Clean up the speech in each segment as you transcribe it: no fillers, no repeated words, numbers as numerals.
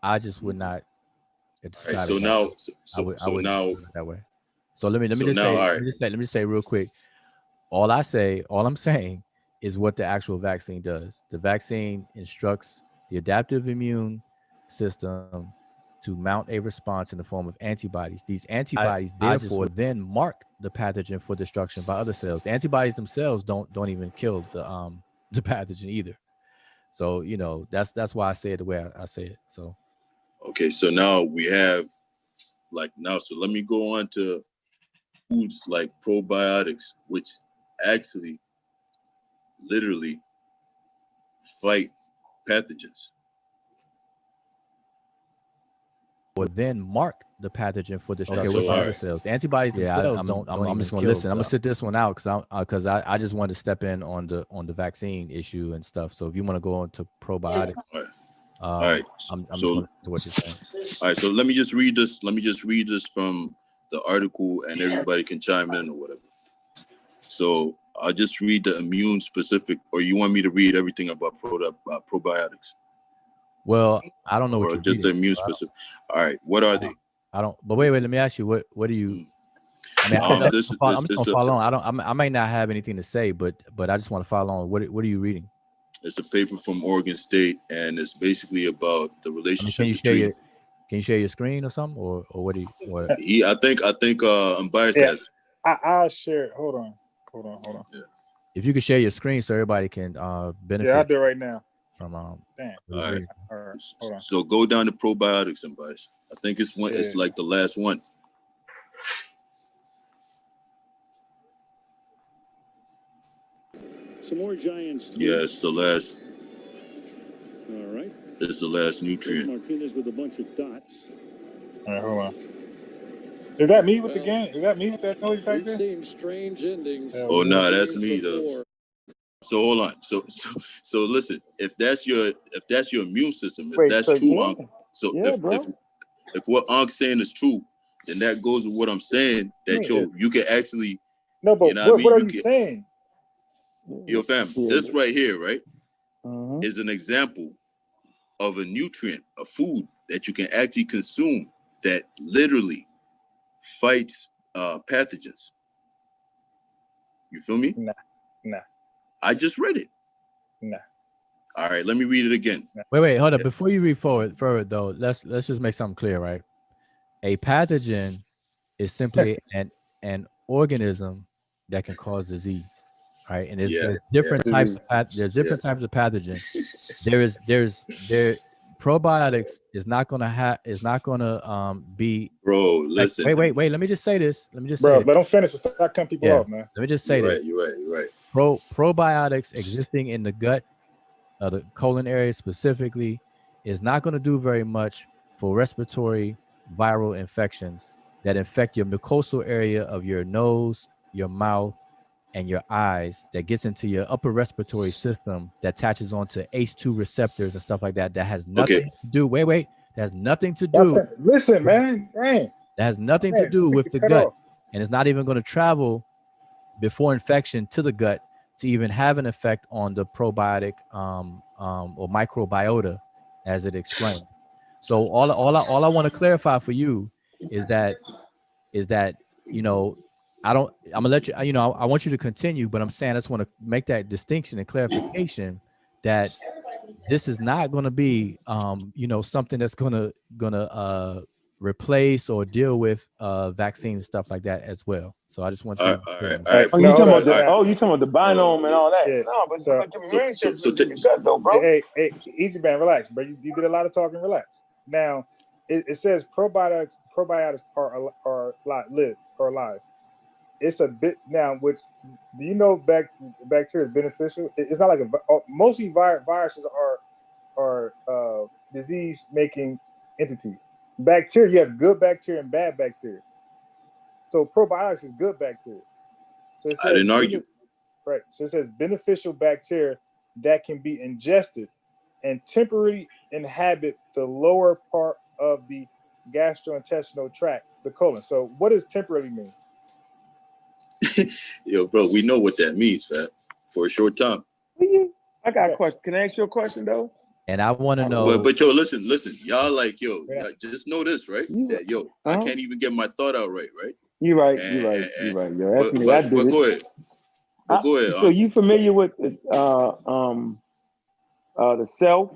I just would not All right, describe so it that now, way. I wouldn't now, describe it that way. So let me so just now, say all right, let me just say real quick. All I'm saying is what the actual vaccine does. The vaccine instructs the adaptive immune system to mount a response in the form of antibodies. These antibodies, therefore, then mark the pathogen for destruction by other cells. The antibodies themselves don't even kill the pathogen either. So that's why I say it the way I say it. So okay, so now we have so let me go on to foods like probiotics, which actually literally fight pathogens. or then mark the pathogen for Okay, destruction so by all other right, cells. The antibodies themselves I'm just going to listen. I'm going to sit this one out because I just wanted to step in on the vaccine issue and stuff. So if you want to go into probiotics, all right. I'm just going to listen to what you're saying. All right, so let me just read this. Let me just read this from the article, and everybody can chime in or whatever. So I'll just read the immune specific, or you want me to read everything about probiotics? Well, I don't know what Or you're just the reading. immune specific. All right, what are they? I don't. But wait. Let me ask you. What do you? I mean, I'm just gonna follow on. I might not have anything to say, but I just want to follow on. What are you reading? It's a paper from Oregon State, and it's basically about the relationship between. Can you share your screen or something, or what do you? What? I think Unbiased has it. I'll share it. Hold on. Yeah. If you could share your screen so everybody can benefit. Yeah, I'll do it right now. From Damn. All right. Hold on. So go down to probiotics, Unbiased. I think it's it's like the last one. Some more Giants. Yeah, it's the last. All right. It's the last nutrient. Martinez with a bunch of dots. All right, hold on. Is that me with the game? Is that me with that noise back there? We've seen strange endings. Oh no, that's me though. So hold on. So listen. If that's your immune system, if that's true, Unc, so if what Unc's saying is true, then that goes with what I'm saying. That you can actually. No, but what are you saying? Yo, fam, this right here, right, is an example of a nutrient, a food that you can actually consume that literally fights pathogens. You feel me? Nah. I just read it. Nah. All right, let me read it again. Wait, hold up. Before you read further though, let's just make something clear, right? A pathogen is simply an organism that can cause disease, right? And there's different types of pathogens. There's probiotics is not gonna be. Bro, listen. Wait. Let me just say this. Let them finish. Stop cutting people off, man. Let me just say this. You're right. Probiotics existing in the gut, the colon area specifically, is not going to do very much for respiratory viral infections that infect your mucosal area of your nose, your mouth, and your eyes, that gets into your upper respiratory system, that attaches onto ACE2 receptors and stuff like that. That has nothing to do. Wait. That has nothing to do. Listen, man. Dang. That has nothing to do with the gut, and it's not even going to travel before infection to the gut to even have an effect on the probiotic or microbiota, as it explains. So all I want to clarify for you is that I'm gonna let you, I want you to continue, but I'm saying I just want to make that distinction and clarification that this is not going to be something that's gonna replace or deal with vaccines and stuff like that as well. So I just want you to you talking about the binome and all that. Yeah. No, but the immune system is in the gut though, bro. Hey, easy man, relax, bro. You did a lot of talking, relax. Now it says probiotics are alive. It's a bit now. Which do you know? Bacteria is beneficial. It's not like mostly viruses are disease making entities. Bacteria, you have good bacteria and bad bacteria. So probiotics is good bacteria. So it says, I didn't argue. Right. So it says beneficial bacteria that can be ingested and temporarily inhabit the lower part of the gastrointestinal tract, the colon. So what does temporarily mean? Yo, bro, we know what that means, fam. For a short time. I got a question. Can I ask you a question though? And I want to know. But yo, listen, y'all like y'all just know this, right? That I can't even get my thought out right? You're right. You're right. Yo, that's me. I did but it. go ahead. But go ahead. So you familiar with the self?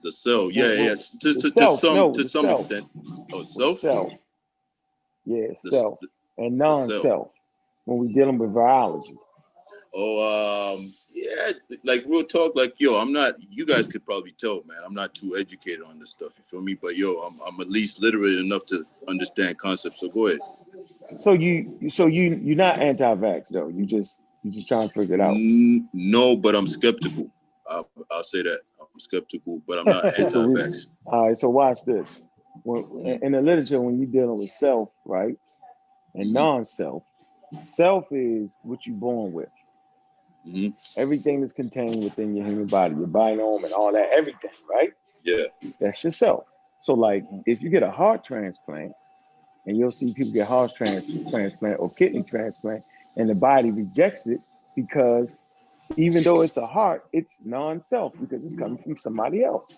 The cell, yeah. To some extent. Oh, self? Self. Yeah, self. And non-self when we're dealing with virology. Oh, yeah, like real talk, like yo, I'm not. You guys could probably tell, man. I'm not too educated on this stuff. You feel me? But yo, I'm at least literate enough to understand concepts. So go ahead. So you're not anti-vax though. You just trying to figure it out. No, but I'm skeptical. I'll say that I'm skeptical, but I'm not anti-vax. All right. So watch this. In the literature, when you're dealing with self, right, and non-self, self is what you're born with. Everything that's contained within your human body, your biome and all that, everything, right? Yeah. That's yourself. So like if you get a heart transplant, and you'll see people get heart transplant or kidney transplant, and the body rejects it because even though it's a heart, it's non-self because it's coming from somebody else,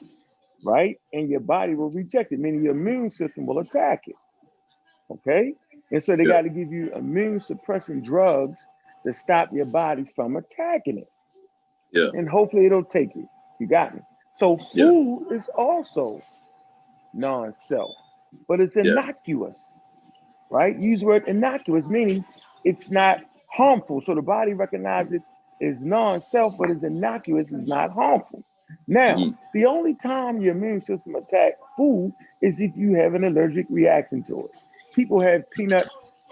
right? And your body will reject it, meaning your immune system will attack it, okay? And so they got to give you immune suppressing drugs to stop your body from attacking it. Yeah. And hopefully it'll take it. You got me? So food is also non-self, but it's innocuous, right? Use the word innocuous, meaning it's not harmful. So the body recognizes it as non-self, but it's innocuous, it's not harmful. Now, the only time your immune system attacks food is if you have an allergic reaction to it. People have peanut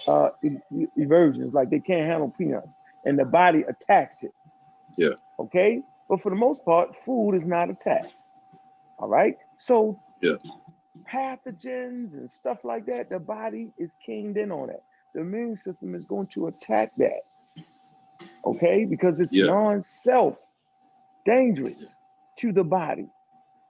aversions, like they can't handle peanuts, and the body attacks it. Yeah. Okay? But for the most part, food is not attacked. All right? So pathogens and stuff like that, the body is keyed in on that. The immune system is going to attack that. Okay? Because it's non-self, dangerous to the body.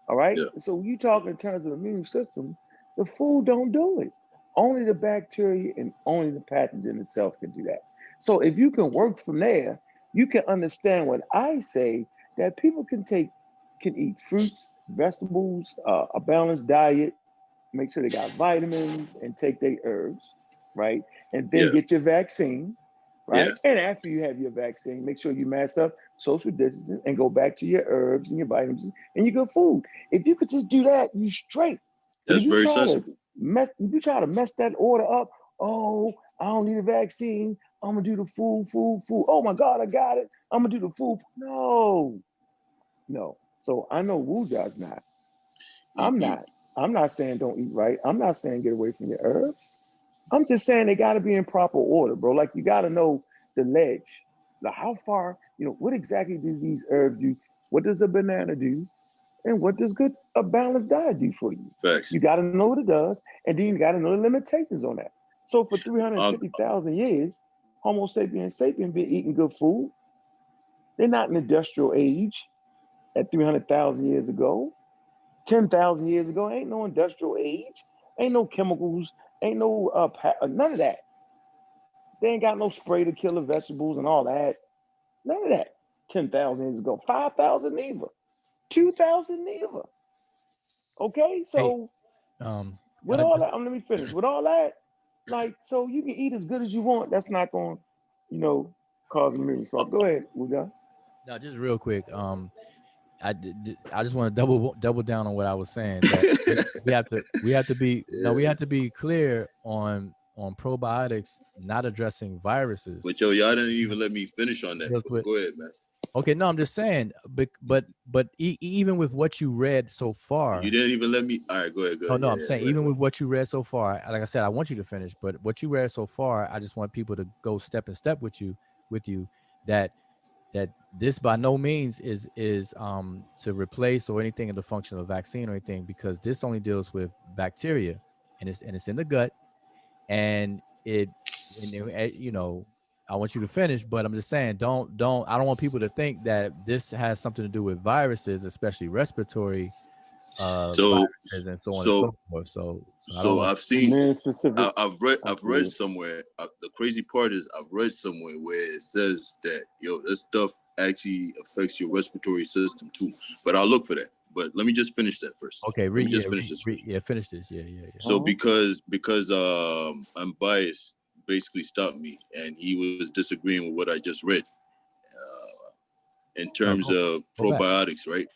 All right? So when you talk in terms of immune system, the food don't do it. Only the bacteria and only the pathogen itself can do that. So if you can work from there, you can understand what I say, that people can eat fruits, vegetables, a balanced diet, make sure they got vitamins and take their herbs, right? And then get your vaccine, right? And after you have your vaccine, make sure you mask up, social distancing, and go back to your herbs and your vitamins and your good food. If you could just do that, you straight. That's very sensible. If you try to mess that order up, oh, I don't need a vaccine. I'm gonna do the food. Oh my God, I got it. I'm gonna do the food. No. So I know Wu does not. I'm not saying don't eat right. I'm not saying get away from your herbs. I'm just saying they got to be in proper order, bro. Like you got to know the ledge. Like how far, what exactly do these herbs do? What does a banana do? And what does a balanced diet do for you? Facts. You got to know what it does. And then you got to know the limitations on that. So for 350,000 years, Homo sapiens been eating good food. They're not in industrial age at 300,000 years ago. 10,000 years ago, ain't no industrial age, ain't no chemicals, ain't no none of that. They ain't got no spray to kill the vegetables and all that. None of that. 10,000 years ago, 5,000 neither, 2,000 neither. Okay, so with all that, let me finish. With all that, like, so you can eat as good as you want. That's not going, cause immune response. Go ahead, Uga. No, just real quick. I just want to double down on what I was saying. That we have to be clear on probiotics not addressing viruses. But y'all didn't even let me finish on that. Go ahead, man. Okay, no, I'm just saying, but even with what you read so far, you didn't even let me. All right, go ahead. No, I'm saying even with what you read so far, like I said, I want you to finish, but what you read so far, I just want people to go step in step with you that this by no means is to replace or anything in the function of vaccine or anything, because this only deals with bacteria and it's in the gut, and I want you to finish, but I'm just saying, I don't want people to think that this has something to do with viruses, especially respiratory viruses and so on and so forth. So I've seen, specific. I've read somewhere. The crazy part is I've read somewhere where it says that this stuff actually affects your respiratory system too. But I'll look for that. But let me just finish that first. Okay, finish this. Finish this. Yeah. So because Unbiased basically stopped me, and he was disagreeing with what I just read in terms of probiotics, right?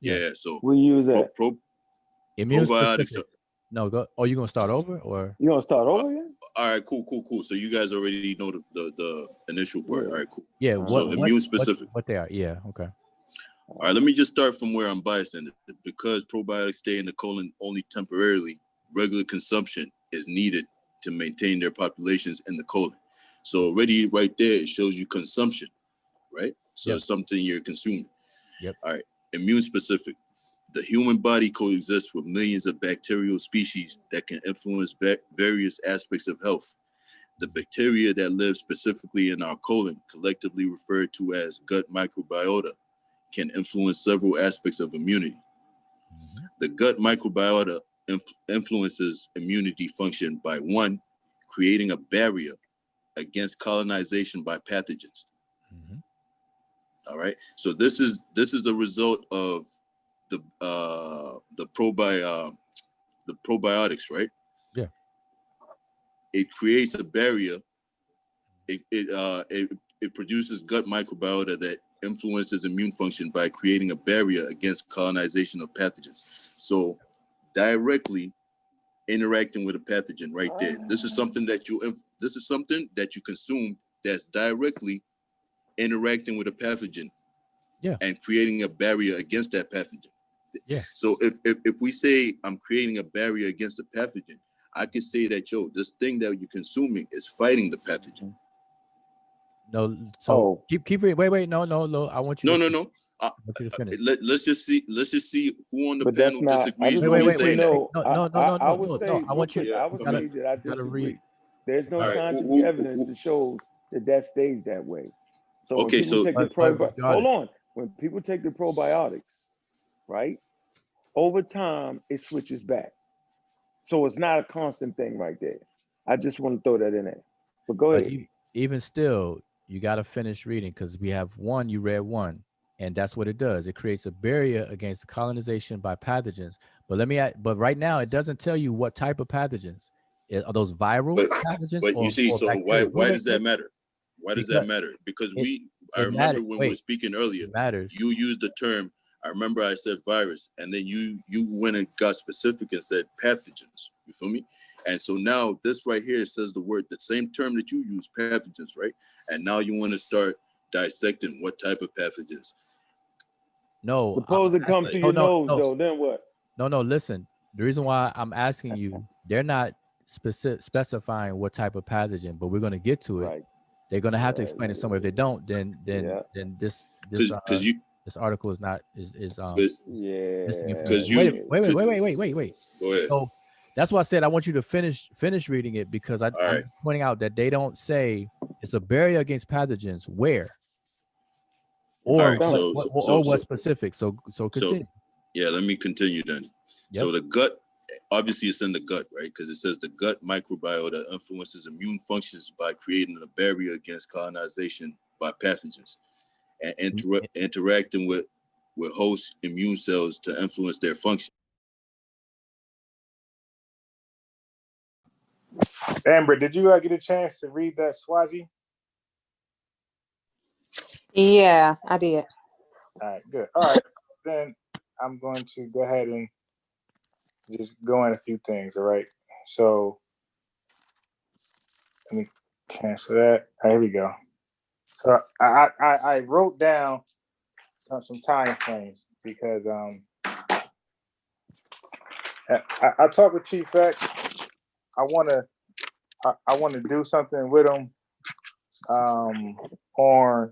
Yeah. So we use that. Immune probiotics. Specific. No, go. Oh, you gonna start over or you gonna start over again? All right, cool. So you guys already know the initial part. All right, cool. Yeah. So immune specific. What they are? Yeah. Okay. All right, let me just start from where Unbiased ended. Because probiotics stay in the colon only temporarily, regular consumption is needed to maintain their populations in the colon. So already right there, it shows you consumption, right? So it's something you're consuming. Yep. All right, immune specific. The human body coexists with millions of bacterial species that can influence various aspects of health. The bacteria that live specifically in our colon, collectively referred to as gut microbiota, can influence several aspects of immunity. Mm-hmm. The gut microbiota influences immunity function by 1, creating a barrier against colonization by pathogens. Mm-hmm. All right. So this is the result of the probiotics, right? Yeah. It creates a barrier. It produces gut microbiota that influences immune function by creating a barrier against colonization of pathogens. So directly interacting with a pathogen right there. This is something that you consume that's directly interacting with a pathogen. Yeah. And creating a barrier against that pathogen. Yeah. So if we say I'm creating a barrier against the pathogen, I could say that this thing that you're consuming is fighting the pathogen. No, so keep wait. No. I want you. No. I want you to finish. Let's just see who on the panel disagrees with me saying that. I would say that I disagree. There's no scientific evidence to show that stays that way. So when people take hold on. When people take the probiotics, right, over time it switches back. So it's not a constant thing right there. I just want to throw that in there. But go ahead. Even still, you got to finish reading because we have one. You read one, and that's what it does. It creates a barrier against colonization by pathogens. But right now, it doesn't tell you what type of pathogens. Are those viral pathogens? But you see, so why does that matter? Why does that matter? Because I remember when we were speaking earlier, you used the term, I remember I said virus, and then you went and got specific and said pathogens. You feel me? And so now this right here says the same term that you use, pathogens, right? And now you want to start dissecting what type of pathogens. No. Suppose it comes to your nose, though, then what? No, listen. The reason why I'm asking you, they're not specifying what type of pathogen, but we're going to get to it. Right. They're going to have to explain it somewhere. If they don't, then this article is not because wait. Go ahead. So that's why I said I want you to finish reading it because I'm pointing out that they don't say it's a barrier against pathogens where or what specific. So continue. Yeah, let me continue then. Yep. So the gut, obviously it's in the gut, right? Because it says the gut microbiota influences immune functions by creating a barrier against colonization by pathogens and interacting with host immune cells to influence their function. Amber, did you get a chance to read that Swazi? Yeah, I did. All right, good. All right, then I'm going to go ahead and just go in a few things, all right? So let me cancel that. All right, here we go. So I wrote down some time frames because I talked with Chief Beck. I want to do something with him on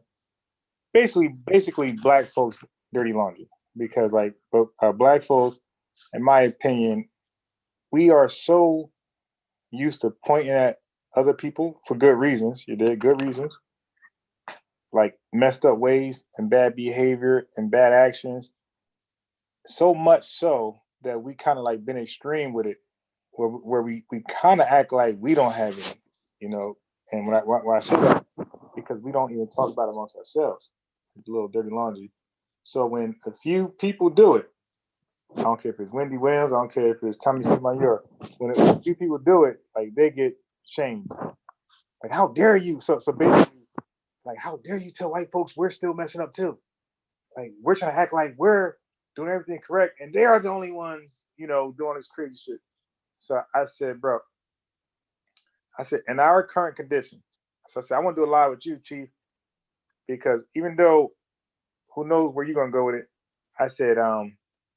basically black folks dirty laundry, because like black folks, in my opinion, we are so used to pointing at other people for good reasons. You did good reasons, like messed up ways and bad behavior and bad actions. So much so that we kind of like been extreme with it, where we kind of act like we don't have any, you know. And when I say that, because we don't even talk about it amongst ourselves. It's a little dirty laundry. So when a few people do it, I don't care if it's Wendy Williams, I don't care if it's Tommy Sotomayor. When a few people do it, like they get shamed. Like, how dare you? So basically, like, how dare you tell white folks we're still messing up too? Like, we're trying to act like we're doing everything correct, and they are the only ones, doing this crazy shit. So I said, bro, in our current condition, so I said, I want to do a live with you, Chief, because even though who knows where you're gonna go with it, I said,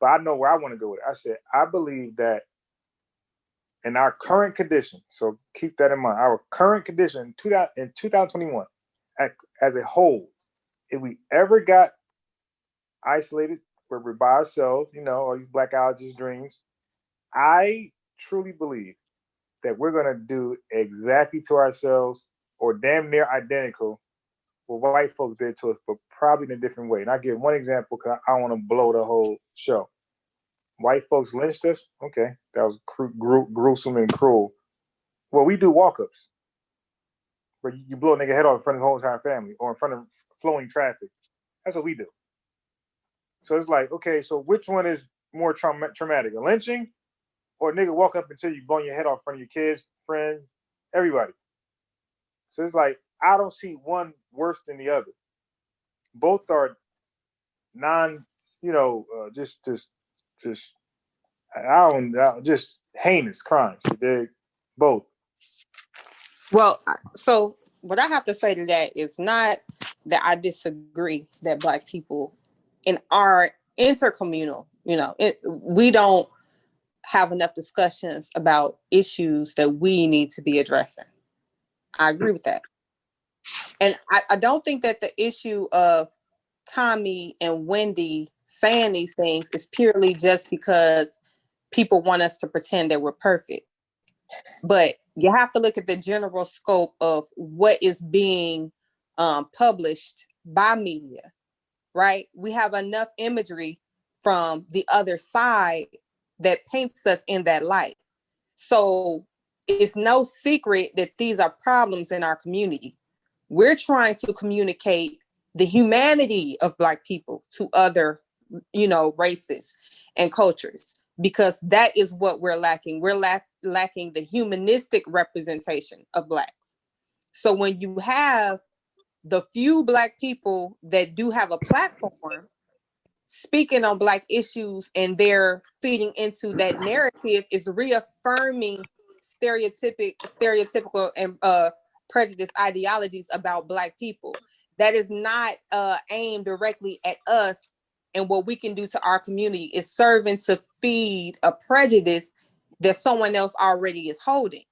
but I know where I want to go with it. I said, I believe that in our current condition, so keep that in mind, our current condition in 2021, as a whole, if we ever got isolated where we're by ourselves, all these blackout dreams, I truly believe that we're going to do exactly to ourselves or damn near identical what white folks did to us, but probably in a different way. And I'll give one example because I don't want to blow the whole show. White folks lynched us. Okay, that was gruesome and cruel. Well, we do walk-ups where you blow a nigga head off in front of the whole entire family or in front of flowing traffic. That's what we do. So it's like, okay, so which one is more traumatic, a lynching or a nigga walk up until you blow your head off in front of your kids, friends, everybody? So it's like, I don't see one worse than the other. Both are just heinous crimes. You dig? Both. Well, so what I have to say to that is not that I disagree that Black people in our intercommunal, we don't have enough discussions about issues that we need to be addressing. I agree with that. And I don't think that the issue of Tommy and Wendy saying these things is purely just because people want us to pretend that we're perfect. But you have to look at the general scope of what is being published by media, right? We have enough imagery from the other side that paints us in that light. So it's no secret that these are problems in our community. We're trying to communicate the humanity of Black people to other, races and cultures, because that is what we're lacking. We're lacking the humanistic representation of Blacks. So when you have the few Black people that do have a platform speaking on Black issues and they're feeding into that narrative, is reaffirming stereotypical and prejudice ideologies about Black people. That is not aimed directly at us and what we can do to our community. Is serving to feed a prejudice that someone else already is holding.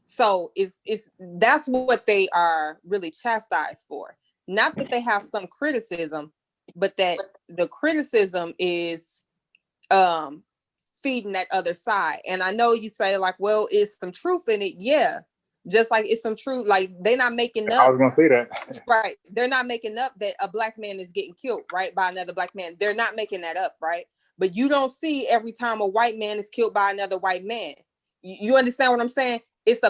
So it's that's what they are really chastised for. Not that they have some criticism, but that the criticism is feeding that other side. And I know you say like, well, it's some truth in it. Yeah. Just like it's some truth. Like they're not making up. I was going to say that. Right. They're not making up that a Black man is getting killed, right, by another Black man. They're not making that up, right? But you don't see every time a white man is killed by another white man. You understand what I'm saying? It's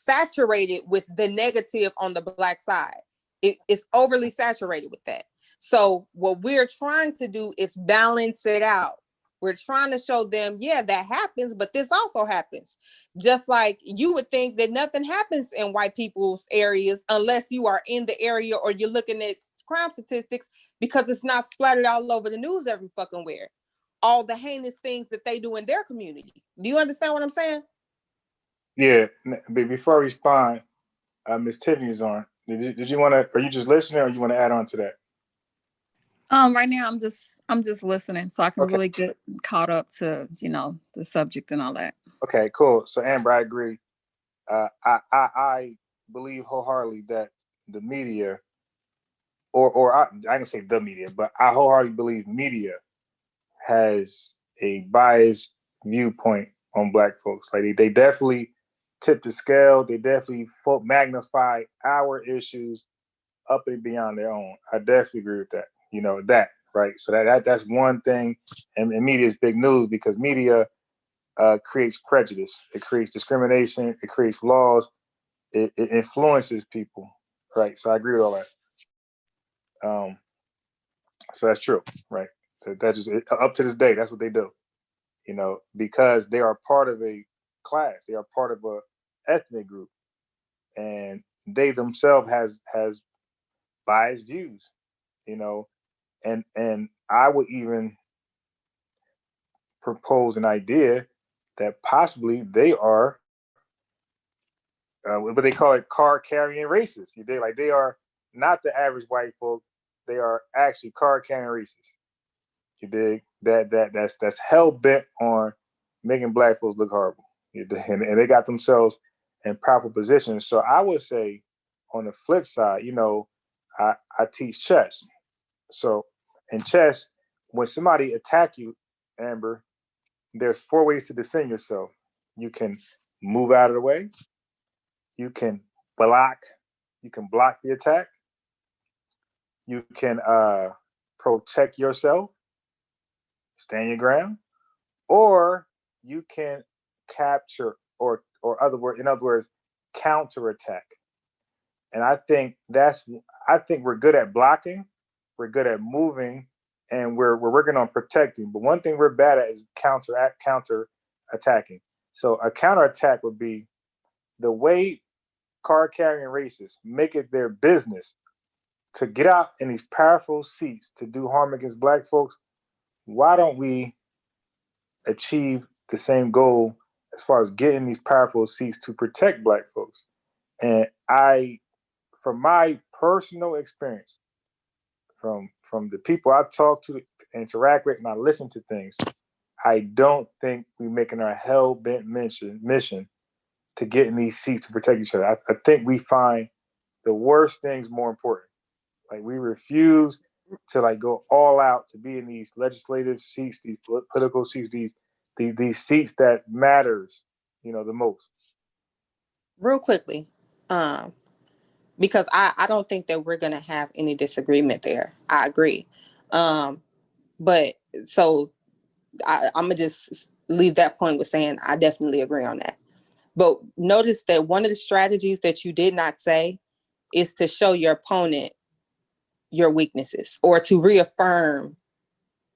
saturated with the negative on the Black side. It's overly saturated with that. So what we're trying to do is balance it out. We're trying to show them, yeah, that happens, but this also happens. Just like you would think that nothing happens in white people's areas unless you are in the area or you're looking at crime statistics, because it's not splattered all over the news every fucking where. All the heinous things that they do in their community. Do you understand what I'm saying? Yeah. But before I respond, Miss Tiffany is on. Did you want to? Are you just listening, or you want to add on to that? Right now I'm just listening, so I can really get caught up to the subject and all that. Okay, cool. So Amber, I agree. I believe wholeheartedly that the media, or I can say the media, but I wholeheartedly believe media has a biased viewpoint on Black folks. Like they definitely tip the scale. They definitely magnify our issues up and beyond their own. I definitely agree with that. That, right? So that's one thing. And media is big news because media creates prejudice. It creates discrimination. It creates laws. It influences people, right? So I agree with all that. So that's true, right? That just up to this day, that's what they do. You know, because they are part of a class, they are part of a ethnic group, and they themselves has biased views. You know, and I would even propose an idea that possibly they are what they call it, card carrying racists. They are not the average white folk. They are actually card carrying racists. You dig? That's hell bent on making black folks look horrible. You dig? And they got themselves in proper positions. So I would say, on the flip side, you know, I teach chess. So in chess, when somebody attack you, Amber, there's 4 ways to defend yourself. You can move out of the way. You can block. You can block the attack. You can protect yourself, stand your ground, or you can capture or in other words, counterattack. And I think we're good at blocking, we're good at moving, and we're working on protecting. But one thing we're bad at is counter attacking. So a counterattack would be the way card carrying racists make it their business to get out in these powerful seats to do harm against black folks. Why don't we achieve the same goal as far as getting these powerful seats to protect black folks? And from my personal experience, from the people I talk to, interact with, and I listen to things, I don't think we're making our hell-bent mission to get in these seats to protect each other. I think we find the worst things more important. Like, we refuse to go all out to be in these legislative seats, these political seats, these seats that matters, the most. Real quickly, because I don't think that we're gonna have any disagreement there. I agree, but so I'm gonna just leave that point with saying I definitely agree on that. But notice that one of the strategies that you did not say is to show your opponent your weaknesses or to reaffirm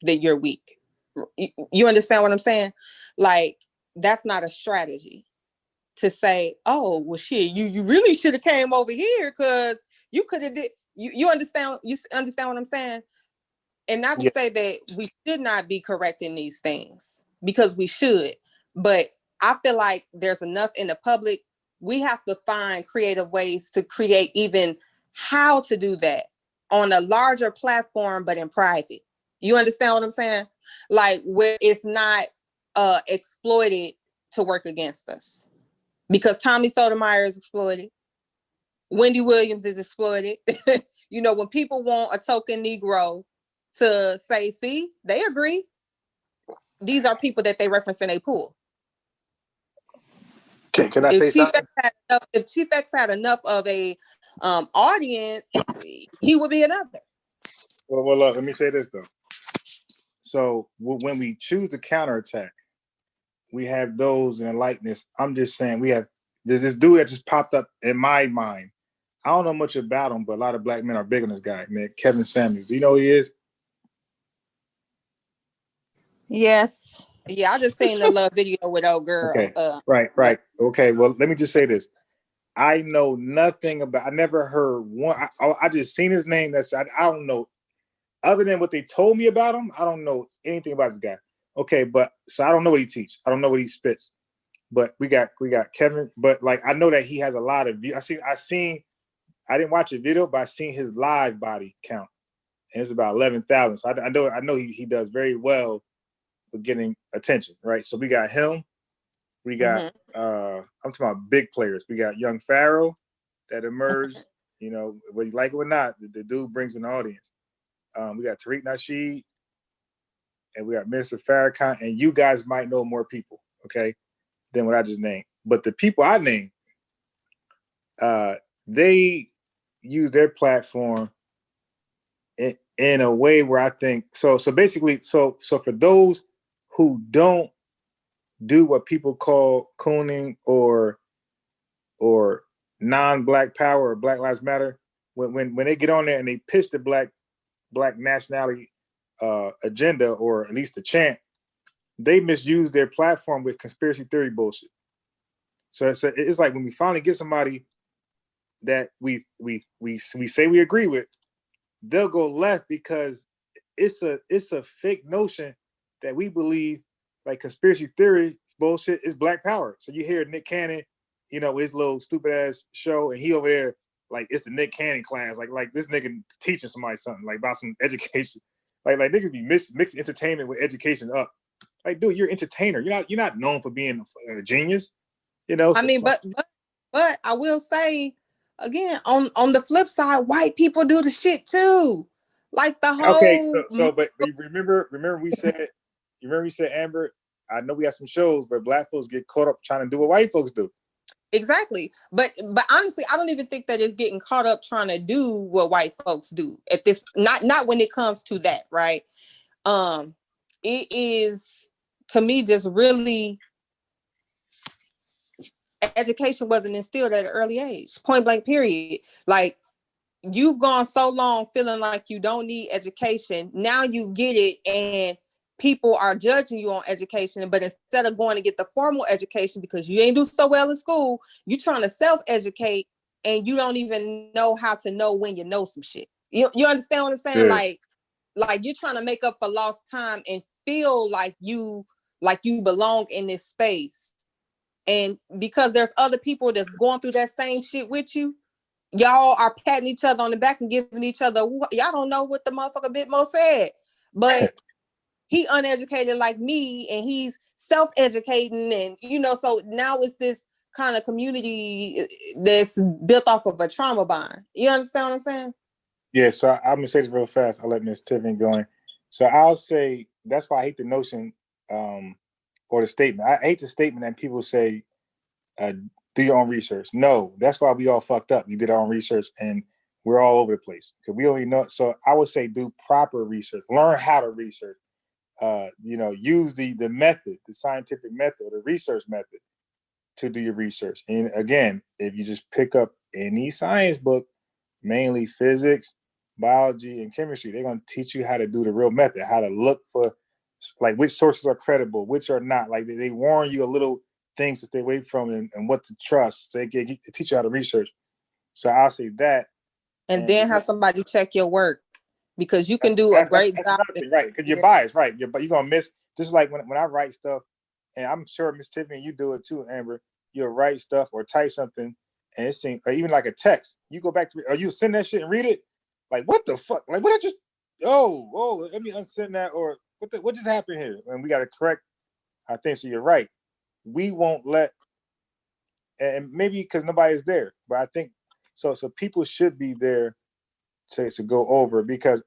that you're weak. You understand what I'm saying? Like, that's not a strategy to say, oh, well, shit, you really should have came over here because you could have did. You understand what I'm saying? And not to say that we should not be correcting these things, because we should, but I feel like there's enough in the public. We have to find creative ways to create even how to do that on a larger platform, but in private. You understand what I'm saying? Like, where it's not exploited to work against us. Because Tommy Sotomayor is exploited. Wendy Williams is exploited. When people want a token Negro to say, see, they agree. These are people that they reference in a pool. Can I say something? If Chief X had enough of a audience, he would be another. Well, look, let me say this though. So when we choose the counterattack, we have those in the likeness. I'm just saying, there's this dude that just popped up in my mind. I don't know much about him, but a lot of black men are big on this guy, man. Kevin Samuels. Do you know who he is? Yes. Yeah, I just seen the love video with old girl. Okay. Right. Okay. Well, let me just say this. I know nothing about. I never heard one. I just seen his name. I don't know. Other than what they told me about him, I don't know anything about this guy. Okay, but so I don't know what he teaches. I don't know what he spits. But we got Kevin. But I know that he has a lot of views. I didn't watch a video, but I seen his live body count, and it's about 11,000. So I know he does very well with getting attention, right? So we got him. We got I'm talking about big players. We got young Pharaoh that emerged. Whether you like it or not, the dude brings an audience. We got Tariq Nasheed, and we got Minister Farrakhan, and you guys might know more people, okay, than what I just named. But the people I named, they use their platform in a way where I think so basically, so for those who don't do what people call cooning or non-black power or Black Lives Matter, when they get on there and they pitch the black black nationality agenda, or at least the chant, they misuse their platform with conspiracy theory bullshit. So it's like when we finally get somebody that we say we agree with, they'll go left because it's a fake notion that we believe like conspiracy theory bullshit is black power. So you hear Nick Cannon, his little stupid ass show, and he over there like it's the Nick Cannon class, like this nigga teaching somebody something like about some education, like niggas be mixing entertainment with education up. Like, dude, you're an entertainer. You're not known for being a genius. I mean, but I will say again, on the flip side, white people do the shit too. Like the whole. Okay, but you remember we said, Amber, I know we have some shows where black folks get caught up trying to do what white folks do. Exactly. But honestly, I don't even think that it's getting caught up trying to do what white folks do at this, not when it comes to that, right? It is, to me, just really, education wasn't instilled at an early age, point blank, period. Like, you've gone so long feeling like you don't need education. Now you get it, and people are judging you on education. But instead of going to get the formal education because you ain't do so well in school, you trying to self-educate, and you don't even know how to know when you know some shit. You understand what I'm saying? Yeah. Like you're trying to make up for lost time and feel like you belong in this space. And because there's other people that's going through that same shit with you, y'all are patting each other on the back and giving each other, y'all don't know what the motherfucker Bit Mo said, but he uneducated like me, and he's self-educating, and so now it's this kind of community that's built off of a trauma bond. You understand what I'm saying? Yeah, so I'm gonna say this real fast. I'll let Ms. Tiffany go in. So I'll say that's why I hate the notion or the statement. I hate the statement that people say, do your own research. No, that's why we all fucked up. We did our own research and we're all over the place because we only know. So I would say do proper research, learn how to research, use the method, the scientific method, the research method to do your research. And again, if you just pick up any science book, mainly physics, biology, and chemistry, they're going to teach you how to do the real method, how to look for like which sources are credible, which are not. Like they warn you a little things to stay away from and what to trust. So they teach you how to research. So I'll say that. And then have somebody check your work, because you can do a great job. Right, because you're biased, right? But you're going to miss, just like when I write stuff, and I'm sure Miss Tiffany, you do it too, Amber, you'll write stuff or type something, and it seems, or even like a text, you go back to, or you send that shit and read it, like, what the fuck? Like, what I just, let me unsend that, or what just happened here? And we got to correct, I think, so you're right. We won't let, and maybe because nobody's there, but I think, so people should be there to go over, because,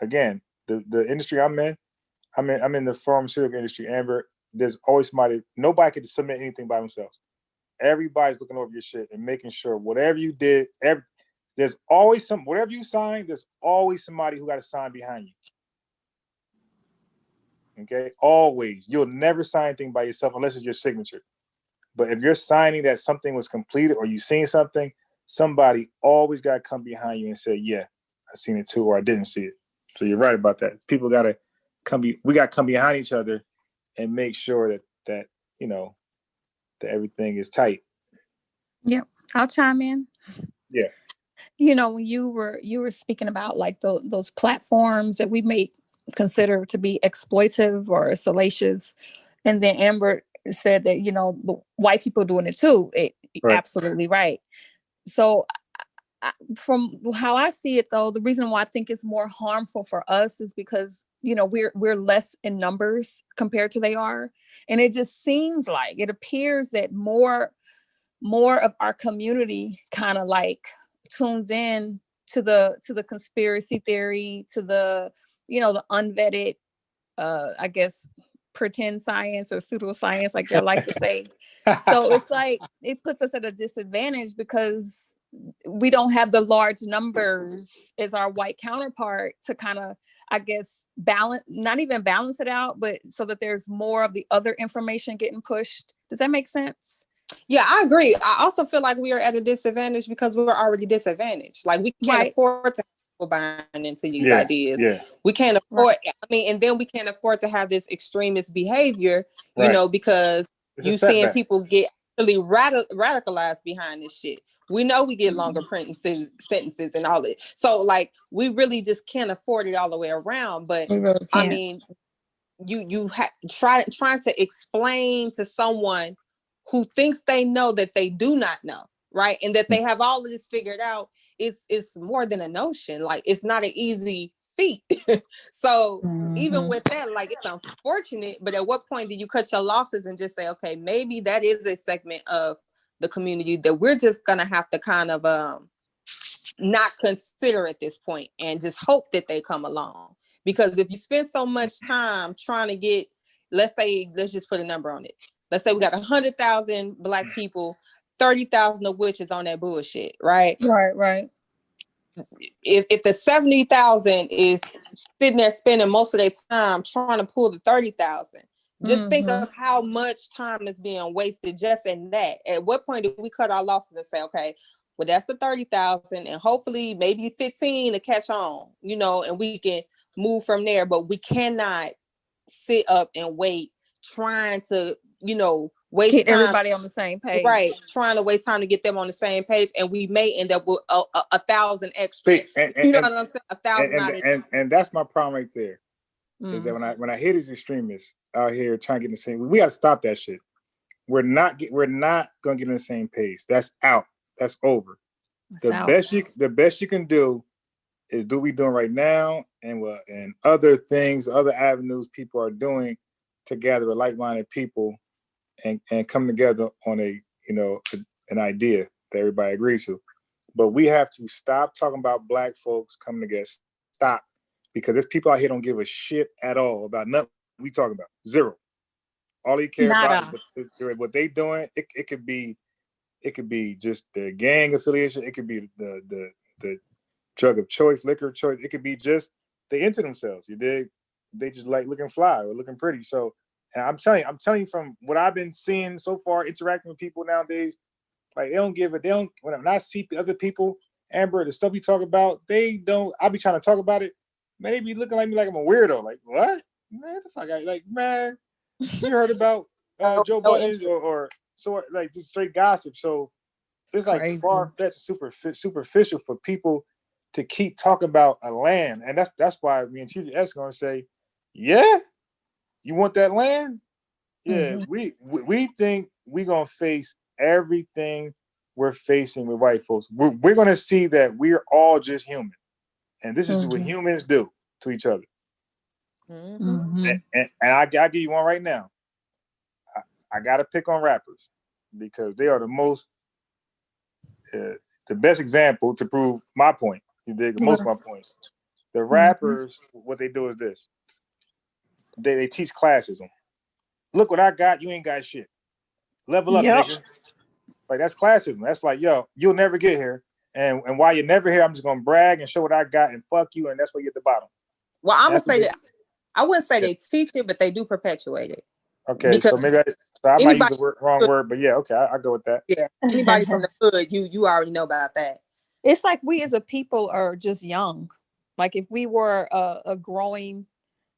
again, the industry I'm in the pharmaceutical industry, Amber, there's always somebody, nobody can submit anything by themselves. Everybody's looking over your shit and making sure whatever you did, there's always whatever you sign, there's always somebody who got to sign behind you. Okay? Always. You'll never sign anything by yourself unless it's your signature. But if you're signing that something was completed or you've seen something, somebody always got to come behind you and say, yeah, I seen it too, or I didn't see it. So you're right about that. People got to we got to come behind each other and make sure that that everything is tight. Yep. I'll chime in. Yeah. When you were speaking about like those platforms that we may consider to be exploitive or salacious, and then Amber said that the white people doing it too. Right. Absolutely right. So from how I see it, though, the reason why I think it's more harmful for us is because we're less in numbers compared to they are, and it just seems like, it appears that more of our community kind of like tunes in to the conspiracy theory, to the the unvetted I guess pretend science or pseudoscience, like they like to say. So it's like it puts us at a disadvantage because we don't have the large numbers as our white counterpart to kind of, I guess, not even balance it out, but so that there's more of the other information getting pushed. Does that make sense? Yeah, I agree. I also feel like we are at a disadvantage because we're already disadvantaged. Like we can't afford to have people buying into these ideas. Yeah. We can't afford, and then we can't afford to have this extremist behavior, because you seeing people get really radicalized behind this shit. We know we get longer sentences and all that. So like, we really just can't afford it all the way around. But really I mean, you trying to explain to someone who thinks they know that they do not know, right? And that they have all of this figured out. It's more than a notion. Like, it's not an easy feat. So even with that, like, it's unfortunate, but at what point do you cut your losses and just say, okay, maybe that is a segment of the community that we're just gonna have to kind of not consider at this point and just hope that they come along. Because if you spend so much time trying to get, let's just put a number on it. Let's say we got 100,000 Black people, 30,000 of which is on that bullshit, right? Right. If the 70,000 is sitting there spending most of their time trying to pull the 30,000, just think of how much time is being wasted just in that. At what point do we cut our losses and say, okay, well, that's the 30,000, and hopefully maybe 15 to catch on, and we can move from there. But we cannot sit up and wait, trying to, waste get time. Everybody on the same page, right? Trying to waste time to get them on the same page, and we may end up with a 1,000 extra. You know what I'm saying? 1,000 and that's my problem right there. Is that when I hear these extremists out here trying to get in the same, we got to stop that shit. We're not gonna get on the same page. That's out. That's over. The best you can do is do what we're doing right now, and other things, other avenues people are doing to gather with like-minded people and come together on an idea that everybody agrees to. But we have to stop talking about Black folks coming together. Stop. Because there's people out here don't give a shit at all about nothing we talking about. Zero. All they care about is what they doing. It could be just the gang affiliation. It could be the drug of choice, liquor of choice. It could be just they into themselves. You dig? They just like looking fly or looking pretty. So, and I'm telling you from what I've been seeing so far, interacting with people nowadays, like they don't. When I see other people, Amber, the stuff we talk about, they don't. I'll be trying to talk about it. Man, they be looking at me like I'm a weirdo. Like, what? Man, the fuck? Like, man, you heard about Joe Budden or so, like, just straight gossip. So it's like far-fetched, superficial for people to keep talking about a land. And that's why me and Chief S gonna say, yeah, you want that land? Yeah, we think we gonna face everything we're facing with white folks. We're gonna see that we're all just human. And this is what humans do to each other. And I give you one right now. I got to pick on rappers because they are the most, the best example to prove my point. You dig? Most of my points. The rappers, what they do is this. They teach classism. Look what I got, you ain't got shit. Level up, nigga. Like, that's classism. That's like, yo, you'll never get here. And while you're never here, I'm just gonna brag and show what I got and fuck you, and that's where you're at the bottom. Well, I'm gonna say that I wouldn't say they teach it, but they do perpetuate it. Okay, so maybe I might use the wrong word, but yeah, okay, I go with that. Yeah, anybody from the hood, you already know about that. It's like we as a people are just young. Like, if we were a growing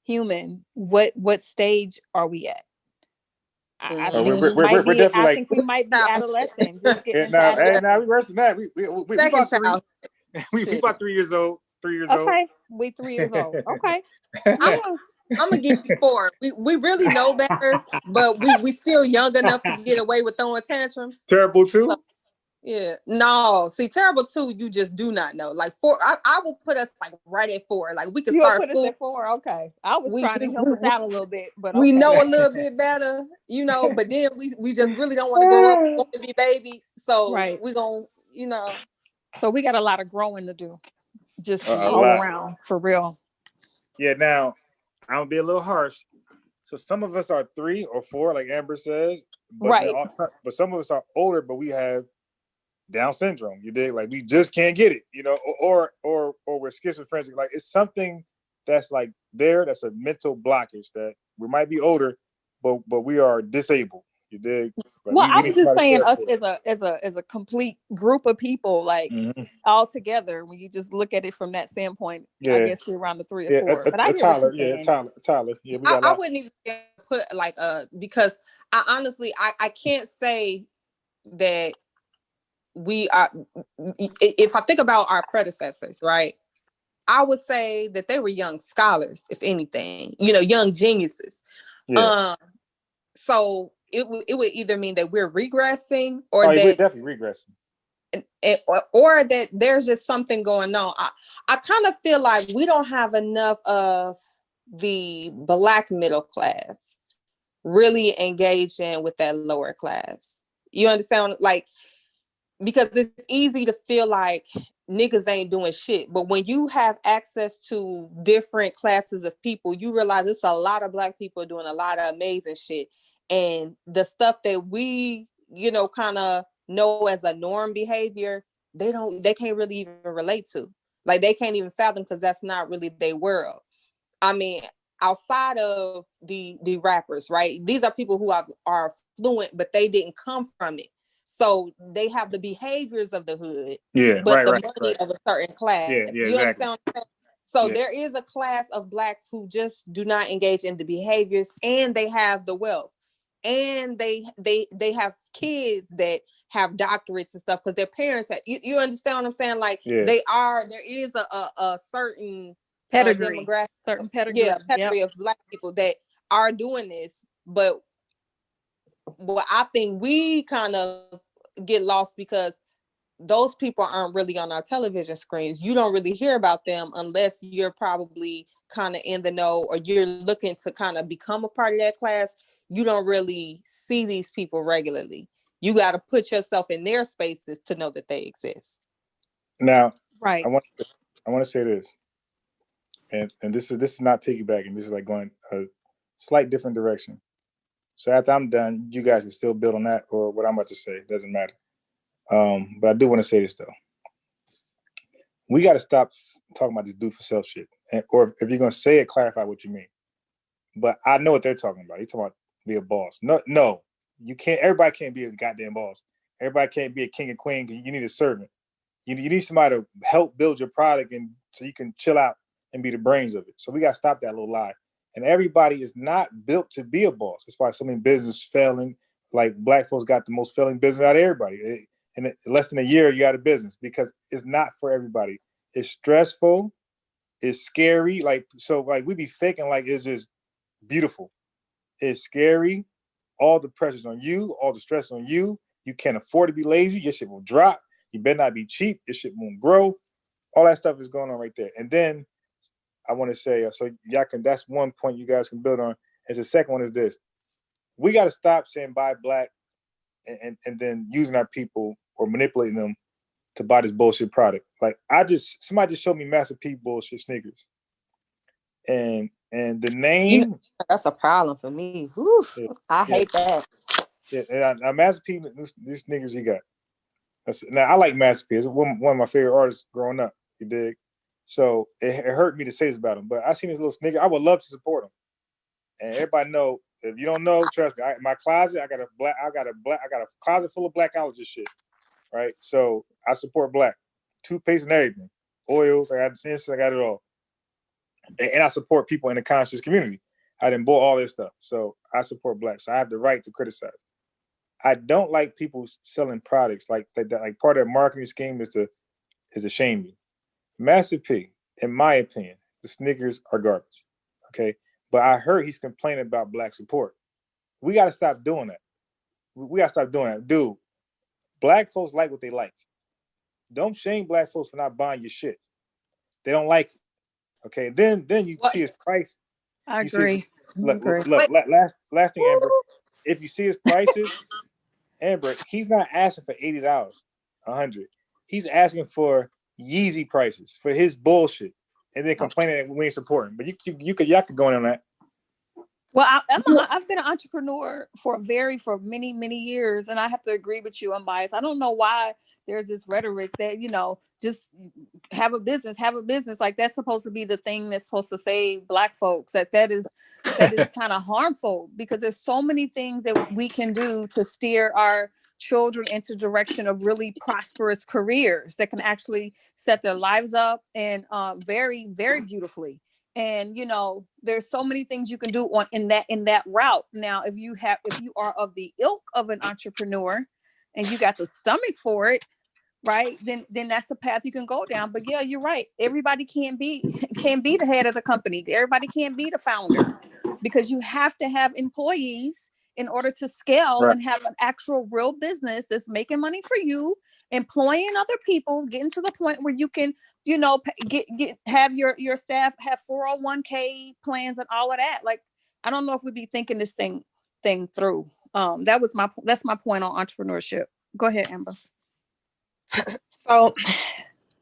human, what stage are we at? I think we might be adolescent. Just getting into adolescence. Now we worse than that. We about 3 years old. 3 years old. Okay, we 3 years old. Okay. I'm gonna give you 4. We really know better, but we still young enough to get away with throwing tantrums. Terrible 2? So, yeah. No, see, terrible 2, you just do not know. Like 4, I will put us like right at 4. Like, we can start school at 4. Okay. I was trying to help us out a little bit, but we know a little bit better, but then we just really don't want to grow up, want to be baby. So we're gonna, So we got a lot of growing to do. Just all around, for real. Yeah, now I'm gonna be a little harsh. So some of us are 3 or 4, like Amber says, but but some of us are older, but we have Down syndrome. You dig? Like, we just can't get it, or we're schizophrenic. Like, it's something that's like that's a mental blockage that we might be older, but we are disabled. You dig? But Well, I'm need just saying us careful. as a complete group of people, like all together. When you just look at it from that standpoint, I guess we're around the 3 or 4. But I hear Tyler, what you're saying. Tyler. Yeah, we got I wouldn't even put like because I honestly I can't say that we are. If I think about our predecessors, right? I would say that they were young scholars, if anything, young geniuses. Yeah. So it would either mean that we're regressing or we're that definitely regressing. Or that there's just something going on. I kind of feel like we don't have enough of the Black middle class really engaging with that lower class. You understand? Like, because it's easy to feel like niggas ain't doing shit. But when you have access to different classes of people, you realize it's a lot of Black people doing a lot of amazing shit. And the stuff that we, kind of know as a norm behavior, they can't really even relate to. Like, they can't even fathom, because that's not really their world. I mean, outside of the rappers, right? These are people who are fluent, but they didn't come from it. So they have the behaviors of the hood, but the money of a certain class. Yeah, you exactly. understand what I'm saying? So there is a class of Blacks who just do not engage in the behaviors, and they have the wealth, and they have kids that have doctorates and stuff because their parents have, you understand what I'm saying? Like there is a certain pedigree, demographic, certain pedigree, pedigree of Black people that are doing this. But what I think we kind of get lost because those people aren't really on our television screens. You don't really hear about them unless you're probably kind of in the know or you're looking to kind of become a part of that class. You don't really see these people regularly. You got to put yourself in their spaces to know that they exist. Now, right. I want to say this, and this is not piggybacking. This is like going a slight different direction. So after I'm done, you guys can still build on that or what I'm about to say. It doesn't matter. But I do want to say this though. We got to stop talking about this do for self shit. Or if you're going to say it, clarify what you mean. But I know what they're talking about. They're talking about be a boss. No, you can't. Everybody can't be a goddamn boss. Everybody can't be a king and queen. You need a servant. You need somebody to help build your product and so you can chill out and be the brains of it. So we got to stop that little lie. And everybody is not built to be a boss. That's why so many businesses failing. Like Black folks got the most failing business out of everybody. In less than a year, you got a business because it's not for everybody. It's stressful. It's scary. Like we be faking like it's just beautiful. It's scary. All the pressure's on you. All the stress on you. You can't afford to be lazy. Your shit will drop. You better not be cheap. Your shit won't grow. All that stuff is going on right there. And then I want to say, so y'all can. That's one point you guys can build on. And the second one is this: we got to stop saying buy Black, and then using our people or manipulating them to buy this bullshit product. Like somebody just showed me Master P bullshit sneakers, and the name that's a problem for me. I hate that. Yeah, and Master P, these sneakers he got. Now I like Master P. It's one of my favorite artists growing up. You dig? So it hurt me to say this about him, but I seen this little sneaker. I would love to support him. And everybody know, if you don't know, trust me. My closet, I got a closet full of Blackologist shit. Right? So I support Black. Toothpaste and everything. Oils, I got the sense, I got it all. And I support people in the conscious community. I didn't bought all this stuff. So I support Black. So I have the right to criticize. I don't like people selling products like that. Like part of their marketing scheme is to shame you. Master P, in my opinion, the sneakers are garbage. Okay. But I heard he's complaining about Black support. We got to stop doing that. We got to stop doing that. Dude, Black folks like what they like. Don't shame Black folks for not buying your shit. They don't like it. Okay. Then you see his price. I agree. Look, last thing, Amber. If you see his prices, Amber, he's not asking for $80, $100. He's asking for Yeezy prices for his bullshit, and then complaining that we ain't supporting. But y'all could go in on that. Well, I've been an entrepreneur for many years, and I have to agree with you, Unbiased. I don't know why there's this rhetoric that just have a business. Like that's supposed to be the thing that's supposed to save Black folks. That is kind of harmful, because there's so many things that we can do to steer our children into direction of really prosperous careers that can actually set their lives up and very, very beautifully. And there's so many things you can do in that route. Now, if you are of the ilk of an entrepreneur and you got the stomach for it, right, then that's the path you can go down. But yeah, you're right. Everybody can't be the head of the company. Everybody can't be the founder, because you have to have employees in order to scale and have an actual real business that's making money for you, employing other people, getting to the point where you can, have your staff have 401k plans and all of that. Like, I don't know if we'd be thinking this thing through. That's my point on entrepreneurship. Go ahead, Amber. So,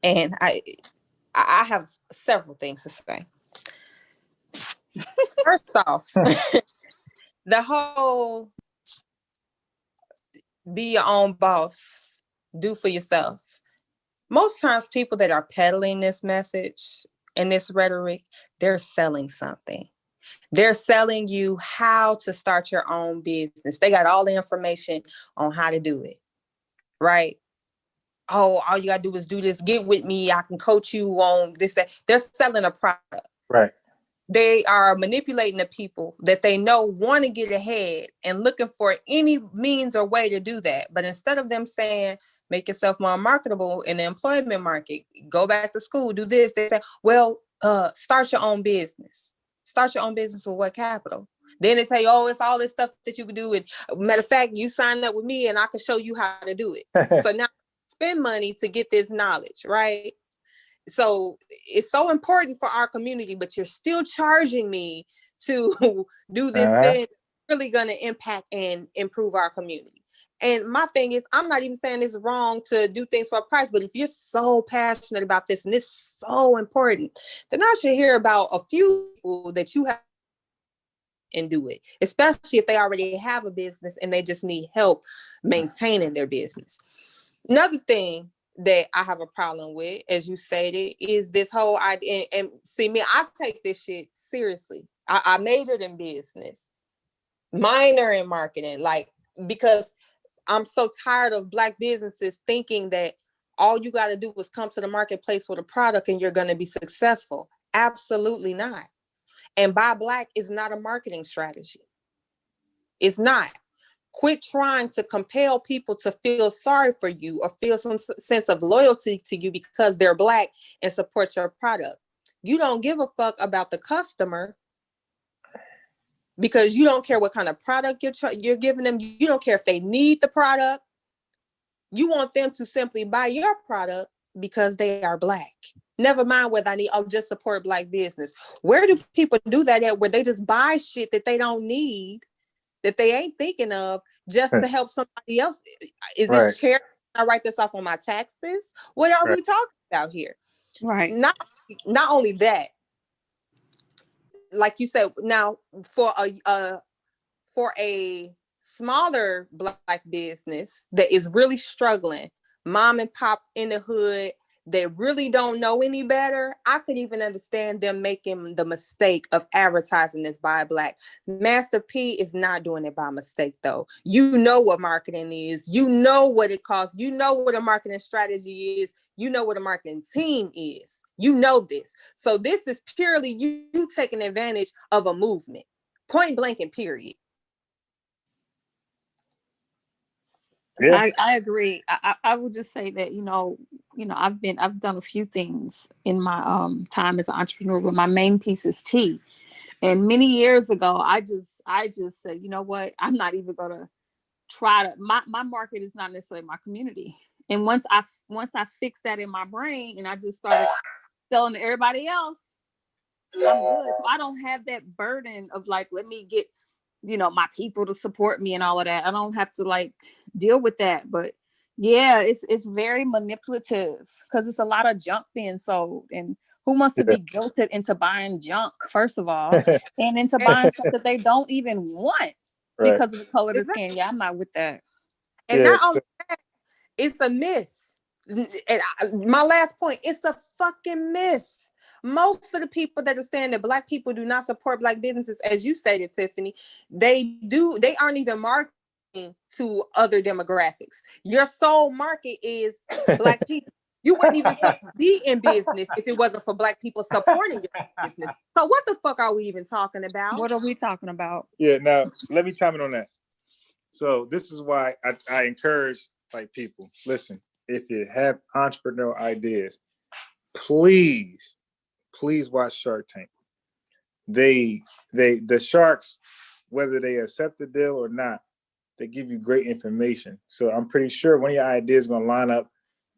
and I have several things to say. First off, the whole be your own boss, do for yourself. Most times people that are peddling this message and this rhetoric, they're selling something. They're selling you how to start your own business. They got all the information on how to do it, right? Oh, all you gotta do is do this. Get with me. I can coach you on this. They're selling a product. Right. They are manipulating the people that they know want to get ahead and looking for any means or way to do that. But instead of them saying, make yourself more marketable in the employment market, go back to school, do this, they say, well, start your own business. Start your own business with what capital? Then they tell you, oh, it's all this stuff that you can do. And matter of fact, you sign up with me and I can show you how to do it. So now spend money to get this knowledge, right? So it's so important for our community, but you're still charging me to do this thing that's really going to impact and improve our community. And my thing is, I'm not even saying it's wrong to do things for a price, but if you're so passionate about this and it's so important, then I should hear about a few people that you have and do it, especially if they already have a business and they just need help maintaining their business. Another thing that I have a problem with, as you stated, is this whole idea. And see me, I take this shit seriously. I majored in business, minor in marketing, like, because I'm so tired of Black businesses thinking that all you got to do is come to the marketplace with a product and you're going to be successful. Absolutely not. And buy Black is not a marketing strategy. It's not. Quit trying to compel people to feel sorry for you or feel some sense of loyalty to you because they're Black and support your product. You don't give a fuck about the customer because you don't care what kind of product you're giving them. You don't care if they need the product. You want them to simply buy your product because they are Black. Never mind whether just support Black business. Where do people do that at, where they just buy shit that they don't need, that they ain't thinking of, just to help somebody else? Is this charity? I write this off on my taxes? What are we talking about here? Right. Not only that, like you said, now for a smaller Black business that is really struggling, mom and pop in the hood, they really don't know any better, I could even understand them making the mistake of advertising this buy Black. Master P is not doing it by mistake, though. You know what marketing is. You know what it costs. You know what a marketing strategy is. You know what a marketing team is. You know this. So this is purely you taking advantage of a movement. Point blank and period. Yeah. I agree. I would just say that, I've done a few things in my time as an entrepreneur, but my main piece is tea. And many years ago, I just said, you know what, I'm not even gonna try to, my market is not necessarily my community. And once I fixed that in my brain and I just started selling to everybody else, I'm good. So I don't have that burden of like, let me get my people to support me and all of that. I don't have to like deal with that. But yeah, it's very manipulative because it's a lot of junk being sold. And who wants to be guilted into buying junk, first of all, and into buying stuff that they don't even want because of the color of the skin? Yeah, I'm not with that. And not only that, it's a miss. my last point, it's a fucking myth. Most of the people that are saying that Black people do not support Black businesses, as you stated, Tiffany, they aren't even marketing to other demographics. Your sole market is Black people. You wouldn't even be in business if it wasn't for Black people supporting your business. So what the fuck are we even talking about? What are we talking about? Yeah, now let me chime in on that. So this is why I encourage like people, listen, if you have entrepreneurial ideas, please watch Shark Tank. The sharks, whether they accept the deal or not, they give you great information. So I'm pretty sure one of your ideas is going to line up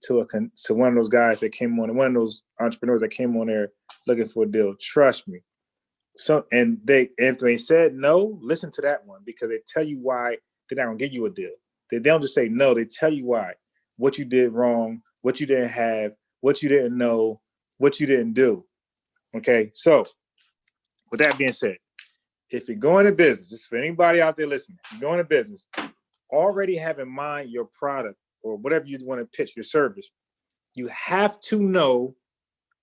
to one of those guys that came on, one of those entrepreneurs that came on there looking for a deal. Trust me. So if they said no, listen to that one, because they tell you why they're not going to give you a deal. They don't just say no, they tell you why. What you did wrong, what you didn't have, what you didn't know, what you didn't do. Okay, so with that being said, if you're going to business, just for anybody out there listening, if you're going to business, already have in mind your product or whatever you want to pitch, your service. You have to know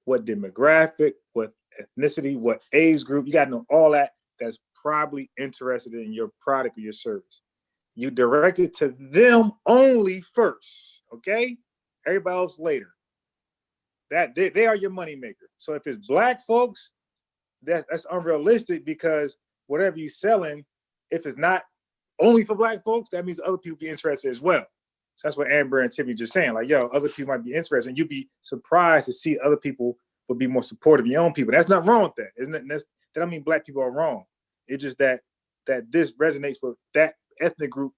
what demographic, what ethnicity, what age group, you got to know all that's probably interested in your product or your service. You direct it to them only first, okay? Everybody else later. That they are your money maker. So if it's Black folks, that's unrealistic, because whatever you're selling, if it's not only for Black folks, that means other people be interested as well. So that's what Amber and Tiffany just saying. Like, yo, other people might be interested, and you'd be surprised to see other people would be more supportive of your own people. That's not wrong with that, isn't it? That don't mean Black people are wrong. It's just that this resonates with that ethnic group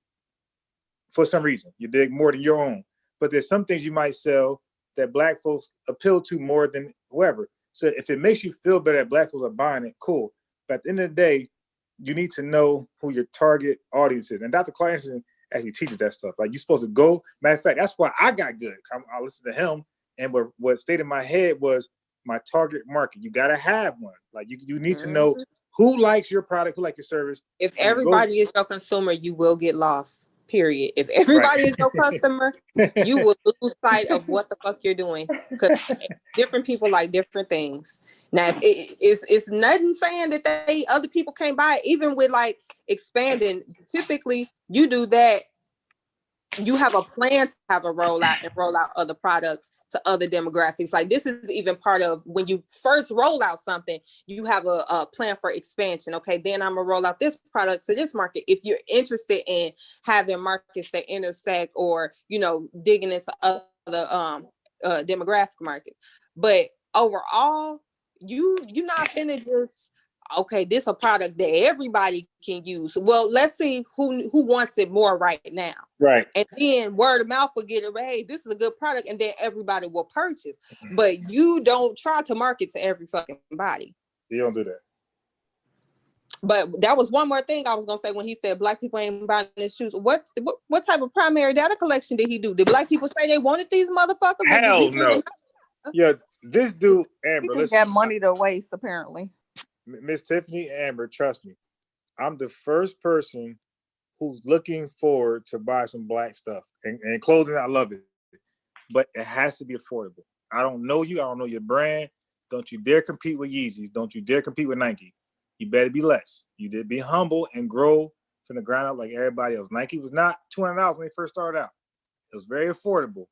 for some reason. You dig, more than your own. But there's some things you might sell that Black folks appeal to more than whoever. So if it makes you feel better that Black folks are buying it, cool. But at the end of the day, you need to know who your target audience is. And Dr. Clarkson actually teaches that stuff. Like, you're supposed to go. Matter of fact, that's why I got good. I listened to him, and what stayed in my head was my target market. You got to have one. Like, you need to know who likes your product, who likes your service. If everybody is your consumer, you will get lost. Period. If everybody is your customer, you will lose sight of what the fuck you're doing, because different people like different things. Now, if it's nothing saying that other people can't buy it, even with like expanding. Typically, you do that. You have a plan to have a rollout and roll out other products to other demographics. Like, this is even part of when you first roll out something, you have a plan for expansion. Okay, then I'm gonna roll out this product to this market. If you're interested in having markets that intersect, or, you know, digging into other demographic markets. But overall, you're not finna just, okay, this is a product that everybody can use. Well, let's see who wants it more right now. Right. And then word of mouth will get it. Hey, this is a good product, and then everybody will purchase. But you don't try to market to every fucking body. You don't do that. But that was one more thing I was gonna say when he said Black people ain't buying his shoes. What type of primary data collection did he do? Did Black people say they wanted these motherfuckers? Hell no. Yeah, this dude, Amber, He got money to waste, apparently. Miss Tiffany, Amber, trust me, I'm the first person who's looking forward to buy some Black stuff and clothing. I love it, but it has to be affordable. I don't know you. I don't know your brand. Don't you dare compete with Yeezys. Don't you dare compete with Nike. You better be less. You did be humble and grow from the ground up like everybody else. Nike was not $200 when they first started out. It was very affordable.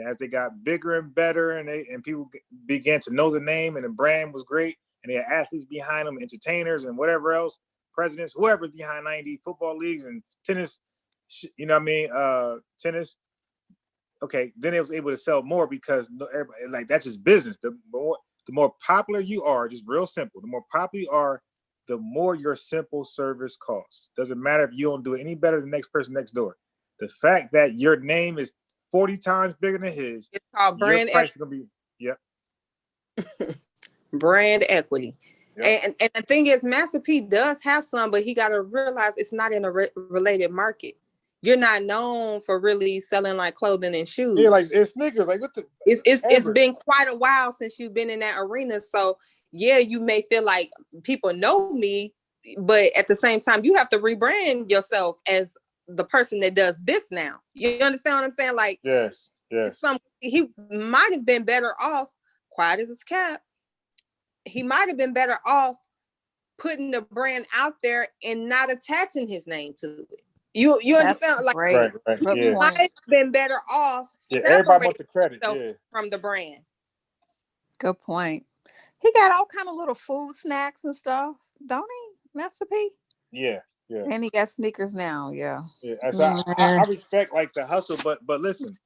As they got bigger and better, and people began to know the name, and the brand was great, and they had athletes behind them, entertainers and whatever else, presidents, whoever's behind 90 football leagues and tennis, you know what I mean? Tennis. Okay, then it was able to sell more because everybody, like, that's just business. The more popular you are, just real simple, the more popular you are, the more your simple service costs. Doesn't matter if you don't do it any better than the next person next door. The fact that your name is 40 times bigger than his, it's called brand equity. Yep. Brand equity. Yep. And the thing is, Master P does have some, but he got to realize it's not in a related market. You're not known for really selling like clothing and shoes. Yeah, like it's sneakers. Like, what the? It's been quite a while since you've been in that arena. So yeah, you may feel like people know me, but at the same time, you have to rebrand yourself as the person that does this now. You understand what I'm saying? Like, yes. He might have been better off, quiet as his cap. He might have been better off putting the brand out there and not attaching his name to it. You understand? Like, right. He might have been better off everybody wants the credit from the brand. Good point. He got all kind of little food snacks and stuff, don't he, Master P? Yeah. And he got sneakers now. Yeah. So I respect like the hustle, but listen,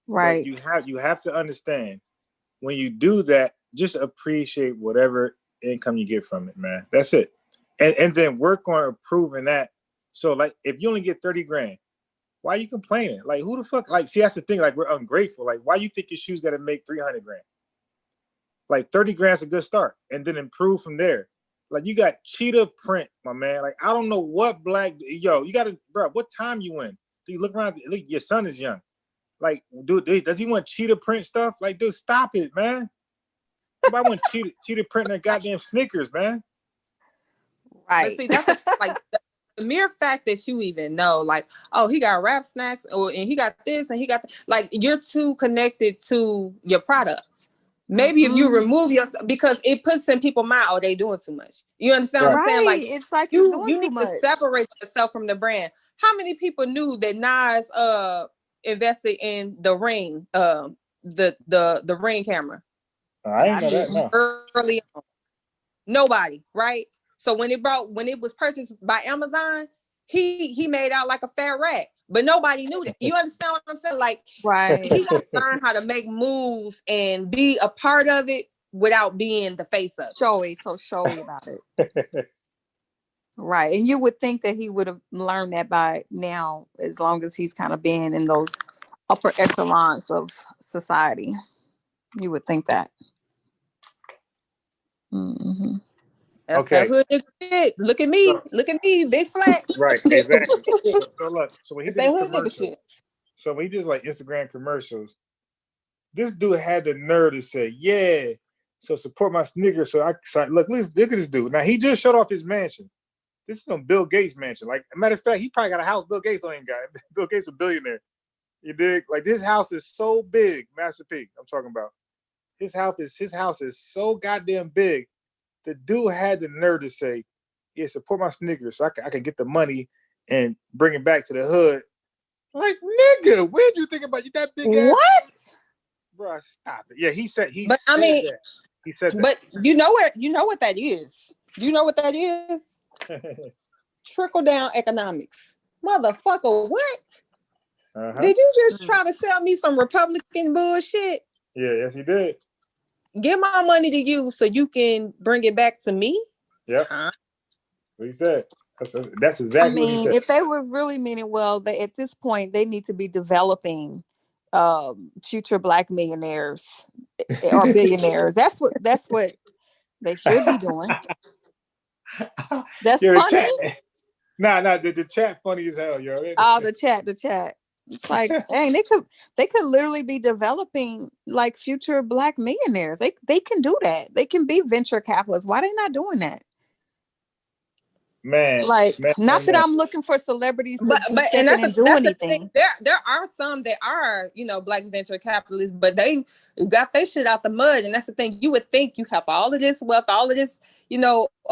right? But you have to understand, when you do that, just appreciate whatever income you get from it, man. That's it, and then work on improving that. So like, if you only get 30 grand, why are you complaining? Like, who the fuck? Like, see, that's the thing. Like, we're ungrateful. Like, why you think your shoes got to make 300 grand? Like 30 grand's a good start, and then improve from there. Like, you got cheetah print, my man. Like, I don't know what black, you got to, bro, what time you in? Do you look around? Look, your son is young. Like, dude, does he want cheetah print stuff? Like, dude, stop it, man. I want cheetah print that goddamn Snickers, man. Right. But see, that's like the mere fact that you even know, like, oh, he got Rap Snacks, and he got this, and he got like, you're too connected to your products. Maybe if you remove yourself, because it puts in people's mind, oh, they doing too much. You understand what I'm saying? Like, it's like you need to separate yourself from the brand. How many people knew that Nas invested in the Ring, the Ring camera? I didn't know that. No. Early on, nobody, right? So when it was purchased by Amazon, he made out like a fat rat, but nobody knew that. You understand what I'm saying? Like, he got to learn how to make moves and be a part of it without being the face of it. Showy about it. Right. And you would think that he would have learned that by now, as long as he's kind of been in those upper echelons of society. You would think that. Mm-hmm. That's that hood shit. Look at me, big flat. Right, exactly. So look, so when he did commercial, so when he did like Instagram commercials, this dude had the nerve to say, "Yeah, so support my sneakers." So look at this dude. Now he just showed off his mansion. This is on Bill Gates' mansion. Like, a matter of fact, he probably got a house Bill Gates ain't got. Bill Gates a billionaire. You dig? Like, this house is so big, Master P. I'm talking about. His house is so goddamn big. The dude had the nerve to say, "Yeah, support my sneakers so I can get the money and bring it back to the hood." Like, nigga, where'd you think about you that big ass? What? Bro, stop it. Yeah, he said that. He said that. But you know what that is? Do you know what that is? Trickle down economics. Motherfucker, what? Did you just try to sell me some Republican bullshit? Yeah, yes, he did. Give my money to you so you can bring it back to me? Yep. What he said. That's exactly what he said. If they were really meaning well, at this point, they need to be developing future Black millionaires or billionaires. That's what they should be doing. That's funny. The chat funny as hell, yo. Oh, the chat. It's like, dang, they could literally be developing like future Black millionaires. They can do that. They can be venture capitalists. Why are they not doing that? Not that I'm looking for celebrities to step in and do anything. There are some that are, Black venture capitalists, but they got their shit out the mud. And that's the thing. You would think you have all of this wealth, all of this,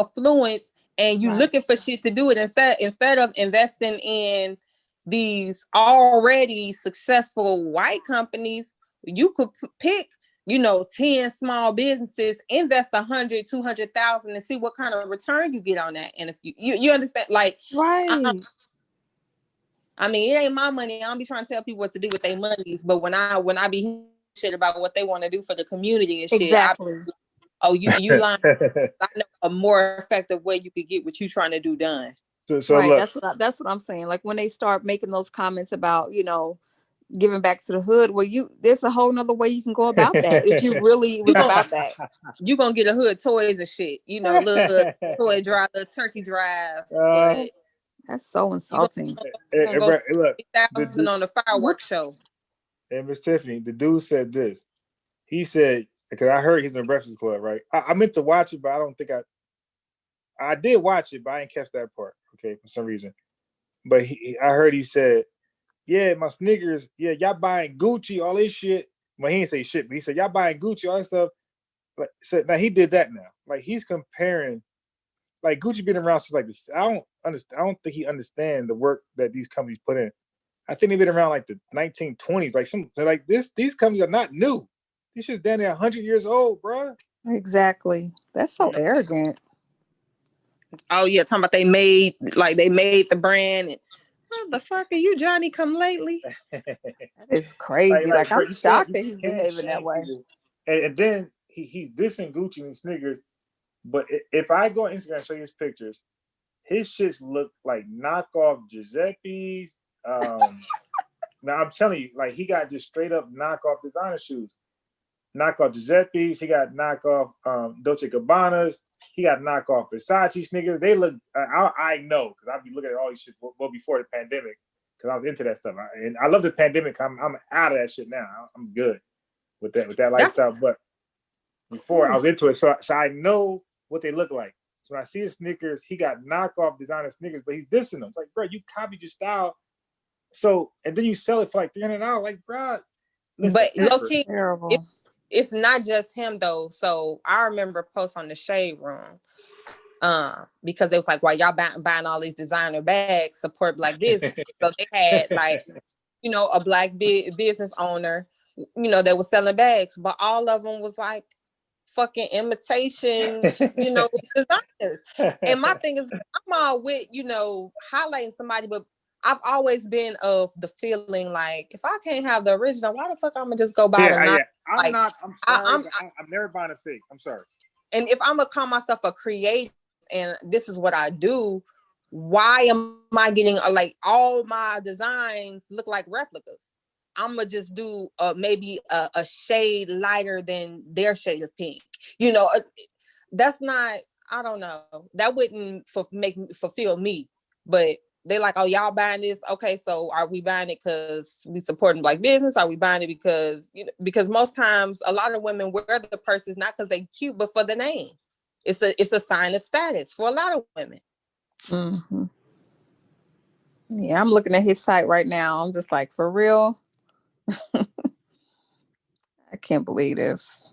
affluence, and you looking for shit to do it instead of investing in these already successful white companies. You could pick 10 small businesses, invest 100, 200,000 and see what kind of return you get on that. And if you understand, like, right. I mean, it ain't my money. I don't be trying to tell people what to do with their money. But when I be shit about what they want to do for the community and shit, exactly. You lying. I know a more effective way you could get what you trying to do done. So right, look, that's what I'm saying. Like, when they start making those comments about, giving back to the hood, there's a whole nother way you can go about that. If you really was about that, you gonna get a hood toys and shit, little toy drive, little turkey drive. But that's so insulting. Look, on the fireworks show. And Miss Tiffany, the dude said this. He said, because I heard he's in Breakfast Club, right? I meant to watch it, but I don't think I did watch it, but I didn't catch that part. Okay, for some reason. But I heard he said, yeah, my sneakers, yeah, y'all buying Gucci, all this shit. Well, he didn't say shit, but he said, y'all buying Gucci, all this stuff. Like, so now he did that now. Like, he's comparing, like, Gucci been around since, like, I don't understand. I don't think he understands the work that these companies put in. I think they've been around, like, the 1920s. Like, these companies are not new. These shit's down there 100 years old, bro. Exactly. That's so arrogant. Oh yeah, talking about they made the brand. And what the fuck are you, Johnny come lately? That is crazy. Like I'm shocked that he's behaving that way. And then he's dissing Gucci and sneakers. But if I go on Instagram and show you his pictures, his shits look like knockoff Giuseppe's. Now I'm telling you, like, he got just straight up knockoff designer shoes. Knockoff Giuseppe's. He got knockoff Dolce Gabbana's. He got knockoff Versace sneakers. They look, I know, because I've been looking at all these shit well before the pandemic, because I was into that stuff. And I love the pandemic. I'm out of that shit now. I'm good with that lifestyle. But before I was into it, so I know what they look like. So when I see his sneakers, he got knockoff designer sneakers, but he's dissing them. It's like, bro, you copied your style. So, and then you sell it for like $300. Like, bro, listen, but low key, it's not just him though. So I remember a post on the Shade Room, because it was like, why y'all buying all these designer bags, support Black business. So they had like, a Black business owner, that was selling bags, but all of them was like fucking imitation, designers. And my thing is, I'm all with, highlighting somebody, but I've always been of the feeling like, if I can't have the original, why the fuck I'm gonna just go buy the I'm never buying a fake. I'm sorry. And if I'm gonna call myself a creative and this is what I do, why am I getting like all my designs look like replicas? I'm gonna just do maybe a shade lighter than their shade of pink. That's not, I don't know. That wouldn't fulfill me. But they like, oh, y'all buying this? Okay, so are we buying it because we supporting Black business? Are we buying it because most times a lot of women wear the purses not because they cute, but for the name. It's a sign of status for a lot of women. Mm-hmm. Yeah, I'm looking at his site right now. I'm just like, for real? I can't believe this.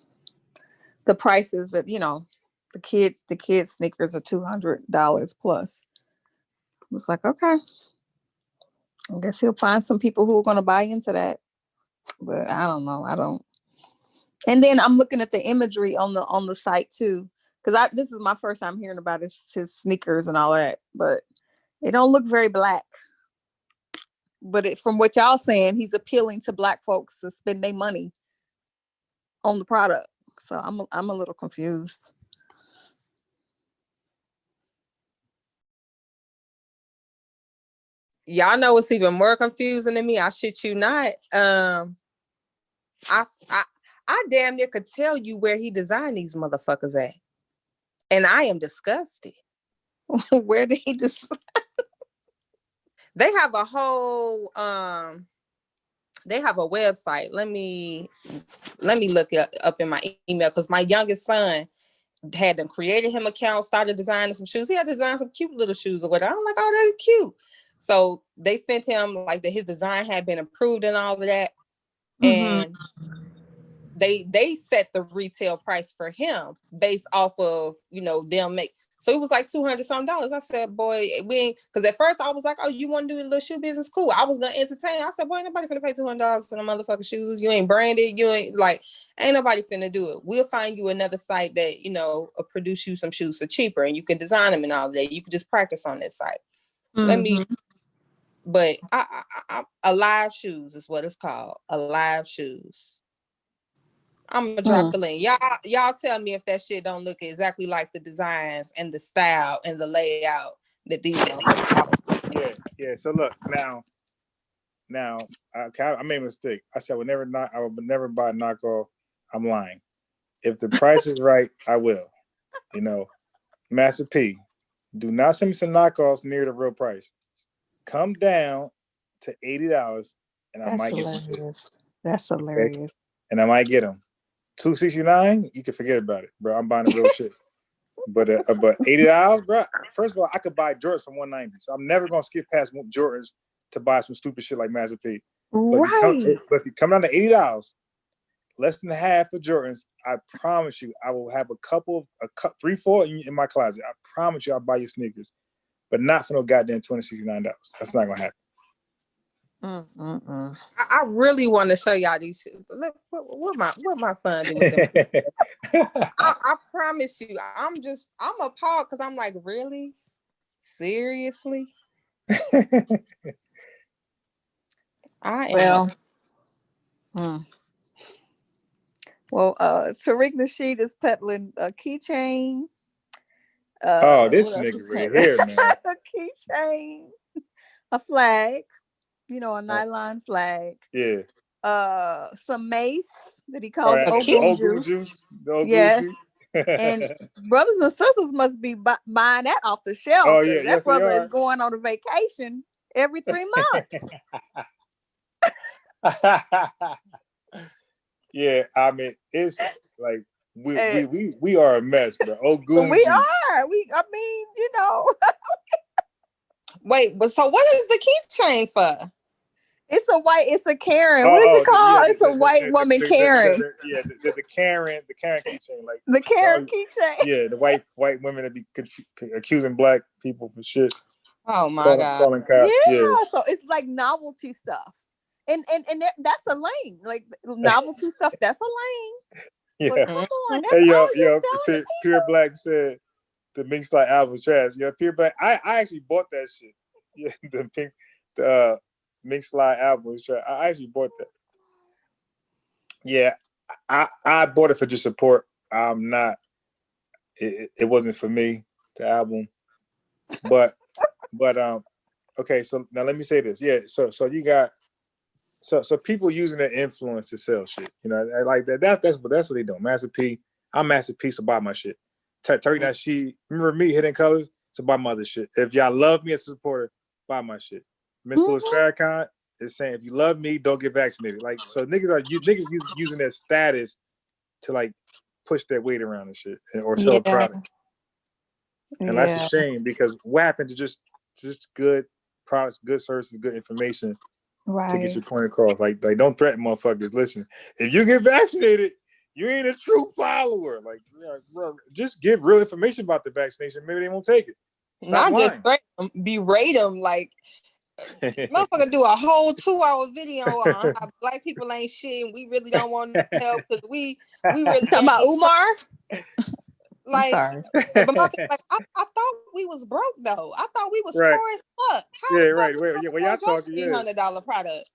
The prices that, the kids sneakers are $200 plus. I was like, okay. I guess he'll find some people who are going to buy into that. But I don't know. I don't. And then I'm looking at the imagery on the site too, because this is my first time hearing about his sneakers and all that. But they don't look very Black. But from what y'all saying, he's appealing to Black folks to spend their money on the product. So I'm a little confused. Y'all know what's even more confusing than me? I shit you not. I damn near could tell you where he designed these motherfuckers at. And I am disgusted. Where did he design? They have a whole they have a website. Let me look it up in my email, because my youngest son had them created him account, started designing some shoes. He had designed some cute little shoes or whatever. I'm like, oh, that's cute. So they sent him like that his design had been approved and all of that. Mm-hmm. And they set the retail price for him based off of, them make. So it was like $200 some. I said, boy, because at first I was like, oh, you want to do a little shoe business? Cool. I was going to entertain. I said, boy, ain't nobody finna pay $200 for the motherfucking shoes. You ain't branded. You ain't nobody finna do it. We'll find you another site that, will produce you some shoes for cheaper and you can design them and all that. You can just practice on this site. Mm-hmm. But I Alive Shoes is what it's called. Alive Shoes. I'm gonna drop the link. Y'all tell me if that shit don't look exactly like the designs and the style and the layout that these motherfuckers. Yeah. So look, now I made a mistake. I said I would never buy knockoff. I'm lying. If the price is right, I will. Master P, do not send me some knockoffs near the real price. Come down to $80 and I might get them. That's hilarious. Okay? And I might get them. $269, you can forget about it, bro. I'm buying the real shit. But $80, bro. First of all, I could buy Jordans from $190, so I'm never gonna skip past Jordans to buy some stupid shit like Master P. Right. But if you come down to $80, less than half of Jordans, I promise you, I will have a 3, 4 in my closet. I promise you, I'll buy you sneakers, but not for no goddamn $269. That's not gonna happen. I really want to show y'all these shoes. Look what my son did with them. I promise you, I'm appalled because I'm like, really? Seriously? I am. Well, Tariq Nasheed is peddling a keychain. This nigga right here, man. A keychain, a flag, a nylon flag. Yeah. Some mace that he calls old juice. Yes. And brothers and sisters must be buying that off the shelf. Oh yeah, that brother is going on a vacation every 3 months. Yeah, I mean, it's like we are a mess, bro. We are. Wait, but so what is the keychain for? It's a Karen. What is it called? It's a white woman Karen. The Karen keychain, like the Karen keychain. Yeah, the white women that be accusing black people for shit. Oh my God. Yeah, so it's like novelty stuff. And that's a lane. Like novelty stuff, that's a lane. Yeah. But come on, that's hey, Pure Black said the Mink Slide album was trash. Yeah, Pure Black. I actually bought that shit. Yeah, the Mink Slide album was trash. I actually bought that. Yeah, I bought it for just support. I'm not. It wasn't for me, the album. But okay. So now let me say this. Yeah. So you got. So people using their influence to sell shit, like that. That's what they do. Master P, I'm Master P, so buy my shit. Tariq Nasheed, remember me, Hidden Colors, so buy my other shit. If y'all love me as a supporter, buy my shit. Miss Louis Farrakhan is saying, if you love me, don't get vaccinated. Like, so niggas using their status to like push their weight around and shit, or sell a product. And that's a shame, because what happened to just good products, good services, good information. Right. To get your point across. Like don't threaten motherfuckers. Listen, if you get vaccinated, you ain't a true follower. Like, bro, just give real information about the vaccination. Maybe they won't take it. Not just threaten them, berate them. Like, motherfucker do a whole 2-hour video on how black people ain't shit and we really don't want to help because we really talking about Umar. Like, but my thing, like, I thought we was broke though. I thought we was poor as fuck. How right. Well, y'all talking $300 product.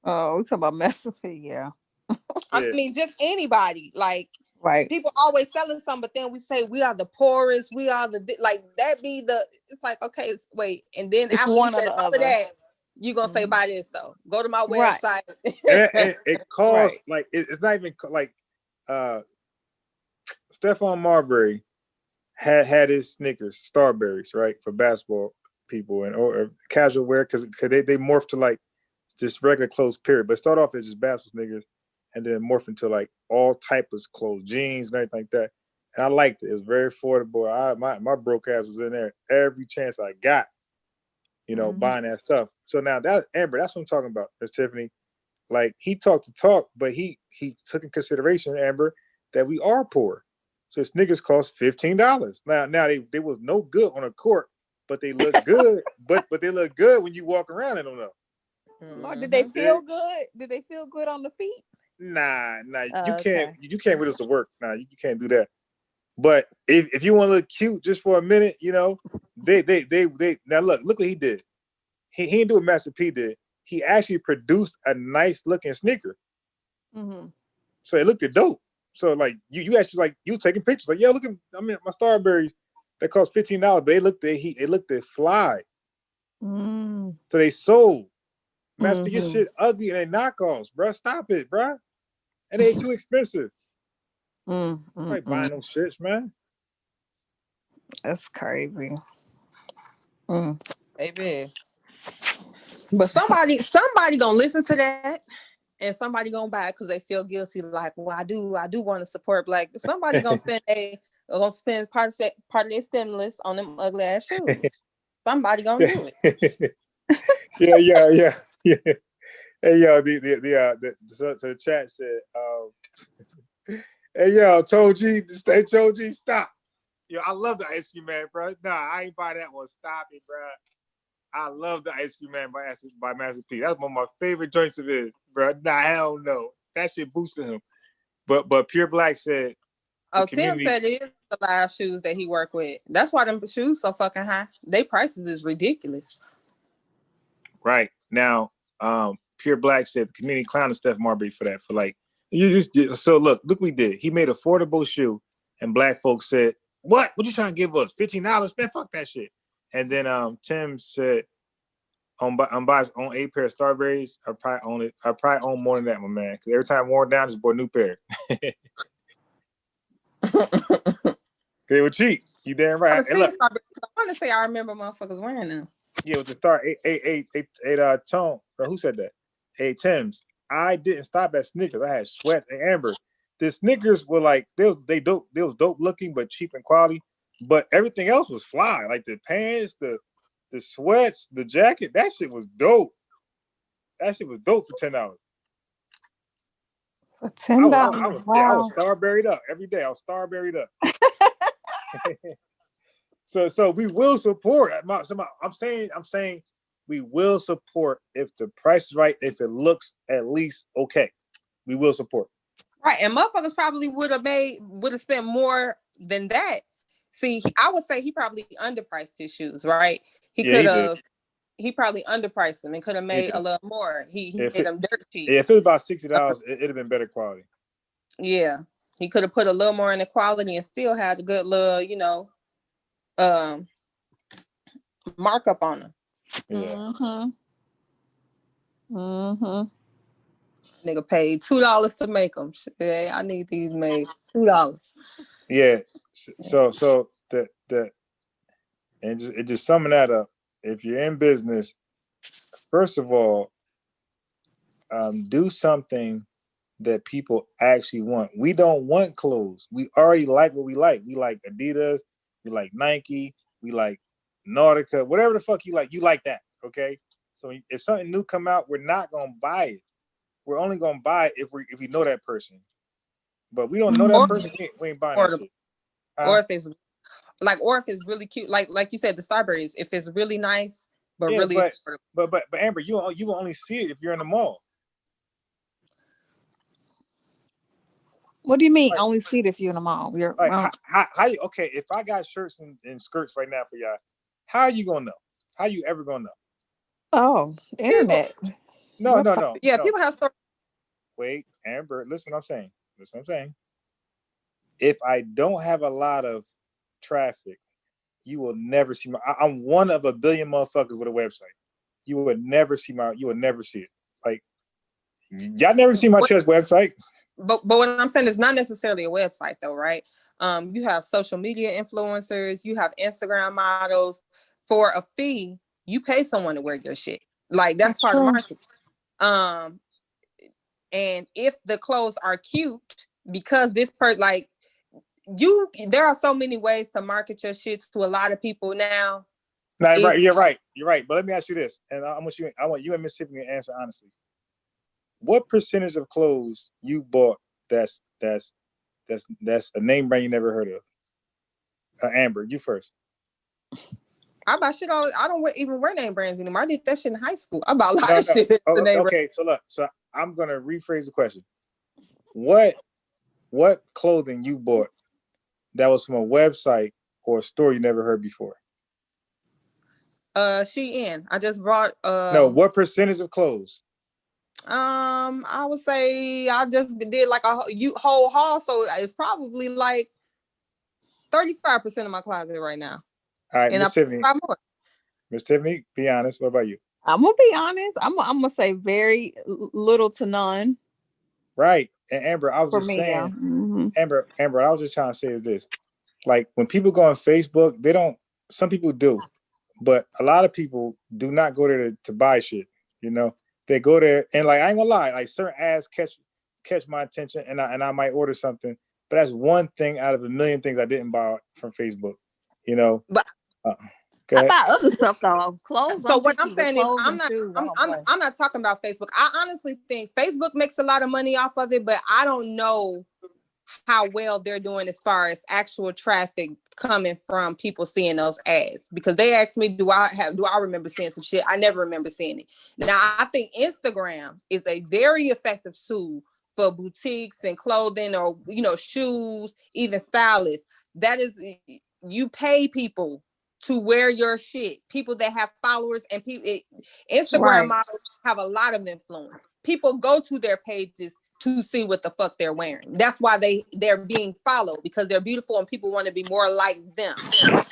Oh, we talking about Master P, yeah. I mean, just anybody. Like, right. People always selling something, but then we say we are the poorest. We are the that be the. It's like, okay, wait, and then it's after one you say all of that, you gonna say buy this though. Go to my website. It costs like it's not even like Stephon Marbury had his sneakers, Starberries, right, for basketball people and or casual wear because they morphed to like just regular clothes, period. But start off as just basketball sneakers and then morph into like all types of clothes, jeans and everything like that. And I liked it. It was very affordable. My broke ass was in there every chance I got, buying that stuff. So now that's Amber, that's what I'm talking about. That's Tiffany. Like, he talked the talk, but he took in consideration, Amber, that we are poor. So his sneakers cost $15. Now they was no good on a court, but they look good. but they look good when you walk around in them though. Did they feel good? Did they feel good on the feet? Nah. You can't with us to work. Nah, you can't do that. But if you want to look cute just for a minute, they now look what he did. He didn't do what Master P did. He actually produced a nice looking sneaker. Mm-hmm. So it looked dope. So like you actually like you taking pictures like, yeah, look at my Starberries that cost $15, but it looked fly. Mm. So they sold. Master P, your shit ugly and they knockoffs, bro. Stop it, bro. And they too expensive. Like buying them shits, man. That's crazy. Baby. But somebody gonna listen to that. And somebody gonna buy it because they feel guilty. Like, well, I do want to support black. Somebody gonna spend part of their stimulus on them ugly ass shoes. Somebody gonna do it. Yeah. Hey yo, so the chat said, hey yo, Told G, stop. Yo, I love the Ice Cream Man, bro. Nah, I ain't buy that one. Stop it, bro. I love the Ice Cream Man by Master P. That's one of my favorite joints of his, bro. Nah, hell no. That shit boosted him. But Pure Black said, Tim said it is the live shoes that he worked with. That's why them shoes so fucking high. They prices is ridiculous. Right. Now, Pure Black said the community clowned Steph Marbury for that. For like, you just did. So look what we did. He made affordable shoe, and black folks said, "What? What you trying to give us? $15? Man, fuck that shit." And then Tim said, "On 8 pair of Starberries, I probably own more than that, my man. Because every time I wore it down, just bought a new pair. They were cheap. You damn right. I want to say I remember motherfuckers wearing them. Yeah, with the star 8 tone. Who said that? Hey, Tim's. I didn't stop at sneakers. I had Sweat and Amber. The sneakers were like they was dope looking, but cheap in quality. But everything else was fly. Like the pants, the sweats, the jacket. That shit was dope. That shit was dope for $10. For $10, I wow. was Starberried up every day. I was Starberried up. So we will support. I'm saying we will support if the price is right. If it looks at least okay, we will support. Right, and motherfuckers probably would have spent more than that. See, I would say he probably underpriced his shoes. Right, he probably underpriced them and could have made a little more. He made them dirt cheap. If it was about $60, it'd have been better quality. Yeah, he could have put a little more in the quality and still had a good little, markup on them. Yeah. Nigga paid $2 to make them. Hey, I need these made $2. Yeah. So and just summing that up. If you're in business, first of all, do something that people actually want. We don't want clothes. We already like what we like. We like Adidas. We like Nike. We like Nautica. Whatever the fuck you like that. Okay. So if something new come out, we're not gonna buy it. We're only gonna buy it if we know that person. But we don't know that person. We ain't buying that shit. Or if it's really cute, like you said, the Starberries. If it's really nice, but really affordable. But Amber, you will only see it if you're in the mall. What do you mean? Only see it if you're in the mall. You're okay. If I got shirts and skirts right now for y'all, how are you gonna know? How you ever gonna know? Oh, internet. No. Yeah, people have stories. Wait, Amber, listen what I'm saying. If I don't have a lot of traffic, you will never see I'm one of a billion motherfuckers with a website. You would never see it. Like, y'all never see my church website. But what I'm saying is not necessarily a website though, right? You have social media influencers, you have Instagram models. For a fee, you pay someone to wear your shit. Like that's part of marketing. And if the clothes are cute, because this there are so many ways to market your shit to a lot of people now. No, right, you're right. But let me ask you this, and I want you and Mississippi to answer honestly. What percentage of clothes you bought that's a name brand you never heard of? Amber, you first. I buy shit all. I don't even wear name brands anymore. I did that shit in high school. I bought a lot of shit. Okay, so look. So I'm gonna rephrase the question. What clothing you bought that was from a website or a store you never heard before? Shein. I just brought. No, what percentage of clothes? I would say I just did like a whole haul, so it's probably like 35% of my closet right now. All right, Miss Tiffany. Miss Tiffany, be honest. What about you? I'm gonna be honest. I'm gonna say very little to none. Right, and Amber, I was just saying. Amber, I was just trying to say is this: like when people go on Facebook, they don't. Some people do, but a lot of people do not go there to buy shit. You know, they go there and like I ain't gonna lie, like certain ads catch my attention, and I might order something, but that's one thing out of a million things I didn't buy from Facebook. You know, but I buy other stuff though. Clothes. So what I'm saying is, I'm not talking about Facebook. I honestly think Facebook makes a lot of money off of it, but I don't know how well they're doing as far as actual traffic coming from people seeing those ads. Because they asked me, do I remember seeing some shit? I never remember seeing it. Now I think Instagram is a very effective tool for boutiques and clothing, or shoes, even stylists. That is, you pay people to wear your shit. People that have followers, and Instagram models have a lot of influence. People go to their pages to see what the fuck they're wearing. That's why they're being followed, because they're beautiful and people want to be more like them. So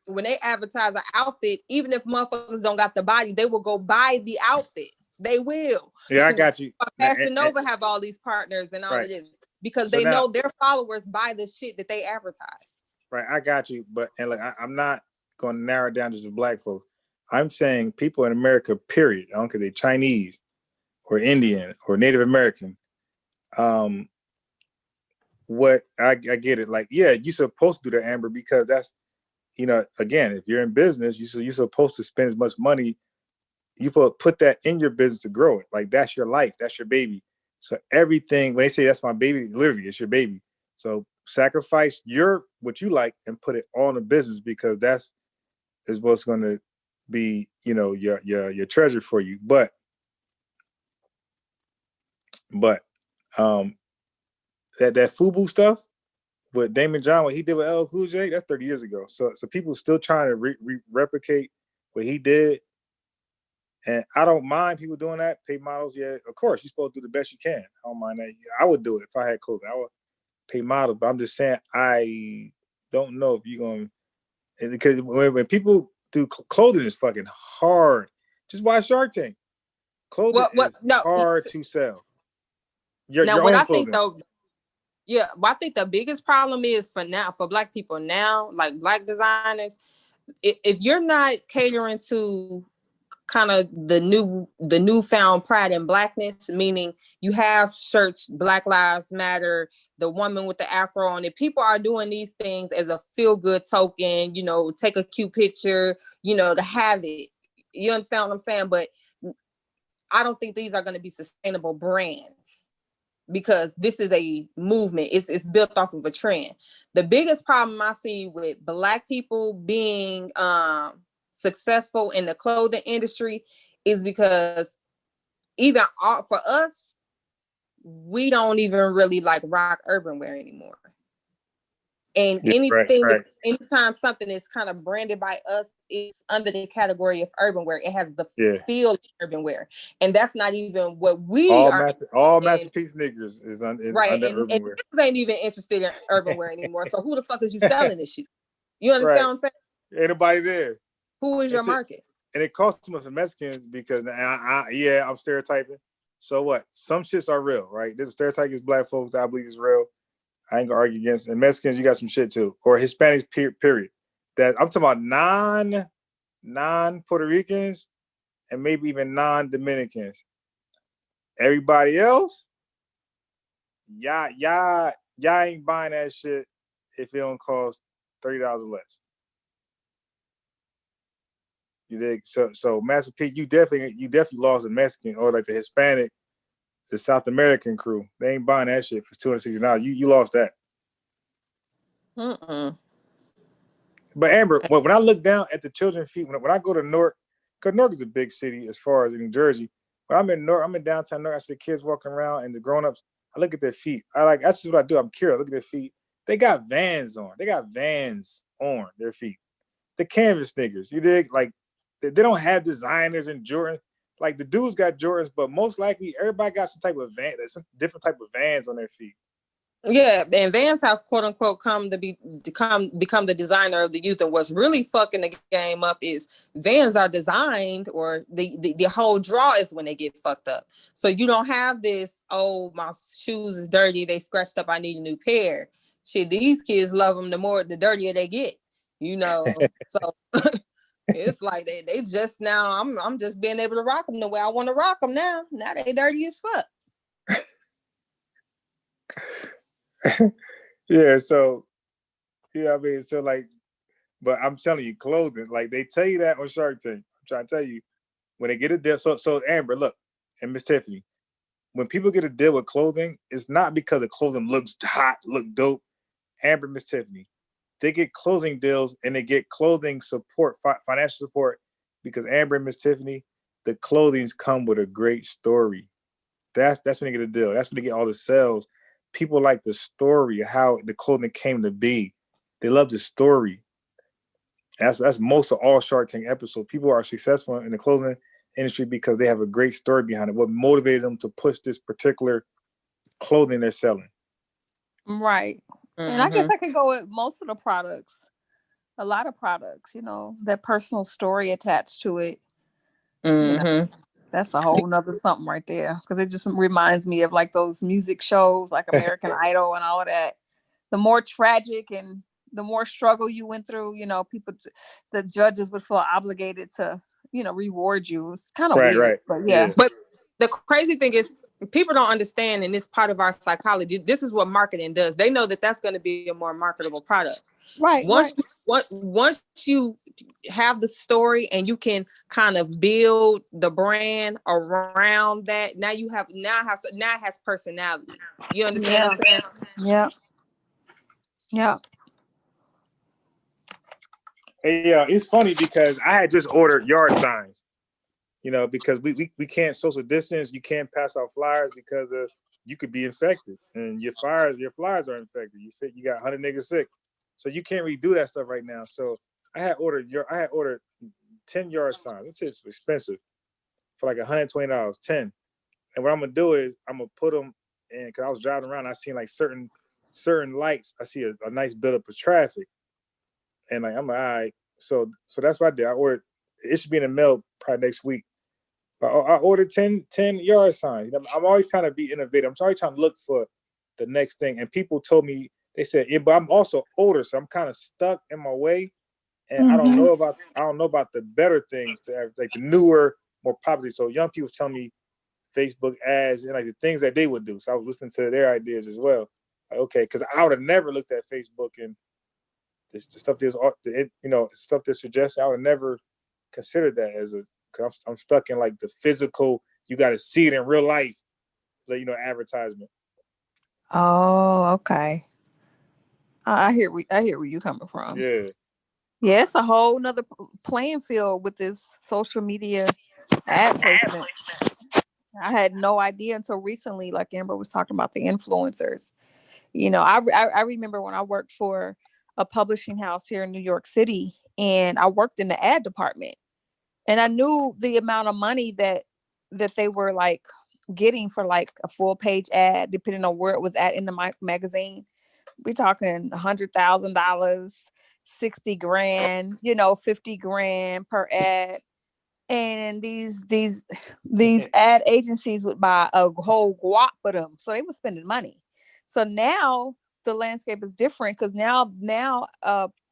when they advertise an outfit, even if motherfuckers don't got the body, they will go buy the outfit. They will. Yeah, I got you. Fashion Nova have all these partners and all of this, because they know their followers buy the shit that they advertise. Right, I got you. But I'm not going to narrow it down just to black folks. I'm saying people in America, period. I don't care if they're Chinese or Indian or Native American. What I get it. Like, yeah, you're supposed to do that, Amber, because that's, again, if you're in business, you're supposed to spend as much money. You put that in your business to grow it. Like, that's your life. That's your baby. So everything, when they say that's my baby, literally, it's your baby. So sacrifice what you like and put it all in the business, because that's is what's going to be, your treasure for you. But that FUBU stuff with Damon John, what he did with LL Cool J, that's 30 years ago. So people still trying to replicate what he did. And I don't mind people doing that. Pay models, yeah, of course, you're supposed to do the best you can. I don't mind that. I would do it if I had clothing. I would pay models, but I'm just saying, I don't know if you're going to, because when people do clothing, is fucking hard. Just watch Shark Tank. Clothing is hard to sell. Your own clothing. I think the biggest problem is for black people now, like black designers, if you're not catering to kind of the newfound pride in blackness, meaning you have shirts, Black Lives Matter, the woman with the afro on it. People are doing these things as a feel-good token, take a cute picture, to have it. You understand what I'm saying? But I don't think these are going to be sustainable brands, because this is a movement. It's built off of a trend. The biggest problem I see with black people being successful in the clothing industry is because even for us, we don't even really like rock urban wear anymore. And anytime something is kind of branded by us, it's under the category of urban wear. It has the feel of urban wear, and that's not even what we are. All Masterpiece niggas is under urban wear. Niggas ain't even interested in urban wear anymore. So who the fuck is you selling this shit? You understand what I'm saying? Ain't nobody there. Who is your market? And it costs too much for Mexicans, because I'm stereotyping. So what? Some shits are real, right? There's a stereotype against black folks that I believe is real. I ain't gonna argue against. And Mexicans, you got some shit too, or Hispanics, period. That I'm talking about non-Puerto Ricans and maybe even non-Dominicans. Everybody else, y'all ain't buying that shit if it don't cost $30 or less. You dig? So Master P, you definitely lost a Mexican, or like the Hispanic, the South American crew. They ain't buying that shit for $260. You lost that. But Amber, when I look down at the children's feet, when I go to Newark, because Newark is a big city as far as in New Jersey. When I'm in Newark, I'm in downtown Newark, I see the kids walking around and the grown-ups, I look at their feet. That's just what I do. I'm curious. I look at their feet. They got Vans on. They got Vans on their feet. The canvas niggas, you dig? Like, they don't have designers and Jordan. Like, the dudes got Jordans, but most likely everybody got some type of Van, some different type of Vans on their feet. Yeah, and Vans have quote unquote become the designer of the youth. And what's really fucking the game up is Vans are designed, or the whole draw is when they get fucked up. So you don't have this, oh, my shoes is dirty, they scratched up, I need a new pair. Shit, these kids love them the dirtier they get, So it's like they just now, I'm just being able to rock them the way I want to rock them now. Now they dirty as fuck. Yeah, so I mean, so like But I'm telling you, clothing, like they tell you that on Shark Tank. I'm trying to tell you, when they get a deal. So Amber, look, and Miss Tiffany, when people get a deal with clothing, it's not because the clothing looks hot, look dope. Amber, Miss Tiffany, they get clothing deals and they get clothing support, financial support, because Amber and Miss Tiffany, the clothings come with a great story. That's when they get a deal. That's when they get all the sales. People like the story of how the clothing came to be. They love the story. That's most of all Shark Tank episodes. People are successful in the clothing industry because they have a great story behind it. What motivated them to push this particular clothing they're selling. Right. And I guess I can go with most of the products. A lot of products, that personal story attached to it. That's a whole nother something right there. Because it just reminds me of like those music shows like American Idol and all of that. The more tragic and the more struggle you went through, people, the judges would feel obligated to, reward you. It's kind of weird. Right. But yeah. But the crazy thing is people don't understand, and it's part of our psychology. This is what marketing does. They know that that's going to be a more marketable product. Right. Once you have the story and you can kind of build the brand around that, now it has personality. You understand what I'm saying? Yeah. Yeah, it's funny because I had just ordered yard signs, because we can't social distance. You can't pass out flyers because you could be infected, and your flyers are infected. You got 100 niggas sick, so you can't really do that stuff right now. So I had ordered 10 yard signs. This is expensive for like $120, 10. And what I'm gonna do is I'm gonna put them in, because I was driving around. I seen like certain lights. I see a nice buildup of traffic. And like, I'm like, all right. So that's what I did. I ordered, it should be in the mail probably next week. But I ordered 10 yard signs. I'm always trying to be innovative. I'm always trying to look for the next thing. And people told me, they said, yeah, but I'm also older, so I'm kind of stuck in my way. And I don't know about the better things to have, like the newer, more popular. So young people tell me Facebook ads and like the things that they would do. So I was listening to their ideas as well. Like, okay, because I would have never looked at Facebook and the stuff stuff that's suggested. I would never consider that as because I'm stuck in like the physical. You got to see it in real life, like advertisement. Oh, okay. I hear where you're coming from. Yeah, it's a whole nother playing field with this social media ad placement. I had no idea until recently, like Amber was talking about the influencers. I remember when I worked for a publishing house here in New York City, and I worked in the ad department, and I knew the amount of money that they were like getting for like a full page ad, depending on where it was at in the magazine. We're talking $100,000, 60 grand, 50 grand per ad. And these ad agencies would buy a whole guap of them. So they were spending money. So now the landscape is different, because now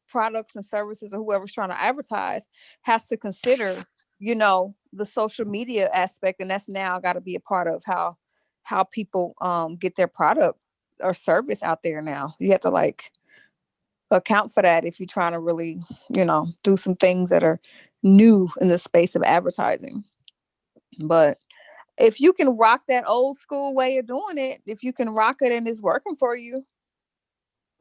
products and services or whoever's trying to advertise has to consider, the social media aspect. And that's now got to be a part of how people get their product or service out there now. You have to like account for that if you're trying to really, do some things that are new in the space of advertising. But if you can rock that old school way of doing it, if you can rock it and it's working for you,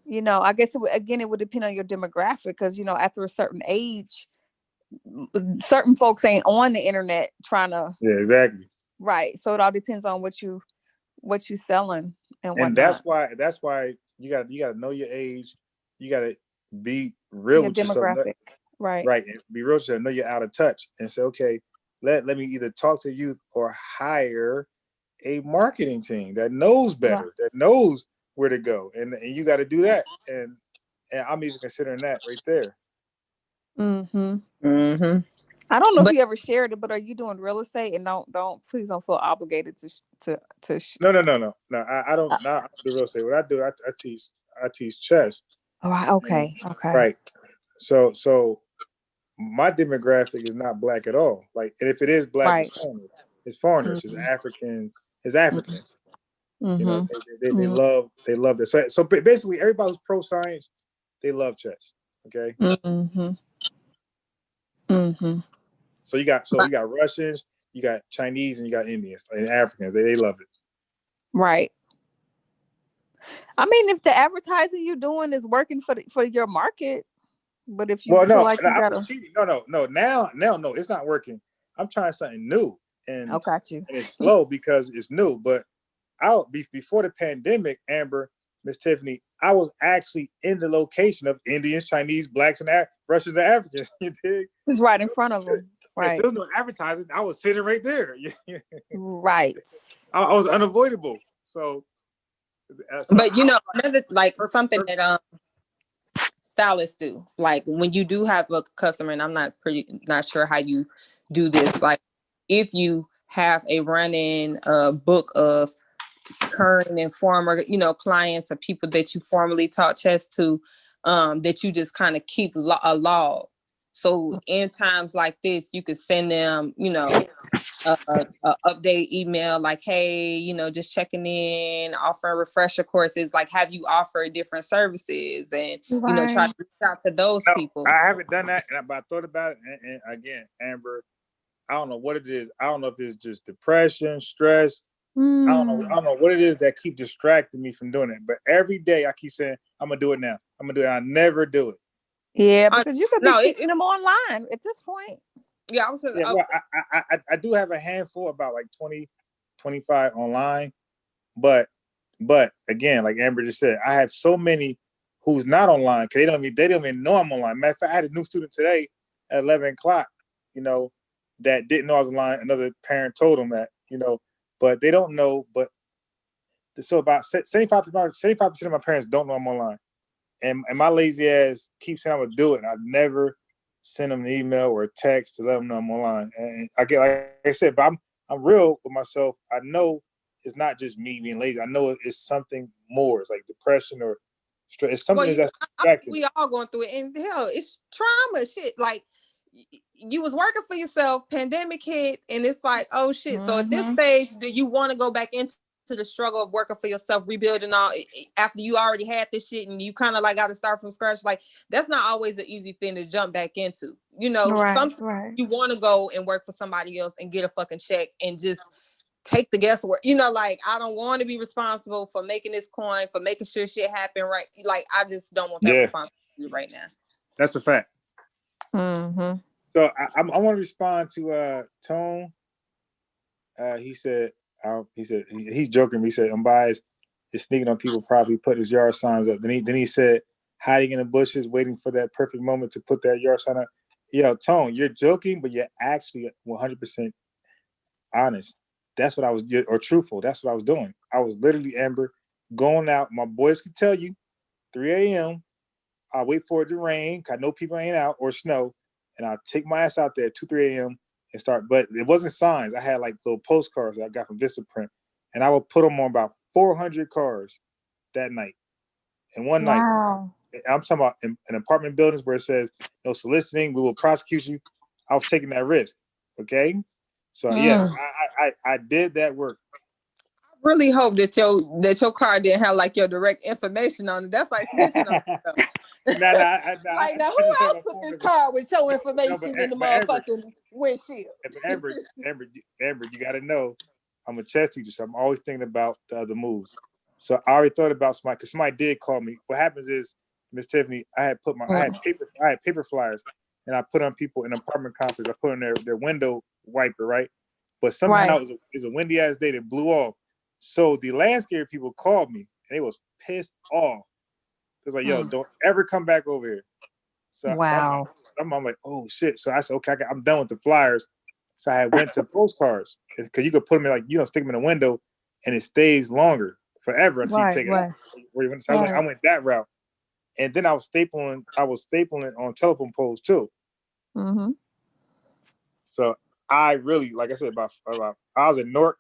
I guess it would depend on your demographic, because, after a certain age, certain folks ain't on the internet trying to. Yeah, exactly. Right. So it all depends on what you selling and whatnot. And that's why you gotta know your age. You gotta be real with yourself. Right. And be real with yourself. Know you're out of touch and say, okay, let me either talk to youth or hire a marketing team that knows better, that knows where to go. And you got to do that. And I'm even considering that right there. I don't know if you ever shared it, but are you doing real estate? And please don't feel obligated to. No. I don't do real estate. What I do, I teach chess. Oh, right. Okay. Right. So my demographic is not black at all. Like, and if it is black, it's foreigners, it's Africans. They love this. So basically, everybody who's pro science, they love chess. Okay. Mm-hmm. Mm-hmm. So you got Russians, you got Chinese, and you got Indians and Africans. They love it. Right. I mean, if the advertising you're doing is working for your market, but if you feel like you gotta, no, now, no, it's not working. I'm trying something new, and got you. and it's slow because it's new. But before the pandemic, Amber, Miss Tiffany, I was actually in the location of Indians, Chinese, blacks, and Russians and Africans. You dig? It's right in front of them. Right. There was no advertising. I was sitting right there. Right. I was unavoidable. So but another something that stylists do, like when you do have a customer, and I'm not sure how you do this, like if you have a running book of current and former clients or people that you formerly taught chess to, that you just kind of keep a log, so in times like this you could send them a update email like, hey, just checking in, offering refresher courses, like have you offered different services, and try to reach out to those people. I haven't done that, but I thought about it, and again, Amber, I don't know what it is. I don't know if it's just depression, stress. I don't know what it is that keep distracting me from doing it. But every day I keep saying, I'm gonna do it now. I'm gonna do it. I never do it. Yeah, because you could be teaching them online at this point. Yeah, I was saying, well, I do have a handful, about like 20, 25 online. But again, like Amber just said, I have so many who's not online because they don't even know I'm online. Matter of fact, I had a new student today at 11 o'clock, that didn't know I was online. Another parent told them that, but they don't know. But so about 75% of my parents don't know I'm online. And my lazy ass keeps saying I'm gonna do it. And I've never sent them an email or a text to let them know I'm online. And I get, like I said, but I'm real with myself. I know it's not just me being lazy. I know it's something more. It's like depression or stress. It's something that's distracting. We all going through it, and hell, it's trauma shit. Like you was working for yourself, pandemic hit, and it's like, oh shit. So at this stage, do you want to go back into the struggle of working for yourself, rebuilding all after you already had this shit, and you kind of like got to start from scratch? Like that's not always an easy thing to jump back into. Sometimes you want to go and work for somebody else and get a fucking check and just take the guesswork. Like I don't want to be responsible for making this coin, for making sure shit happen right. Like I just don't want that responsibility right now. That's a fact. Mm-hmm. So I want to respond to Tone. He said he's joking. He said Unbiased is sneaking on people, probably put his yard signs up. Then he said hiding in the bushes, waiting for that perfect moment to put that yard sign up. Yo, Tone, you're joking, but you're actually 100% honest. That's what I was, or truthful. That's what I was doing. I was literally, Amber, going out. My boys could tell you, 3 a.m. I'll wait for it to rain. I know people ain't out, or snow, and I'll take my ass out there at 2, 3 a.m. and start. But it wasn't signs. I had like little postcards that I got from Vistaprint, and I would put them on about 400 cars that night. And one night, I'm talking about in apartment buildings where it says no soliciting, we will prosecute you. I was taking that risk. Okay. So yes, I did that work. I really hope that your car didn't have like your direct information on it. That's like snitching on yourself. Like now, who else put this car with your information in the motherfucking windshield? Amber, you got to know, I'm a chess teacher, so I'm always thinking about the other moves. So I already thought about somebody, because somebody did call me. What happens is, Miss Tiffany, I had paper flyers, and I put on people in apartment complexes. I put on their window wiper, right? But somehow it was a windy ass day that blew off. So the landscape people called me, and they was pissed off. It's like, yo, don't ever come back over here. So I'm like, oh shit. So I said, okay, I'm done with the flyers. So I went to postcards, because you could put them in, like, stick them in a window, and it stays longer forever until you take it out. So I went that route. And then I was stapling it on telephone poles too. Mm-hmm. So I really, like I said, about I was in Newark.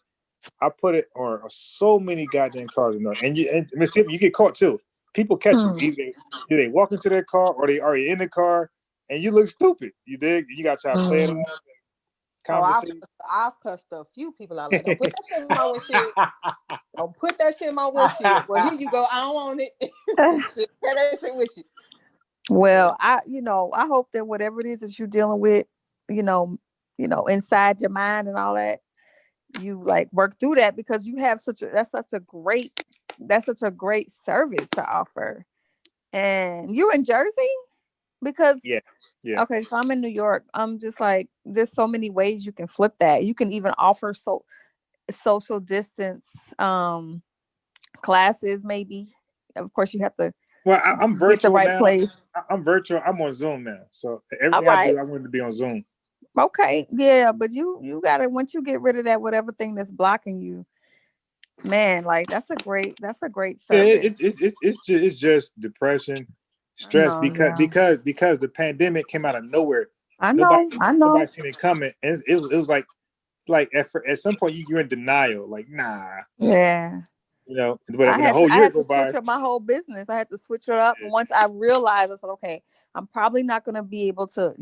I put it on so many goddamn cars in Newark. And Miss Tiffany, you get caught too. People catch you. Either do they walk into their car, or they already in the car, and you look stupid. You dig? You got to try to play it off. I've cussed a few people out. Like, don't put that shit in my windshield. Don't put that shit in my windshield. Well, here you go. I don't want it. Carry that shit with you. Well, I hope that whatever it is that you're dealing with, you know, inside your mind and all that, you like work through that, because you have that's such a great service to offer. And you're in Jersey? Because Yeah. okay, so I'm in New York. I'm just like, there's so many ways you can flip that. You can even offer social distance classes, maybe. Of course, you have to Well, I'm get the virtual right now. place. I'm virtual. I'm on Zoom now, so All everything I right. do, I want to be on Zoom. Okay. Yeah, but you gotta, once you get rid of that whatever thing that's blocking you, man, like that's a great Yeah, service. it's just depression, I stress, know, because yeah. the pandemic came out of nowhere. I Nobody know, I know. nobody seen it coming, and it was like at some point you're in denial, like nah, Yeah. But when a whole I year had to go switch by, up my whole business. I had to switch it up. And once I realized, I said, okay, I'm probably not going to be able to,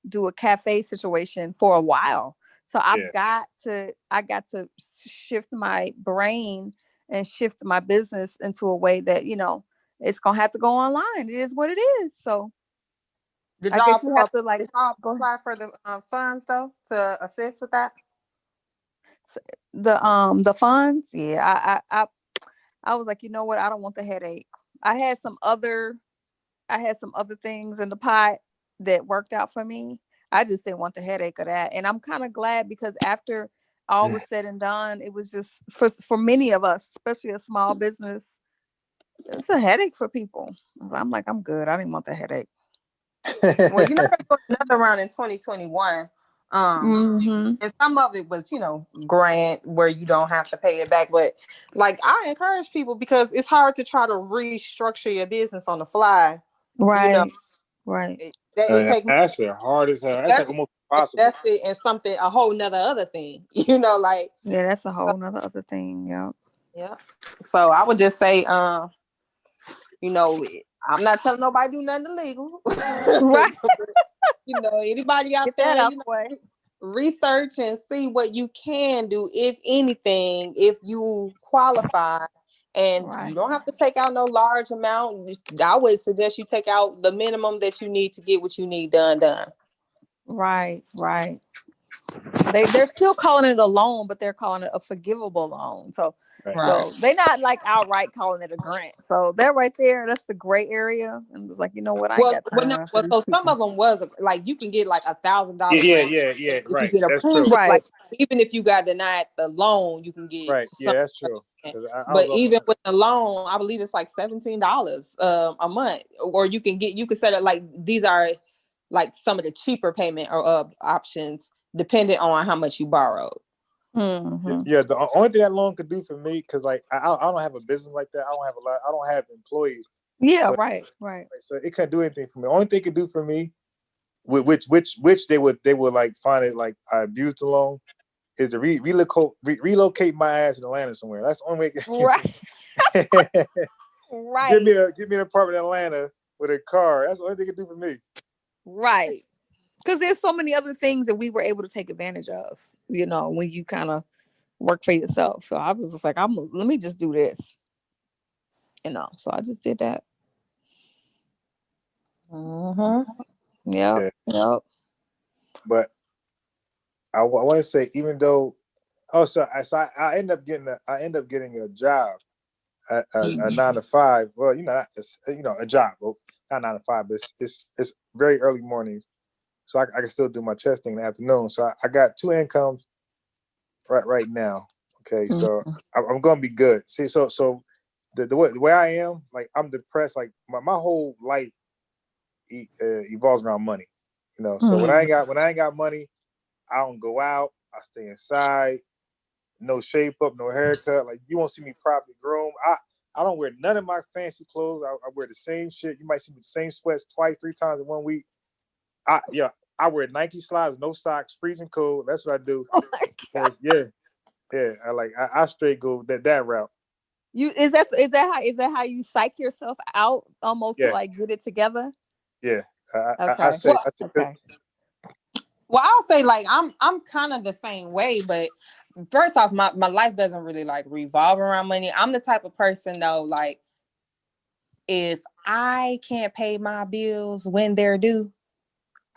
do a cafe situation for a while. So I got to shift my brain and shift my business into a way that, it's going to have to go online. It is what it is. So Did I y'all guess you have to did y'all go ahead. apply for the funds though to assist with that? The funds. Yeah. I was like, you know what? I don't want the headache. I had some other things in the pot that worked out for me. I just didn't want the headache of that. And I'm kind of glad, because after all was said and done, it was just for many of us, especially a small business, it's a headache for people. I'm like, I'm good. I didn't want the headache. Well, you know, they're doing another round in 2021. And some of it was, grant where you don't have to pay it back. But like, I encourage people, because it's hard to try to restructure your business on the fly. Right. Right. It takes, that's hard as hell. That's like almost impossible. that's it, and something, a whole nother other thing. Like, yeah, that's a whole nother other thing. Yeah. Yeah. So I would just say, I'm not telling nobody do nothing illegal. Right. Anybody out Get there, that out the way. research and see what you can do, if anything, if you qualify. And you don't have to take out no large amount. I would suggest you take out the minimum that you need to get what you need done. Right. Right. They're still calling it a loan, but they're calling it a forgivable loan. So they're not like outright calling it a grant. So they're right there. That's the gray area. And it's like, you know what? I ain't got time. So some of them was like, you can get like $1,000 grant. Yeah. If Right. you get That's approved, true. like even if you got denied the loan, you can get right. Yeah, that's true. But even with the loan, I believe it's like $17 a month, or you can set it like, these are like some of the cheaper payment or options, depending on how much you borrowed. Yeah, the only thing that loan could do for me, because like I don't have a business like that. I don't have employees. Yeah, so, right. So it can't do anything for me. The only thing it could do for me, which they would like find it like I abused the loan, is to relocate my ass in Atlanta somewhere. That's the only way. Right. Right. Give me an apartment in Atlanta with a car. That's the only thing it could do for me. Right. Because there's so many other things that we were able to take advantage of, when you kind of work for yourself. So I was just like, let me just do this. So I just did that. Yep. But I want to say, even though, I end up getting a job, a 9 to 5. Well, a job, well, not 9 to 5, but it's very early mornings, so I can still do my chest thing in the afternoon. So I got 2 incomes right now. Okay, so I'm gonna be good. See, so the way I am, like, I'm depressed. Like my whole life evolves around money. So when I ain't got money, I don't go out. I stay inside. No shape up, no haircut. Like, you won't see me properly groomed. I don't wear none of my fancy clothes. I wear the same shit. You might see me with the same sweats 2, 3 times in 1 week. I wear Nike slides, no socks, freezing cold. That's what I do. Oh yeah. I straight go that route. Is that how you psych yourself out, almost to like get it together? Yeah. Okay. Well, I'll say, like, I'm kind of the same way, but first off, my life doesn't really like revolve around money. I'm the type of person, though, like, if I can't pay my bills when they're due,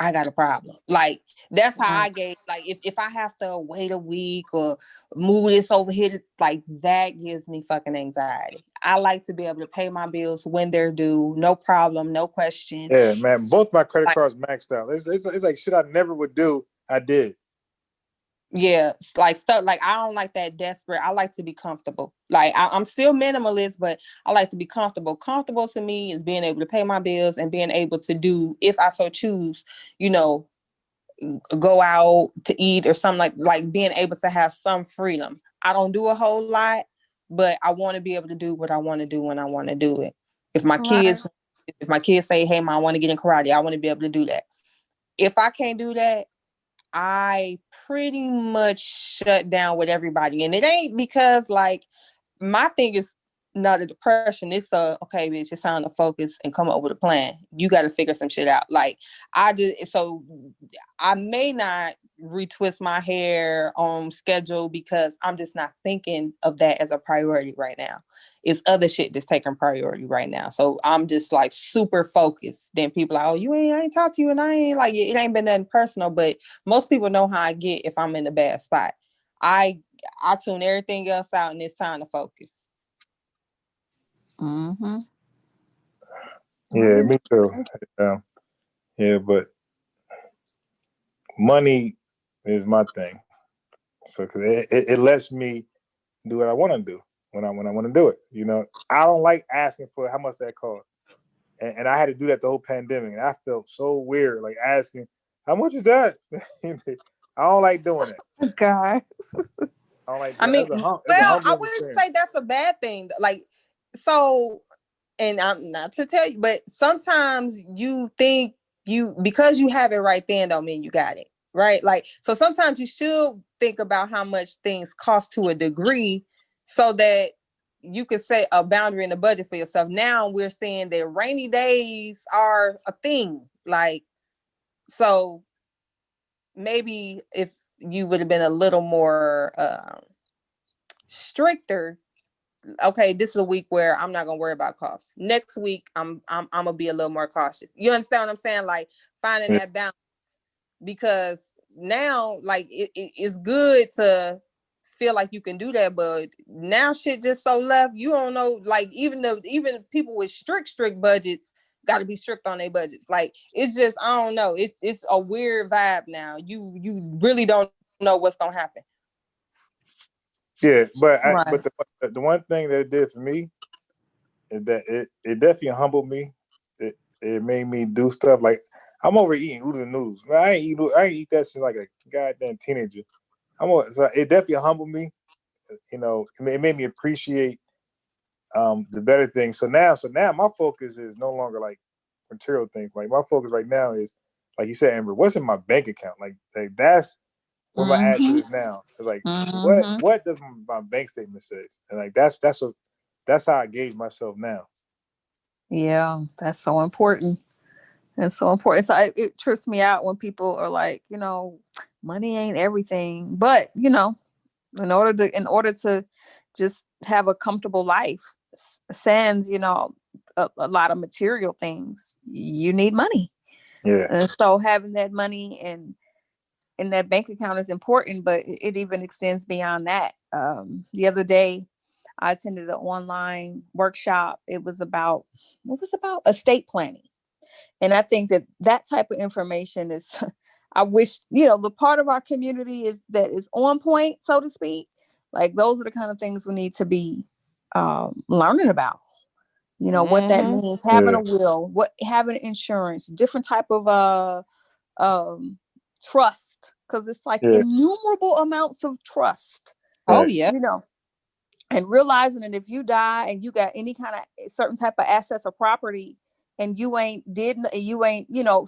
I got a problem. Like, that's how I gauge. Like, if I have to wait a week or move this over here, like, that gives me fucking anxiety. I like to be able to pay my bills when they're due, no problem, no question. Yeah, man. Both my credit cards maxed out. It's like shit I never would do. I did. Yeah, like stuff like I don't like that desperate. I like to be comfortable. Like I'm still minimalist, but I like to be comfortable. Comfortable to me is being able to pay my bills and being able to do, if I so choose, you know, go out to eat or something, like being able to have some freedom. I don't do a whole lot, but I want to be able to do what I want to do when I want to do it. If my kids say, "Hey, Mom, I want to get in karate," I want to be able to do that. If I can't do that, I pretty much shut down with everybody. And it ain't because, like, my thing is not a depression. It's okay, bitch, it's time to focus and come up with a plan. You got to figure some shit out. Like, so I may not retwist my hair on schedule because I'm just not thinking of that as a priority right now. It's other shit that's taking priority right now. So I'm just like super focused. Then people are like, oh, I ain't talked to you, and I ain't like, it ain't been nothing personal, but most people know how I get if I'm in a bad spot. I tune everything else out, and it's time to focus. Mm-hmm. Yeah, me too. Yeah, but money is my thing. So cause it lets me do what I want to do when I want to do it. You know, I don't like asking for how much that costs, and I had to do that the whole pandemic, and I felt so weird, like asking how much is that. I don't like doing it. God. I don't like. I mean, I wouldn't say that's a bad thing. Like, so, and I'm not to tell you, but sometimes you think because you have it right then don't mean you got it. Right. Like, so sometimes you should think about how much things cost to a degree so that you could set a boundary in the budget for yourself. Now we're seeing that rainy days are a thing. Like, so maybe if you would have been a little more stricter, okay, this is a week where I'm not gonna worry about costs. Next week, I'm gonna be a little more cautious. You understand what I'm saying? Like, finding that balance, because now, like, it's good to feel like you can do that, but now shit just so left. You don't know, like, even people with strict budgets got to be strict on their budgets. Like, it's just, I don't know. It's a weird vibe now. You really don't know what's gonna happen. Yeah, but the one thing that it did for me is that it definitely humbled me. It made me do stuff like I'm over eating oodles and noodles. Man, I ain't eat that since like a goddamn teenager. So it definitely humbled me. You know, it made me appreciate the better things. So now my focus is no longer like material things. Like, my focus right now is, like you said, Amber, what's in my bank account? Like that's where my attitude is now. It's like, what does my bank statement say? And like that's how I gauge myself now. Yeah, that's so important. It's so important. So it trips me out when people are like, money ain't everything. But, in order to just have a comfortable life, sans, a lot of material things, you need money. Yeah. And so having that money and that bank account is important, but it even extends beyond that. The other day, I attended an online workshop. It was about estate planning. And I think that type of information is, I wish, the part of our community that is on point, so to speak. Like, those are the kind of things we need to be learning about. What that means, having a will, having insurance, different type of trust, because it's like innumerable amounts of trust. Oh yeah. And realizing that if you die and you got any kind of certain type of assets or property, and you ain't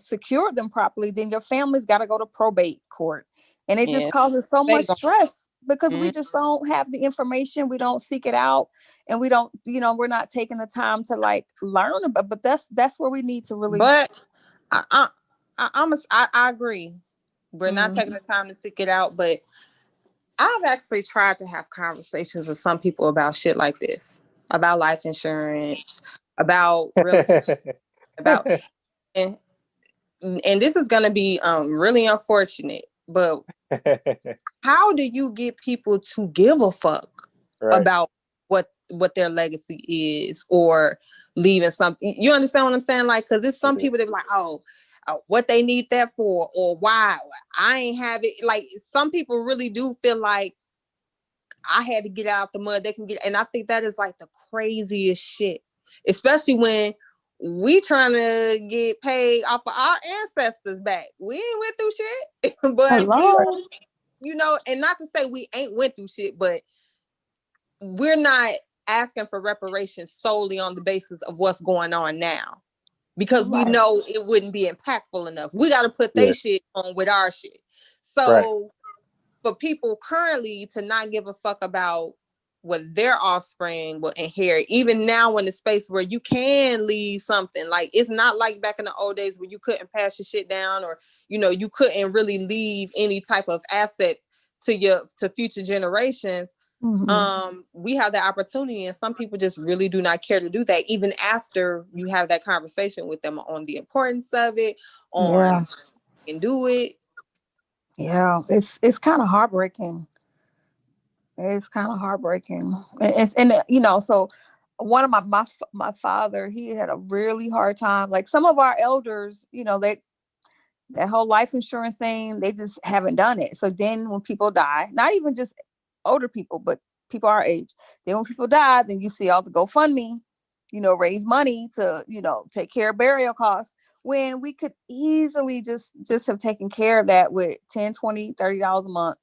secured them properly, then your family's got to go to probate court, and it just causes so much stress because we just don't have the information, we don't seek it out, and we don't, we're not taking the time to like learn about. But that's where we need to really. But I agree. We're not taking the time to seek it out, but I've actually tried to have conversations with some people about shit like this, about life insurance, about real about and this is going to be really unfortunate, but how do you get people to give a fuck about what their legacy is or leaving something? You understand what I'm saying? Like, because there's some people that be like, what they need that for, or why I ain't have it. Like, some people really do feel like I had to get out the mud. They can get, and I think that is like the craziest shit, especially when we trying to get paid off of our ancestors back. We ain't went through shit, but we, you know, and not to say we ain't went through shit, but we're not asking for reparations solely on the basis of what's going on now, because we know it wouldn't be impactful enough. We got to put their shit on with our shit. So for people currently to not give a fuck about what their offspring will inherit, even now in the space where you can leave something, like it's not like back in the old days where you couldn't pass your shit down, or, you know, you couldn't really leave any type of asset to future generations. We have the opportunity, and some people just really do not care to do that, even after you have that conversation with them on the importance of it, on and do it. Yeah, it's kind of heartbreaking. It's kind of heartbreaking. And you know, so one of my father, he had a really hard time. Like some of our elders, you know, that whole life insurance thing, they just haven't done it. So then when people die, not even just older people, but people our age, then when people die, then you see all the GoFundMe, you know, raise money to, you know, take care of burial costs, when we could easily just have taken care of that with $10, $20, $30 a month,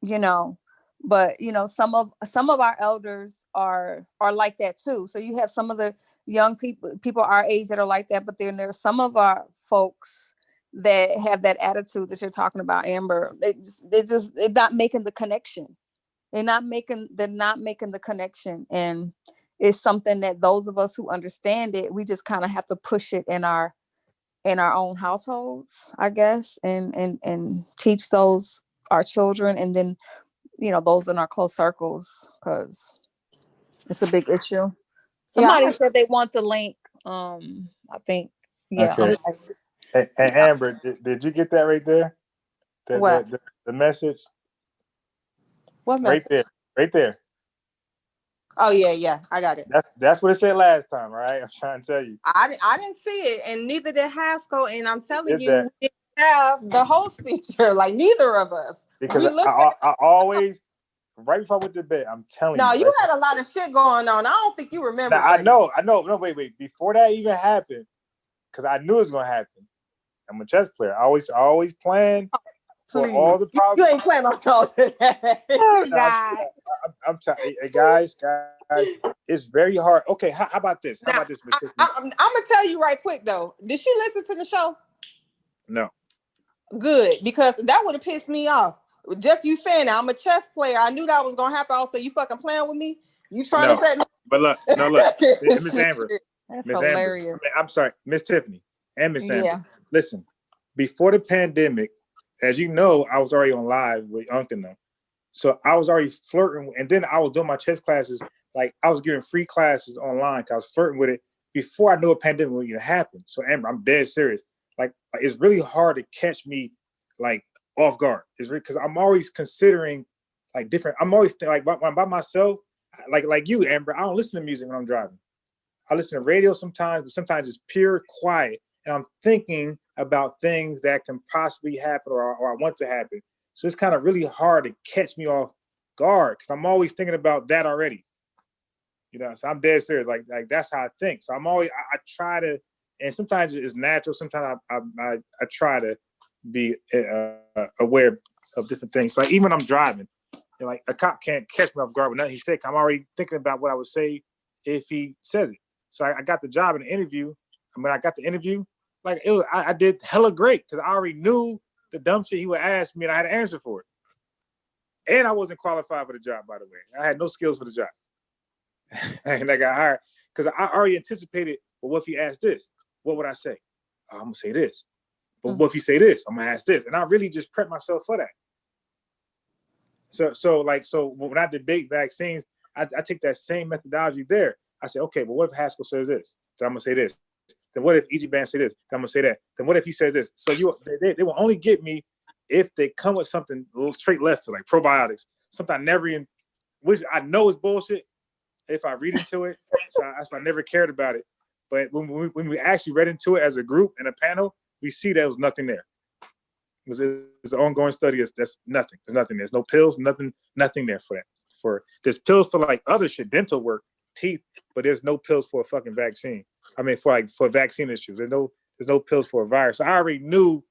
you know. But, you know, some of our elders are like that too. So you have some of the young people our age that are like that, but then there's some of our folks that have that attitude that you're talking about, Amber. They're not making the connection. They're not making the connection. And it's something that those of us who understand it, we just kind of have to push it in our own households, I guess, and teach those our children, and then, you know, those in our close circles, because it's a big issue. Somebody said they want the link. I think, Okay. And Amber, did you get that right there? The message? What message? Right there. Oh yeah, I got it. That's what it said last time, right? I'm trying to tell you. I didn't see it, and neither did Haskell, and I'm telling you, we didn't have the host feature, like neither of us. Because I always, right before I went to bed, I'm telling you. No, you had a lot of shit going on. I don't think you remember. Now, I know. No, wait. Before that even happened, because I knew it was gonna happen. I'm a chess player. I always plan for all the problems. You ain't planning on all that. Oh God. I'm telling guys, it's very hard. Okay, how about this? How about this, Miss Tiffany? I'm gonna tell you right quick though. Did she listen to the show? No. Good, because that would have pissed me off. Just you saying that I'm a chess player. I knew that was gonna happen. Also, you fucking playing with me? You trying to set me? But look, Miss Amber. That's Miss hilarious. Amber. I'm sorry, Miss Tiffany and Miss Amber. Yeah. Listen, before the pandemic, as you know, I was already on live with Unc and them. So I was already flirting, and then I was doing my chess classes. Like I was giving free classes online because I was flirting with it before I knew a pandemic was going to happen. So Amber, I'm dead serious. Like it's really hard to catch me like off guard. It's because I'm always considering like different. I'm always like when I'm by myself, like you, Amber. I don't listen to music when I'm driving. I listen to radio sometimes, but sometimes it's pure quiet, and I'm thinking about things that can possibly happen or I want to happen. So it's kind of really hard to catch me off guard because I'm always thinking about that already. You know, so I'm dead serious. Like that's how I think. So I'm always I try to, and sometimes it's natural. Sometimes I try to be aware of different things. Like even when I'm driving, you know, like a cop can't catch me off guard with nothing he said. I'm already thinking about what I would say if he says it. So I got the job in the interview. I got the interview. Like it was, I did hella great because I already knew the dumb shit he would ask me, and I had an answer for it. And I wasn't qualified for the job, by the way. I had no skills for the job. And I got hired because I already anticipated, well, what if he asked this? What would I say? Oh, I'm going to say this. But what if you say this? I'm going to ask this. And I really just prepped myself for that. So when I debate vaccines, I take that same methodology there. I say, okay, but what if Haskell says this? Then I'm gonna say this. Then what if Easy Band say this? Then I'm gonna say that. Then what if he says this? So they will only get me if they come with something a little straight left, like probiotics, something I never even, which I know is bullshit if I read into it. So that's why I never cared about it. But when we actually read into it as a group in a panel, we see there was nothing there. It's an ongoing study. That's nothing. There's nothing. There's no pills. Nothing there for that. There's pills for like other shit, dental work, teeth, but there's no pills for a fucking vaccine. I mean, for vaccine issues. There's no pills for a virus. So I already knew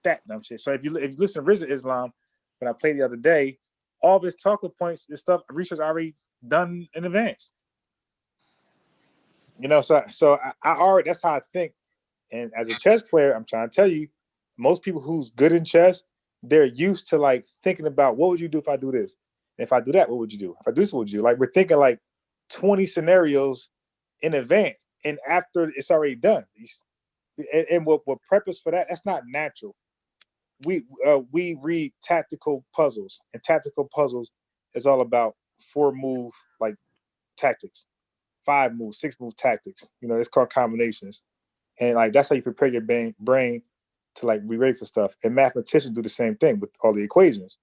that dumb shit. So if you listen to Rizza Islam, when I played the other day, all this talking points, this stuff, research already done in advance. You know, so I already, that's how I think. And as a chess player, I'm trying to tell you, most people who's good in chess, they're used to like thinking about what would you do if I do this? And if I do that, what would you do? If I do this, what would you do? Like we're thinking like 20 scenarios in advance. And after it's already done. And what prep us for that, that's not natural. We read tactical puzzles, and tactical puzzles is all about 4-move like tactics, 5-move, 6-move tactics. You know, it's called combinations. And like that's how you prepare your brain to like be ready for stuff. And mathematicians do the same thing with all the equations.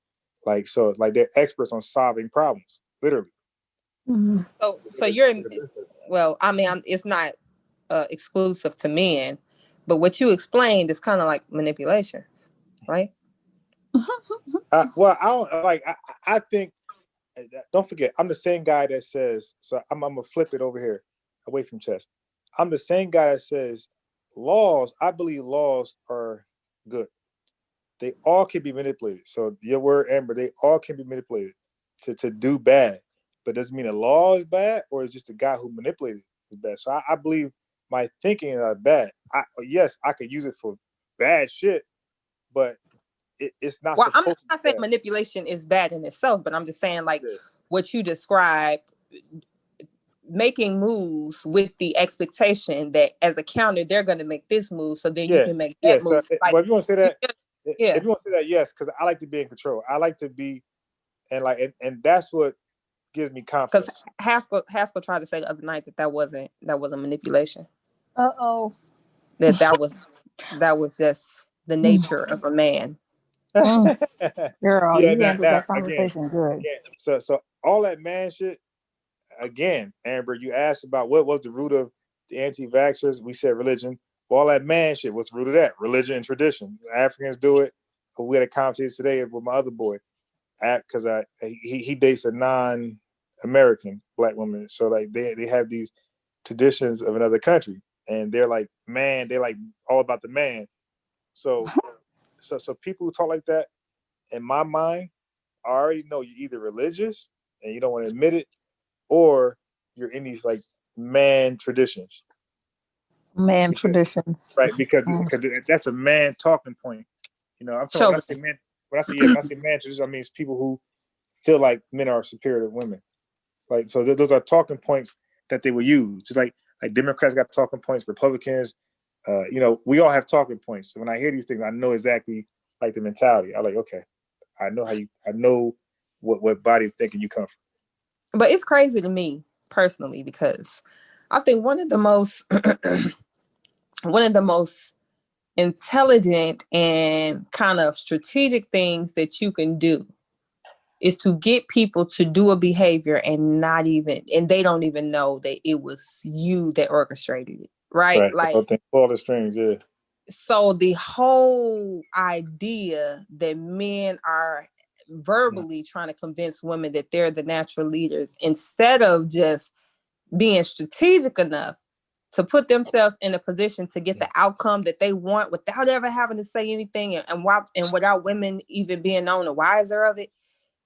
Like so, like they're experts on solving problems, literally. Mm-hmm. So you're well. I mean, it's not exclusive to men, but what you explained is kind of like manipulation, right? Well, I don't like. I think. Don't forget, I'm the same guy that says. So I'm gonna flip it over here, away from chess. I'm the same guy that says laws. I believe laws are good. They all can be manipulated. So your word, Amber, they all can be manipulated to do bad. But doesn't mean the law is bad, or it's just the guy who manipulated is bad. So I believe my thinking is bad. Yes, I could use it for bad shit, but it's not. Well, I'm not saying manipulation is bad in itself, but I'm just saying like what you described, making moves with the expectation that as a counter they're going to make this move, so then you can make that move. So, like, well, if you want to say that, if you want to say that, yes, because I like to be in control. I like to be, and that's what gives me confidence. Because Haskell tried to say the other night that wasn't manipulation. That was just the nature of a man. Girl, you handled that conversation good. Yeah. So all that man shit. Again, Amber, you asked about what was the root of the anti-vaxxers. We said religion. Well, all that man shit, what's the root of that? Religion and tradition. Africans do it. We had a conversation today with my other boy, because he dates a non-American black woman. So like they have these traditions of another country, and they're like man, they're like all about the man. So people who talk like that, in my mind, I already know you're either religious and you don't want to admit it, or you're in these like man traditions. Traditions. Right, because that's a man talking point. You know, I'm talking when I say man, when I say man tradition, I mean it's people who feel like men are superior to women. Like so those are talking points that they will use. Just like Democrats got talking points, Republicans, you know, we all have talking points. So when I hear these things, I know exactly like the mentality. I'm like, okay, I know what body of thinking you come from. But it's crazy to me personally because I think one of the most intelligent and kind of strategic things that you can do is to get people to do a behavior and they don't even know that it was you that orchestrated it, right? Like all the strings, yeah. So the whole idea that men are verbally trying to convince women that they're the natural leaders instead of just being strategic enough to put themselves in a position to get the outcome that they want without ever having to say anything and without women even being known the wiser of it,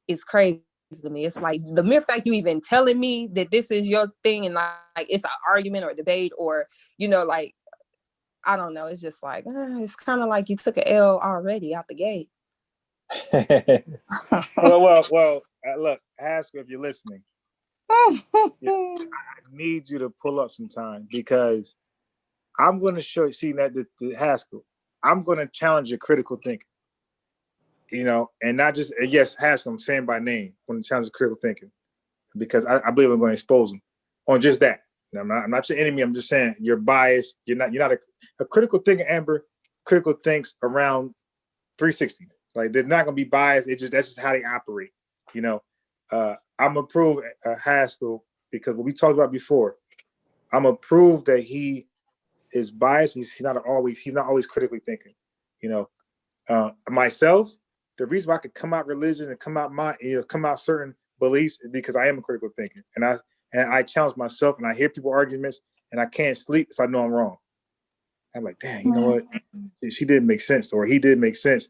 is crazy to me. It's like the mere fact you even telling me that this is your thing and like it's an argument or a debate or, you know, like, I don't know. It's just like, it's kind of like you took an L already out the gate. well, look, Haskell, if you're listening, I need you to pull up sometime because I'm going to see that the Haskell, I'm going to challenge your critical thinking, you know, and not just, yes, Haskell, I'm saying by name, I'm going to challenge critical thinking because I believe I'm going to expose them on just that. I'm not your enemy. I'm just saying you're biased. You're not a critical thinker, Amber. Critical thinks around 360. Like they're not gonna be biased. That's just how they operate. You know, I'm gonna prove Haskell because what we talked about before. I'm gonna prove that he is biased. He's not always critically thinking. You know, myself, the reason why I could come out religion and come out certain beliefs is because I am a critical thinker, and I challenge myself, and I hear people arguments, and I can't sleep if I know I'm wrong. I'm like, damn, you know what? She didn't make sense, or he did make sense.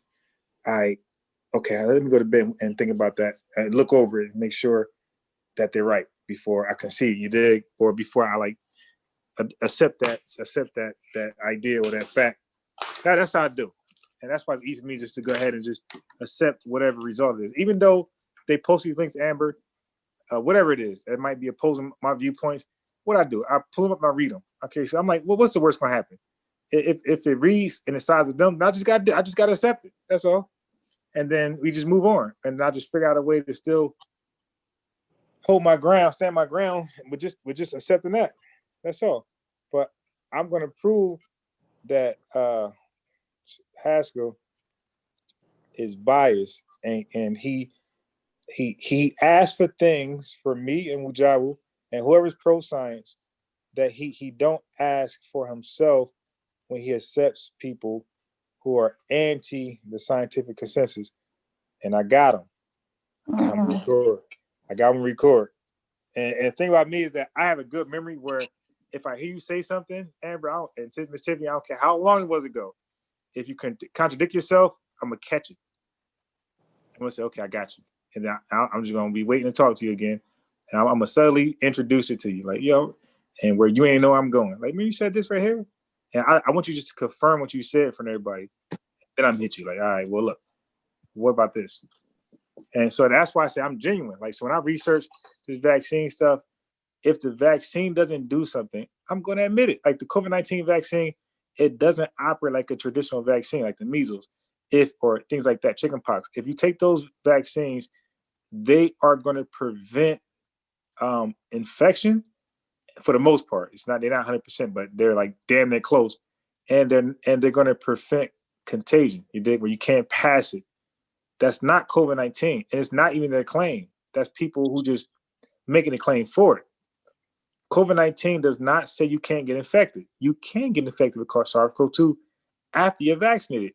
Okay, let me go to bed and think about that, and look over it, and make sure that they're right before I concede. You dig? Or before I like accept that idea or that fact. That's how I do, and that's why it's easy for me just to go ahead and just accept whatever result it is, even though they post these links, Amber. Whatever it is, it might be opposing my viewpoints. What I do, I pull them up and I read them. Okay, so I'm like, well, what's the worst gonna happen? If it reads and it sides with them, I just got to accept it. That's all, and then we just move on, and I just figure out a way to still hold my ground, stand my ground, with just accepting that. That's all. But I'm gonna prove that Haskell is biased, and he asked for things for me and Mujabu and whoever's pro science that he don't ask for himself when he accepts people who are anti the scientific consensus. And I got him. I got him record. And the thing about me is that I have a good memory where if I hear you say something, Amber, and Miss Tiffany, I don't care how long it was ago. If you can contradict yourself, I'm gonna catch it. I'm gonna say, okay, I got you. And then I'm just gonna be waiting to talk to you again. And I'm gonna subtly introduce it to you, like, yo, and where you ain't know I'm going. Like, man, you said this right here. And I want you just to confirm what you said from everybody. Then I'm hit you, like, all right, well, look, what about this? And so that's why I say I'm genuine. Like, so when I research this vaccine stuff, if the vaccine doesn't do something, I'm gonna admit it. Like the COVID-19 vaccine, it doesn't operate like a traditional vaccine, like the measles, or things like that, chickenpox. If you take those vaccines, they are going to prevent infection for the most part. They're not 100%, but they're like damn near close, and they're going to prevent contagion. You dig? Where you can't pass it. That's not COVID-19, and it's not even their claim. That's people who just making a claim for it. COVID-19 does not say you can't get infected. You can get infected with SARS-CoV-2 after you're vaccinated,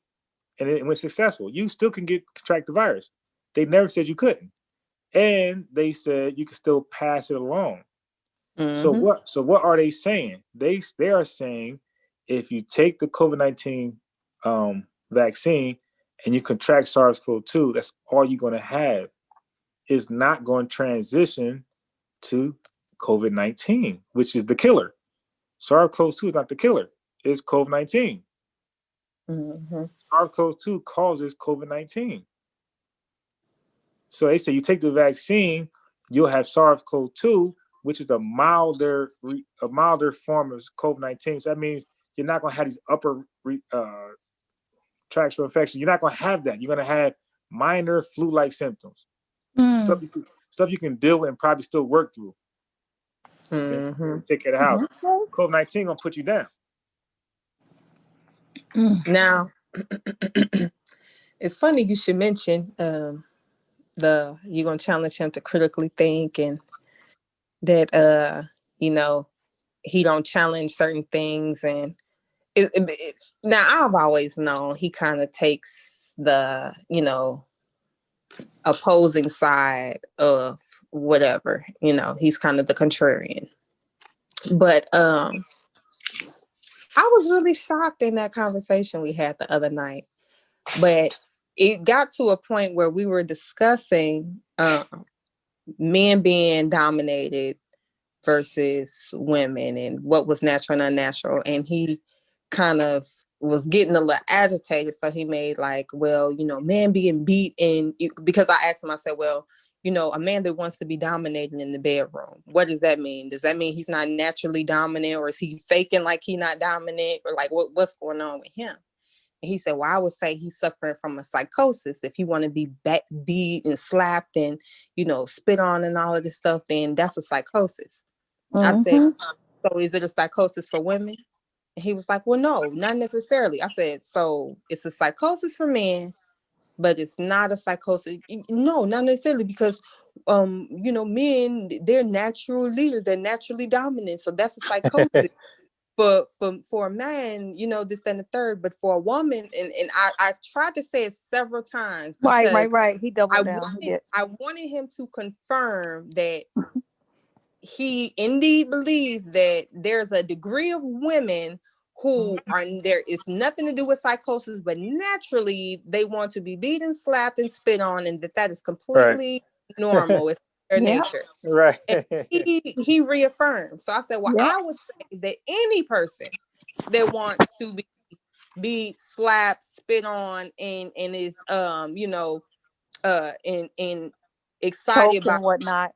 and it was successful. You still can contract the virus. They never said you couldn't, and they said you can still pass it along. Mm-hmm. So what are they saying? They are saying if you take the COVID-19 vaccine and you contract SARS-CoV-2, that's all you're going to have. It's not going to transition to COVID-19, which is the killer. SARS-CoV-2 is not the killer. It's COVID-19. Mm-hmm. SARS-CoV-2 causes COVID-19. So they say you take the vaccine, you'll have SARS-CoV-2, which is a milder form of COVID-19. So that means you're not going to have these upper tracts infection. You're not going to have that. You're going to have minor flu-like symptoms. Stuff you can deal with and probably still work through. Mm-hmm. Take care of the house. Mm-hmm. COVID-19 gonna put you down. Now, it's funny you should mention you're gonna challenge him to critically think, and that he don't challenge certain things, and now I've always known he kind of takes the opposing side of whatever, he's kind of the contrarian. But I was really shocked in that conversation we had the other night. But it got to a point where we were discussing men being dominated versus women and what was natural and unnatural. And he kind of was getting a little agitated. So he made like, well, men being beat because I asked him, I said, well, a man that wants to be dominating in the bedroom, what does that mean? Does that mean he's not naturally dominant, or is he faking like he's not dominant, or like what's going on with him? And he said, well, I would say he's suffering from a psychosis. If you want to be beat and slapped and, spit on and all of this stuff, then that's a psychosis. Mm-hmm. so is it a psychosis for women? And he was like, well, no, not necessarily. I said, so it's a psychosis for men, but it's not a psychosis. No, not necessarily, because men, they're natural leaders, they're naturally dominant. So that's a psychosis. For a man, this, that, and the third, but for a woman, and I tried to say it several times. Right. He doubled down. I wanted him to confirm that he indeed believes that there's a degree of women who are there. It's nothing to do with psychosis, but naturally they want to be beaten, slapped, and spit on, and that is completely normal. It's their nature. Right. And he reaffirmed. So I said, well, I would say that any person that wants to be slapped, spit on, and is and excited about and whatnot.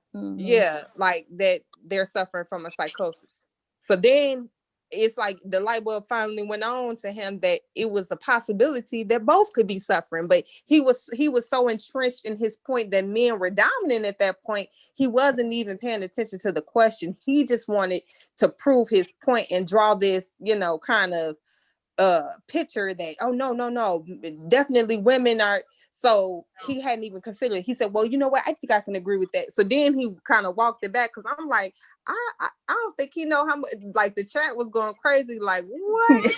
Like that, they're suffering from a psychosis. So then it's like the light bulb finally went on to him that it was a possibility that both could be suffering. But he was so entrenched in his point that men were dominant at that point, he wasn't even paying attention to the question. He just wanted to prove his point and draw this kind of picture that, oh, no, definitely women are. So he hadn't even considered it. He said, well, you know what, I think I can agree with that. So then he kind of walked it back, because I'm like, I don't think he know how much, like, the chat was going crazy, like, what?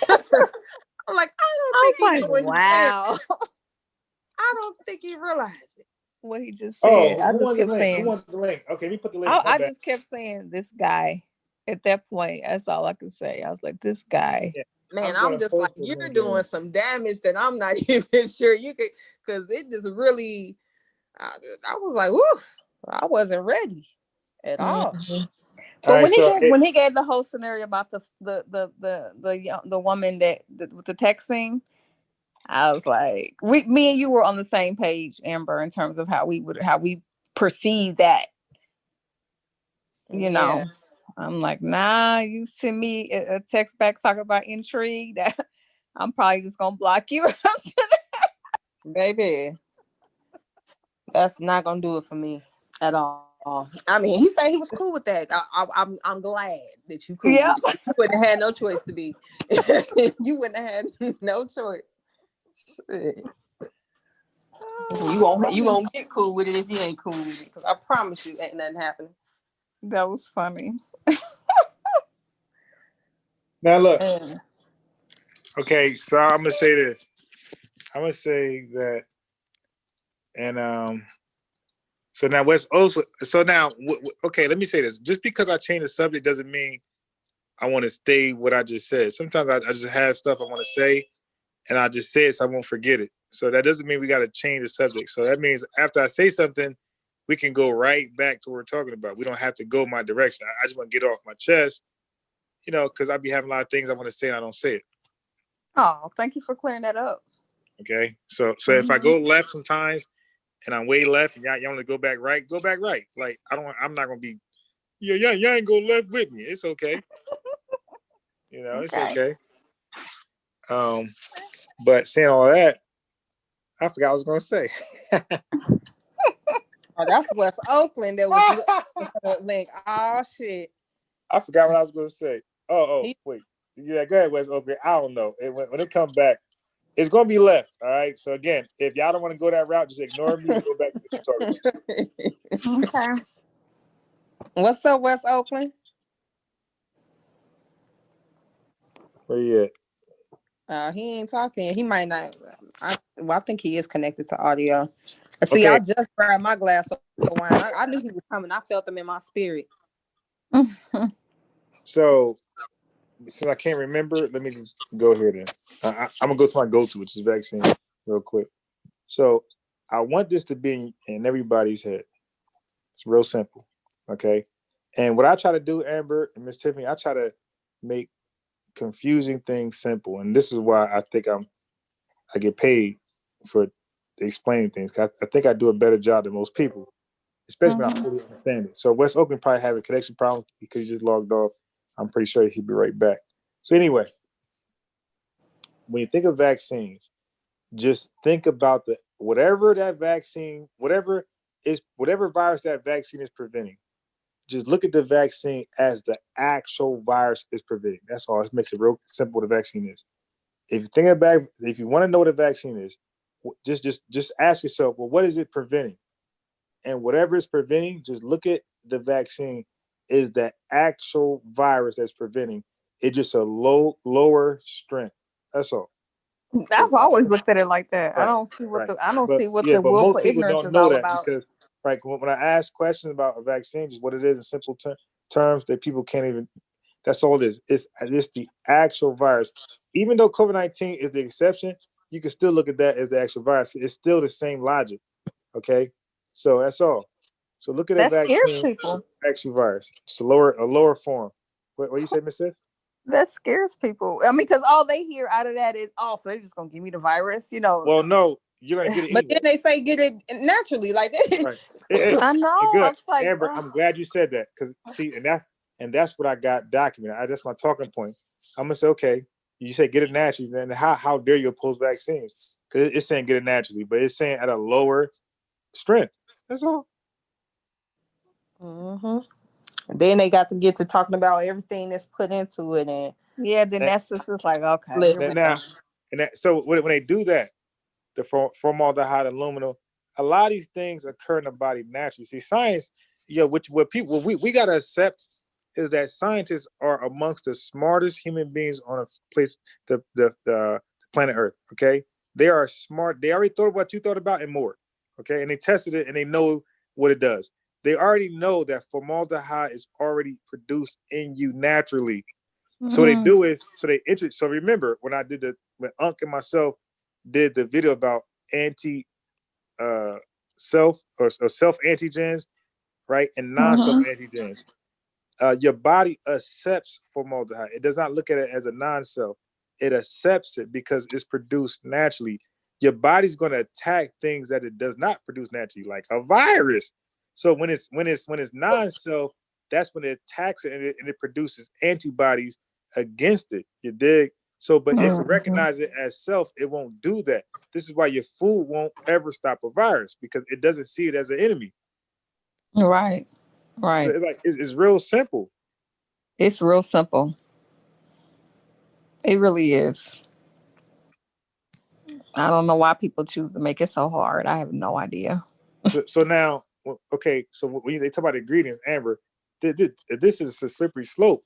I'm like, I don't think he wow. I don't think he realized it. What he just said. I just kept saying, who wants the link? Okay, let me put the link. I just kept saying, this guy. At that point, that's all I could say. I was like, this guy. Yeah. Man, I'm just like, you're doing some damage that I'm not even sure you could, because it just really, I was like, whoo, I wasn't ready at all. But when he gave the whole scenario about the woman that with the texting, I was like, me and you were on the same page, Amber, in terms of how we perceive that. I'm like, nah, you send me a text back talking about intrigue, that I'm probably just gonna block you. Baby, that's not gonna do it for me at all. I mean, he said he was cool with that. I'm glad that you cool with it. You wouldn't have had no choice to be. You wouldn't have had no choice. Shit. You won't get cool with it if you ain't cool with it, because I promise you ain't nothing happening. That was funny. Now look. Okay, so I'm gonna say this. I'm gonna say that, and so now West also. So now, okay, let me say this. Just because I change the subject doesn't mean I want to stay what I just said. Sometimes I just have stuff I want to say, and I just say it so I won't forget it. So that doesn't mean we got to change the subject. So that means after I say something, we can go right back to what we're talking about. We don't have to go my direction. I just want to get it off my chest, because I be having a lot of things I want to say and I don't say it. Oh, thank you for clearing that up. Okay, so if I go left sometimes and I'm way left and y'all want to go back right, go back right. Like I'm not gonna be, y'all ain't go left with me. It's okay. It's okay. But saying all that, I forgot what I was gonna say. Oh, that's West Oakland that was link. Oh shit. I forgot what I was gonna say. Wait. Yeah, go ahead, West Oakland. I don't know. When it comes back, it's gonna be left. All right. So again, if y'all don't want to go that route, just ignore me and go back to what you're talking about. Okay. What's up, West Oakland? Where you at? He ain't talking. He might not. I think he is connected to audio. See, okay. I just grabbed my glass of wine. I knew he was coming. I felt him in my spirit. So, since I can't remember, let me just go here then. I'm gonna go to my go-to, which is vaccine, real quick. So, I want this to be in everybody's head. It's real simple, okay? And what I try to do, Amber and Miss Tiffany, I try to make confusing things simple, and this is why I think I get paid for explaining things. I think I do a better job than most people, especially when I fully understand it. So West Oakland probably have a connection problem because he just logged off. I'm pretty sure he'll be right back. So anyway, when you think of vaccines, just think about whatever virus that vaccine is preventing. just look at the vaccine as the actual virus is preventing. That's all. It makes it real simple what a vaccine is. If you think about, if you want to know what a vaccine is, just ask yourself, well, what is it preventing? And whatever it's preventing, just look at the vaccine is the actual virus that's preventing. It's just a lower strength. That's all. I've always looked at it like that. Right, I don't see what right. the But willful most people ignorance don't is know all that about. because, like, when I ask questions about a vaccine, just what it is in simple terms that people can't even. That's all it is. It's the actual virus. Even though COVID-19 is the exception, you can still look at that as the actual virus. It's still the same logic. Okay, so that's all. So look at a That scares vaccine, people. actual virus. It's a lower form. What you say, Miss Fifth? That scares people. I mean, because all they hear out of that is, oh, so they're just gonna give me the virus, you know. Well, no, you're gonna get it But anyway. then they say get it naturally, like that. Right. I know. Good. I was like, Amber, I'm glad you sasaid that because see, and that's what I got documented. That's my talking point. I'm gonna say, okay, you say get it naturally, then how dare you oppose vaccines? Because it's saying get it naturally, but it's saying at a lower strength. That's all. Mm-hmm. Then they got to get to talking about everything that's put into it, and yeah. Then that's just like, okay, here we now, go. so when they do that, the formaldehyde, aluminum, a lot of these things occur in the body naturally. See, science, what people we gotta accept is that scientists are amongst the smartest human beings on a place, the planet Earth. Okay, they are smart. They already thought of what you thought about and more. Okay, and they tested it and they know what it does. They already know that formaldehyde is already produced in you naturally. So what they do is, so remember when when Unc and myself did the video about self antigens, right, and non-self antigens. Your body accepts formaldehyde. It does not look at it as a non-self. It accepts it because it's produced naturally. Your body's going to attack things that it does not produce naturally, like a virus. So when it's non-self, that's when it attacks it and it produces antibodies against it. You dig? So, but if you recognize it as self, it won't do that. This is why your food won't ever stop a virus because it doesn't see it as an enemy. Right. So it's real simple. It's real simple. It really is. I don't know why people choose to make it so hard. I have no idea. So now, okay. So when they talk about ingredients, Amber, this is a slippery slope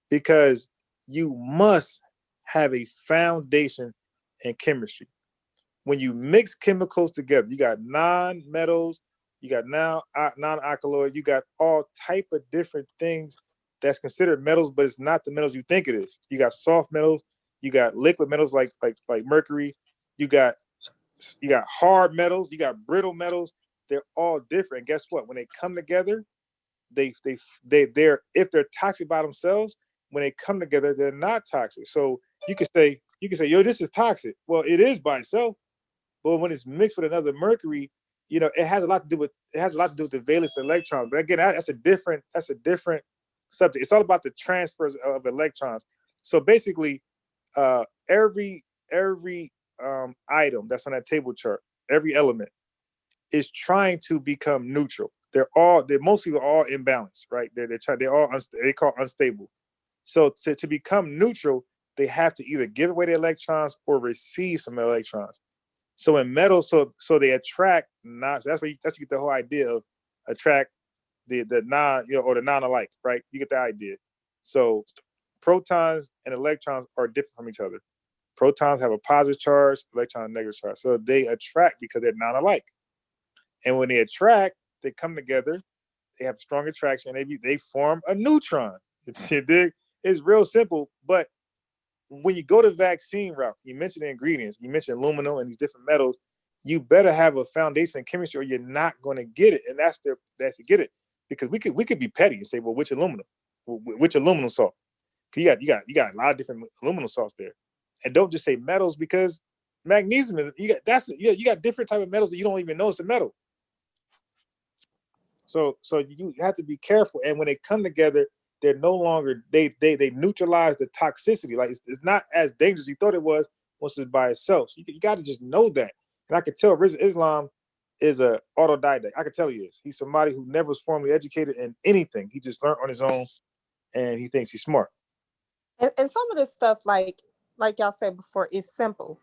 because you must have a foundation in chemistry. When you mix chemicals together, you got non-metals, you got non-alkaloid, you got all type of different things that's considered metals, but it's not the metals you think it is. You got soft metals, you got liquid metals like mercury, you got hard metals, you got brittle metals. They're all different. And guess what? When they come together, they're if they're toxic by themselves, when they come together, they're not toxic. So you can say, yo, this is toxic. Well, it is by itself. But when it's mixed with another mercury, it has a lot to do with the valence electrons. But again, that's a different subject. It's all about the transfers of electrons. So basically, every item that's on that table chart, every element is trying to become neutral. They're mostly all imbalanced, right? They call unstable. So to become neutral, they have to either give away the electrons or receive some electrons. So in metal, so they attract non. So that's where you get the whole idea of attract the non, or the non-alike, right? You get the idea. So protons and electrons are different from each other. Protons have a positive charge, electrons negative charge. So they attract because they're non-alike. And when they attract, they come together. They have strong attraction. They form a neutron. It's real simple, but when you go to vaccine route, you mentioned the ingredients, you mentioned aluminum and these different metals, you better have a foundation in chemistry or you're not going to get it. And that's to get it. Because we could be petty and say, well, which aluminum salt? Because you got a lot of different aluminum salts there. And don't just say metals because magnesium you got different type of metals that you don't even know it's a metal. So you have to be careful. And when they come together, they're no longer they neutralize the toxicity. Like it's not as dangerous as you thought it was once it's by itself. So you got to just know that. And I could tell Islam is a autodidact. I can tell he is. He's somebody who never was formally educated in anything. He just learned on his own, and he thinks he's smart. And some of this stuff, like y'all said before, is simple,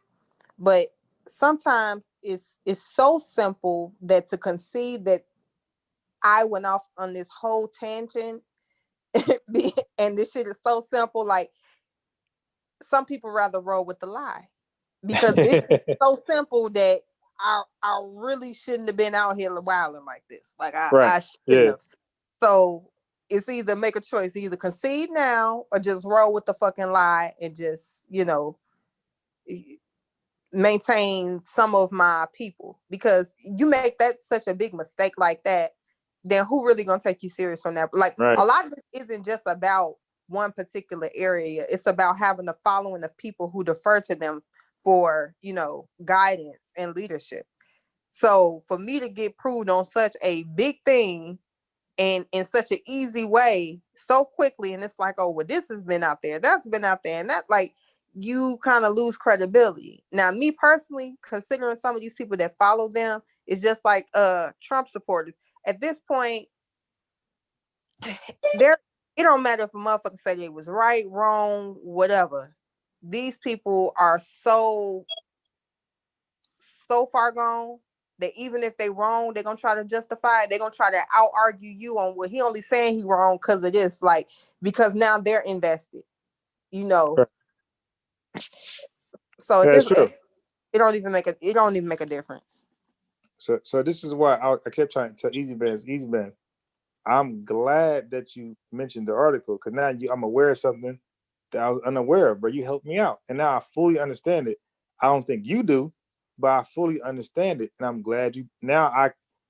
but sometimes it's so simple that to concede that I went off on this whole tangent, and this shit is so simple. Like, some people rather roll with the lie because this is so simple that I really shouldn't have been out here wilding like this. Like I shouldn't have. So it's either make a choice, either concede now or just roll with the fucking lie and just, maintain some of my people. Because you make that such a big mistake like that, then who really gonna take you serious from that? Like, a lot of this isn't just about one particular area. It's about having a following of people who defer to them for, guidance and leadership. So for me to get proved on such a big thing and in such an easy way so quickly, and it's like, oh, well, this has been out there, that's been out there, and that, like, you kind of lose credibility. Now, me personally, considering some of these people that follow them, is just like Trump supporters. At this point, it don't matter if a motherfucker say they was right, wrong, whatever. These people are so far gone that even if they wrong, they're gonna try to justify it. They're gonna try to out argue you on what he only saying he wrong because of this, like, because now they're invested, So it don't even make a difference. So this is why I kept trying to tell Easy Man. I'm glad that you mentioned the article, because now I'm aware of something that I was unaware of, but you helped me out. And now I fully understand it. I don't think you do, but I fully understand it. And I'm glad you now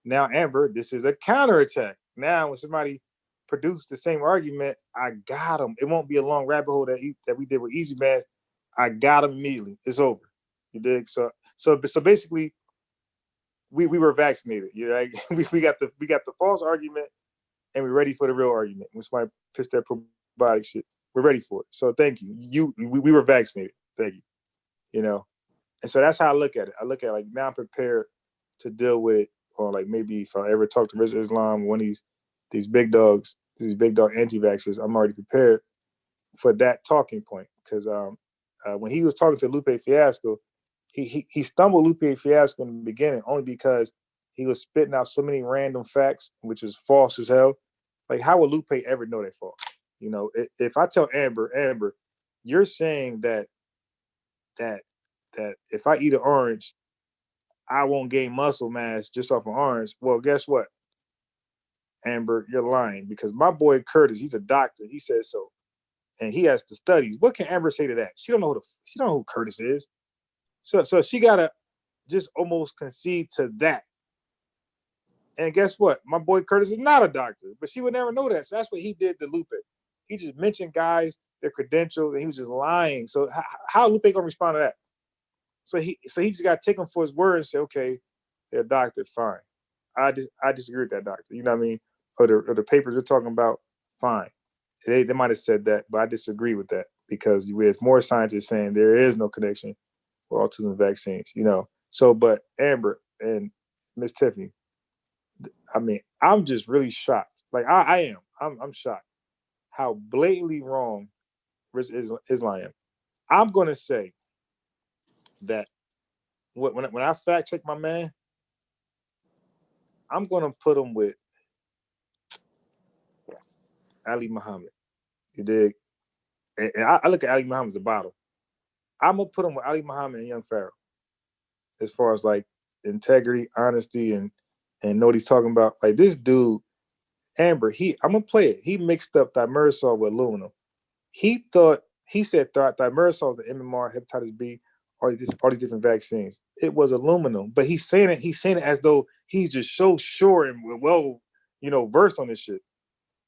Amber, this is a counterattack. Now when somebody produced the same argument, I got them. It won't be a long rabbit hole that we did with Easy Man. I got them immediately. It's over. You dig? So basically we were vaccinated. You know, like, we got the false argument, and we're ready for the real argument. When somebody pissed that probiotic shit, we're ready for it. So thank you. We were vaccinated. Thank you. And so that's how I look at it. I look at it like, now I'm prepared to deal with it, or like maybe if I ever talk to Rizza Islam, one of these big dogs, these big dog anti-vaxxers, I'm already prepared for that talking point. Because when he was talking to Lupe Fiasco, he stumbled Lupe Fiasco in the beginning only because he was spitting out so many random facts, which was false as hell. Like, how would Lupe ever know that false? If I tell Amber, you're saying that if I eat an orange, I won't gain muscle mass just off an orange. Well, guess what, Amber, you're lying, because my boy Curtis, he's a doctor. He says so, and he has the studies. What can Amber say to that? She don't know who Curtis is. So she gotta just almost concede to that. And guess what? My boy Curtis is not a doctor, but she would never know that. So that's what he did to Lupe. He just mentioned guys, their credentials, and he was just lying. So how Lupe gonna respond to that? So he just got to take him for his word and say, okay, they're a doctor, fine. I disagree with that doctor. You know what I mean? Or the papers we're talking about, fine. They might have said that, but I disagree with that, because there's more scientists saying there is no connection with autism vaccines. So, but Amber and Miss Tiffany, I mean, I'm just really shocked. Like, I am. I'm shocked how blatantly wrong Islam am. I'm gonna say that when I fact check my man, I'm gonna put him with Ali Muhammad. You dig? And I look at Ali Muhammad as a bottle. I'm gonna put him with Ali Muhammad and Young Pharaoh, as far as like integrity, honesty, and know what he's talking about. Like, this dude, Amber, I'm gonna play it. He mixed up thimerosal with aluminum. He said thimerosal is the MMR, hepatitis B, all these different vaccines. It was aluminum, but he's saying it as though he's just so sure and well, versed on this shit.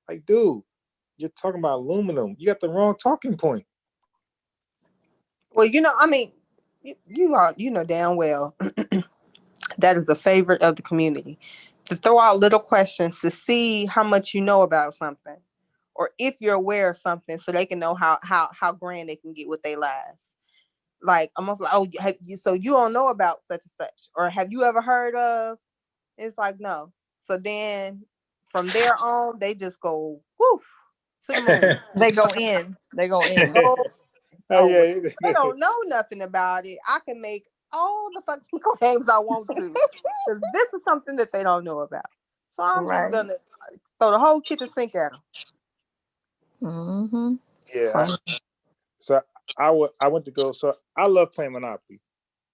Like, dude, you're talking about aluminum. You got the wrong talking point. Well, I mean, you know damn well that is a favorite of the community, to throw out little questions to see how much you know about something, or if you're aware of something, so they can know how grand they can get with their lives. Like, I'm like, oh, so you don't know about such and such, or have you ever heard of It's like, no. So then from there on, they just go woof to the moon. They go in. They go in. They don't know nothing about it. I can make all the fucking claims I want to, because this is something that they don't know about. So I'm just gonna throw the whole kitchen sink at them. Mm-hmm. Yeah. So I went to go. So I love playing Monopoly.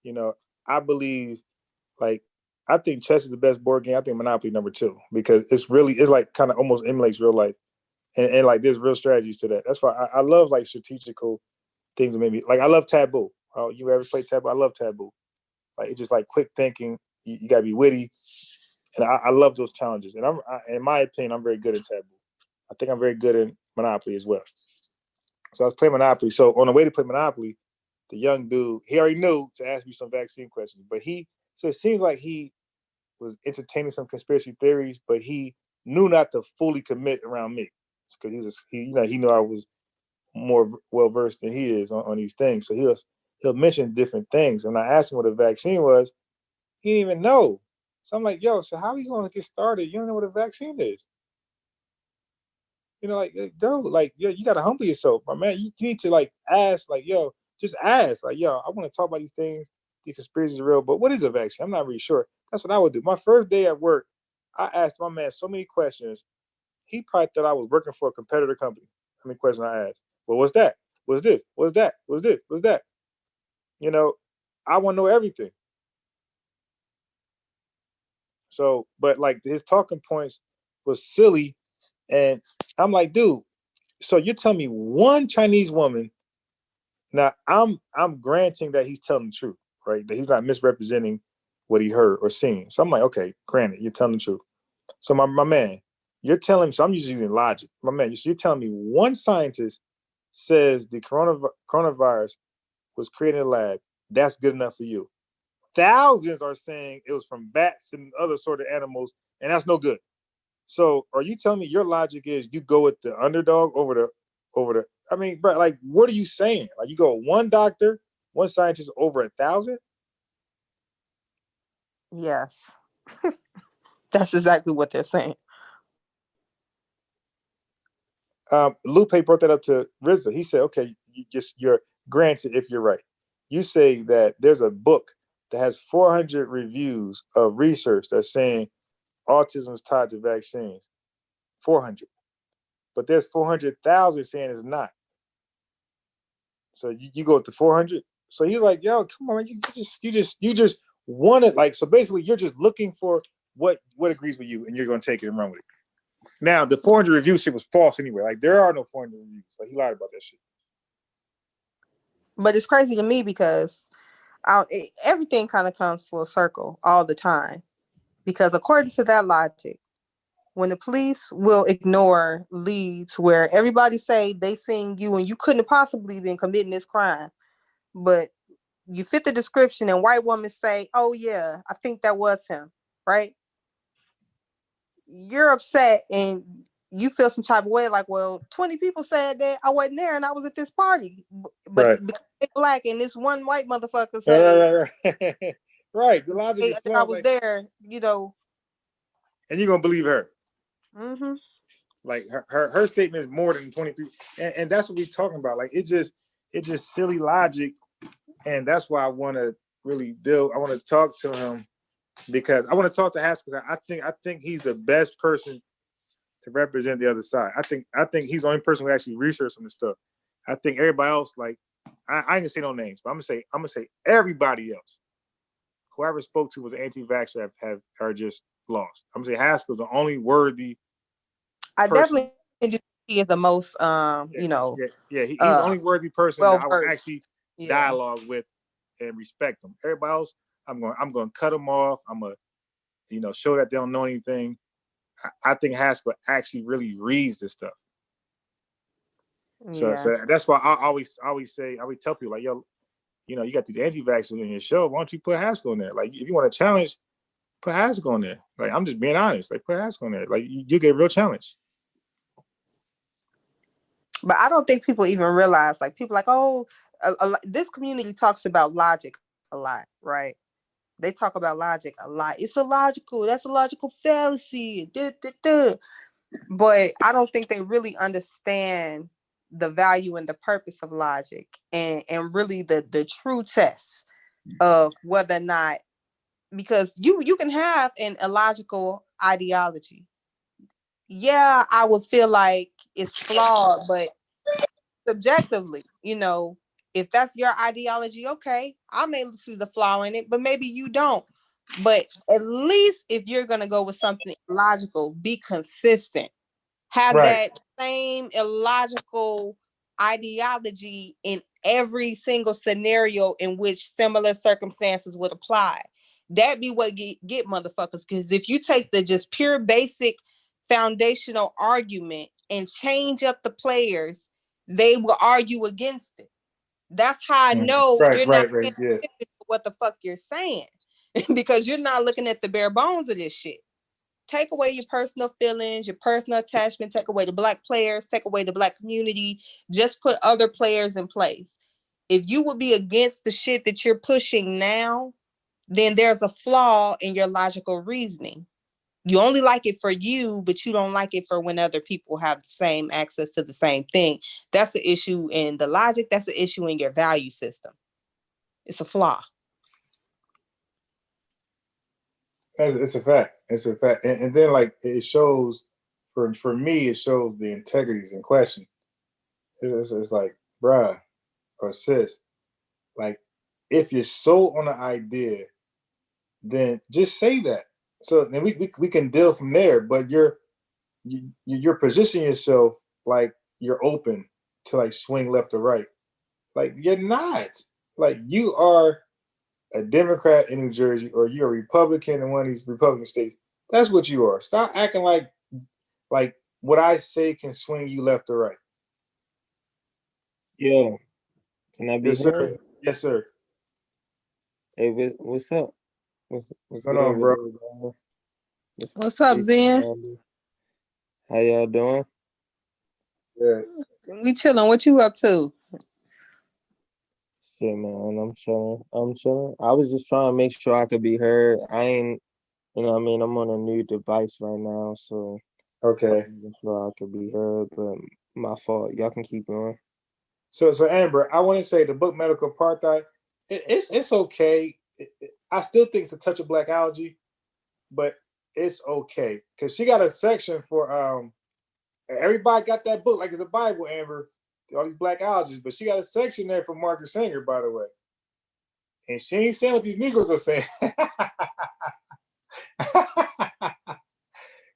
You know, I believe, like, I think chess is the best board game. I think Monopoly number 2, because it's like kind of almost emulates real life, and like there's real strategies to that. That's why I love like strategical things that maybe like I love Taboo. Oh, you ever play Taboo? I love Taboo. Like it's just like quick thinking. You gotta be witty, and I love those challenges. And in my opinion, I'm very good at Taboo. I think I'm very good at Monopoly as well. So I was playing Monopoly. So on the way to play Monopoly, the young dude, he already knew to ask me some vaccine questions, but so it seems like he was entertaining some conspiracy theories, but he knew not to fully commit around me, because he knew I was more well versed than he is on these things. So he'll mention different things, and I asked him what a vaccine was. He didn't even know. So I'm like, yo, so how are you going to get started? You don't know what a vaccine is. You know, like, dude, like, yo, you got to humble yourself, my man. You need to like ask, like, yo, just ask, like, yo, I want to talk about these things. These conspiracies are real, but what is a vaccine? I'm not really sure. That's what I would do. My first day at work, I asked my man so many questions. He probably thought I was working for a competitor company. How many questions I asked? Well, what's that? What's this? What's that? What's this? What's that? You know, I want to know everything. So, but like his talking points was silly, and I'm like, dude, so you're telling me one Chinese woman? Now I'm granting that he's telling the truth, right? That he's not misrepresenting what he heard or seen. So I'm like, okay, granted, you're telling the truth. So my man, you're telling me. So I'm using logic, my man. You're telling me one scientist says the coronavirus was created in a lab. That's good enough for you. Thousands are saying it was from bats and other sort of animals, and that's no good. So are you telling me your logic is you go with the underdog over the? I mean, bro, like, what are you saying? Like, you go one doctor, one scientist over 1,000? Yes, that's exactly what they're saying. Lupe brought that up to RZA. He said, okay, you're granted if you're right. You say that there's a book that has 400 reviews of research that's saying autism is tied to vaccines. 400. But there's 400,000 saying it's not. So you go with the 400. So he's like, yo, come on, you just want it. Like, so basically you're just looking for what agrees with you, and you're going to take it and run with it. Now, the 400 review shit was false anyway. Like, there are no 400 reviews. Like, he lied about that shit. But it's crazy to me because everything kind of comes full circle all the time. Because according to that logic, when the police will ignore leads where everybody say they seen you and you couldn't have possibly been committing this crime, but you fit the description and white women say, oh yeah, I think that was him, right? You're upset and you feel some type of way, like, well, 20 people said that I wasn't there and I was at this party, but right. Because they're black and this one white motherfucker said, right. The logic is I was there, you know, and you're gonna believe her. Mm-hmm. Like her statement is more than 20 people, and that's what we're talking about. Like, it's just silly logic, and that's why I want to really deal. I want to talk to him, because I want to talk to Haskell. I think he's the best person to represent the other side. I think he's the only person who actually researched some of this stuff. I think everybody else, like, I ain't gonna say no names, but I'm gonna say everybody else, whoever spoke to was anti-vaxxer, are just lost. I'm gonna say Haskell's the only worthy. I definitely do. He is the most, you know. He's the only worthy person that I would actually dialogue with and respect him. Everybody else, I'm going to cut them off. I'm going to, show that they don't know anything. I think Haskell actually really reads this stuff. So that's why I always tell people, like, yo, you got these anti-vaxxers in your show. Why don't you put Haskell in there? Like, if you want to challenge, put Haskell in there. Like, I'm just being honest. Like, put Haskell in there. Like, you get a real challenge. But I don't think people even realize, like, people like, oh, this community talks about logic a lot, right? They talk about logic a lot. It's illogical. That's a logical fallacy. But I don't think they really understand the value and the purpose of logic and really the true test of whether or not, because you can have an illogical ideology. Yeah, I would feel like it's flawed, but subjectively, if that's your ideology, okay, I may see the flaw in it, but maybe you don't. But at least if you're going to go with something logical, be consistent. Have that same illogical ideology in every single scenario in which similar circumstances would apply. That be what get motherfuckers. Because if you take the just pure basic foundational argument and change up the players, they will argue against it. That's how I know you're not paying attention to what the fuck you're saying. Because you're not looking at the bare bones of this shit. Take away your personal feelings, your personal attachment, take away the Black players, take away the Black community, just put other players in place. If you would be against the shit that you're pushing now, then there's a flaw in your logical reasoning. You only like it for you, but you don't like it for when other people have the same access to the same thing. That's the issue in the logic. That's the issue in your value system. It's a flaw. It's a fact. It's a fact. And then like it shows, for me, it shows the integrities in question. It's like, bruh or sis, like if you're sold on an idea, then just say that. So then we can deal from there. But you're positioning yourself like you're open to like swing left or right. Like you're not. Like you are a Democrat in New Jersey, or you're a Republican in one of these Republican states. That's what you are. Stop acting like what I say can swing you left or right. Yo, can I be Yes, heard? sir. Yes, sir. Hey, what's up? What's going on, bro? What's up, Zen? How y'all doing? Yeah. We chilling. What you up to? Shit, man, I'm chilling. I was just trying to make sure I could be heard. I ain't, you know what I mean? I'm on a new device right now, so okay. I'm sure I could be heard, but my fault. Y'all can keep going. So Amber, I want to say the book Medical Apartheid, it's okay. I still think it's a touch of blackology, but it's okay. Because she got a section for everybody got that book like it's a Bible, Amber. All these blackologies, but she got a section there for Margaret Sanger, by the way. And she ain't saying what these Negroes are saying.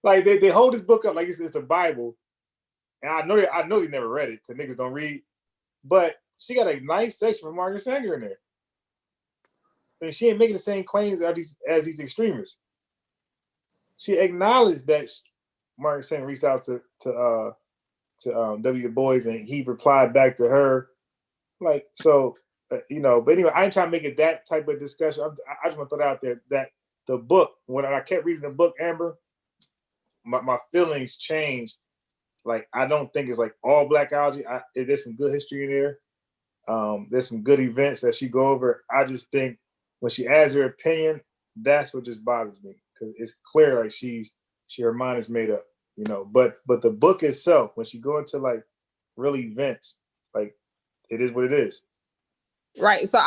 Like they hold this book up like it's a Bible. And I know they never read it because niggas don't read. But she got a nice section for Margaret Sanger in there. And she ain't making the same claims as these extremists. She acknowledged that Margaret Sanger reached out to W. Du Bois, and he replied back to her. Like, so, but anyway, I ain't trying to make it that type of discussion. I just want to throw it out there that the book, when I kept reading the book, Amber, my feelings changed. Like, I don't think it's like all blackology. There's some good history in there. There's some good events that she go over. I just think when she adds her opinion, that's what just bothers me, because it's clear like her mind is made up, But the book itself, when she go into like real events, like it is what it is. Right. So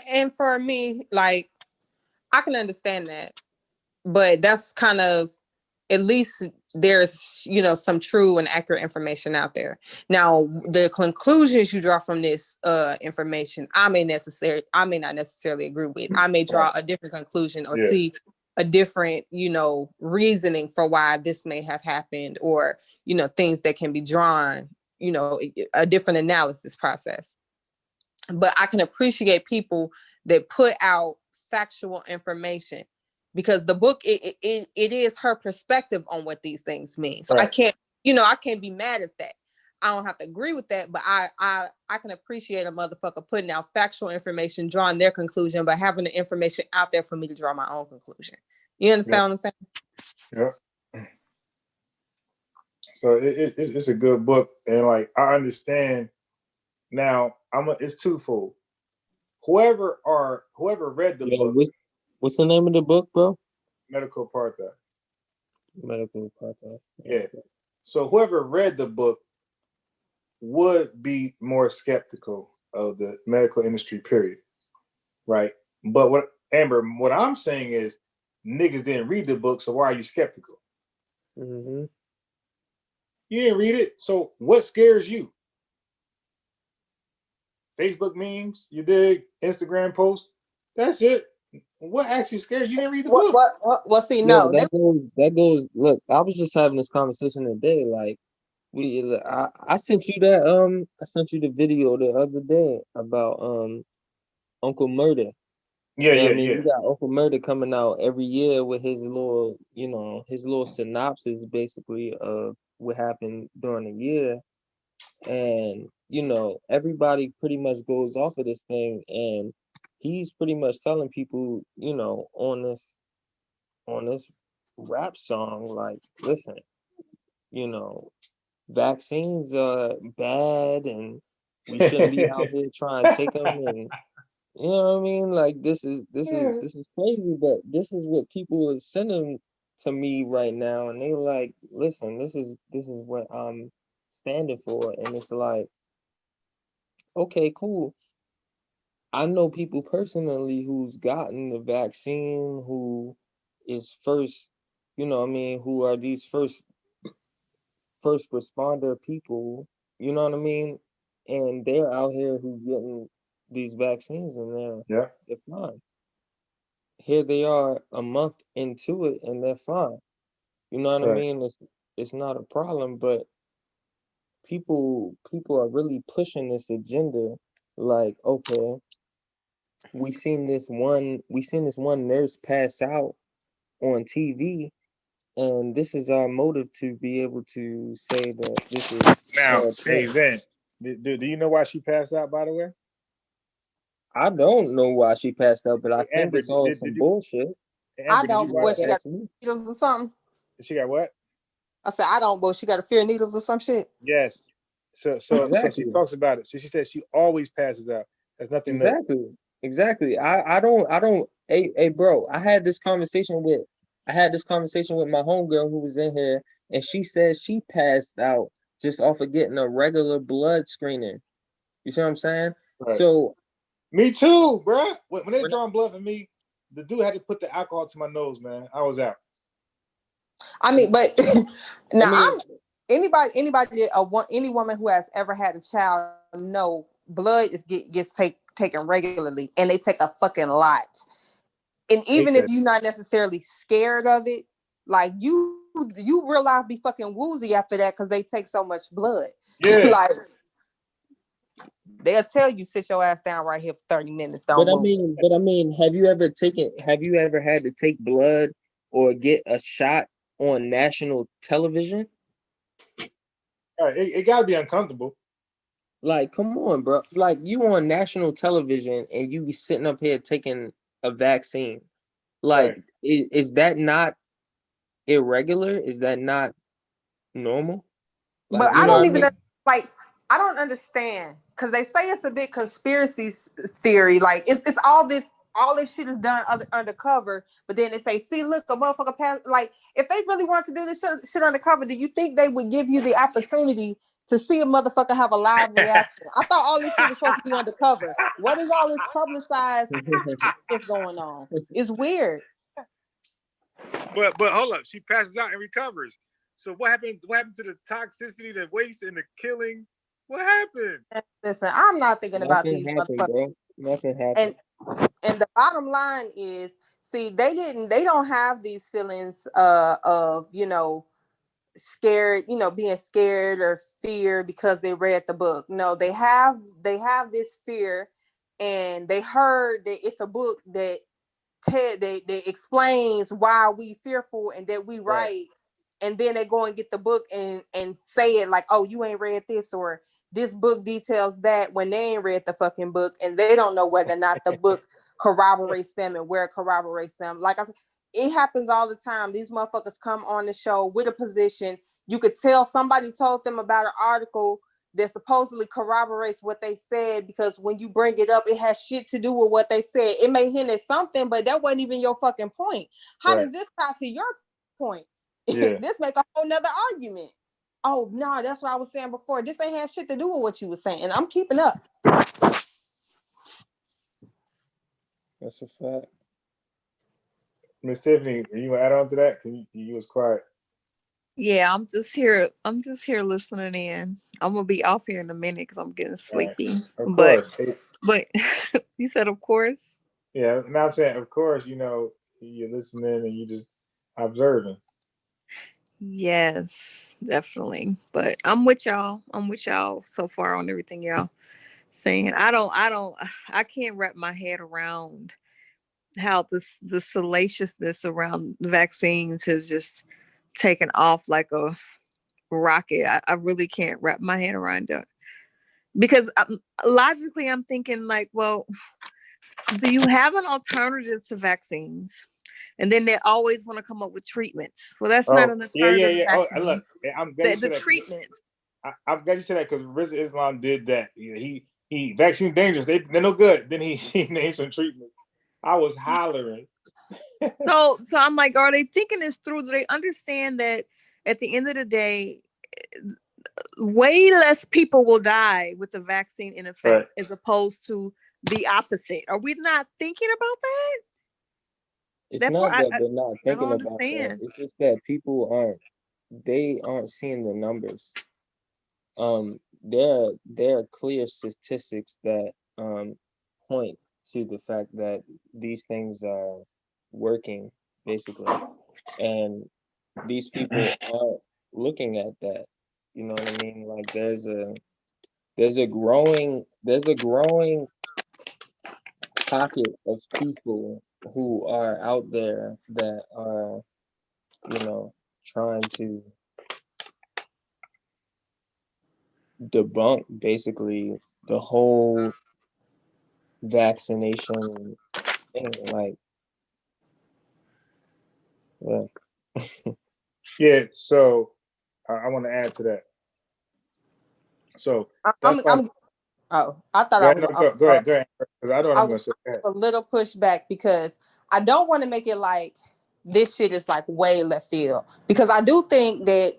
and for me, like I can understand that, but that's kind of, at least there's, some true and accurate information out there. Now, the conclusions you draw from this information, I may not necessarily agree with. I may draw a different conclusion or see a different, reasoning for why this may have happened, or, things that can be drawn, a different analysis process. But I can appreciate people that put out factual information, because the book, it is her perspective on what these things mean. So right. I can't be mad at that. I don't have to agree with that, but I can appreciate a motherfucker putting out factual information, drawing their conclusion, but having the information out there for me to draw my own conclusion. You understand what I'm saying? Yeah. So it's a good book, and like I understand now. It's twofold. Whoever read the book. What's the name of the book, bro? Medical apartheid. Medical apartheid. Yeah. So whoever read the book would be more skeptical of the medical industry, period. Right? But what I'm saying is niggas didn't read the book, so why are you skeptical? Mm-hmm. You didn't read it, so what scares you? Facebook memes, you dig? Instagram posts. That's it. What actually scares you? You didn't read the book. Well, see, Yo, no. that goes. Look, I was just having this conversation today. Like, I sent you that. I sent you the video the other day about Uncle Murder. Yeah. You got Uncle Murder coming out every year with his little, his little synopsis basically of what happened during the year. And, everybody pretty much goes off of this thing, and he's pretty much telling people, on this rap song, like, listen, you know, vaccines are bad and we shouldn't be out here trying to take them, and you know what I mean? Like this is crazy, but this is what people are sending to me right now, and they like, listen, this is what I'm standing for, and it's like, okay, cool. I know people personally who's gotten the vaccine, who is first, who are these first responder people, you know what I mean? And they're out here who getting these vaccines, and they're fine. Here they are a month into it and they're fine. You know what I mean? It's not a problem, but people are really pushing this agenda, like, okay, we seen this one nurse pass out on TV, and this is our motive to be able to say that this is Now, her hey attempt. Zen, do you know why she passed out? By the way, I don't know why she passed out, but I hey, think Amber, it's all some bullshit. I Amber, did you don't. watch What, she that? got That's me. needles or something? She got what? I said I don't. But she got a fear of needles or some shit. Yes. So she Exactly. talks about it. So she said she always passes out. There's nothing new. Exactly. I don't. Hey, bro. I had this conversation with my homegirl who was in here, and she said she passed out just off of getting a regular blood screening. You see what I'm saying? Right. So Me too, bro. When they when drawing blood for me, the dude had to put the alcohol to my nose, man. I was out. I mean, but I now mean, anybody any woman who has ever had a child know blood gets taken regularly, and they take a fucking lot. And even if you're not necessarily scared of it, like you real life be fucking woozy after that because they take so much blood. Yeah. Like they'll tell you sit your ass down right here for 30 minutes. Don't move. but I mean, have you ever had to take blood or get a shot on national television? It got to be uncomfortable. Like, come on, bro. Like, you on national television and you sitting up here taking a vaccine. Like, is that not irregular? Is that not normal? Like, But you I know don't what I even mean? like. I don't understand because they say it's a big conspiracy theory. Like it's all this shit is done undercover. But then they say, "See, look, a motherfucker passed." Like if they really want to do this shit undercover, do you think they would give you the opportunity to see a motherfucker have a live reaction? I thought all this shit was supposed to be undercover. What is all this publicized that's going on? It's weird. But hold up, she passes out and recovers. So what happened? What happened to the toxicity, the waste, and the killing? What happened? Listen, I'm not thinking about Nothing these happened, motherfuckers. bro. Nothing happened. And the bottom line is, see, they don't have these feelings of scared, being scared or fear because they read the book. No, they have this fear, and they heard that it's a book that that explains why we fearful and that we right. And then they go and get the book and say it like, oh, you ain't read this, or this book details that, when they ain't read the fucking book, and they don't know whether or not the book corroborates them and where it corroborates them. Like I said, it happens all the time. These motherfuckers come on the show with a position. You could tell somebody told them about an article that supposedly corroborates what they said, because when you bring it up, it has shit to do with what they said. It may hint at something, but that wasn't even your fucking point. How does this tie to your point? Yeah. This make a whole nother argument. Oh no, that's what I was saying before. This ain't had shit to do with what you were saying. And I'm keeping up. That's a fact. Miss Tiffany, you want to add on to that? You was quiet. Yeah, I'm just here. I'm just here listening in. I'm gonna be off here in a minute because I'm getting sleepy. Right. Of but course. you said of course. Yeah, now I'm saying of course. You're listening and you just observing. Yes, definitely. But I'm with y'all. I'm with y'all so far on everything y'all saying. I can't wrap my head around how the salaciousness around vaccines has just taken off like a rocket. I really can't wrap my head around it. Because logically, I'm thinking like, well, do you have an alternative to vaccines? And then they always want to come up with treatments. Well, that's not an alternative to vaccines. Oh, look, I'm glad you said the that. treatments. I'm glad you said that because Rizza Islam did that. He vaccine dangerous. They're no good. Then he named some treatment. I was hollering. So I'm like, are they thinking this through? Do they understand that at the end of the day, way less people will die with the vaccine in effect as opposed to the opposite? Are we not thinking about that? It's not that they're not thinking about that. It's just that people aren't seeing the numbers. There are clear statistics that point to the fact that these things are working, basically, and these people aren't looking at that. You know what I mean? Like there's a growing pocket of people who are out there that are, trying to debunk basically the whole vaccination thing. Like, yeah. So I want to add to that. So I thought I was. Go ahead. Because I know what I'm going to say. A little pushback because I don't want to make it like this shit is like way left field, because I do think that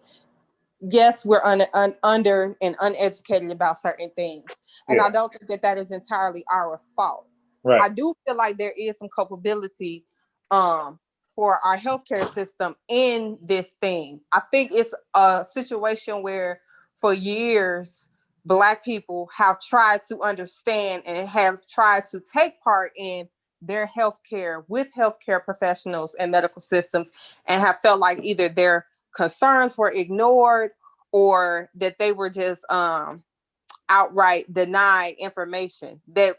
yes, we're under and uneducated about certain things, and I don't think that is entirely our fault. Right. I do feel like there is some culpability for our healthcare system in this thing. I think it's a situation where for years Black people have tried to understand and have tried to take part in their healthcare with healthcare professionals and medical systems, and have felt like either their concerns were ignored or that they were just outright denied information that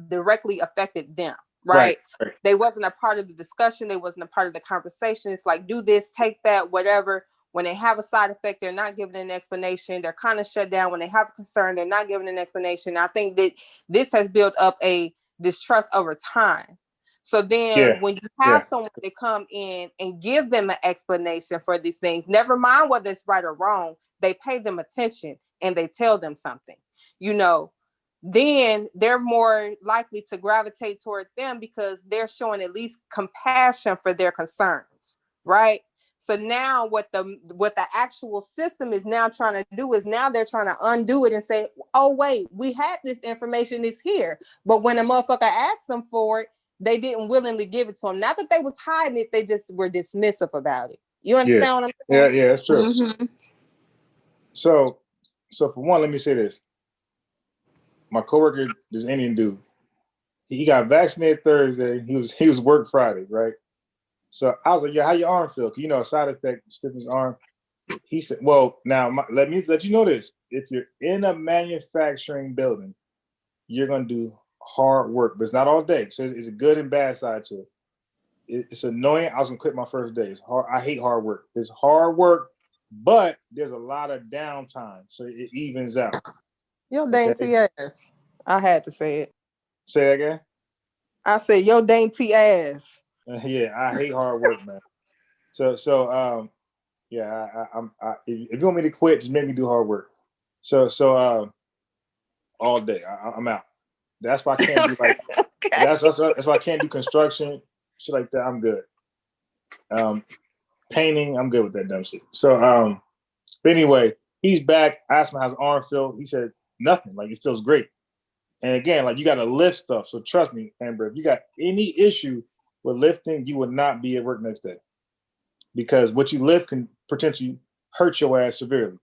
directly affected them. Right? They wasn't a part of the discussion. They wasn't a part of the conversation. It's like, do this, take that, whatever. When they have a side effect, they're not giving an explanation. They're kind of shut down. When they have a concern, they're not giving an explanation. I think that this has built up a distrust over time. So then when you have someone to come in and give them an explanation for these things, never mind whether it's right or wrong, they pay them attention and they tell them something, then they're more likely to gravitate toward them because they're showing at least compassion for their concerns, right? So now what the actual system is now trying to do is now they're trying to undo it and say, oh, wait, we had this information, it's here. But when a motherfucker asked them for it, they didn't willingly give it to them. Not that they was hiding it, they just were dismissive about it. You understand what I'm saying? Yeah, that's true. Mm-hmm. So for one, let me say this. My coworker, this Indian dude, he got vaccinated Thursday. He was work Friday, right? So I was like, "Yeah, how your arm feel?" A side effect, stiffness arm. He said, "Well, now let me let you know this. If you're in a manufacturing building, you're gonna do hard work, but it's not all day. So it's a good and bad side to it. It's annoying. I was gonna quit my first day. It's hard. I hate hard work. It's hard work, but there's a lot of downtime, so it evens out." Your dainty ass. I had to say it. Say that again? I said your dainty ass. Yeah, I hate hard work, man. So if you want me to quit, just make me do hard work. So all day I'm out. That's why I can't do like okay. that's why I can't do construction shit like that. I'm good. Painting, I'm good with that dumb shit. So but anyway, he's back. I asked him how his arm felt. He said nothing. Like it feels great. And again, like you got to lift stuff. So trust me, Amber, if you got any issue with lifting, you will not be at work next day because what you lift can potentially hurt your ass severely.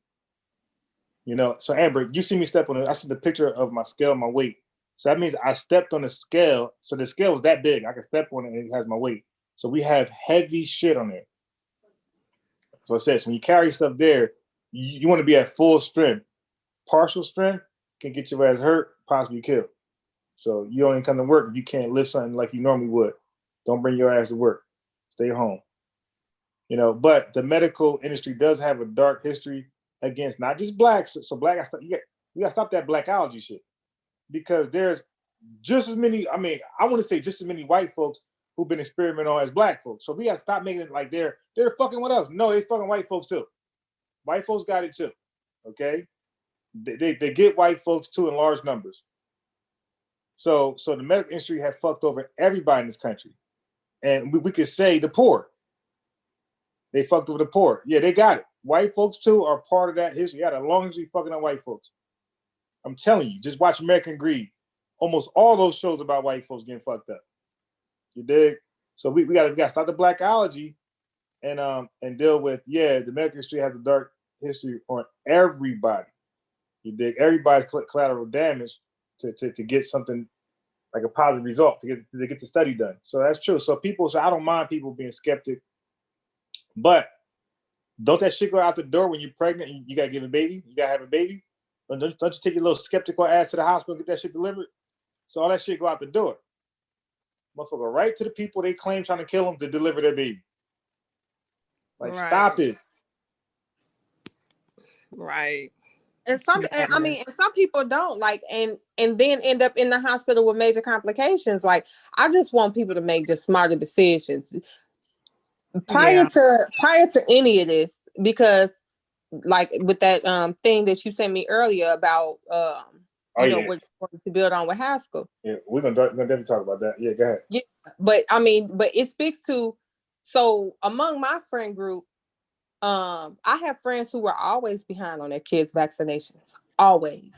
You know, so Amber, you see me step on it. I see the picture of my scale, my weight. So that means I stepped on the scale. So the scale was that big. I can step on it and it has my weight. So we have heavy shit on there. So it says when you carry stuff there, you want to be at full strength. Partial strength can get your ass hurt, possibly killed. So you only come to work if you can't lift something like you normally would. Don't bring your ass to work. Stay home. You know, but the medical industry does have a dark history against not just blacks. So black, you got to stop that blackology shit because there's just as many. I mean, I want to say just as many white folks who've been experimented on as black folks. So we got to stop making it like they're fucking with us. No, they fucking white folks too. White folks got it too. Okay, they get white folks too in large numbers. So the medical industry have fucked over everybody in this country, and we could say the poor. They fucked over the poor. Yeah, they got it. White folks too are part of that history. Yeah, the long history fucking on white folks. I'm telling you, just watch American Greed. Almost all those shows about white folks getting fucked up. You dig? So we gotta stop the blackology and deal with the medical industry has a dark history on everybody. You dig? Everybody's collateral damage to get something like a positive result to get the study done. So that's true. So I don't mind people being skeptic, but don't that shit go out the door when you're pregnant and you gotta give a baby? You gotta have a baby. Don't you take your little skeptical ass to the hospital and get that shit delivered? So all that shit go out the door. Motherfucker, right to the people they claim trying to kill them to deliver their baby. Like, right. Stop it. Right. And some people don't like and then end up in the hospital with major complications. Like, I just want people to make just smarter decisions prior to any of this, because like with that thing that you sent me earlier about we're going to build on with Haskell. Yeah, we're gonna definitely talk about that. Yeah, go ahead. Yeah, but I mean, it speaks to, so among my friend group, I have friends who were always behind on their kids' vaccinations. Always.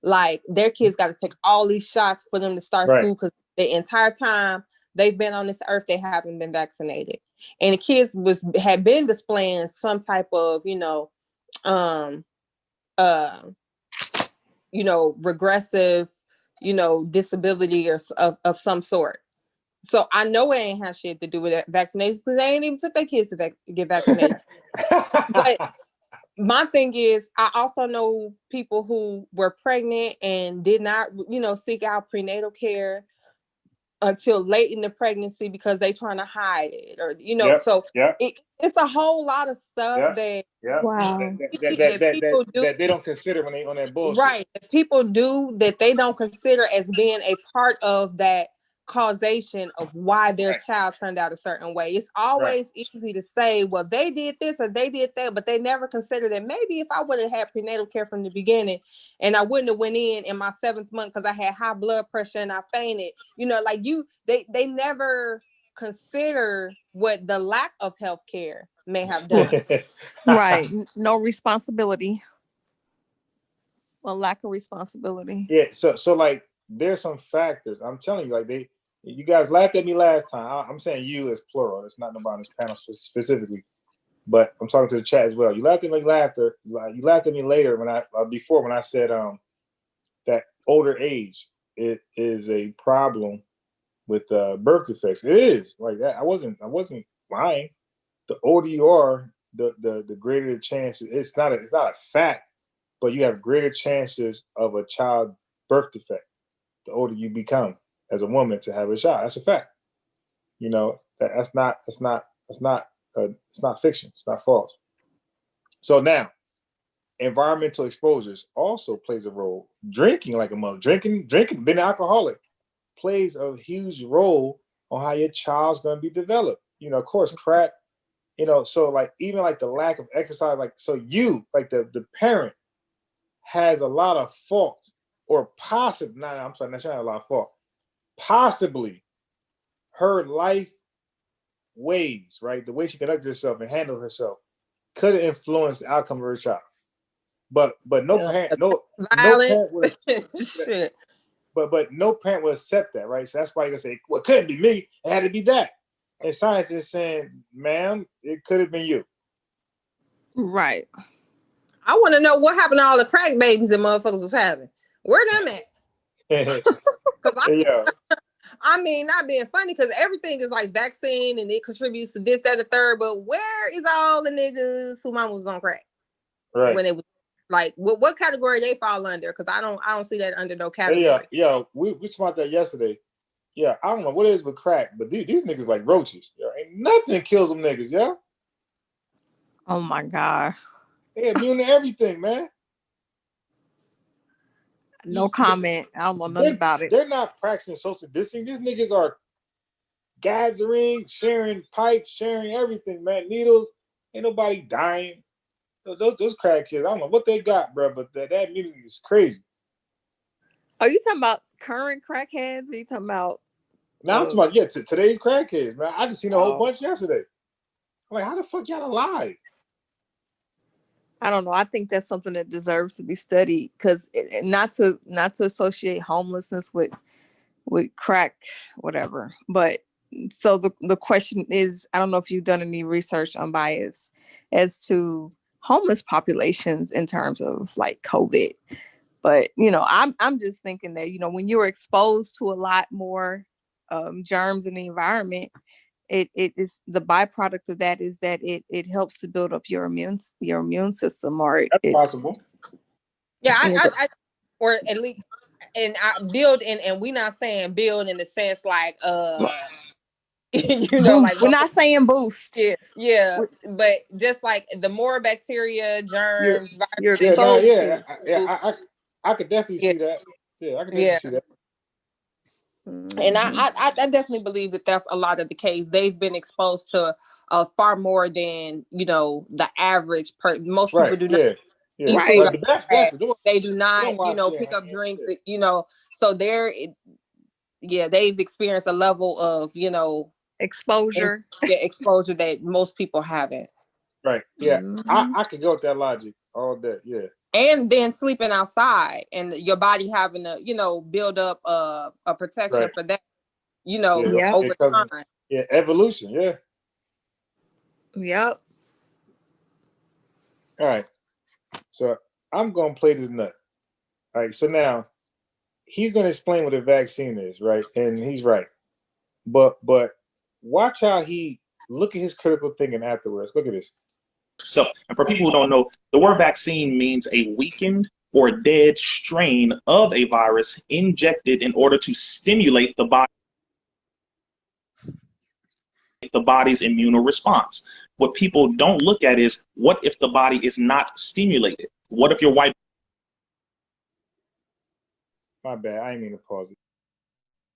Like, their kids got to take all these shots for them to start school because the entire time they've been on this earth, they haven't been vaccinated. And the kids had been displaying some type of, regressive, disability or of some sort. So I know it ain't have shit to do with vaccinations because they ain't even took their kids to get vaccinated. But my thing is, I also know people who were pregnant and did not, seek out prenatal care until late in the pregnancy because they trying to hide it, or it's a whole lot of stuff that people do that they don't consider when they on that bullshit. Right, that people do that they don't consider as being a part of that causation of why their child turned out a certain way. It's always easy to say, well, they did this or they did that, but they never consider that maybe if I would have had prenatal care from the beginning and I wouldn't have went in my 7th month because I had high blood pressure and I fainted, they never consider what the lack of health care may have done. Right. No responsibility. Well, lack of responsibility. Yeah. So like, there's some factors. I'm telling you, like you guys laughed at me last time. I'm saying you as plural. It's not nobody on this panel specifically, but I'm talking to the chat as well. You laughed at me you laughed at me later when I said that older age it is a problem with birth defects. It is like that. I wasn't lying. The older you are, the greater the chances. It's not a fact, but you have greater chances of a child birth defect the older you become as a woman to have a child. That's a fact. It's not fiction. It's not false. So now, environmental exposures also plays a role. Drinking like a mother, drinking, being an alcoholic plays a huge role on how your child's going to be developed. Of course, crack. So like even like the lack of exercise, like so you like the parent has a lot of fault, or possibly, I'm sorry, not a lot of fault, possibly her life ways, right? The way she conducted herself and handled herself could have influenced the outcome of her child. But no parent, no parent would shit. But no parent would accept that, right? So that's why you're gonna say, well, it couldn't be me, it had to be that. And science is saying, ma'am, it could have been you. Right. I want to know what happened to all the crack babies that motherfuckers was having. Where them at? Because I mean, not being funny, because everything is like vaccine and it contributes to this, that, the third. But where is all the niggas who mama was on crack? Right. When it was like, what category they fall under? Because I don't see that under no category. Yeah. We talked about that yesterday. Yeah, I don't know what it is with crack, but these niggas like roaches. Yeah, ain't nothing kills them niggas. Yeah. Oh my God. They immune to everything, man. No comment. I don't know nothing about it. They're not practicing social distancing. These niggas are gathering, sharing pipes, sharing everything, man. Needles. Ain't nobody dying. Those crack kids, I don't know what they got, bro, but that immunity is crazy. Are you talking about current crackheads? Or are you talking about? Now I'm talking about today's crackheads, man. I just seen a whole bunch yesterday. I'm like, how the fuck y'all alive? I don't know. I think that's something that deserves to be studied, because not to associate homelessness with crack, whatever. But so the question is, I don't know if you've done any research on bias as to homeless populations in terms of like COVID. But I'm just thinking that when you're exposed to a lot more germs in the environment, it is the byproduct of that is that it helps to build up your immune system, or that's possible. Yeah, I or at least, and I build and we not saying build in the sense like boost. like we're not saying boost. Yeah, but just like the more bacteria, germs, you're exposed I could definitely see that. Yeah, I could definitely see that. And I definitely believe that that's a lot of the case. They've been exposed to far more than the average person. Most people do not eat food. They do not pick up drinks. So they've experienced a level of exposure. Exposure that most people haven't. Right. Yeah. I could go with that logic all day. Yeah. And then sleeping outside and your body having to, build up a protection for that, over time. Yeah, evolution. Yeah. Yep. All right. So I'm gonna play this nut. All right. So now he's gonna explain what a vaccine is, right? And he's right. But watch how he look at his critical thinking afterwards. Look at this. So, and for people who don't know, the word vaccine means a weakened or dead strain of a virus injected in order to stimulate the body's immune response. What people don't look at is, what if the body is not stimulated? What if your white... My bad, I didn't mean to pause it.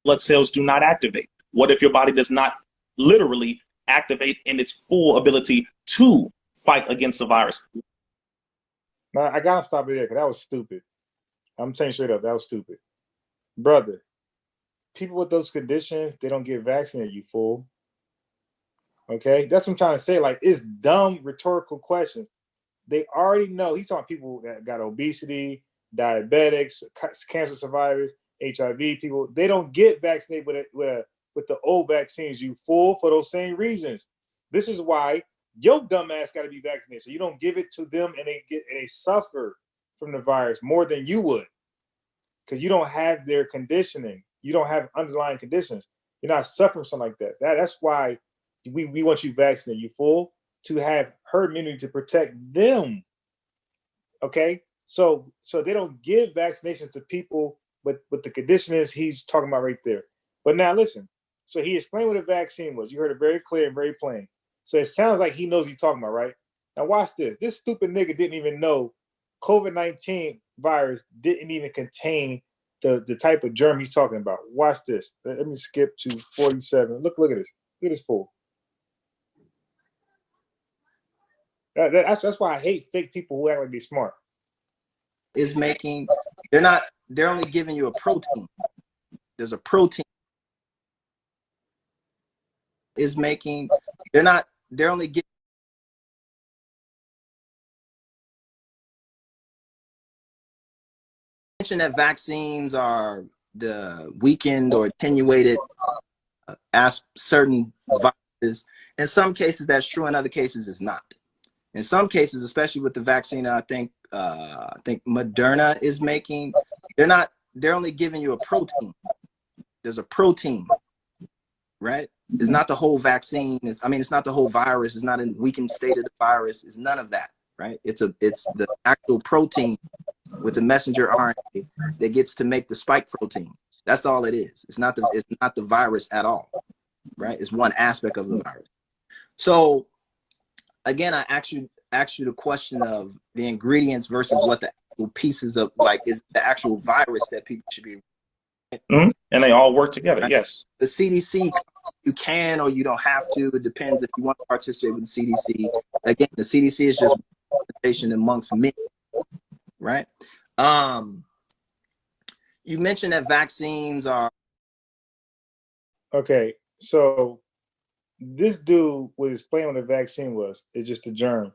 Blood cells do not activate? What if your body does not literally activate in its full ability to fight against the virus? No, I gotta stop it there because that was stupid. I'm saying straight up, that was stupid. Brother, people with those conditions, they don't get vaccinated, you fool. Okay? That's what I'm trying to say. Like, it's dumb rhetorical questions. They already know. He's talking people that got obesity, diabetics, cancer survivors, HIV people. They don't get vaccinated with the old vaccines, you fool, for those same reasons. This is why your dumb ass got to be vaccinated, so you don't give it to them and they suffer from the virus more than you would, because you don't have their conditioning. You don't have underlying conditions. You're not suffering from something like that. That's why we want you vaccinated, you fool, to have herd immunity to protect them. Okay, so they don't give vaccinations to people with the conditions he's talking about right there. But now listen. So he explained what a vaccine was. You heard it very clear and very plain. So it sounds like he knows what you're talking about, right? Now watch this. This stupid nigga didn't even know COVID-19 virus didn't even contain the type of germ he's talking about. Watch this. Let me skip to 47. Look at this. Look at this fool. That's why I hate fake people who act like they're smart. is making, they're only giving you a protein. There's a protein is making, they're only giving that vaccines are the weakened or attenuated as certain viruses. In some cases that's true, in other cases it's not. In some cases, especially with the vaccine, I think Moderna is making, they're only giving you a protein. There's a protein, right? It's not the whole vaccine. It's not the whole virus. It's not a weakened state of the virus. It's none of that, right? It's the actual protein with the messenger RNA that gets to make the spike protein. That's all it is. It's not the virus at all, right? It's one aspect of the virus. So again, I asked you the question of the ingredients versus what the actual pieces of, like, is the actual virus that people should be. Mm-hmm. And they all work together, right? yes. The CDC, you can or you don't have to. It depends if you want to participate with the CDC. Again, the CDC is just participation amongst many, right? You mentioned that vaccines are. Okay, so this dude was explaining what a vaccine was. It's just a germ,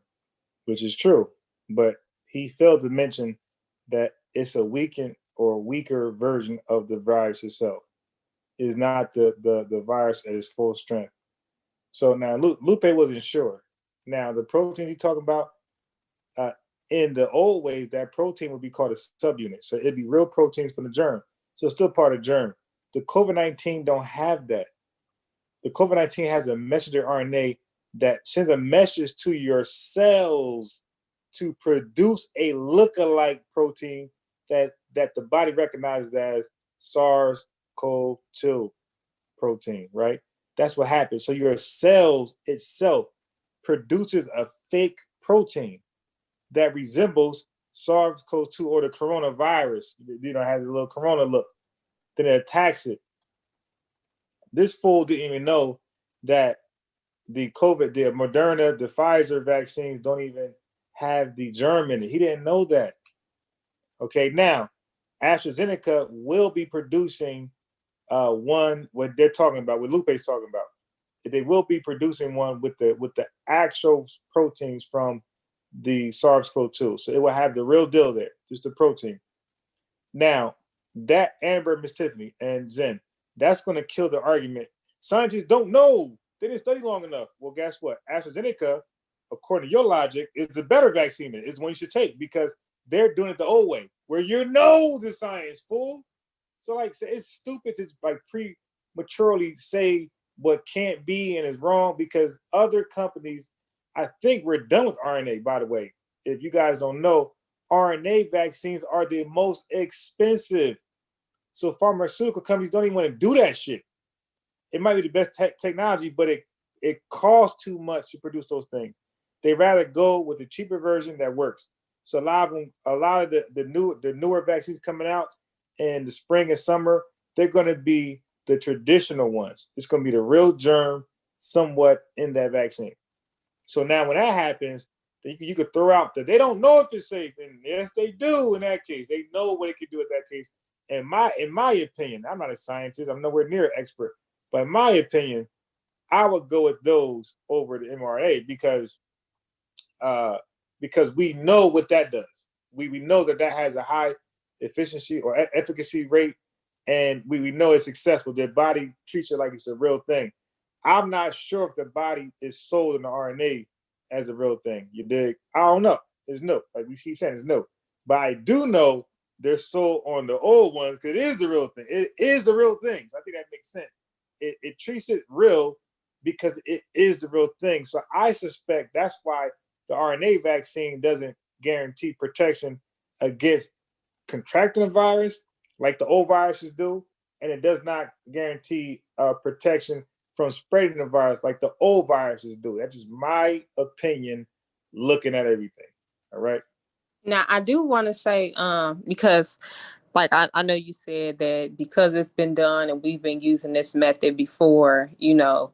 which is true, but he failed to mention that it's a weakened or weaker version of the virus itself. Is not the virus at its full strength. So now Lupe wasn't sure. Now the protein he's talking about, in the old ways, that protein would be called a subunit. So it'd be real proteins from the germ. So it's still part of germ. The COVID-19 don't have that. The COVID-19 has a messenger RNA that sends a message to your cells to produce a lookalike protein that the body recognizes as SARS-CoV-2 protein, right? That's what happens. So your cells itself produces a fake protein that resembles SARS-CoV-2 or the coronavirus. Has a little corona look. Then it attacks it. This fool didn't even know that the COVID, the Moderna, the Pfizer vaccines don't even have the germ in it. He didn't know that. Okay, now AstraZeneca will be producing one, what they're talking about, what Lupe's talking about. They will be producing one with the actual proteins from the SARS-CoV-2. So it will have the real deal there, just the protein. Now, that Amber, Miss Tiffany, and Zen, that's going to kill the argument. Scientists don't know. They didn't study long enough. Well, guess what? AstraZeneca, according to your logic, is the better vaccine. It's one you should take because they're doing it the old way, where you know the science, fool. So, like, it's stupid to like prematurely say what can't be and is wrong because other companies, I think we're done with RNA, by the way. If you guys don't know, RNA vaccines are the most expensive. So pharmaceutical companies don't even want to do that shit. It might be the best technology, but it costs too much to produce those things. They rather go with the cheaper version that works. So a lot of the newer vaccines coming out in the spring and summer, they're going to be the traditional ones. It's going to be the real germ somewhat in that vaccine. So now when that happens, you could throw out that they don't know if it's safe. And yes, they do in that case. They know what it could do in that case. In my opinion, I'm not a scientist. I'm nowhere near an expert. But in my opinion, I would go with those over the mRNA because we know what that does. We know that has a high efficiency or efficacy rate, and we know it's successful. Their body treats it like it's a real thing. I'm not sure if the body is sold in the RNA as a real thing. You dig? I don't know. It's no. Like we keep saying, it's no. But I do know they're sold on the old ones because it is the real thing. It is the real thing. So I think that makes sense. It treats it real because it is the real thing. So I suspect that's why the RNA vaccine doesn't guarantee protection against contracting a virus like the old viruses do, and it does not guarantee protection from spreading the virus like the old viruses do. That's just my opinion looking at everything. All right. Now, I do want to say, because like I know you said that because it's been done and we've been using this method before, a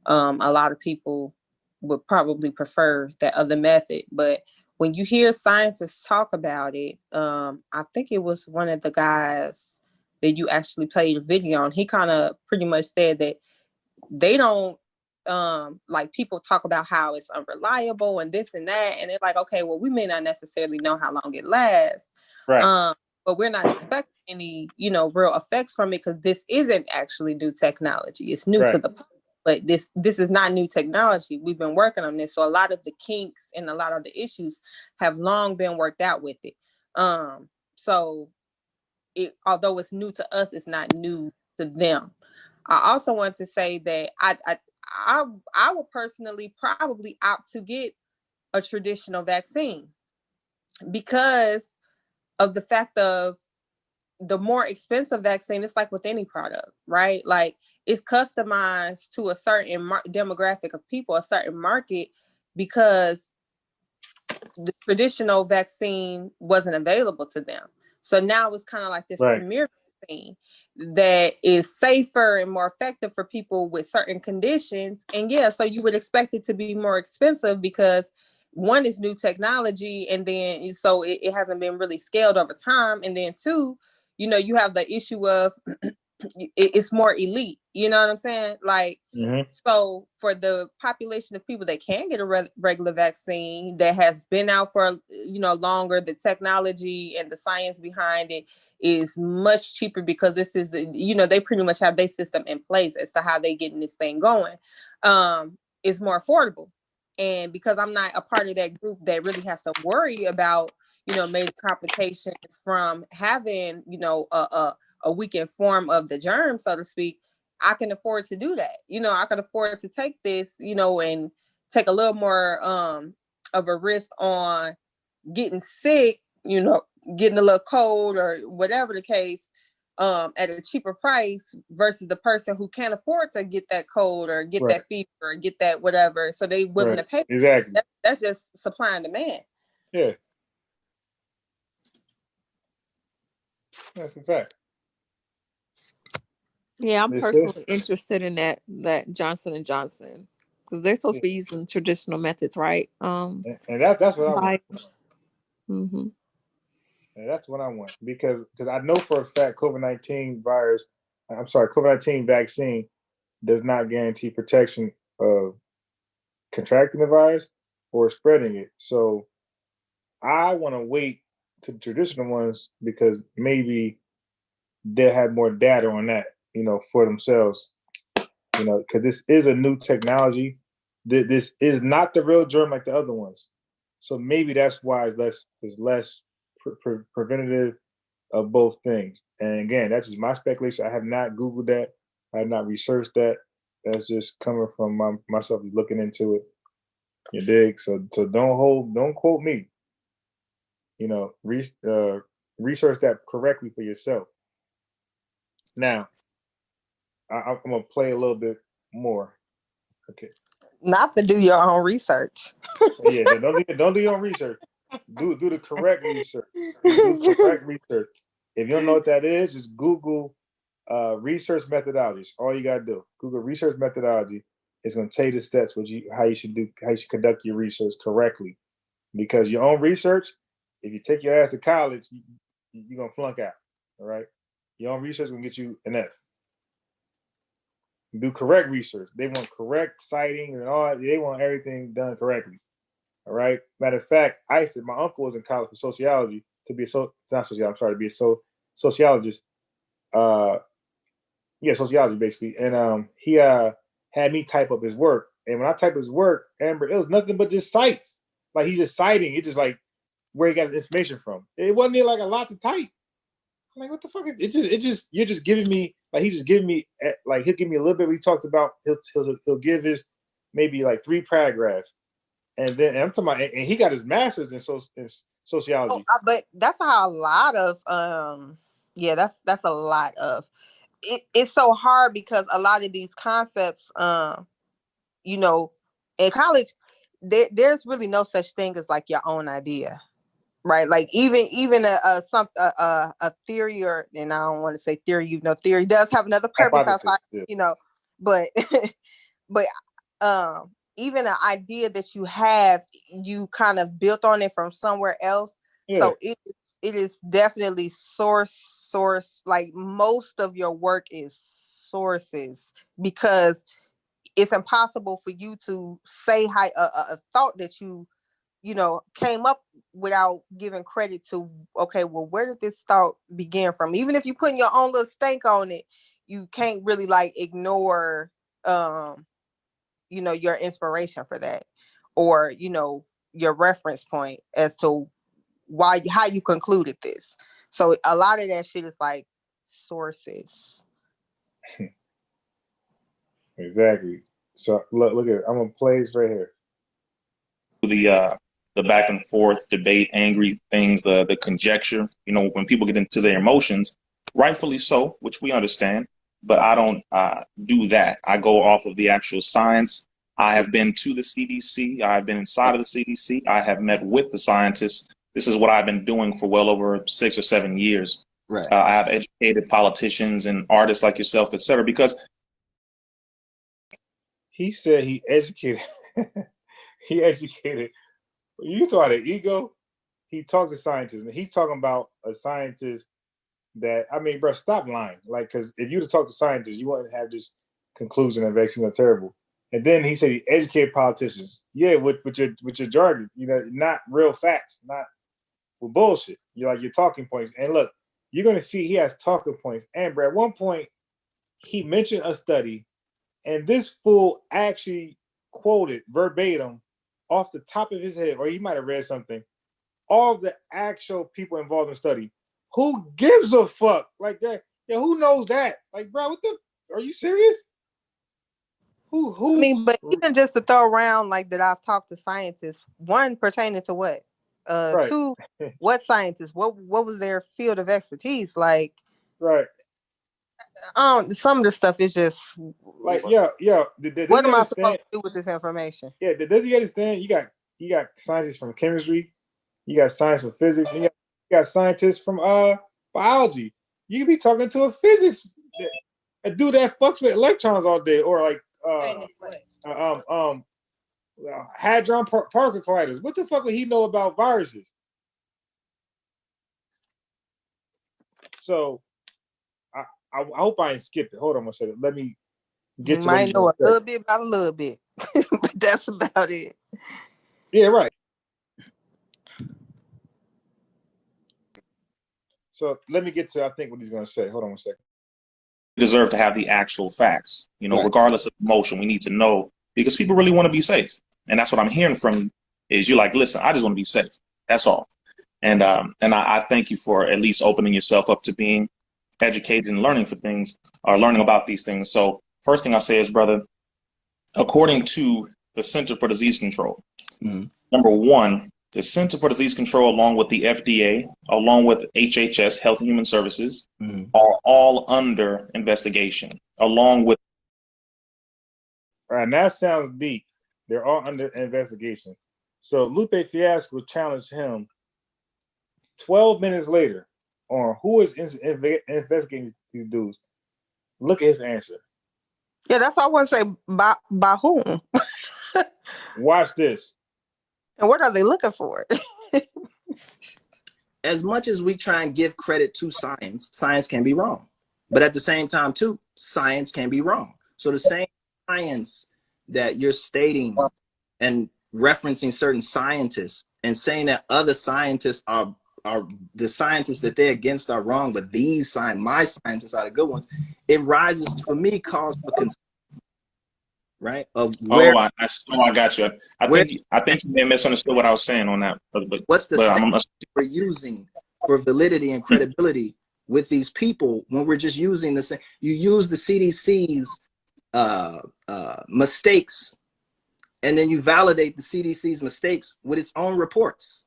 lot of people would probably prefer that other method. But when you hear scientists talk about it, I think it was one of the guys that you actually played a video on. He kind of pretty much said that they don't like, people talk about how it's unreliable and this and that, and they're like, okay, well, we may not necessarily know how long it lasts, right? But we're not expecting any, real effects from it, because this isn't actually new technology. It's new to the public, but this is not new technology. We've been working on this, so a lot of the kinks and a lot of the issues have long been worked out with it. So although it's new to us, it's not new to them. I also want to say that I would personally probably opt to get a traditional vaccine, because of the fact of the more expensive vaccine. It's like with any product, right? Like, it's customized to a certain demographic of people, a certain market, because the traditional vaccine wasn't available to them. So now it's kind of like this premier vaccine that is safer and more effective for people with certain conditions. And yeah, so you would expect it to be more expensive, because one is new technology, and then so it hasn't been really scaled over time. And then two, you have the issue of it's more elite. You know what I'm saying? Like, so for the population of people that can get a regular vaccine that has been out for longer, the technology and the science behind it is much cheaper, because this is they pretty much have their system in place as to how they getting this thing going. It's more affordable, and because I'm not a part of that group that really has to worry about major complications from having a weakened form of the germ, so to speak, I can afford to do that. I can afford to take this, and take a little more of a risk on getting sick, getting a little cold or whatever the case, at a cheaper price, versus the person who can't afford to get that cold or get that fever or get that whatever. So they willing to pay. Exactly. That's just supply and demand. Yeah. That's a fact. Yeah, I'm personally interested in that Johnson and Johnson, because they're supposed to be using traditional methods, right? And that's what I want. Mm-hmm. And that's what I want, because I know for a fact COVID-19 vaccine does not guarantee protection of contracting the virus or spreading it. So I want to wait to the traditional ones, because maybe they'll have more data on that, for themselves, because this is a new technology. This is not the real germ like the other ones. So maybe that's why it's less preventative of both things. And again, that's just my speculation. I have not Googled that. I have not researched that. That's just coming from myself looking into it. You dig? So don't quote me. Research that correctly for yourself. Now, I'm gonna play a little bit more. Okay. Not to do your own research. Yeah, don't do your own research. Do the correct research. Do correct research. If you don't know what that is, just Google research methodologies. All you gotta do. Google research methodology. It's gonna tell you the steps how you should conduct your research correctly. Because your own research, if you take your ass to college, you're gonna flunk out. All right. Your own research is gonna get you an F. Do correct research. They want correct citing and all. They want everything done correctly. All right. Matter of fact, my uncle was in college for sociology to be to be a sociologist. Sociology basically. And he had me type up his work. And when I type his work, Amber, it was nothing but just cites. Like, he's just citing. It's just like where he got his information from. It wasn't like a lot to type. I'm like, what the fuck? You're just giving me, like, he's just giving me, like, he'll give me a little bit. We talked about, he'll give his maybe like 3 paragraphs. And I'm talking about, and he got his master's in sociology. But that's how a lot of, that's a lot of, it's so hard, because a lot of these concepts, in college, there's really no such thing as like your own idea. Right, like even a theory, and I don't want to say theory. Theory does have another purpose outside, but but even an idea that you have, you kind of built on it from somewhere else. Yeah. So it is definitely source. Like most of your work is sources, because it's impossible for you to say how a thought that you came up without giving credit to, okay, well, where did this thought begin from? Even if you put your own little stank on it, you can't really like ignore your inspiration for that, or your reference point as to how you concluded this. So a lot of that shit is like sources. Exactly. So look at it. I'm gonna play this right here. The back and forth debate, angry things, the conjecture, when people get into their emotions, rightfully so, which we understand, but I don't do that. I go off of the actual science. I have been to the CDC. I've been inside of the CDC. I have met with the scientists. This is what I've been doing for well over 6 or 7 years. Right. I have educated politicians and artists like yourself, et cetera, because he said he educated. He educated. You talk about ego. He talked to scientists, and he's talking about a scientist that, I mean, bro, stop lying. Like, because if you'd have talked to scientists, you wouldn't have this conclusion that vaccines are terrible. And then he said he educated politicians. Yeah, with your jargon, not real facts, not with bullshit. You're like your talking points. And look, you're gonna see he has talking points. And bro, at one point, he mentioned a study, and this fool actually quoted verbatim off the top of his head, or he might have read something, all of the actual people involved in the study. Who gives a fuck? Like that? Yeah, who knows that? Like, bro, are you serious? Who? I mean, but even just to throw around like that, I've talked to scientists. One, pertaining to what? Right. Two, what scientists? What was their field of expertise? Like, right. Some of the stuff is just like, yeah. What am I supposed to do with this information? Yeah, does he understand? You got scientists from chemistry, you got science from physics, and you got scientists from biology. You can be talking to a physics a dude that fucks with electrons all day, or like hadron particle colliders. What the fuck would he know about viruses? So I hope I ain't skipped it. Hold on one second. Let me get you might know a little bit about a little bit, but that's about it. Yeah, right. So let me get to, I think, what he's going to say. Hold on one second. We deserve to have the actual facts, right. Regardless of emotion, we need to know, because people really want to be safe. And that's what I'm hearing from you, is you're like, listen, I just want to be safe. That's all. And I thank you for at least opening yourself up to being educated and learning learning about these things. So first thing I say is, brother, according to the Center for Disease Control, number one, the Center for Disease Control, along with the FDA, along with HHS, Health and Human Services, are all under investigation, along with. All right, that sounds deep. They're all under investigation. So Lupe Fiasco challenged him 12 minutes later on who is investigating these dudes. Look at his answer. Yeah, that's all I want to say. By whom? Watch this. And what are they looking for? As much as we try and give credit to science, science can be wrong. But at the same time, too, science can be wrong. So the same science that you're stating and referencing certain scientists and saying that other scientists are the scientists that they're against are wrong, but my scientists are the good ones, it rises, for me, cause for concern. Right? Of where, I got you. I think you may have misunderstood what I was saying on that. But what's the standard we're using for validity and credibility with these people when we're just using the same? You use the CDC's mistakes, and then you validate the CDC's mistakes with its own reports.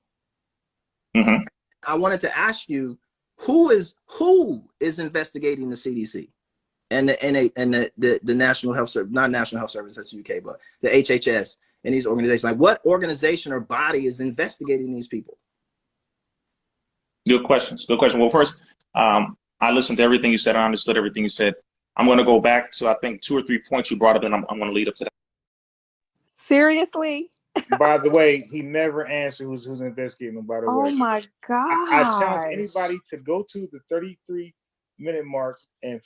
I wanted to ask you, who is investigating the CDC? And the National Health Service, not National Health Service, that's UK, but the HHS and these organizations. Like, what organization or body is investigating these people? Good questions. Good question. Well, first, I listened to everything you said. I understood everything you said. I'm going to go back to, I think, 2 or 3 points you brought up, and I'm going to lead up to that. Seriously? By the way, he never answered who's investigating him, by the way. Oh my God. I challenge anybody to go to the 33-minute mark and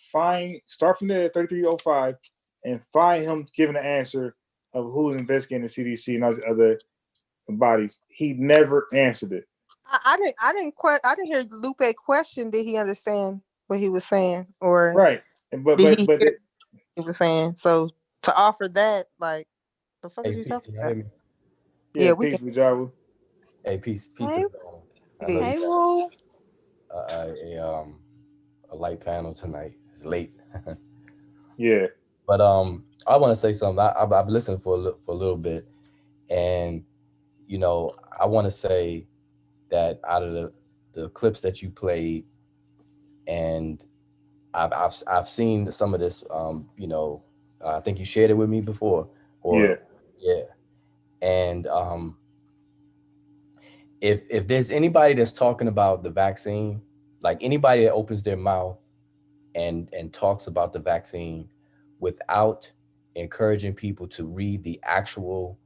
start from there at 33:05 and find him giving an answer of who's investigating the CDC and all these other bodies. He never answered it. I didn't hear Lupe question. Did he understand what he was saying, or right? But did he hear what he was saying? So to offer that, like, the fuck are you peace, talking can you about? hear me? Yeah, we peace, can. Jawu. Hey, peace Hey, of I know hey, you Rule. a light panel tonight. It's late. Yeah. But I want to say something. I've listened for a little bit, and you know, I want to say that out of the clips that you played, and I've seen some of this. You know, I think you shared it with me before. Or yeah, and if there's anybody that's talking about the vaccine, like anybody that opens their mouth and talks about the vaccine without encouraging people to read the actual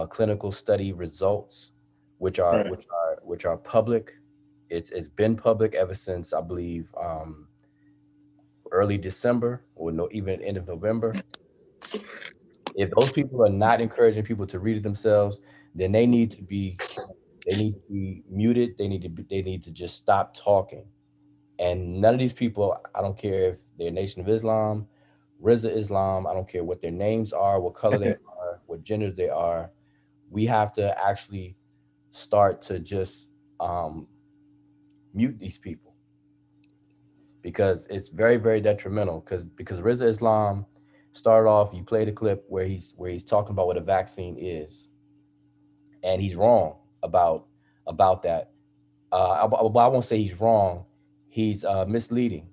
clinical study results, which are public. It's been public ever since, I believe, early December, or no, even end of November. If those people are not encouraging people to read it themselves, then they need to be muted. They need to just stop talking. And none of these people, I don't care if they're Nation of Islam, Rizza Islam, I don't care what their names are, what color they are, what genders they are. We have to actually start to just mute these people, because it's very, very detrimental. Because Rizza Islam started off, you played a clip where he's talking about what a vaccine is, and he's wrong about that. I won't say he's wrong. He's misleading,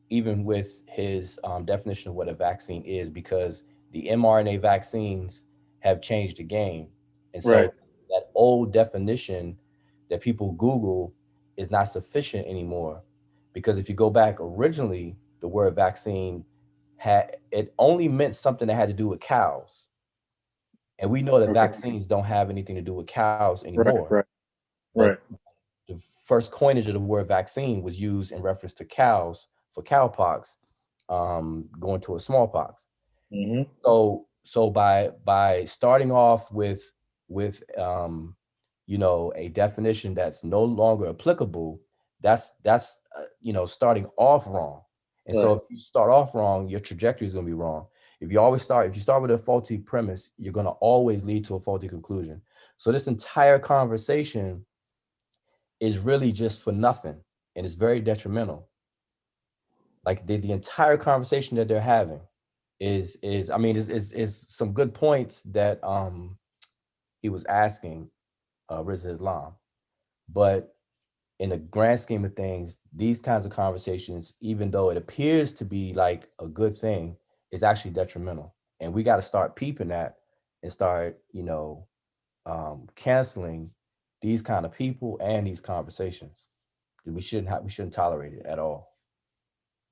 even with his definition of what a vaccine is, because the mRNA vaccines have changed the game. And so that old definition that people Google is not sufficient anymore. Because if you go back originally, the word vaccine it only meant something that had to do with cows. And we know that vaccines don't have anything to do with cows anymore. But the first coinage of the word vaccine was used in reference to cows for cowpox, going to a smallpox. Mm-hmm. So by starting off with you know, a definition that's no longer applicable, that's starting off wrong. And so if you start off wrong, your trajectory is going to be wrong. If you start with a faulty premise, you're going to always lead to a faulty conclusion. So this entire conversation is really just for nothing, and it's very detrimental. Like the entire conversation that they're having is I mean is some good points that he was asking Rizza Islam, but in the grand scheme of things, these kinds of conversations, even though it appears to be like a good thing, is actually detrimental, and we got to start peeping that and start canceling these kind of people and these conversations. We shouldn't tolerate it at all.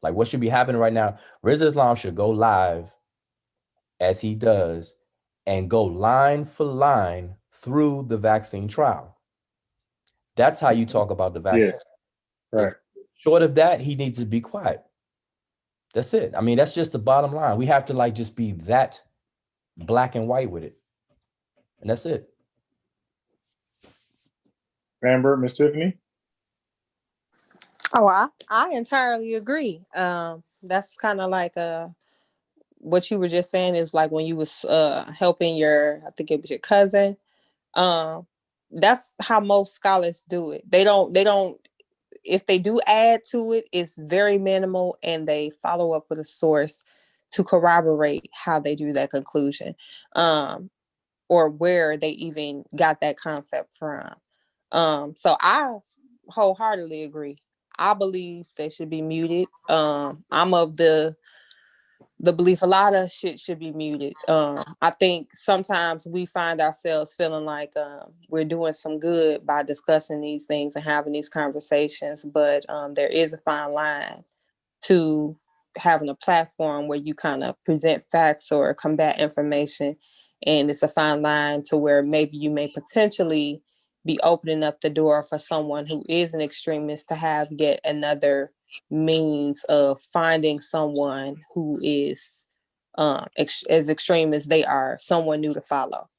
Like what should be happening right now, Rizza Islam should go live as he does and go line for line through the vaccine trial. That's how you talk about the vaccine. Right. Short of that, he needs to be quiet. That's it. I mean, that's just the bottom line. We have to just be that black and white with it. And that's it. Amber, Miss Tiffany? Oh, I entirely agree. That's kind of like what you were just saying is like when you was helping I think it was your cousin. That's how most scholars do it. They don't if they do add to it, it's very minimal, and they follow up with a source to corroborate how they do that conclusion, or where they even got that concept from. So I wholeheartedly agree. I believe they should be muted. I'm of the belief a lot of shit should be muted. I think sometimes we find ourselves feeling like we're doing some good by discussing these things and having these conversations, but there is a fine line to having a platform where you kind of present facts or combat information And it's a fine line to where maybe you may potentially be opening up the door for someone who is an extremist to have yet another means of finding someone who is as extreme as they are, someone new to follow.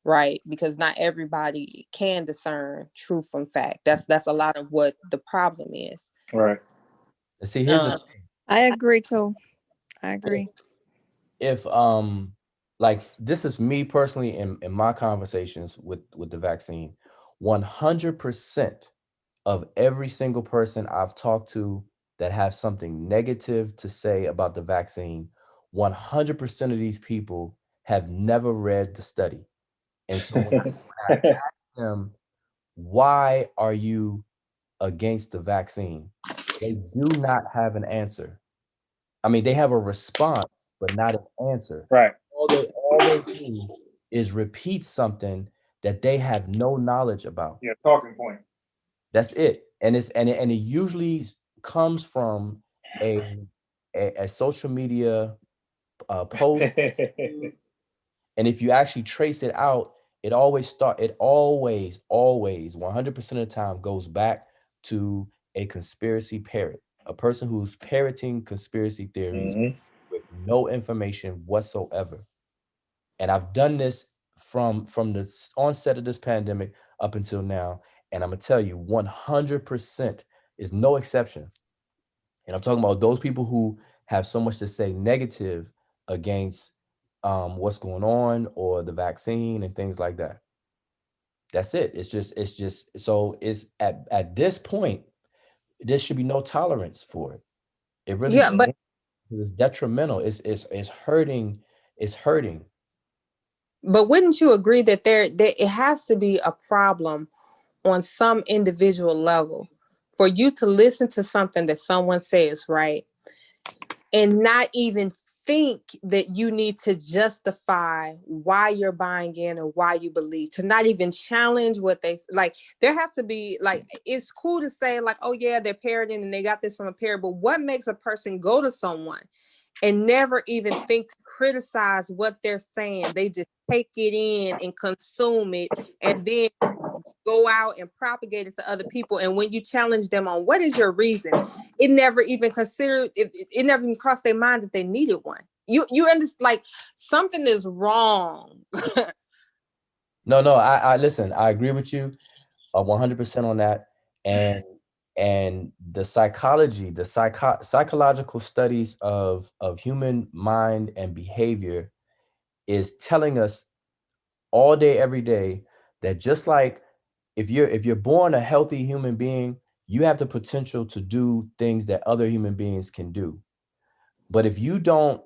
Right? Because not everybody can discern truth from fact. That's a lot of what the problem is. Right. See, here's the thing. I agree too. I agree. If like this is me personally in my conversations with the vaccine, 100% of every single person I've talked to that have something negative to say about the vaccine, 100% of these people have never read the study. And so when I ask them, why are you against the vaccine? They do not have an answer. I mean, they have a response, but not an answer. Right. All they do is repeat something that they have no knowledge about. Yeah, talking point. That's it. And it usually comes from a social media post. And if you actually trace it out, it always 100% of the time goes back to a conspiracy parrot, a person who's parroting conspiracy theories with no information whatsoever. And I've done this from the onset of this pandemic up until now. And I'm gonna tell you, 100% is no exception. And I'm talking about those people who have so much to say negative against what's going on or the vaccine and things like that. That's it. It's just so it's at this point, there should be no tolerance for it. It really Yeah, but it's detrimental. It's hurting. It's hurting. But wouldn't you agree that that it has to be a problem on some individual level for you to listen to something that someone says, right, and not even think that you need to justify why you're buying in or why you believe, to not even challenge what they like. There has to be like, it's cool to say like, oh yeah, they're parroting and they got this from a parrot, but what makes a person go to someone and never even think to criticize what they're saying? They just take it in and consume it and then go out and propagate it to other people. And when you challenge them on what is your reason, it never even considered, it never even crossed their mind that they needed one. You understand, like something is wrong. No, I listen, I agree with you 100% on that. And the psychology, the psychological studies of human mind and behavior is telling us all day, every day, that just like if you're born a healthy human being, you have the potential to do things that other human beings can do. But if you don't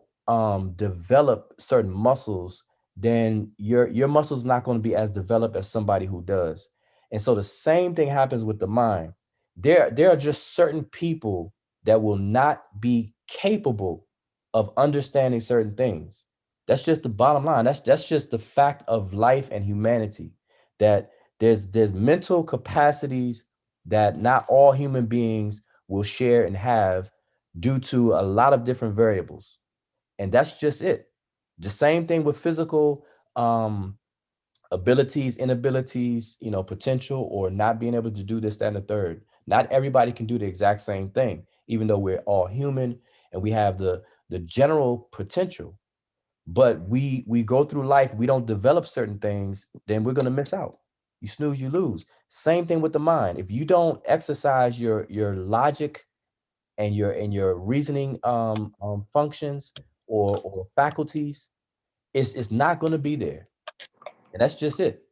develop certain muscles, then your muscles not going to be as developed as somebody who does. And so the same thing happens with the mind. There are just certain people that will not be capable of understanding certain things. That's just the bottom line. That's just the fact of life and humanity, that there's mental capacities that not all human beings will share and have due to a lot of different variables. And that's just it. The same thing with physical abilities, inabilities, potential, or not being able to do this, that, and the third. Not everybody can do the exact same thing, even though we're all human and we have the general potential. But we go through life, we don't develop certain things, then we're going to miss out. You snooze, you lose. Same thing with the mind. If you don't exercise your logic and your reasoning functions or faculties, it's not going to be there. And that's just it.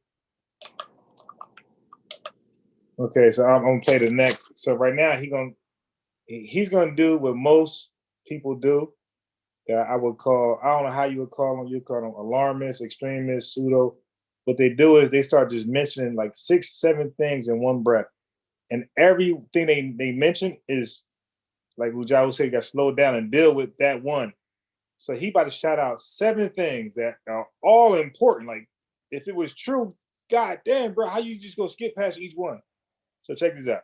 Okay, so I'm gonna play the next. So right now he's gonna do what most people do, that I would call, I don't know how you would call them. You call them alarmists, extremists, pseudo. What they do is they start just mentioning like 6, 7 things in one breath, and everything they mention is like Ujah would say, you got to slow down and deal with that one. So he about to shout out 7 things that are all important. Like if it was true, god damn, bro, how you just go skip past each one? So check this out.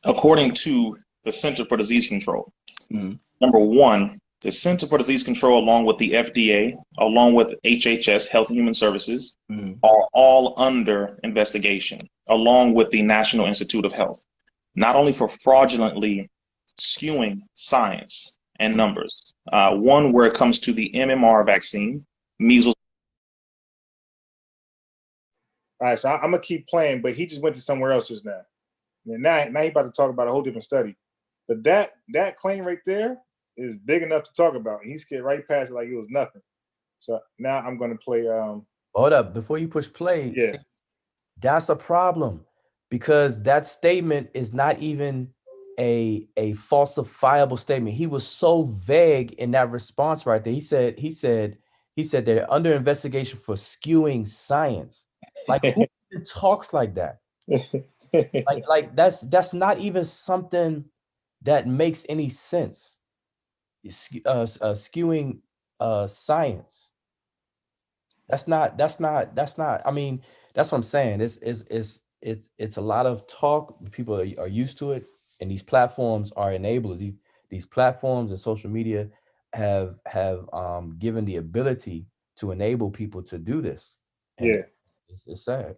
According to the Center for Disease Control, number 1, the Center for Disease Control, along with the FDA, along with HHS, Health and Human Services, are all under investigation, along with the National Institute of Health, not only for fraudulently skewing science and numbers. One where it comes to the MMR vaccine, measles. All right, so I'm gonna keep playing, but he just went to somewhere else just now. And now he about to talk about a whole different study. But that claim right there is big enough to talk about. And he skipped right past it like it was nothing. So now I'm gonna play. Hold up, before you push play. Yeah, see, that's a problem, because that statement is not even a falsifiable statement. He was so vague in that response right there. He said they're under investigation for skewing science. Like, who even talks like that? like that's not even something that makes any sense. Skewing science. That's not. I mean, that's what I'm saying. It's a lot of talk. People are used to it, and these platforms are enablers. These platforms and social media have given the ability to enable people to do this. And yeah. it's sad.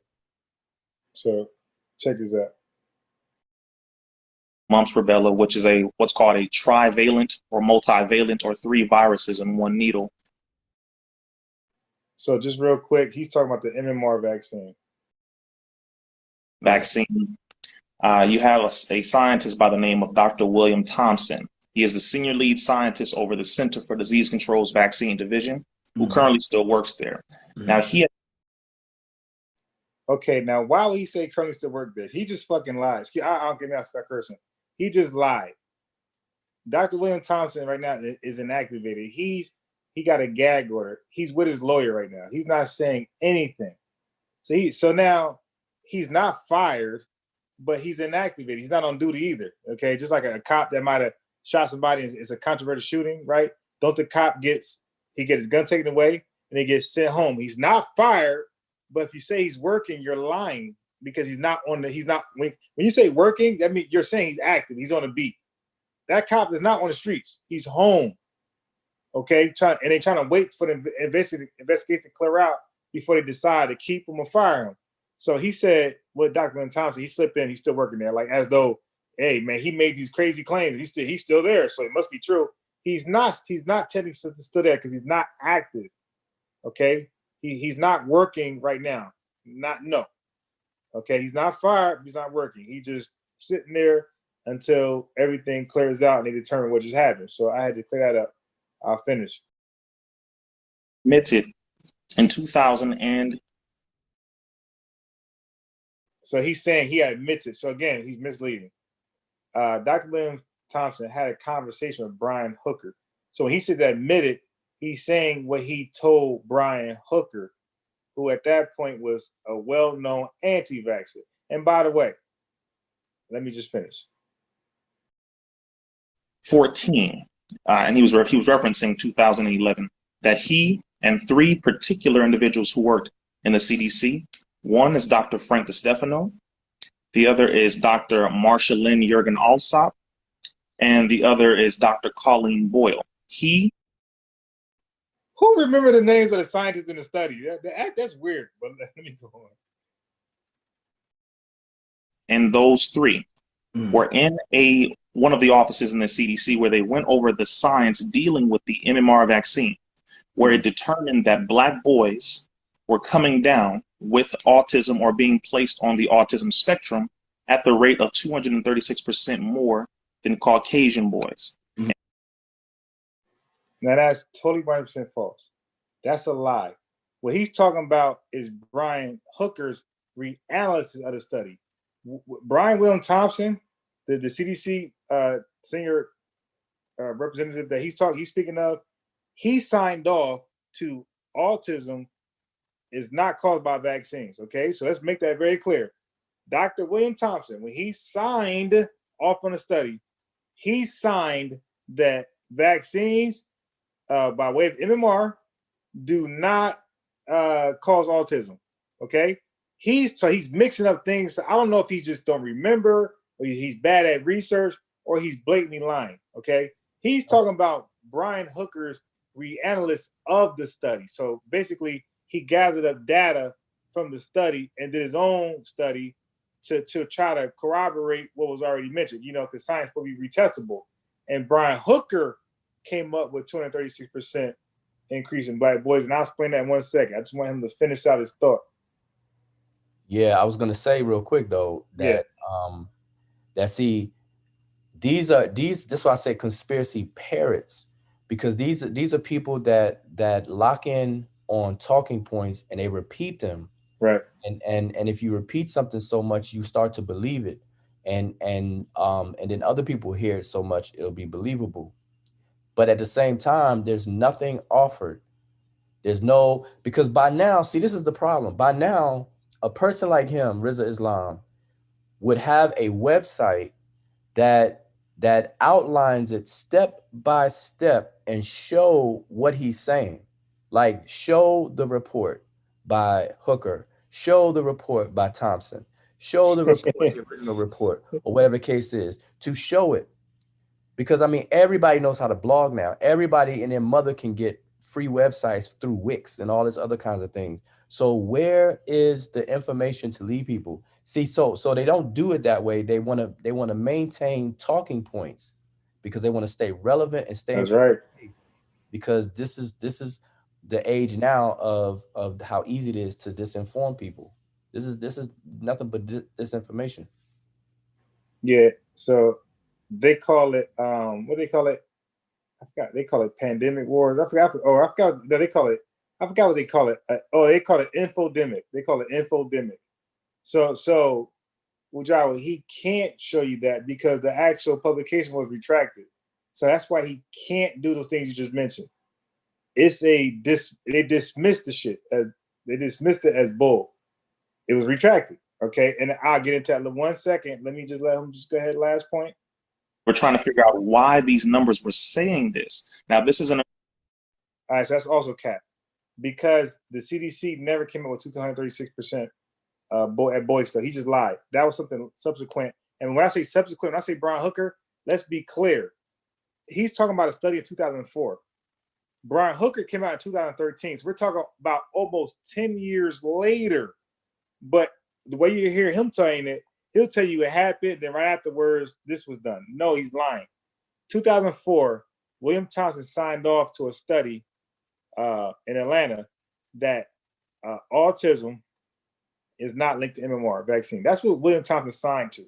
So check this out. Mumps, rubella, which is what's called a trivalent or multivalent, or 3 viruses in one needle. So just real quick, he's talking about the MMR vaccine. You have a scientist by the name of Dr. William Thompson. He is the senior lead scientist over the Center for Disease Control's Vaccine Division, who currently still works there. Now Okay, now why would he say currently still work there? He just fucking lied. I don't get me out that cursing. He just lied. Dr. William Thompson right now is inactivated. He got a gag order. He's with his lawyer right now. He's not saying anything. So now he's not fired, but he's inactivated. He's not on duty either. Okay, just like a cop that might have shot somebody. It's a controversial shooting, right? Don't the cop get his gun taken away and he gets sent home? He's not fired, but if you say he's working, you're lying, because he's not when you say working, that means you're saying he's active. He's on the beat. That cop is not on the streets. He's home. Okay, and they're trying to wait for the investigation to clear out before they decide to keep him or fire him. So he said, with Dr. William Thompson, he slipped in. He's still working there, like as though, hey man, he made these crazy claims. He's still there, so it must be true. He's not technically still there because he's not active. Okay, he's not working right now. Okay, he's not fired. He's not working. He's just sitting there until everything clears out and they determine what just happened. So I had to clear that up. I'll finish. Admitted in 2000 and. So he's saying he admits it. So again, he's misleading. Dr. William Thompson had a conversation with Brian Hooker. So when he said admitted, he's saying what he told Brian Hooker, who at that point was a well-known anti-vaxxer. And by the way, let me just finish. 14, and he was referencing 2011, that he and 3 particular individuals who worked in the CDC. One is Dr. Frank DeStefano, the other is Dr. Marsha Lynn Jurgen Alsop, and the other is Dr. Colleen Boyle. Who remember the names of the scientists in the study? That's weird, but let me go on. And those 3 were in one of the offices in the CDC where they went over the science dealing with the MMR vaccine, where it determined that Black boys were coming down with autism or being placed on the autism spectrum at the rate of 236% more than Caucasian boys. Now that's totally 100% false. That's a lie. What he's talking about is Brian Hooker's reanalysis of the study. Brian William Thompson, the CDC senior representative that he's speaking of, he signed off to autism is not caused by vaccines. Okay, so let's make that very clear. Dr. William Thompson, when he signed off on the study, he signed that vaccines by way of MMR do not cause autism. Okay, he's mixing up things. So I don't know if he just don't remember, or he's bad at research, or he's blatantly lying. Okay, he's talking about Brian Hooker's reanalysis of the study. So basically, he gathered up data from the study and did his own study to try to corroborate what was already mentioned, because science will be retestable. And Brian Hooker came up with 236% increase in black boys. And I'll explain that in 1 second. I just want him to finish out his thought. Yeah, I was gonna say real quick though that see, this is why I say conspiracy parrots, because these are people that lock in on talking points and they repeat them. Right. And if you repeat something so much, you start to believe it. And then other people hear it so much, it'll be believable. But at the same time, there's nothing offered. There's no, because by now, see, this is the problem. By now, a person like him, Rizza Islam, would have a website that outlines it step by step and show what he's saying. Like, show the report by Hooker, show the report by Thompson, show the report, the original report, or whatever the case is, to show it. Because I mean, everybody knows how to blog now. Everybody and their mother can get free websites through Wix and all this other kinds of things. So where is the information to lead people? See, so they don't do it that way. They want to maintain talking points because they want to stay relevant and stay. That's right. Because this is the age now of how easy it is to disinform people. This is nothing but disinformation. Yeah. So they call it what do they call it? I forgot. They call it pandemic wars. I forgot. Oh, I forgot. No, they call it. I forgot what they call it. They call it infodemic. They call it infodemic. So, Wujawa, he can't show you that because the actual publication was retracted. So that's why he can't do those things you just mentioned. It's they dismissed the shit as they dismissed it as bull. It was retracted. Okay, and I'll get into that in 1 second. Let me just let him just go ahead. Last point. We're trying to figure out why these numbers were saying this. Now, this isn't. All right, so that's also cap because the CDC never came up with 236% at boy stuff. He just lied. That was something subsequent. And when I say subsequent, when I say Brian Hooker, let's be clear. He's talking about a study of 2004. Brian Hooker came out in 2013. So we're talking about almost 10 years later. But the way you hear him saying it, he'll tell you it happened, then right afterwards, this was done. No, he's lying. 2004, William Thompson signed off to a study in Atlanta that autism is not linked to MMR vaccine. That's what William Thompson signed to.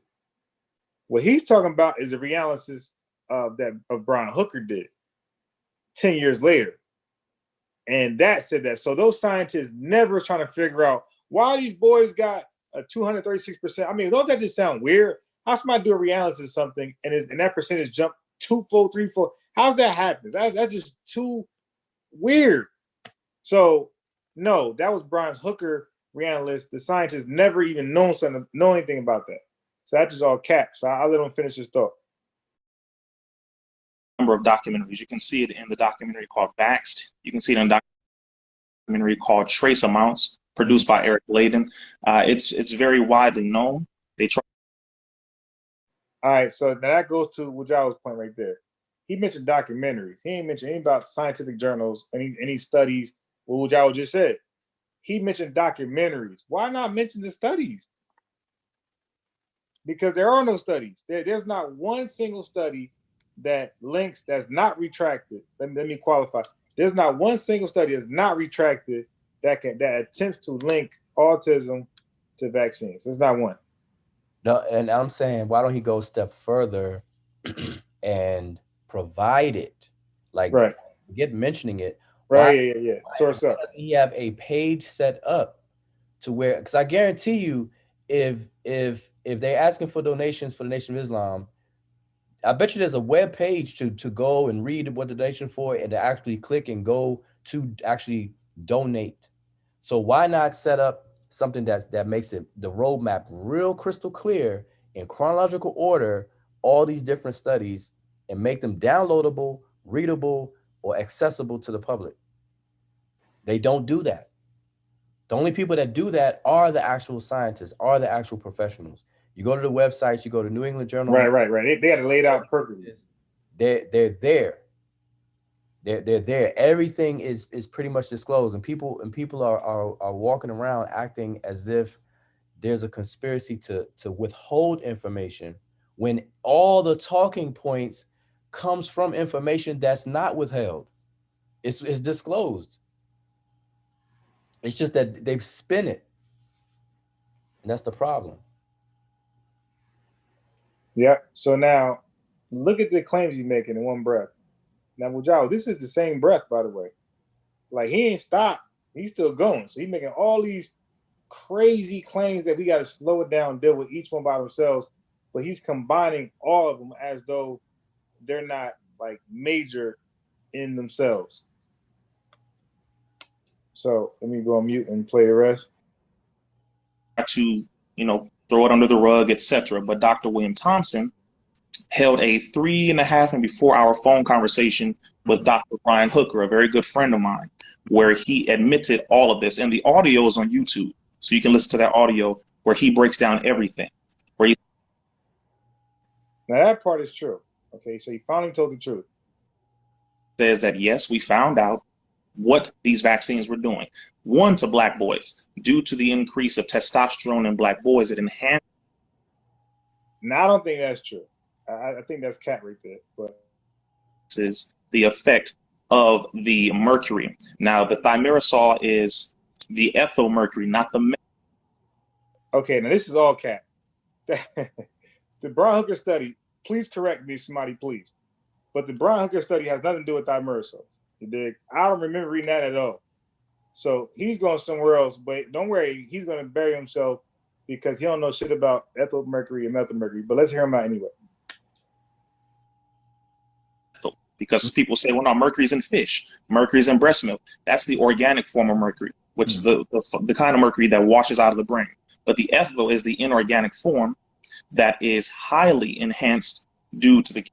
What he's talking about is the reanalysis of Brian Hooker did 10 years later. And that said that. So those scientists never trying to figure out why these boys got a 236%. I mean, don't that just sound weird? How somebody do a reanalysis of something and that percentage jump 2-fold, 3-fold? How's that happen? That's just too weird. So no, that was Brian Hooker reanalysis. The scientists never even know anything about that. So that's just all cap. So I'll let him finish his thought. Number of documentaries. You can see it in the documentary called Vaxxed. You can see it in a documentary called Trace Amounts, produced by Eric Layden. It's very widely known. They try. All right, so now that goes to Wujawa's point right there. He mentioned documentaries. He ain't mentioned anything about scientific journals, any studies. What Wujawa just said. He mentioned documentaries. Why not mention the studies? Because there are no studies. There's not one single study that links that's not retracted. Let me qualify. There's not one single study that's not retracted that attempts to link autism to vaccines. There's not one. No, and I'm saying, why don't he go a step further and provide it? Like, right. Forget mentioning it. Right, yeah. Source up. Doesn't he have a page set up to where? Because I guarantee you, if they're asking for donations for the Nation of Islam, I bet you there's a web page to go and read what the donation for and to actually click and go to actually donate. So why not set up something that makes it the roadmap real crystal clear in chronological order, all these different studies, and make them downloadable, readable, or accessible to the public? They don't do that. The only people that do that are the actual scientists, are the actual professionals. You go to the websites, you go to New England Journal. Right. They got it laid out perfectly. They're there. They're there. Everything is pretty much disclosed, and people are walking around acting as if there's a conspiracy to withhold information when all the talking points comes from information that's not withheld. It's disclosed. It's just that they spin it, and that's the problem. Yeah. So now, look at the claims he's making in one breath. Now, Mujao, this is the same breath, by the way. Like, he ain't stopped. He's still going. So he's making all these crazy claims that we got to slow it down, deal with each one by themselves. But he's combining all of them as though they're not like major in themselves. So let me go on mute and play the rest. To, throw it under the rug, etc. But Dr. William Thompson held a 3.5 maybe 4 hour phone conversation with Dr. Brian Hooker, a very good friend of mine, where he admitted all of this. And the audio is on YouTube, so you can listen to that audio where he breaks down everything. Now that part is true. Okay, so he finally told the truth. Says that yes, we found out what these vaccines were doing. One, to black boys, due to the increase of testosterone in black boys, it enhanced. Now I don't think that's true. I think that's cat right there. But is the effect of the mercury. Now the thimerosal is the ethyl mercury, not the. Okay, now this is all cat. The Brian Hooker study. Please correct me, somebody, please. But the Brian Hooker study has nothing to do with thimerosal. You dig? I don't remember reading that at all. So he's going somewhere else. But don't worry, he's going to bury himself because he don't know shit about ethyl mercury and methyl mercury. But let's hear him out anyway. Because people say, well, no, mercury's in fish, mercury's in breast milk. That's the organic form of mercury, which is the kind of mercury that washes out of the brain. But the ethyl is the inorganic form that is highly enhanced due to the.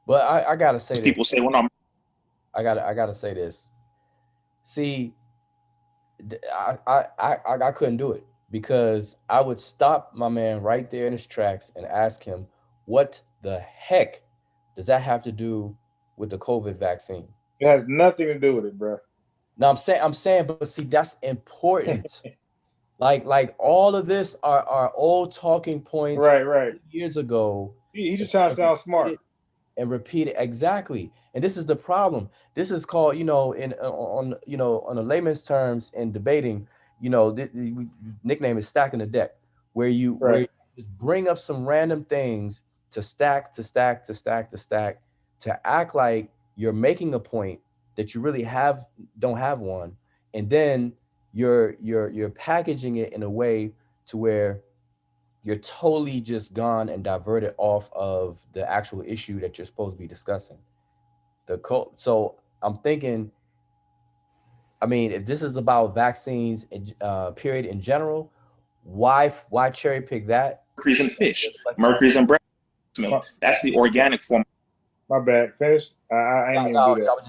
But I gotta say this. People say, well, no. I gotta say this. See, I couldn't do it because I would stop my man right there in his tracks and ask him, what the heck does that have to do with the COVID vaccine? It has nothing to do with it, bro. No, I'm saying, but see, that's important. like all of this are old talking points right years ago. He's just trying to sound smart. And repeat it exactly. And this is the problem. This is called, on a layman's terms in debating, the nickname is stacking the deck, where you just bring up some random things to stack, to act like you're making a point that you really don't have one, and then you're packaging it in a way to where you're totally just gone and diverted off of the actual issue that you're supposed to be discussing. So I'm thinking, I mean, if this is about vaccines, period in general, why cherry pick that? Mercury's in fish, mercury's in breast milk. That's the organic form. My bad. Finish. I ain't even do that. I was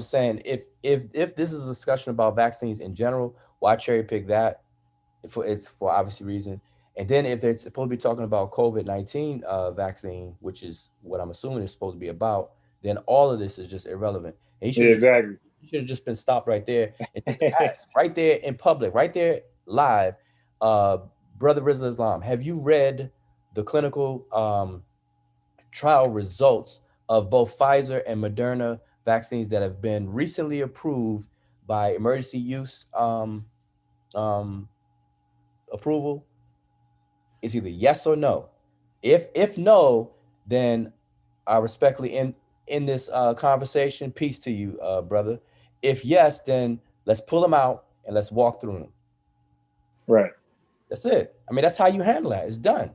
just saying, if this is a discussion about vaccines in general, why cherry pick that? It's for obvious reason. And then if they're supposed to be talking about COVID-19 vaccine, which is what I'm assuming it's supposed to be about, then all of this is just irrelevant. And he should have just been stopped right there and just asked right there in public, right there live. Brother Rizal Islam, have you read the clinical trial results of both Pfizer and Moderna vaccines that have been recently approved by emergency use approval? It's either yes or no. If no, then I respectfully in this conversation, peace to you, brother. If yes, then let's pull them out and let's walk through them. Right. That's it. I mean, that's how you handle that. It's done.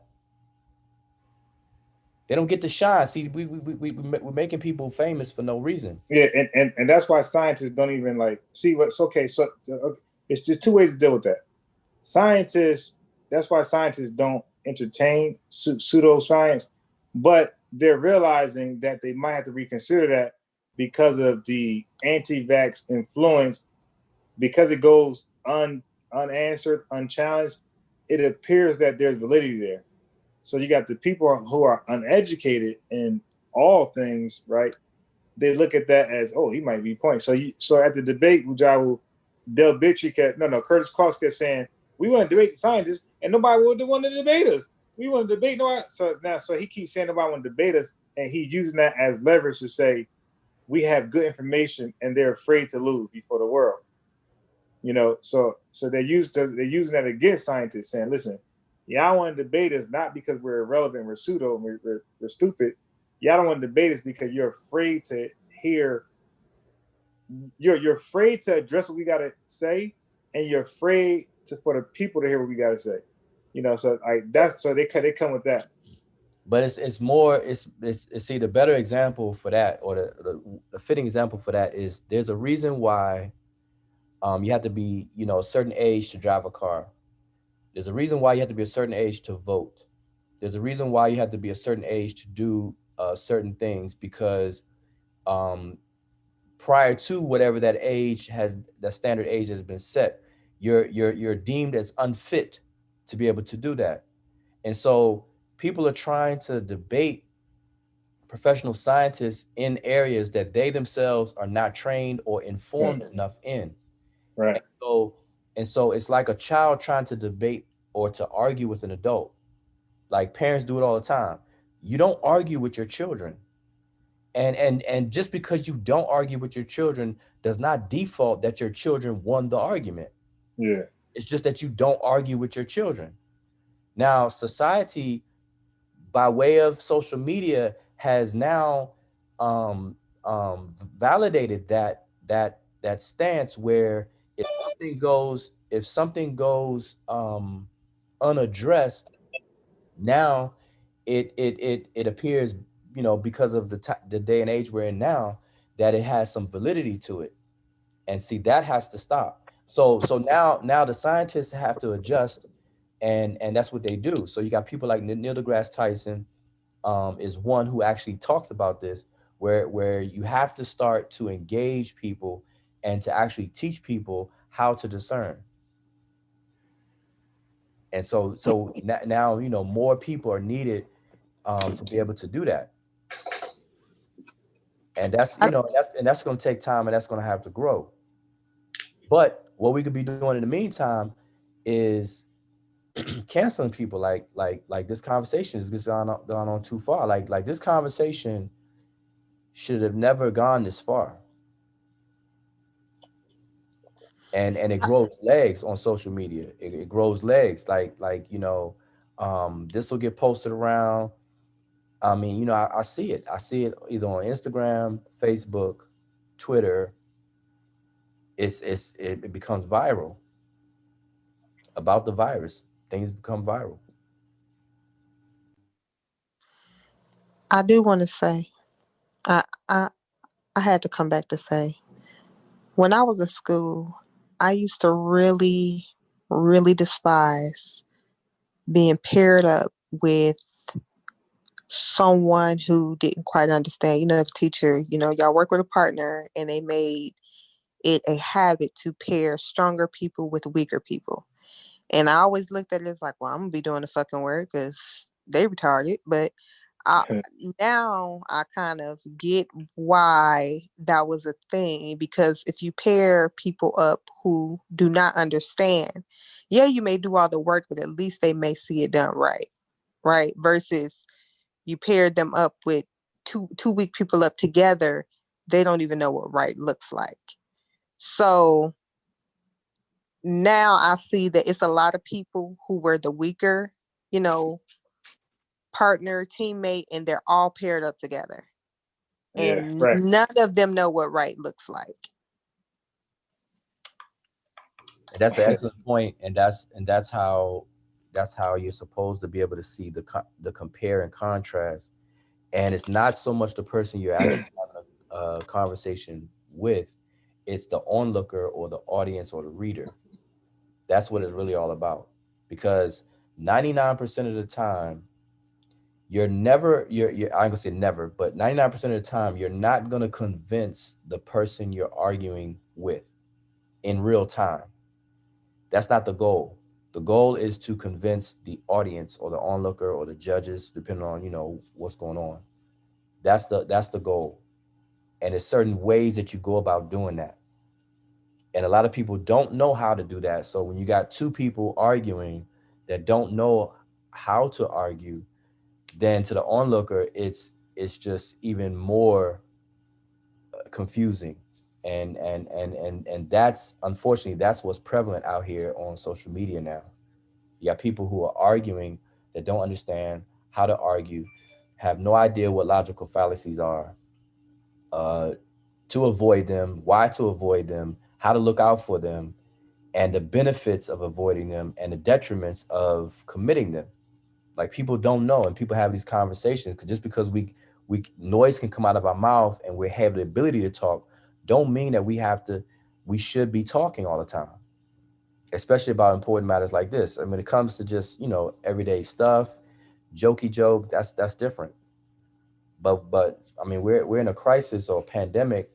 They don't get to shine. See, we're making people famous for no reason. Yeah, and that's why scientists don't even see what's okay. So it's just two ways to deal with that. That's why scientists don't entertain pseudoscience, but they're realizing that they might have to reconsider that because of the anti-vax influence, because it goes unanswered, unchallenged. It appears that there's validity there. So you got the people who are uneducated in all things, right? They look at that as, oh, he might be point. So at the debate, Ujawu, Del Bitry Curtis Cost kept saying, we want to debate the scientists, and nobody would want to debate us. We want to debate nobody. So he keeps saying nobody want to debate us, and he's using that as leverage to say we have good information, and they're afraid to lose before the world. So they're using that against scientists, saying, listen, y'all want to debate us not because we're irrelevant, we're pseudo, we're stupid. Y'all don't want to debate us because you're afraid to hear. You're afraid to address what we gotta say, and you're afraid for the people to hear what we gotta say. So they come with that. But it's more see, the better example for that, or the fitting example for that is, there's a reason why you have to be a certain age to drive a car. There's a reason why you have to be a certain age to vote. There's a reason why you have to be a certain age to do certain things, because prior to whatever that standard age has been set, you're deemed as unfit to be able to do that. And so people are trying to debate professional scientists in areas that they themselves are not trained or informed enough in. Right. And so it's like a child trying to debate or to argue with an adult. Like, parents do it all the time. You don't argue with your children. And just because you don't argue with your children does not default that your children won the argument. Yeah. It's just that you don't argue with your children. Now, society, by way of social media, has now validated that stance, where if something goes unaddressed, now it appears, because of the day and age we're in now, that it has some validity to it. And see, that has to stop. So now the scientists have to adjust, and that's what they do. So you got people like Neil deGrasse Tyson, is one who actually talks about this, where you have to start to engage people and to actually teach people how to discern. And so now more people are needed to be able to do that. And that's going to take time, and that's going to have to grow. But what we could be doing in the meantime is canceling people. Like this conversation has just gone on too far. Like this conversation should have never gone this far. And it grows legs on social media. It grows legs. This will get posted around. I mean, I see it. I see it either on Instagram, Facebook, Twitter. It becomes viral. About the virus, things become viral. I do want to say, I, I I had to come back to say, when I was in school, I used to really, really despise being paired up with someone who didn't quite understand. The teacher, y'all work with a partner, and they made it a habit to pair stronger people with weaker people. And I always looked at it as like, well, I'm gonna be doing the fucking work because they retarded. But I, now I kind of get why that was a thing, because if you pair people up who do not understand, yeah, you may do all the work, but at least they may see it done right? Versus you paired them up with two weak people up together, they don't even know what right looks like. So now I see that it's a lot of people who were the weaker, partner, teammate, and they're all paired up together. And right. None of them know what right looks like. And that's an excellent point, and that's how you're supposed to be able to see the compare and contrast. And it's not so much the person you're actually having a conversation with; it's the onlooker or the audience or the reader. That's what it's really all about. Because 99% of the time, you're I'm gonna say never, but 99% of the time, you're not gonna convince the person you're arguing with in real time. That's not the goal. The goal is to convince the audience or the onlooker or the judges, depending on, you know, what's going on. That's the goal. And there's certain ways that you go about doing that. And a lot of people don't know how to do that. So when you got two people arguing that don't know how to argue, then to the onlooker, it's just even more confusing. And that's, unfortunately, that's what's prevalent out here on social media now. You got people who are arguing that don't understand how to argue, have no idea what logical fallacies are, to avoid them, why to avoid them, how to look out for them, and the benefits of avoiding them and the detriments of committing them. Like, people don't know, and people have these conversations because just because we noise can come out of our mouth and we have the ability to talk, don't mean that we should be talking all the time, especially about important matters like this. I mean, when it comes to just, you know, everyday stuff, jokey joke, that's different. But I mean, we're in a crisis or a pandemic,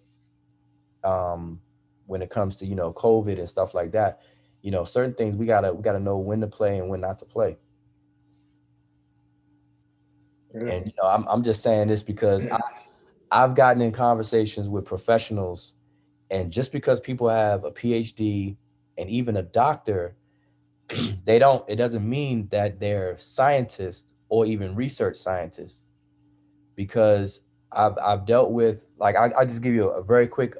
when it comes to, you know, COVID and stuff like that. You know, certain things we gotta know when to play and when not to play. Yeah. And, you know, I'm just saying this because I've gotten in conversations with professionals, and just because people have a PhD and even a doctor, it doesn't mean that they're scientists or even research scientists. Because I've dealt with, like, I just give you a very quick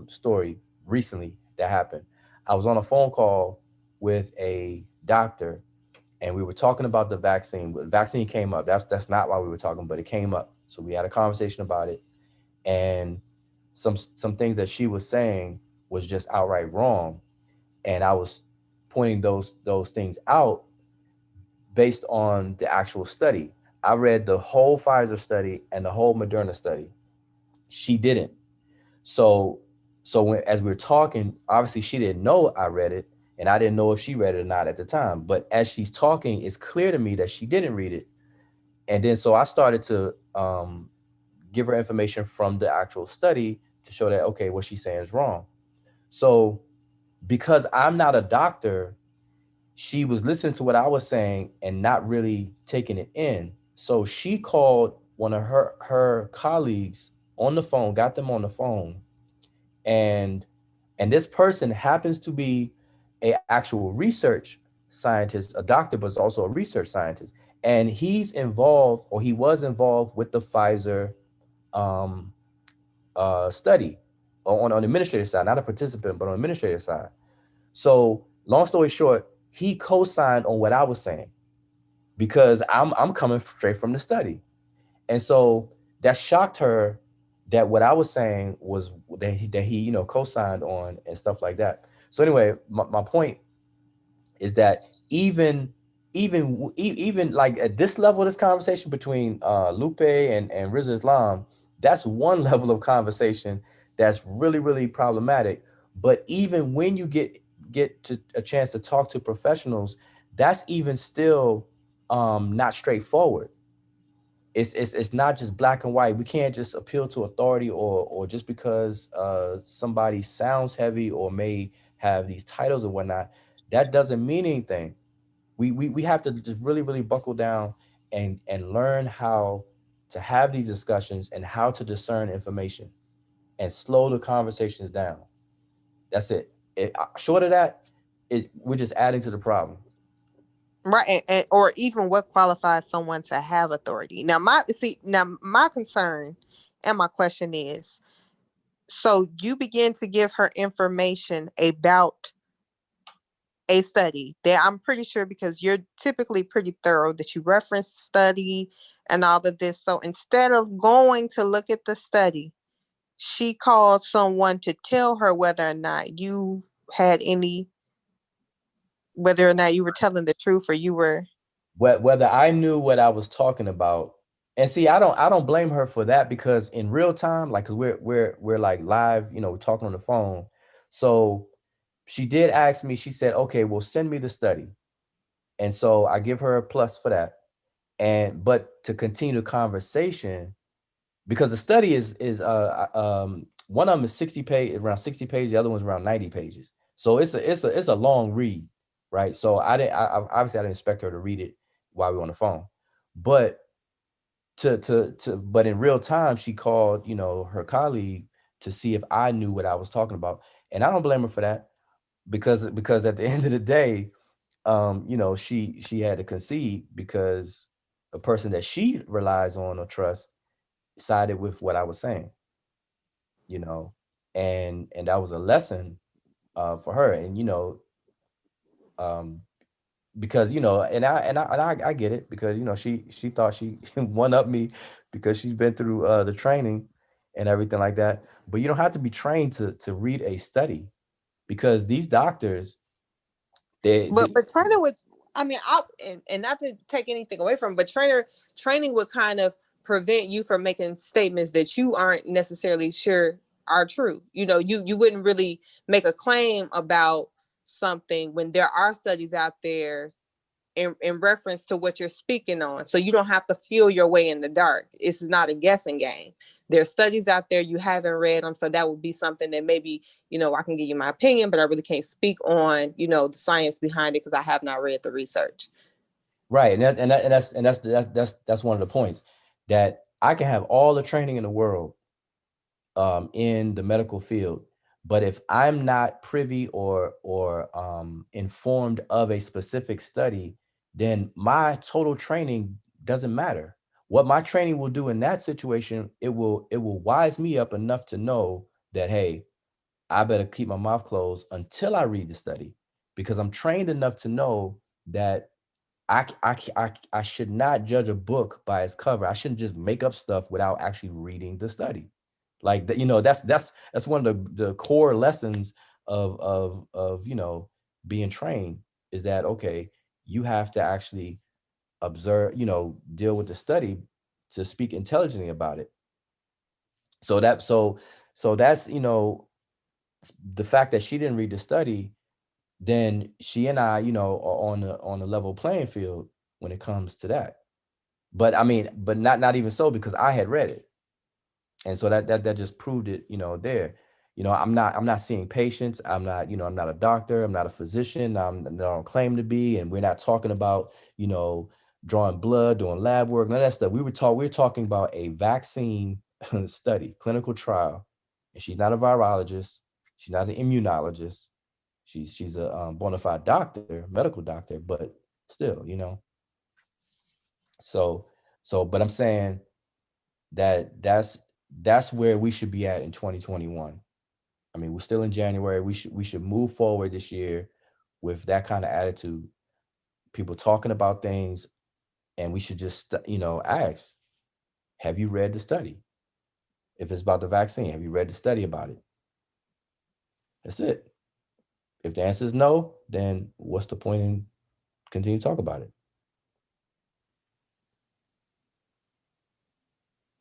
story recently that happened. I was on a phone call with a doctor, and we were talking about the vaccine. The vaccine came up. That's not why we were talking, but it came up. So we had a conversation about it, and some things that she was saying was just outright wrong, and I was pointing those things out based on the actual study. I read the whole Pfizer study and the whole Moderna study. She didn't. So as we were talking, obviously she didn't know I read it, and I didn't know if she read it or not at the time. But as she's talking, it's clear to me that she didn't read it. And then so I started to give her information from the actual study to show that, okay, what she's saying is wrong. So because I'm not a doctor, she was listening to what I was saying and not really taking it in. So she called one of her colleagues on the phone, got them on the phone, and this person happens to be a actual research scientist, a doctor, but is also a research scientist, and he's involved, or he was involved, with the Pfizer um, study on the administrative side, not a participant, but on the administrative side. So long story short, he co-signed on what I was saying because I'm coming straight from the study. And so that shocked her, that what I was saying was that he you know, co-signed on and stuff like that. So anyway, my point is that even like at this level of this conversation between Lupe and Riza Islam, that's one level of conversation that's really, really problematic. But even when you get to a chance to talk to professionals, that's even still not straightforward. It's not just black and white. We can't just appeal to authority, or just because somebody sounds heavy or may have these titles and whatnot, that doesn't mean anything. We have to just really, really buckle down and learn how to have these discussions and how to discern information and slow the conversations down. That's it. Short of that, we're just adding to the problem. Right, or even what qualifies someone to have authority. Now my concern and my question is, so you begin to give her information about a study that, I'm pretty sure, because you're typically pretty thorough, that you reference study and all of this. So instead of going to look at the study, she called someone to tell her whether or not you had any, whether or not you were telling the truth, or you were. Whether I knew what I was talking about. And see, I don't blame her for that, because in real time, like, cause we're like live, you know, we're talking on the phone. So she did ask me, she said, okay, well, send me the study. And so I give her a plus for that. But to continue the conversation, because the study is one of them is 60 page, around 60 pages, the other one's around 90 pages. So it's a long read, right? So obviously I didn't expect her to read it while we were on the phone, but but in real time, she called, her colleague to see if I knew what I was talking about. And I don't blame her for that, because at the end of the day, she had to concede, because a person that she relies on or trusts sided with what I was saying, and that was a lesson for her. And um because I get it, because she thought she one up me, because she's been through the training and everything like that. But you don't have to be trained to read a study, because these doctors, But training would, I mean, and not to take anything away from, but training would kind of prevent you from making statements that you aren't necessarily sure are true. You wouldn't really make a claim about something when there are studies out there in reference to what you're speaking on. So you don't have to feel your way in the dark. It's not a guessing game. There's studies out there you haven't read them. So that would be something that maybe, I can give you my opinion, but I really can't speak on, the science behind it, because I have not read the research. Right. That's one of the points, that I can have all the training in the world in the medical field, but if I'm not privy or informed of a specific study, then my total training doesn't matter. What my training will do in that situation, it will wise me up enough to know that, hey, I better keep my mouth closed until I read the study, because I'm trained enough to know that I should not judge a book by its cover. I shouldn't just make up stuff without actually reading the study. Like that's one of the core lessons of being trained, is that, okay, you have to actually observe, deal with the study to speak intelligently about it. So that's the fact that she didn't read the study, then she and I, are on a level playing field when it comes to that. But I mean, but not even so, because I had read it. And so that just proved it, there. I'm not seeing patients. I'm not a doctor. I'm not a physician. I don't claim to be. And we're not talking about, drawing blood, doing lab work, none of that stuff. We were talking about a vaccine study, clinical trial. And she's not a virologist. She's not an immunologist. She's a bona fide doctor, medical doctor, but still, So, but I'm saying that's where we should be at in 2021. I mean, we're still in January. We should move forward this year with that kind of attitude. People talking about things, and we should just ask, have you read the study? If it's about the vaccine, have you read the study about it? That's it. If the answer is no, then what's the point in continue to talk about it?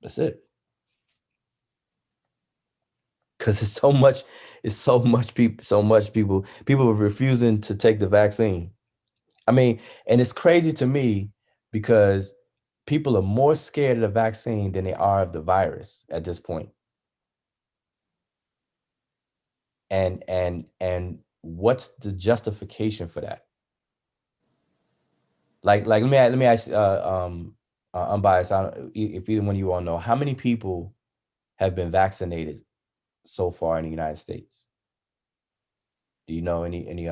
That's it. Because it's so much people are refusing to take the vaccine. I mean, and it's crazy to me, because people are more scared of the vaccine than they are of the virus at this point. And what's the justification for that? Like let me ask Unbiased, if either one of you all know, how many people have been vaccinated so far in the United States? Do you know any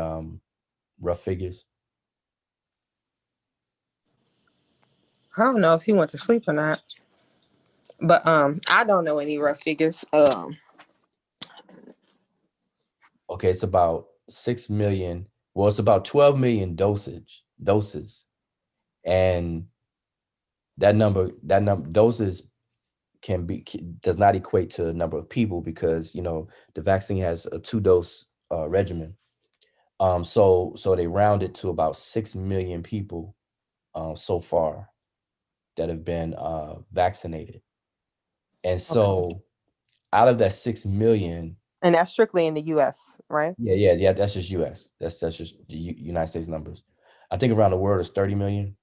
rough figures? I don't know if he went to sleep or not, but I don't know any rough figures. Okay, it's about 6 million. Well, it's about 12 million doses. And that number doses does not equate to a number of people, because the vaccine has a 2-dose regimen. So they round it to about 6 million people so far that have been vaccinated. And so out of that 6 million, and that's strictly in the US, right? yeah, that's just US. That's just the United States numbers. I think around the world is 30 million.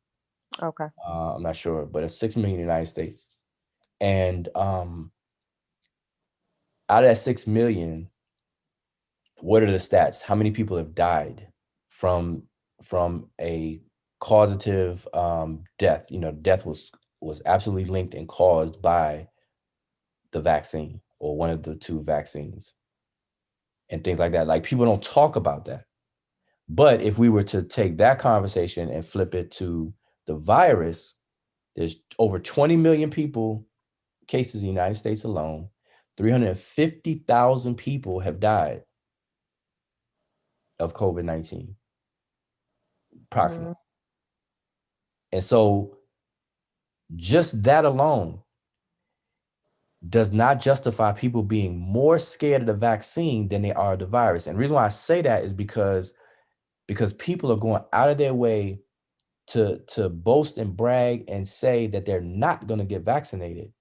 Okay. I'm not sure, but it's 6 million in the United States. And out of that 6 million, what are the stats? How many people have died from from a causative death. Death was absolutely linked and caused by the vaccine or one of the two vaccines and things like that. Like, people don't talk about that. But if we were to take that conversation and flip it to the virus, there's over 20 million cases in the United States alone. 350,000 people have died of COVID-19, approximately. And so just that alone does not justify people being more scared of the vaccine than they are of the virus. And the reason why I say that is because people are going out of their way to boast and brag and say that they're not going to get vaccinated.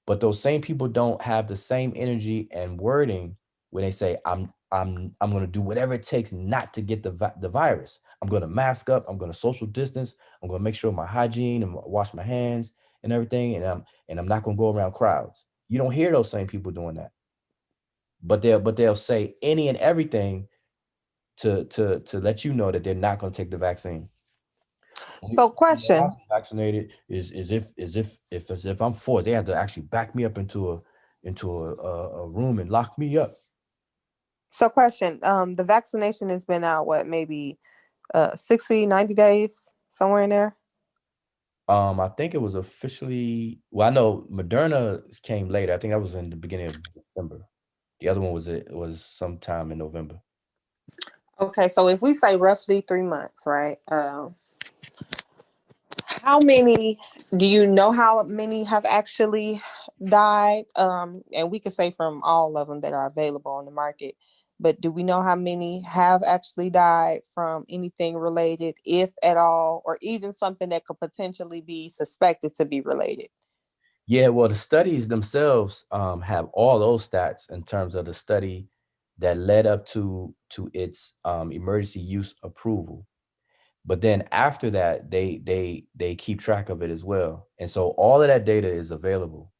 But those same people don't have the same energy and wording when they say, I'm going to do whatever it takes not to get the virus. I'm going to mask up. I'm going to social distance. I'm going to make sure my hygiene and wash my hands and everything. And I'm not going to go around crowds. You don't hear those same people doing that. But they'll say any and everything to let you know that they're not going to take the vaccine. So, question: vaccinated is as if I'm forced. They had to actually back me up into a room and lock me up. So, question: the vaccination has been out maybe 60, 90 days, somewhere in there. I think it was officially. Well, I know Moderna came later. I think that was in the beginning of December. The other one was sometime in November. Okay, so if we say roughly 3 months, right? How many, do you know how many have actually died? And we could say from all of them that are available on the market, but do we know how many have actually died from anything related, if at all, or even something that could potentially be suspected to be related? Yeah, well, the studies themselves have all those stats in terms of the study that led up to its emergency use approval. But then after that, they keep track of it as well. And so all of that data is available.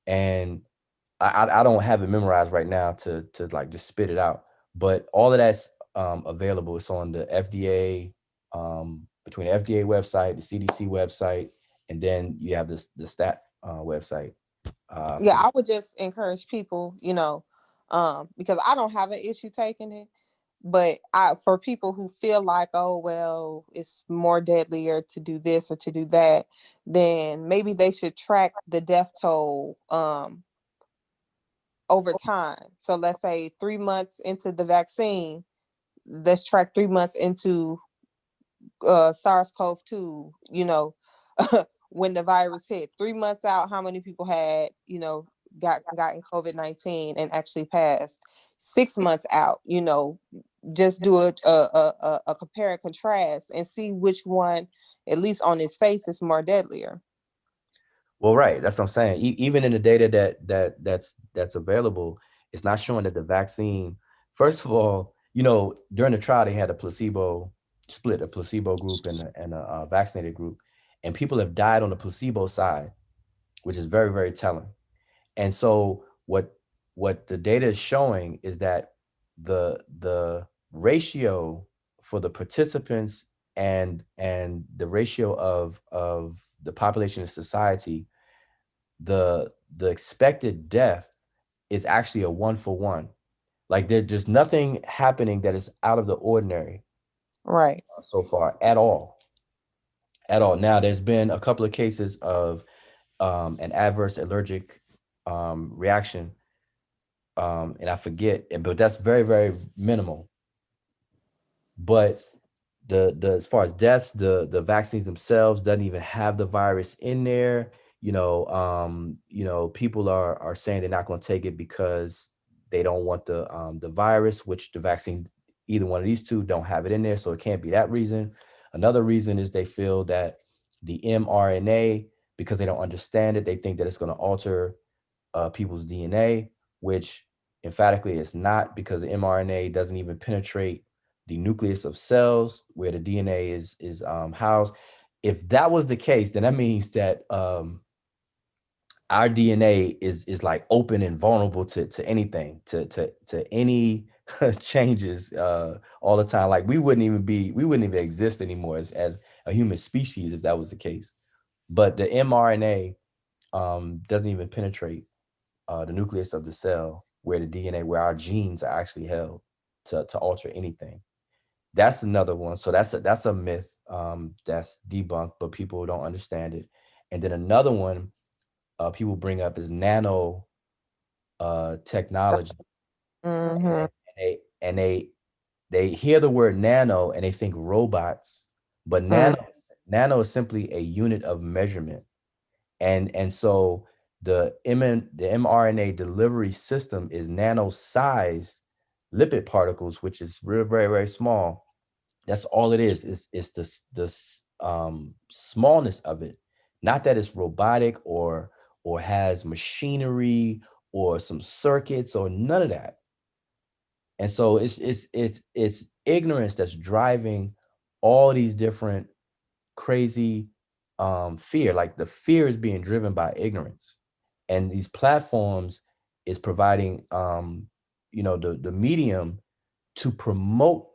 And I don't have it memorized right now to like just spit it out. But all of that's available. It's on the FDA, between the FDA website, the CDC website, and then you have the stat website. Yeah, I would just encourage people, because I don't have an issue taking it. But for people who feel like, oh, well, it's more deadlier to do this or to do that, then maybe they should track the death toll over time. So let's say 3 months into the vaccine, let's track 3 months into SARS-CoV-2, when the virus hit. 3 months out, how many people had, gotten COVID-19 and actually passed? 6 months out, just do a compare and contrast and see which one, at least on its face, is more deadlier. Well, right. That's what I'm saying. Even in the data that's available, it's not showing that the vaccine. First of all, during the trial, they had a placebo group and a vaccinated group, and people have died on the placebo side, which is very, very telling. And so what the data is showing is that the ratio for the participants and the ratio of the population of society, the expected death is actually a 1-for-1. Like there's nothing happening that is out of the ordinary, right? So far at all. Now, there's been a couple of cases of an adverse allergic reaction, and I forget, but that's very, very minimal. But the as far as deaths, the vaccines themselves doesn't even have the virus in there. People are saying they're not going to take it because they don't want the virus, which the vaccine, either one of these two, don't have it in there, so it can't be that reason. Another reason is they feel that the mRNA, because they don't understand it, they think that it's going to alter people's DNA, which emphatically it's not, because the mRNA doesn't even penetrate the nucleus of cells where the DNA is housed. If that was the case, then that means that our DNA is like open and vulnerable to anything, to any changes all the time. Like we wouldn't even exist anymore as a human species if that was the case. But the mRNA doesn't even penetrate the nucleus of the cell where the DNA, where our genes are actually held to alter anything. That's another one. So that's a myth that's debunked, but people don't understand it. And then another one people bring up is nano technology. Mm-hmm. And they hear the word nano and they think robots, but nano is simply a unit of measurement. And so the mRNA delivery system is nano-sized lipid particles, which is very, very, very small. That's all it is. It's the smallness of it. Not that it's robotic or has machinery or some circuits or none of that. And so it's ignorance that's driving all these different crazy fear. Like the fear is being driven by ignorance, and these platforms is providing the medium to promote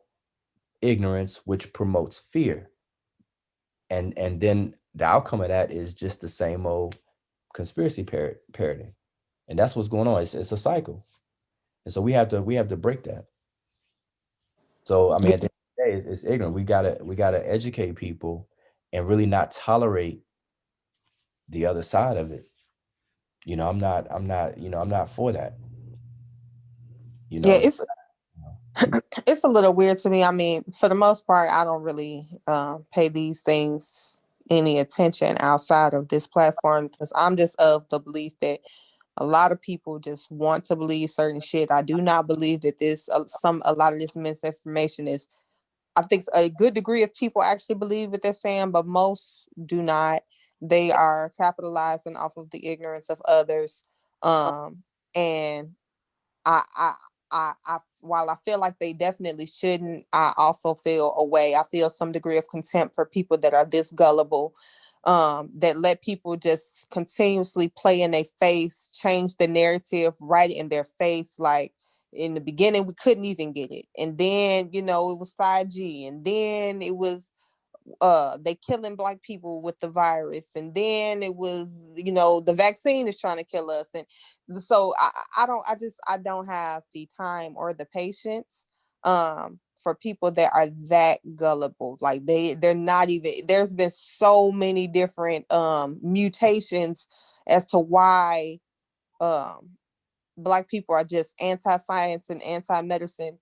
ignorance, which promotes fear, and then the outcome of that is just the same old conspiracy parroting, and that's what's going on. It's a cycle, and so we have to break that. So I mean, at the end of the day, it's ignorant. We gotta educate people and really not tolerate the other side of it. I'm not for that. Yeah, it's a little weird to me. I mean, for the most part, I don't really pay these things any attention outside of this platform because I'm just of the belief that a lot of people just want to believe certain shit. I do not believe that a lot of this misinformation is. I think a good degree of people actually believe what they're saying, but most do not. They are capitalizing off of the ignorance of others, and I, I, while I feel like they definitely shouldn't, I also feel a way. I feel some degree of contempt for people that are this gullible, that let people just continuously play in their face, change the narrative right in their face. Like in the beginning, we couldn't even get it, and then it was 5G, and then it was they killing black people with the virus, and then it was the vaccine is trying to kill us, and so I don't have the time or the patience for people that are that gullible. Like they're not even. There's been so many different mutations as to why um black people are just anti-science and anti-medicine,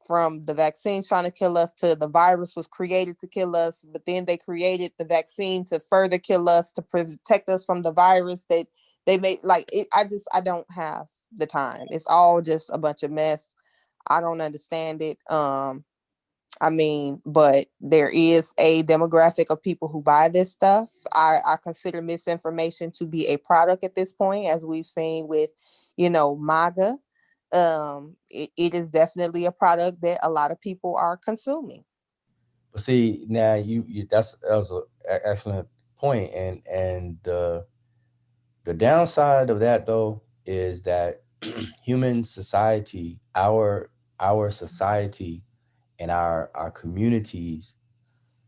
from the vaccines trying to kill us to the virus was created to kill us, but then they created the vaccine to further kill us, to protect us from the virus that they made. Like it, I don't have the time. It's all just a bunch of mess. I don't understand it. I mean, but there is a demographic of people who buy this stuff. I consider misinformation to be a product at this point, as we've seen with, MAGA. It is definitely a product that a lot of people are consuming. But see, now that was an excellent point, and the downside of that though is that human society, our society, and our communities,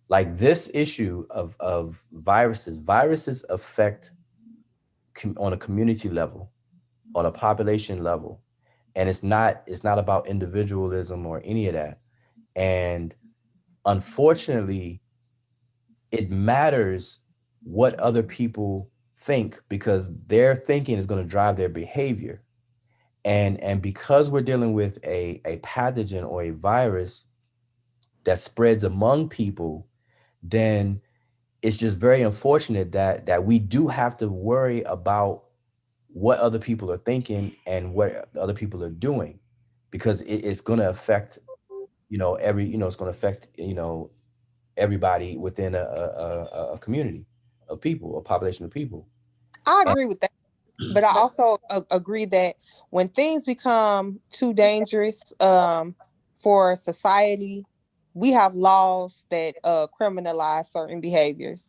like this issue of viruses affect on a community level, on a population level, and it's not about individualism or any of that. And unfortunately, it matters what other people think, because their thinking is going to drive their behavior. And because we're dealing with a pathogen or a virus that spreads among people, then it's just very unfortunate that we do have to worry about what other people are thinking and what other people are doing, because it's going to affect it's going to affect everybody within a community of people, a population of people. I agree with that. But I also agree that when things become too dangerous for society, we have laws that criminalize certain behaviors.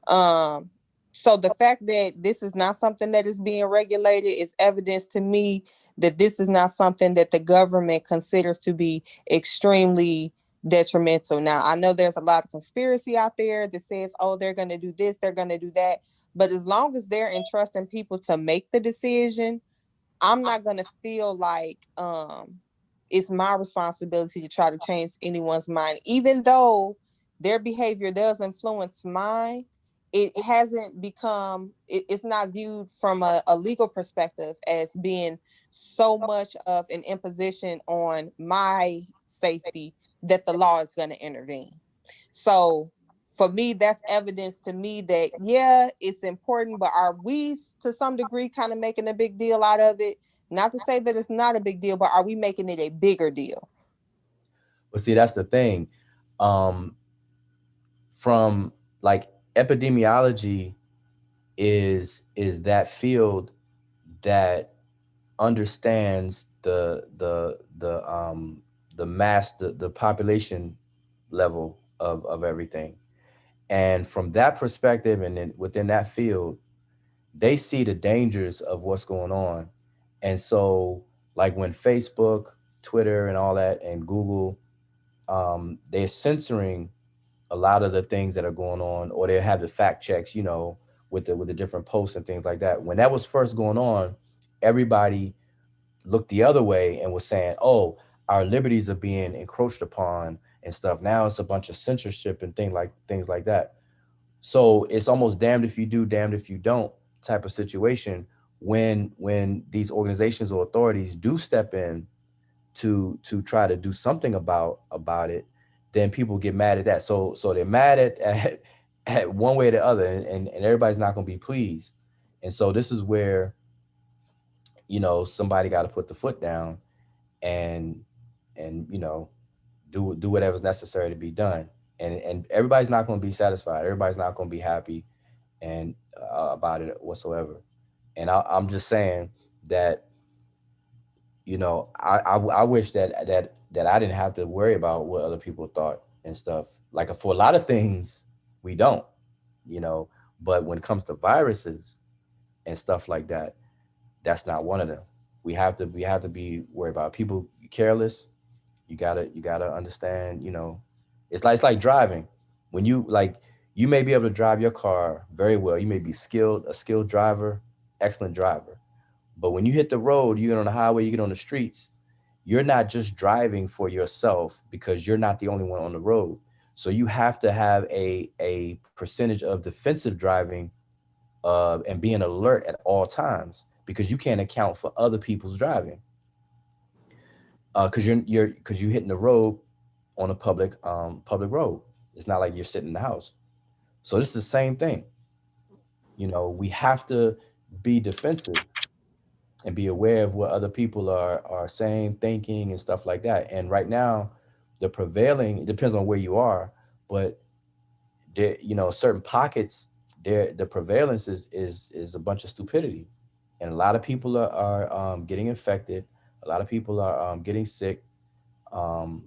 Um, so the fact that this is not something that is being regulated is evidence to me that this is not something that the government considers to be extremely detrimental. Now, I know there's a lot of conspiracy out there that says, oh, they're going to do this, they're going to do that. But as long as they're entrusting people to make the decision, I'm not going to feel like it's my responsibility to try to change anyone's mind. Even though their behavior does influence mine, it hasn't become, it's not viewed from a legal perspective as being so much of an imposition on my safety that the law is going to intervene. So for me, that's evidence to me that, yeah, it's important, but are we to some degree kind of making a big deal out of it? Not to say that it's not a big deal, but are we making it a bigger deal? Well, see, that's the thing. From like epidemiology is that field that understands the mass, the population level of everything. And from that perspective, and then within that field, they see the dangers of what's going on. And so like when Facebook, Twitter and all that, and Google, they're censoring a lot of the things that are going on, or they have the fact checks, you know, with the different posts and things like that. When that was first going on, everybody looked the other way and was saying, oh, our liberties are being encroached upon and stuff. Now it's a bunch of censorship and things like that. So it's almost damned if you do, damned if you don't type of situation when these organizations or authorities do step in to try to do something about it, then people get mad at that. So they're mad at one way or the other, and everybody's not going to be pleased. And so this is where, you know, somebody got to put the foot down and you know, do whatever's necessary to be done. And everybody's not going to be satisfied. Everybody's not going to be happy and about it whatsoever. And I'm just saying that, you know, I wish that I didn't have to worry about what other people thought and stuff. Like for a lot of things, we don't, you know, but when it comes to viruses and stuff like that, that's not one of them. We have to be worried about people careless. You gotta understand, you know, it's like driving. When you may be able to drive your car very well. You may be a skilled driver, excellent driver. But when you hit the road, you get on the highway, you get on the streets, you're not just driving for yourself because you're not the only one on the road. So you have to have a percentage of defensive driving and being alert at all times, because you can't account for other people's driving. Because you're hitting the road on a public road. It's not like you're sitting in the house. So this is the same thing. You know, we have to be defensive and be aware of what other people are saying, thinking, and stuff like that. And right now, the prevailing, it depends on where you are, but there, you know, certain pockets, there the prevalence is a bunch of stupidity, and a lot of people are getting infected. A lot of people are getting sick, um,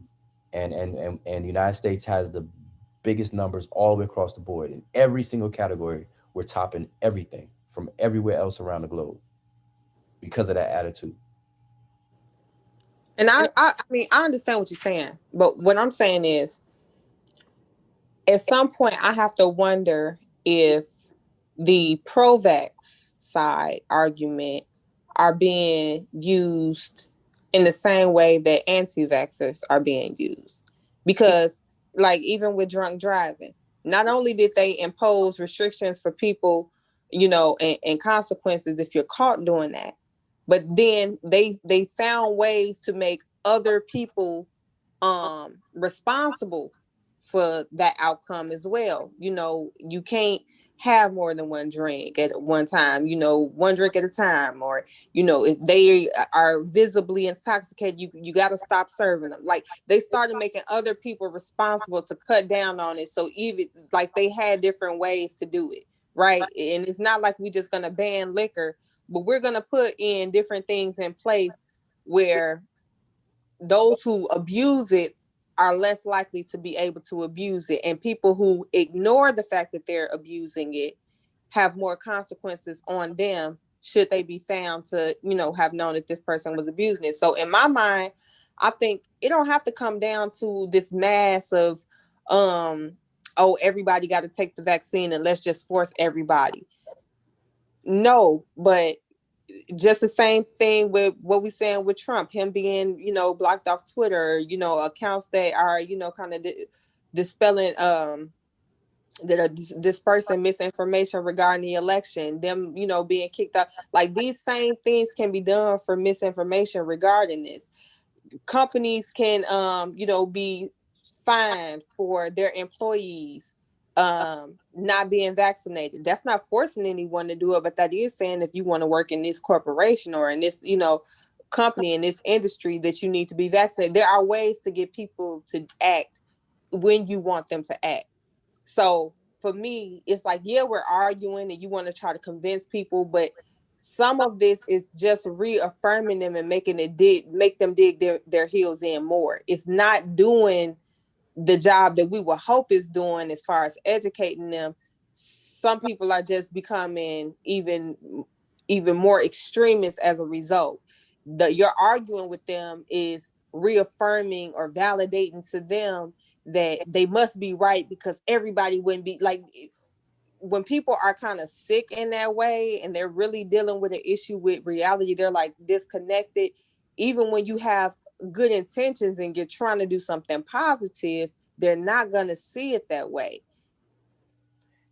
and the United States has the biggest numbers all the way across the board in every single category. We're topping everything from everywhere else around the globe because of that attitude. And I mean, I understand what you're saying, but what I'm saying is, at some point, I have to wonder if the pro-vax side argument are being used in the same way that anti-vaxxers are being used. Because, like, even with drunk driving, not only did they impose restrictions for people, you know, and consequences if you're caught doing that, but then they found ways to make other people responsible for that outcome as well. You know, you can't have more than one drink at one time, you know, one drink at a time, or, you know, if they are visibly intoxicated, you got to stop serving them. Like, they started making other people responsible to cut down on it. So even like they had different ways to do it, right? And it's not like we just going to ban liquor, but we're going to put in different things in place where those who abuse it are less likely to be able to abuse it. And people who ignore the fact that they're abusing it have more consequences on them should they be found to, have known that this person was abusing it. So in my mind, I think it don't have to come down to this mass of, oh, everybody got to take the vaccine and let's just force everybody. No, but just the same thing with what we saying with Trump, him being, blocked off Twitter, accounts that are, kind of dispelling, dispersing misinformation regarding the election, them, being kicked out. Like, these same things can be done for misinformation regarding this. Companies can, be fined for their employees not being vaccinated. That's not forcing anyone to do it, but that is saying if you want to work in this corporation or in this, company, in this industry, that you need to be vaccinated. There are ways to get people to act when you want them to act. So for me, it's like, yeah, we're arguing and you want to try to convince people, but some of this is just reaffirming them and make them dig their heels in more. It's not doing the job that we would hope it's doing as far as educating them. Some people are just becoming even more extremists as a result. You're arguing with them is reaffirming or validating to them that they must be right, because everybody wouldn't be like. When people are kind of sick in that way and they're really dealing with an issue with reality, they're like disconnected. Even when you have good intentions and you're trying to do something positive, they're not going to see it that way.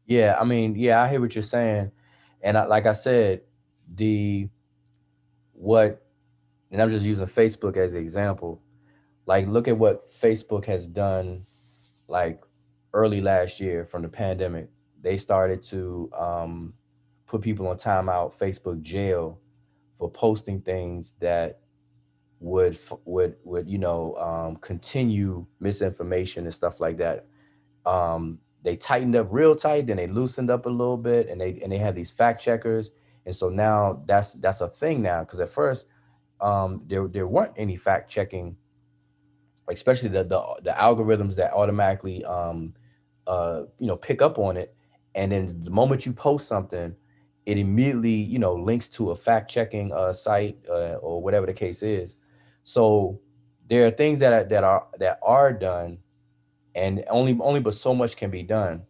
Yeah, I mean, yeah, I hear what you're saying. And like I said, and I'm just using Facebook as an example. Like, look at what Facebook has done, like early last year from the pandemic. They started to put people on timeout, Facebook jail, for posting things that would continue misinformation and stuff like that. They tightened up real tight, then they loosened up a little bit, and they have these fact checkers, and so now that's a thing now. Because at first, there weren't any fact checking, especially the algorithms that automatically pick up on it, and then the moment you post something, it immediately links to a fact checking site or whatever the case is. So there are things that are done, and only but so much can be done.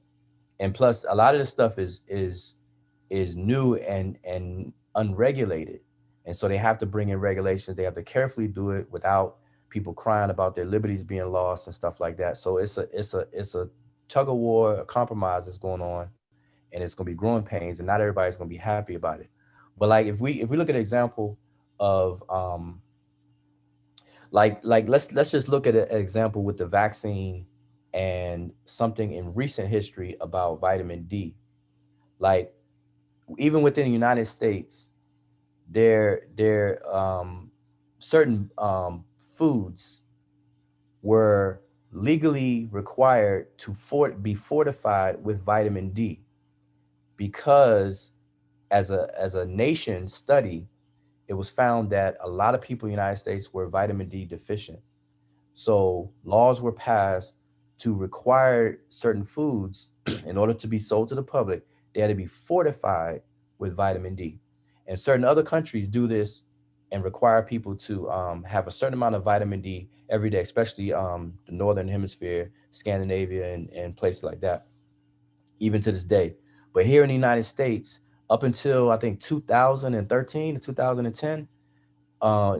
And plus, a lot of this stuff is new and unregulated, and so they have to bring in regulations. They have to carefully do it without people crying about their liberties being lost and stuff like that. So it's a tug of war, a compromise that's going on, and it's going to be growing pains, and not everybody's going to be happy about it. But like, if we look at an example of let's just look at an example with the vaccine and something in recent history about vitamin D. Like, even within the United States, there certain foods were legally required to be fortified with vitamin D, because as a nation study, it was found that a lot of people in the United States were vitamin D deficient. So laws were passed to require certain foods in order to be sold to the public. They had to be fortified with vitamin D. And certain other countries do this and require people to have a certain amount of vitamin D every day, especially the Northern Hemisphere, Scandinavia, and places like that, even to this day. But here in the United States, up until I think 2013 to 2010,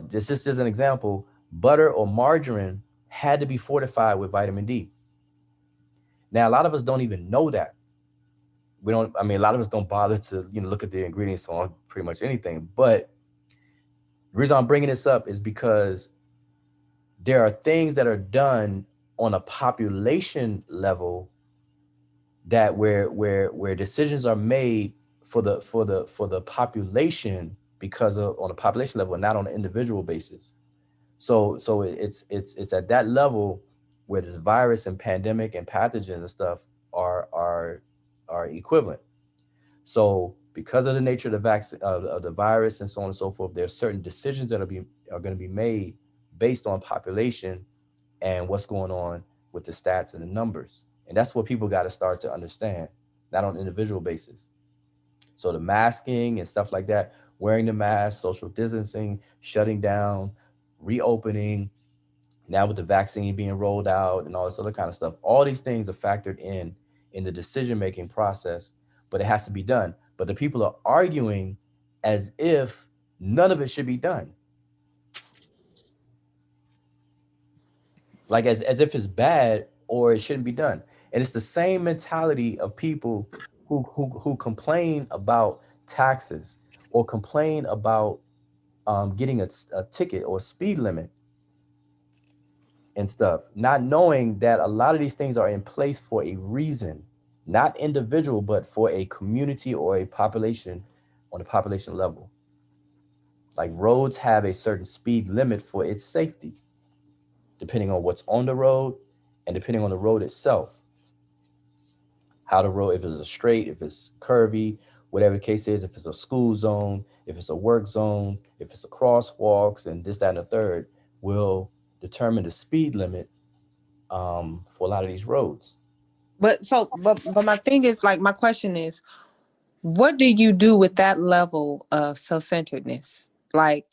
just as an example, butter or margarine had to be fortified with vitamin D. Now, a lot of us don't even know that. A lot of us don't bother to, look at the ingredients on pretty much anything. But the reason I'm bringing this up is because there are things that are done on a population level that where decisions are made for the population, because of on a population level and not on an individual basis. So it's at that level where this virus and pandemic and pathogens and stuff are equivalent. So because of the nature of the vaccine, of the virus, and so on and so forth, there are certain decisions that are going to be made based on population and what's going on with the stats and the numbers. And that's what people got to start to understand, not on an individual basis. So the masking and stuff like that, wearing the mask, social distancing, shutting down, reopening, now with the vaccine being rolled out and all this other kind of stuff. All these things are factored in the decision-making process, but it has to be done. But the people are arguing as if none of it should be done. Like as if it's bad or it shouldn't be done. And it's the same mentality of people who complain about taxes or complain about getting a ticket or speed limit and stuff, not knowing that a lot of these things are in place for a reason, not individual, but for a community or a population on a population level. Like roads have a certain speed limit for its safety, depending on what's on the road and depending on the road itself. How the road, if it's a straight, if it's curvy, whatever the case is, if it's a school zone, if it's a work zone, if it's a crosswalks and this, that, and the third, will determine the speed limit for a lot of these roads. But my thing is, like, my question is, what do you do with that level of self-centeredness? Like,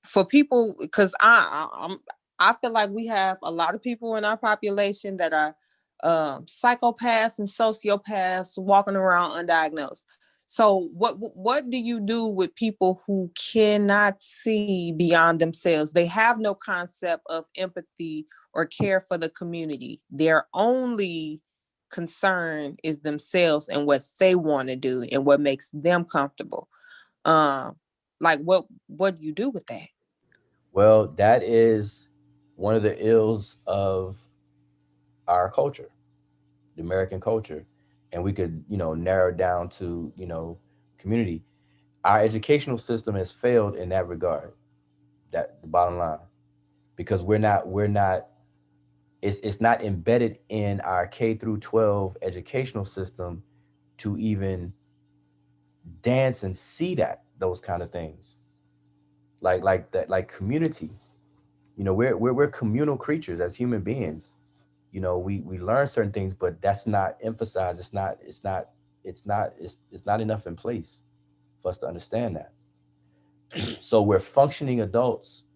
for people, because I feel like we have a lot of people in our population that are psychopaths and sociopaths walking around undiagnosed. So what do you do with people who cannot see beyond themselves? They have no concept of empathy or care for the community. Their only concern is themselves and what they want to do and what makes them comfortable. Like what do you do with that? Well, that is one of the ills of our culture, the American culture. And we could, narrow down to, community. Our educational system has failed in that regard. That the bottom line. Because we're not it's not embedded in our K through 12 educational system to even dance and see those kind of things. Like that, like community. We're communal creatures as human beings. We learn certain things, but that's not emphasized. It's not enough in place for us to understand that. So we're functioning adults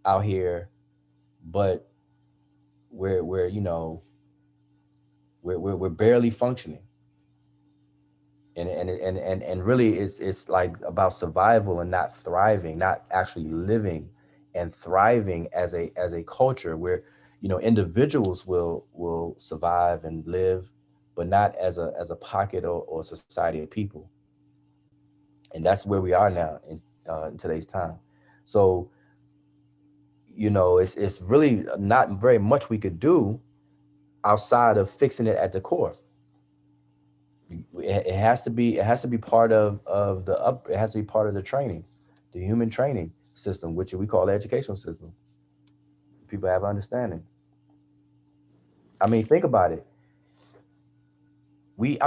out here, but we're barely functioning. And really it's like about survival and not thriving, not actually living and thriving as a culture where individuals will survive and live, but not as a pocket or society of people. And that's where we are now in today's time. So it's really not very much we could do outside of fixing it at the core. It has to be part of it has to be part of the training, the human training system, which we call the educational system. People have understanding. I mean, think about it. It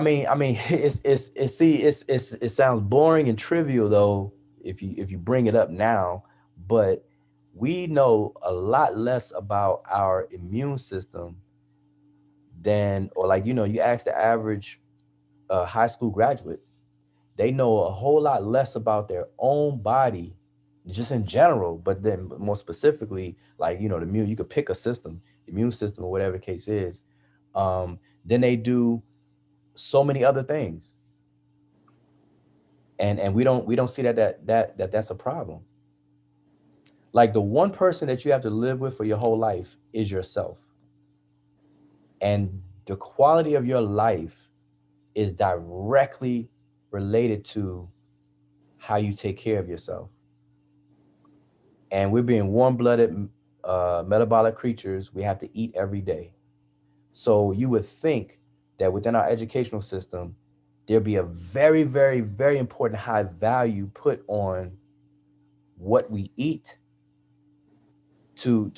sounds boring and trivial though if you bring it up now, but we know a lot less about our immune system than, or like, you ask the average high school graduate. They know a whole lot less about their own body, just in general, but then more specifically, like, the immune, you could pick a system, immune system or whatever the case is, then they do so many other things. And we don't see that's a problem. Like the one person that you have to live with for your whole life is yourself. And the quality of your life is directly related to how you take care of yourself. And we're being warm-blooded metabolic creatures. We have to eat every day. So you would think that within our educational system, there'd be a very, very, very important high value put on what we eat to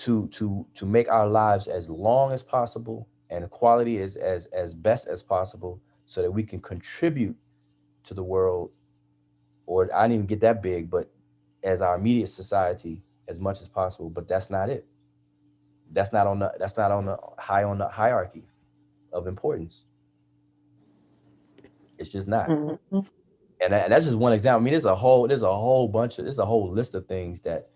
make our lives as long as possible and quality as best as possible, so that we can contribute to the world, or I didn't even get that big, but as our immediate society as much as possible. But that's not it. That's not on the high on the hierarchy of importance. It's just not. Mm-hmm. And that's just one example. I mean, there's a whole list of things that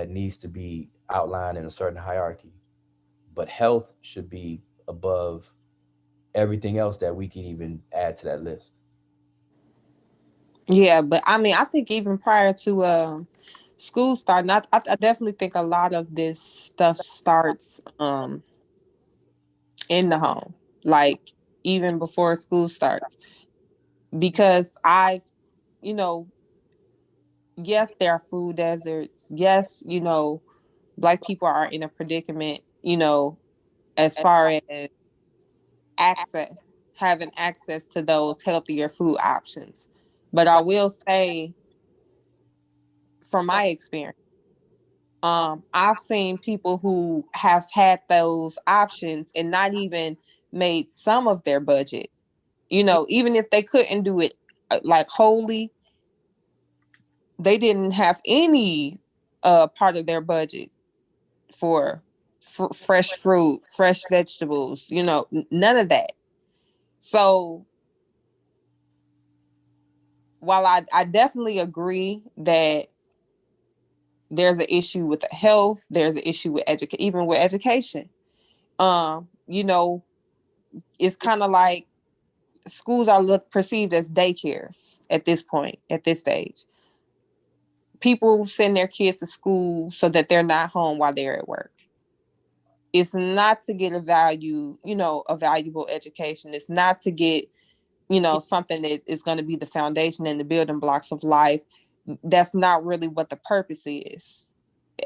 needs to be outlined in a certain hierarchy. But health should be above everything else that we can even add to that list. Yeah, but I mean, I think even prior to school starting, I definitely think a lot of this stuff starts in the home, like even before school starts, because you know, yes, there are food deserts. Yes, Black people are in a predicament, as far as access, having access to those healthier food options. But I will say, from my experience, I've seen people who have had those options and not even made some of their budget. Even if they couldn't do it like wholly, they didn't have any part of their budget for fresh fruit, fresh vegetables, none of that. So while I definitely agree that there's an issue with the health, there's an issue with even with education. You know, it's kind of like schools are perceived as daycares at this point, at this stage. People send their kids to school so that they're not home while they're at work. It's not to get a valuable education. It's not to get, something that is going to be the foundation and the building blocks of life. That's not really what the purpose is.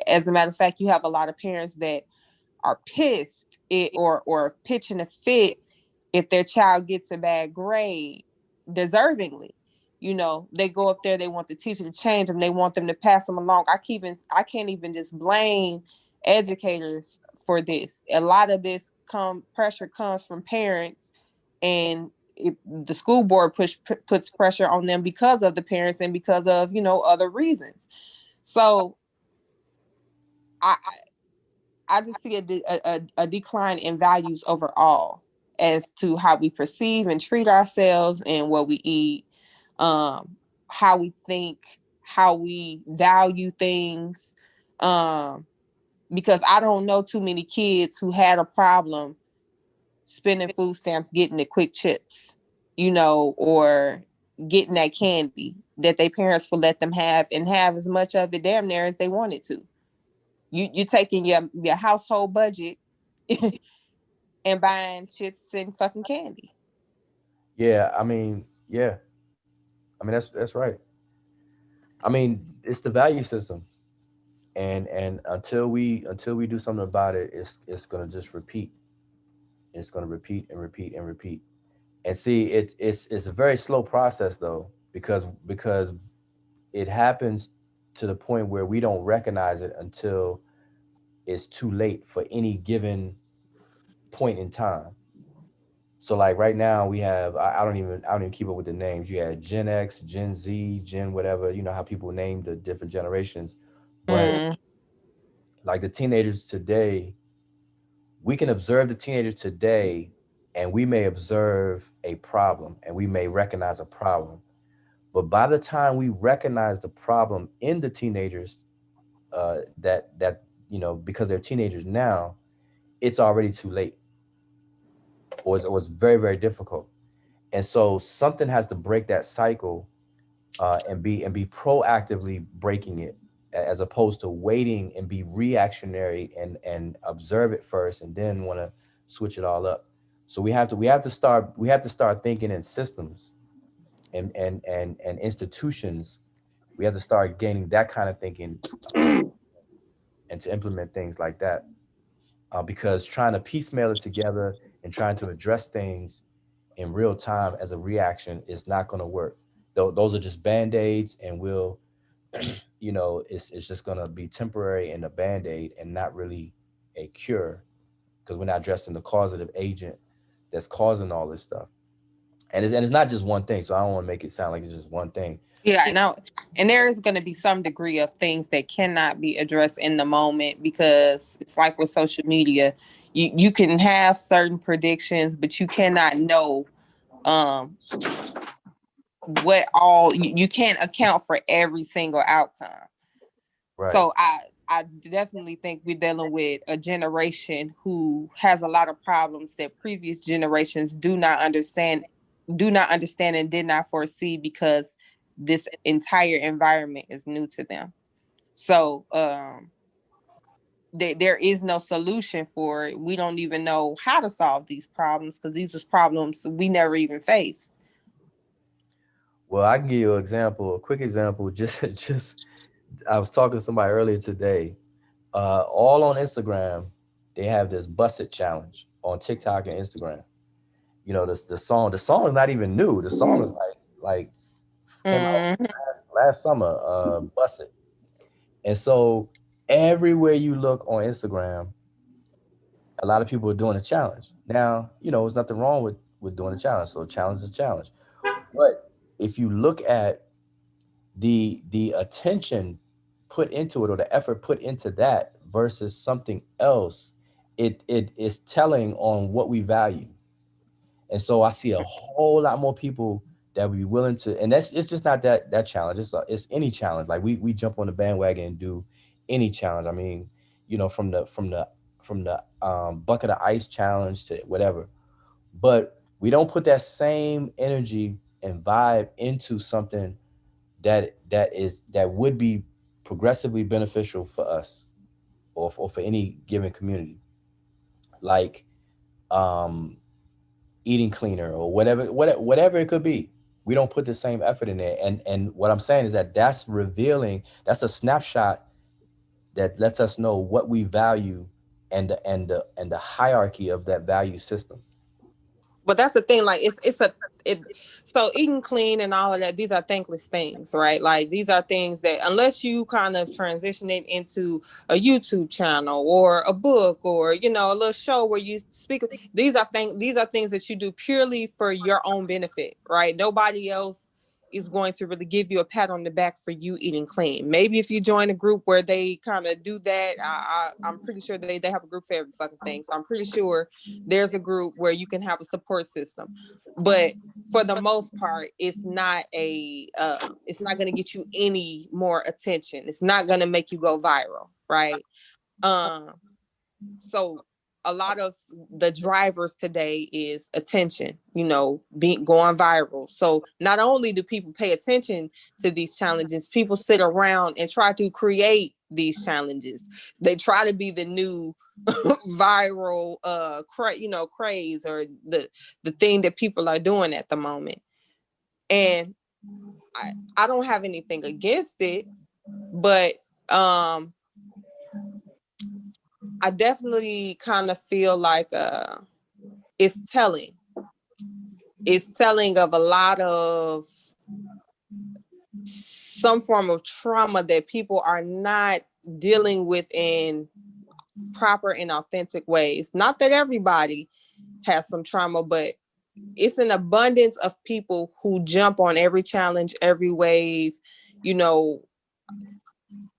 As a matter of fact, you have a lot of parents that are pissed or pitching a fit if their child gets a bad grade, deservingly. They go up there, they want the teacher to change them, they want them to pass them along. I can't even just blame educators for this. A lot of this pressure comes from parents, and the school board puts pressure on them because of the parents and because of other reasons. So I just see a decline in values overall as to how we perceive and treat ourselves and what we eat, how we think, how we value things. Because I don't know too many kids who had a problem spending food stamps, getting the quick chips, or getting that candy that their parents would let them have and have as much of it damn near as they wanted to. You're taking your household budget and buying chips and fucking candy. Yeah, that's right. I mean, it's the value system, and until we do something about it, it's gonna just repeat. It's gonna repeat and repeat and repeat. And see, it's a very slow process though, because it happens to the point where we don't recognize it until it's too late for any given point in time. So like right now we have I don't even keep up with the names. You had Gen X, Gen Z, Gen whatever, you know how people name the different generations. But like the teenagers today, we can observe the teenagers today and we may observe a problem and we may recognize a problem. But by the time we recognize the problem in the teenagers, that because they're teenagers now, it's already too late, or it's very, very difficult. And so something has to break that cycle, and be proactively breaking it, as opposed to waiting and be reactionary and observe it first and then want to switch it all up. So we have to start thinking in systems and institutions. We have to start gaining that kind of thinking, and to implement things like that, because trying to piecemeal it together and trying to address things in real time as a reaction is not going to work. Those are just band-aids, and it's just going to be temporary and a band-aid and not really a cure, because we're not addressing the causative agent that's causing all this stuff. And it's not just one thing, so I don't want to make it sound like it's just one thing. Yeah, no, and there is going to be some degree of things that cannot be addressed in the moment, because it's like with social media, you can have certain predictions, but you cannot know what all you can't account for every single outcome. Right. So I definitely think we're dealing with a generation who has a lot of problems that previous generations do not understand and did not foresee, because this entire environment is new to them. So there is no solution for it. We don't even know how to solve these problems, because these are problems we never even faced. Well, I can give you a quick example. Just I was talking to somebody earlier today. All on Instagram, they have this Bust It challenge on TikTok and Instagram. You know, the song is not even new. The song is like came out last summer, Bust It. And so everywhere you look on Instagram, a lot of people are doing a challenge. Now, you know, there's nothing wrong with doing a challenge. So challenge is a challenge. But if you look at the attention put into it, or the effort put into that versus something else, it is telling on what we value. And so I see a whole lot more people that would be willing to, and it's just not that challenge. It's any challenge. Like we jump on the bandwagon and do any challenge. I mean, you know, from the bucket of ice challenge to whatever. But we don't put that same energy and vibe into something that would be progressively beneficial for us, or for any given community, like eating cleaner or whatever it could be. We don't put the same effort in there. And what I'm saying is that's revealing, that's a snapshot that lets us know what we value, and the hierarchy of that value system. But that's the thing, like so eating clean and all of that, these are thankless things, right? Like these are things that unless you kind of transition it into a YouTube channel or a book, or, you know, a little show where you speak, these are things that you do purely for your own benefit, right? Nobody else is going to really give you a pat on the back for you eating clean. Maybe if you join a group where they kind of do that, I'm pretty sure they have a group for every fucking thing. So I'm pretty sure there's a group where you can have a support system. But for the most part, it's not going to get you any more attention. It's not going to make you go viral, right? So a lot of the drivers today is attention, you know, going viral. So not only do people pay attention to these challenges, people sit around and try to create these challenges. They try to be the new viral craze, or the thing that people are doing at the moment. And I don't have anything against it, but I definitely kind of feel like it's telling. It's telling of a lot of some form of trauma that people are not dealing with in proper and authentic ways. Not that everybody has some trauma, but it's an abundance of people who jump on every challenge, every wave. You know,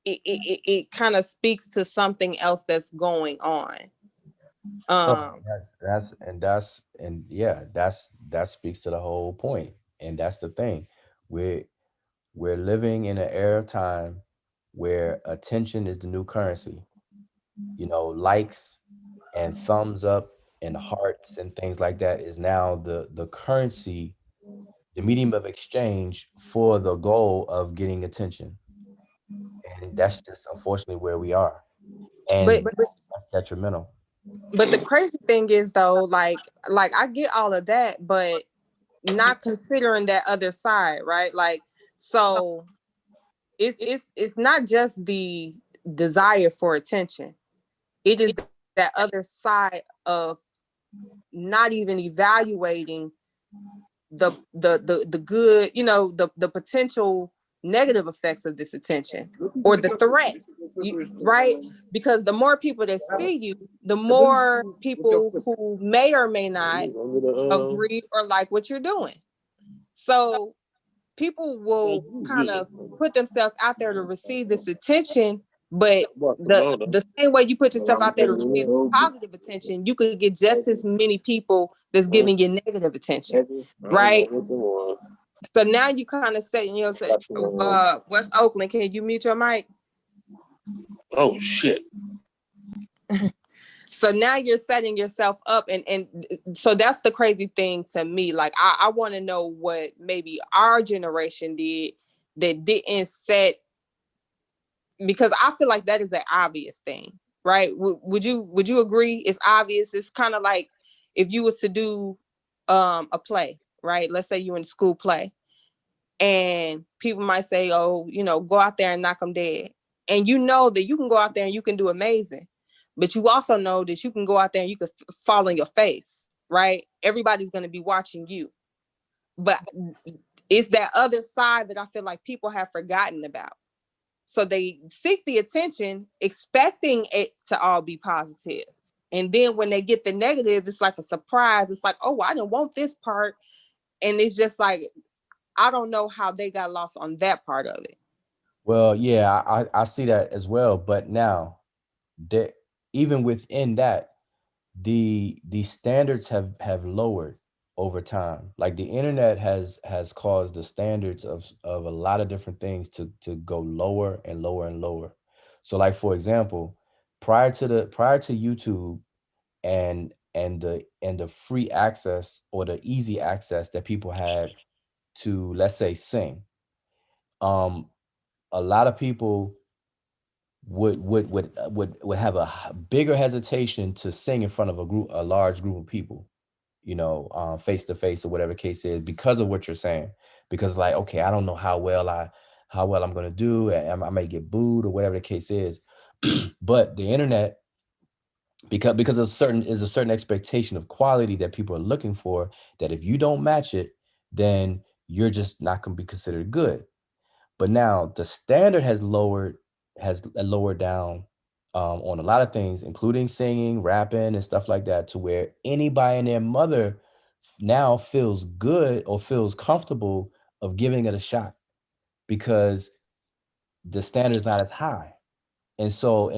it kind of speaks to something else that's going on. That speaks to the whole point. And that's the thing. We're living in an era of time where attention is the new currency. You know, likes and thumbs up and hearts and things like that is now the currency, the medium of exchange for the goal of getting attention. And that's just unfortunately where we are. And that's detrimental. But the crazy thing is, though, like I get all of that, but not considering that other side, right? Like, so it's not just the desire for attention. It is that other side of not even evaluating the good, you know, the potential negative effects of this attention, or the threat, right? Because the more people that see you, the more people who may or may not agree or like what you're doing. So people will kind of put themselves out there to receive this attention, but the same way you put yourself out there to receive positive attention, you could get just as many people that's giving you negative attention, right? So now you kind of setting yourself. West Oakland, can you mute your mic? Oh shit. So now you're setting yourself up, and so that's the crazy thing to me. Like I want to know what maybe our generation did that didn't set, because I feel like that is an obvious thing, right? Would you agree? It's obvious. It's kind of like if you was to do a play, right? Let's say you're in school play, and people might say, oh, go out there and knock them dead. And you know that you can go out there and you can do amazing. But you also know that you can go out there and you can fall on your face, right? Everybody's going to be watching you. But it's that other side that I feel like people have forgotten about. So they seek the attention, expecting it to all be positive. And then when they get the negative, it's like a surprise. It's like, oh, I didn't want this part. And it's just like, I don't know how they got lost on that part of it. Well, yeah, I see that as well. But now, even within that, the standards have lowered over time. Like the internet has caused the standards of a lot of different things to go lower and lower and lower. So, like for example, prior to YouTube and the free access or the easy access that people had to, let's say, sing, a lot of people would have a bigger hesitation to sing in front of a large group of people, face to face or whatever case is, because of what you're saying. Because like, okay, I don't know how well I'm gonna do, and I may get booed or whatever the case is. But the internet, because there's a certain expectation of quality that people are looking for, that if you don't match it, then you're just not gonna be considered good. But now the standard has lowered down on a lot of things, including singing, rapping, and stuff like that, to where anybody and their mother now feels good or feels comfortable of giving it a shot, because the standard is not as high. And so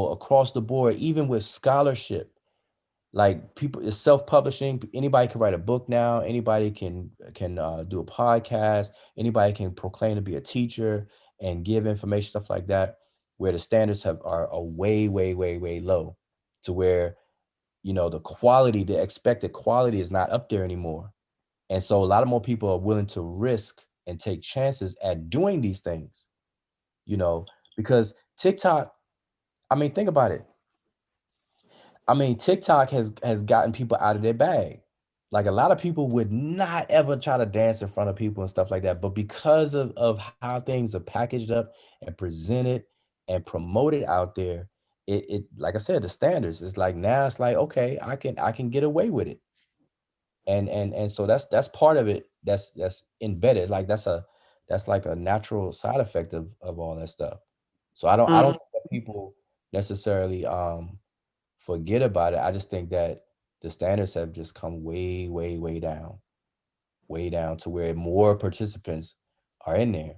across the board, even with scholarship, like people, it's self-publishing. Anybody can write a book now. Anybody can do a podcast. Anybody can proclaim to be a teacher and give information, stuff like that, where the standards are way, way, way, way low, to where, the expected quality is not up there anymore. And so a lot of more people are willing to risk and take chances at doing these things, because TikTok, I mean, think about it. I mean, TikTok has gotten people out of their bag. Like a lot of people would not ever try to dance in front of people and stuff like that. But because of how things are packaged up and presented and promoted out there, it like I said, the standards, it's like, now it's like, okay, I can get away with it. And so that's part of it that's embedded. Like that's like a natural side effect of all that stuff. So I don't think that people necessarily forget about it. I just think that the standards have just come way, way, way down to where more participants are in there.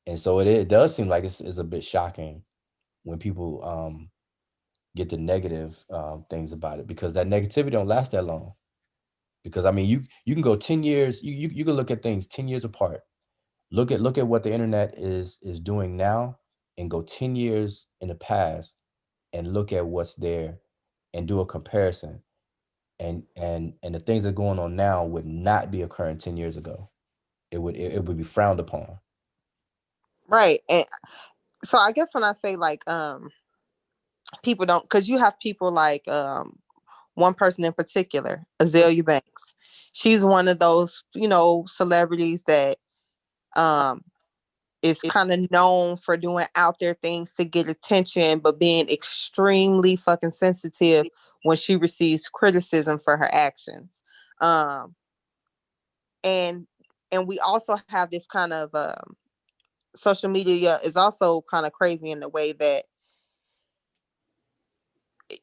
And so it does seem like it's a bit shocking when people get the negative things about it, because that negativity don't last that long. Because I mean, you can go 10 years, you can look at things 10 years apart. Look at what the internet is doing now, and go 10 years in the past and look at what's there and do a comparison. And the things that are going on now would not be occurring 10 years ago. It would be frowned upon. Right. And so I guess when I say like people don't, because you have people like one person in particular, Azalea Banks. She's one of those, celebrities that is kind of known for doing out there things to get attention, but being extremely fucking sensitive when she receives criticism for her actions. And we also have this kind of social media is also kind of crazy in the way that,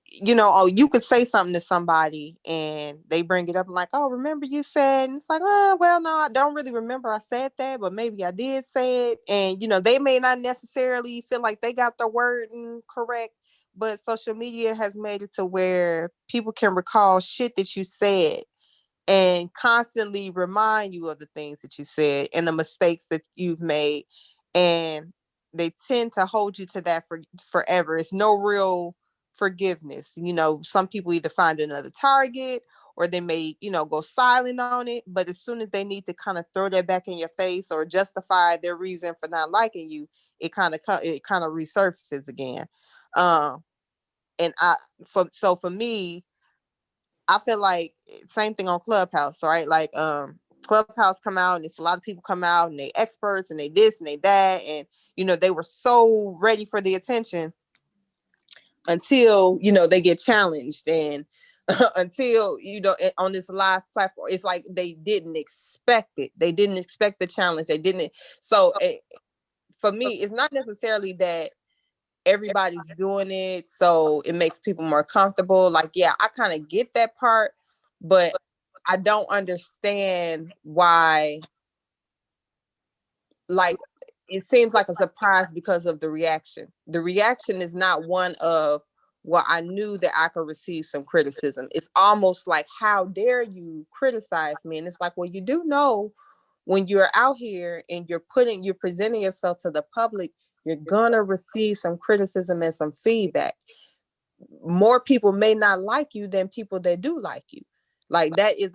you could say something to somebody and they bring it up and like, oh, remember you said, and it's like, oh, well, no, I don't really remember I said that, but maybe I did say it. And, they may not necessarily feel like they got the wording correct, but social media has made it to where people can recall shit that you said and constantly remind you of the things that you said and the mistakes that you've made. And they tend to hold you to that for forever. It's no real forgiveness. You know, some people either find another target or they may, you know, go silent on it. But as soon as they need to kind of throw that back in your face or justify their reason for not liking you, it kind of resurfaces again. And for me, I feel like same thing on Clubhouse, right? Like Clubhouse come out and it's a lot of people come out and they experts and they this and they that, and you know they were so ready for the attention until you know they get challenged, and until you know on this live platform it's like they didn't expect it. They didn't expect the challenge. They didn't. So for me, it's not necessarily that everybody's doing it so it makes people more comfortable. Like, yeah, I kind of get that part, but I don't understand why, like, it seems like a surprise because of the reaction. The reaction is not one of, well, I knew that I could receive some criticism. It's almost like, how dare you criticize me? And it's like, well, you do know when you're out here and you're presenting yourself to the public, you're gonna receive some criticism and some feedback. More people may not like you than people that do like you. Like that is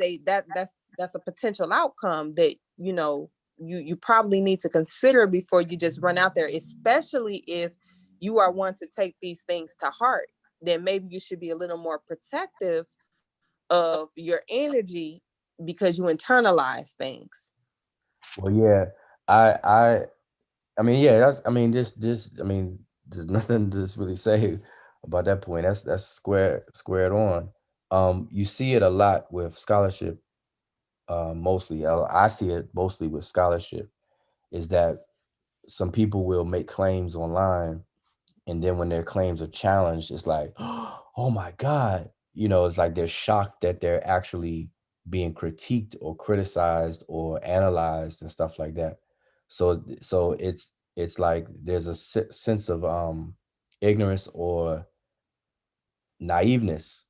that's a potential outcome that you know you probably need to consider before you just run out there, especially if you are one to take these things to heart. Then maybe you should be a little more protective of your energy because you internalize things. Well, yeah, I mean, yeah, I mean, there's nothing to just really say about that point. That's squared on. You see it a lot with scholarship, mostly. I see it mostly with scholarship, is that some people will make claims online, and then when their claims are challenged, it's like, oh my God, you know, it's like they're shocked that they're actually being critiqued or criticized or analyzed and stuff like that. So it's like there's a sense of ignorance or naiveness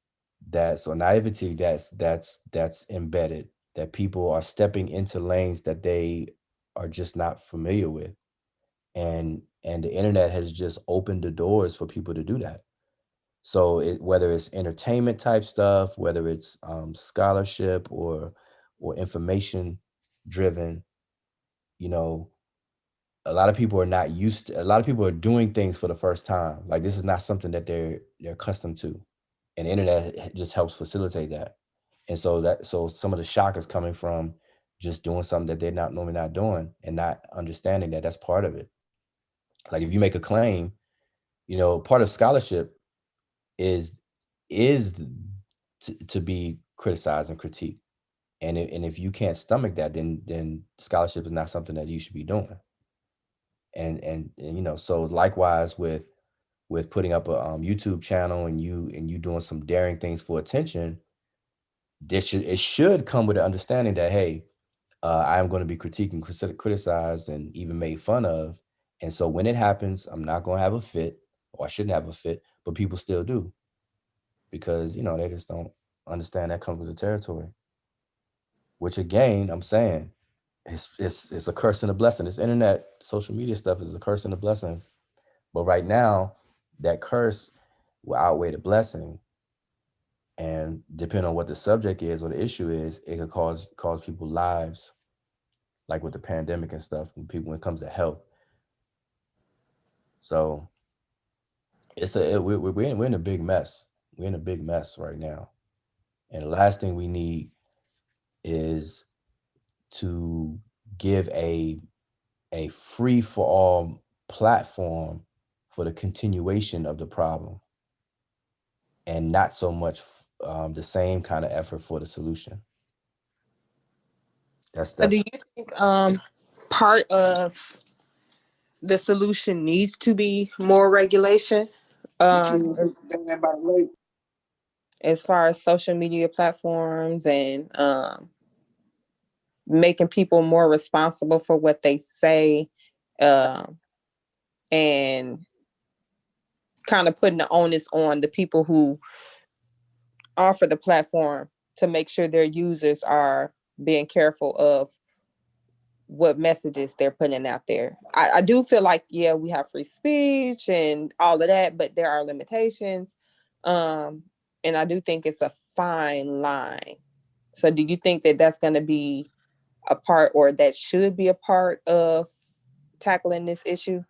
naivety that's embedded, that people are stepping into lanes that they are just not familiar with, and the internet has just opened the doors for people to do that. So whether it's entertainment type stuff, whether it's scholarship or information driven, you know, a lot of people are doing things for the first time. Like, this is not something that they're accustomed to. And the internet just helps facilitate that. And so some of the shock is coming from just doing something that they're not normally not doing and not understanding that that's part of it. Like, if you make a claim, you know, part of scholarship is to be criticized and critiqued. And if you can't stomach that, then scholarship is not something that you should be doing. And you know, so likewise with putting up a YouTube channel and you doing some daring things for attention, it should come with an understanding that, hey, I am going to be critiqued and criticized and even made fun of. And so when it happens, I'm not going to have a fit, or I shouldn't have a fit, but people still do, because, you know, they just don't understand that comes with the territory. Which, again, I'm saying, it's a curse and a blessing. This internet, social media stuff is a curse and a blessing. But right now, that curse will outweigh the blessing. And depending on what the subject is or the issue is, it could cause people lives, like with the pandemic and stuff, when it comes to health. So we're in a big mess. We're in a big mess right now. And the last thing we need is to give a free for all platform for the continuation of the problem, and not so much the same kind of effort for the solution. So do you think part of the solution needs to be more regulation as far as social media platforms and making people more responsible for what they say, and kind of putting the onus on the people who offer the platform to make sure their users are being careful of what messages they're putting out there. I do feel like, yeah, we have free speech and all of that, but there are limitations. And I do think it's a fine line. So do you think that that's going to be a part, or that should be a part of tackling this issue?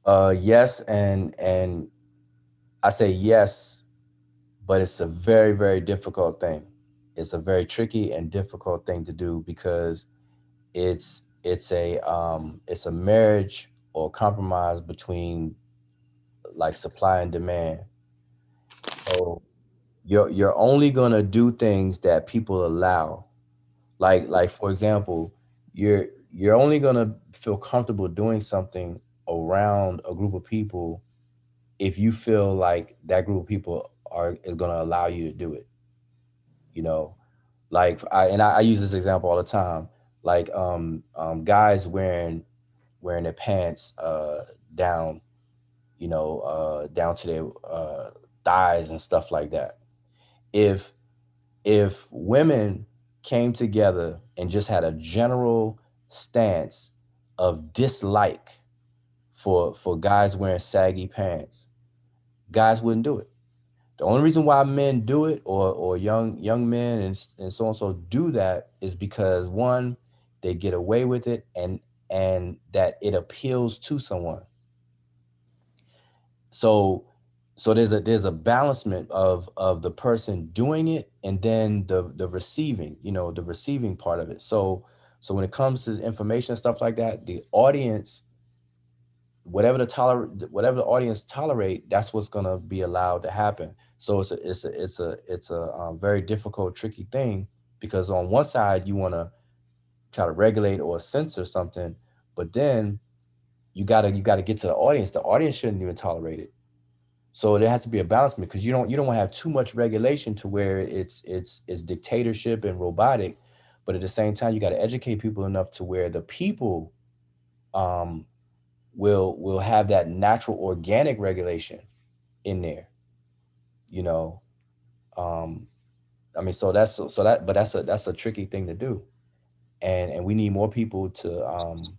Yes, and I say yes, but it's a very, very difficult thing. It's a very tricky and difficult thing to do because it's a marriage or compromise between like supply and demand. So you're only gonna do things that people allow. Like for example, you're only gonna feel comfortable doing something around a group of people if you feel like that group of people is gonna allow you to do it. You know, like I use this example all the time. Like guys wearing their pants down, down to their thighs and stuff like that. If women came together and just had a general stance of dislike for guys wearing saggy pants, guys wouldn't do it. The only reason why men do it, or young men and so on so do that, is because one, they get away with it, and that it appeals to someone. So there's a balancement of the person doing it and then the receiving, the receiving part of it. So when it comes to information and stuff like that, the audience, whatever the audience tolerate, that's what's gonna be allowed to happen. So it's a very difficult, tricky thing, because on one side you want to try to regulate or censor something, but then you gotta get to the audience. The audience shouldn't even tolerate it. So there has to be a balance, because you don't want to have too much regulation to where it's dictatorship and robotic, but at the same time you got to educate people enough to where the people um, will have that natural organic regulation in there. You know, um, I mean, but that's a tricky thing to do, and we need more people to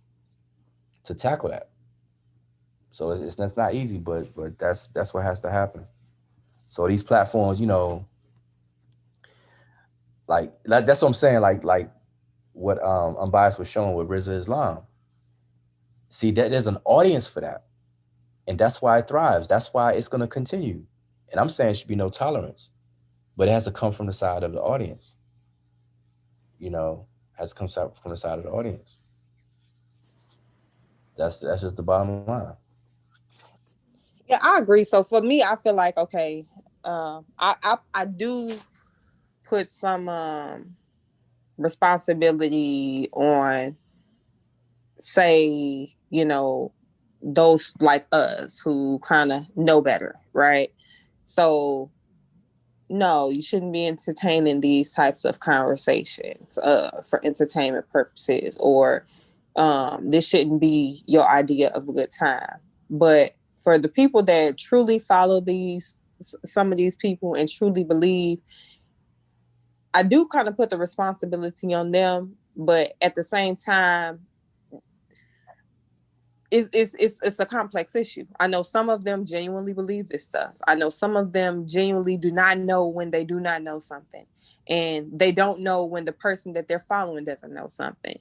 tackle that. So that's not easy, but that's what has to happen. So these platforms, like that's what I'm saying. Like what Unbiased was showing with Rizza Islam. See, that there's an audience for that, and that's why it thrives. That's why it's going to continue. And I'm saying it should be no tolerance, but it has to come from the side of the audience. Has to come from the side of the audience. That's just the bottom line. Yeah, I agree. So for me, I feel like, okay, I do put some responsibility on, say, those like us who kind of know better, right? So no, you shouldn't be entertaining these types of conversations for entertainment purposes, or this shouldn't be your idea of a good time. But for the people that truly follow some of these people and truly believe, I do kind of put the responsibility on them, but at the same time, it's a complex issue. I know some of them genuinely believe this stuff. I know some of them genuinely do not know when they do not know something, and they don't know when the person that they're following doesn't know something.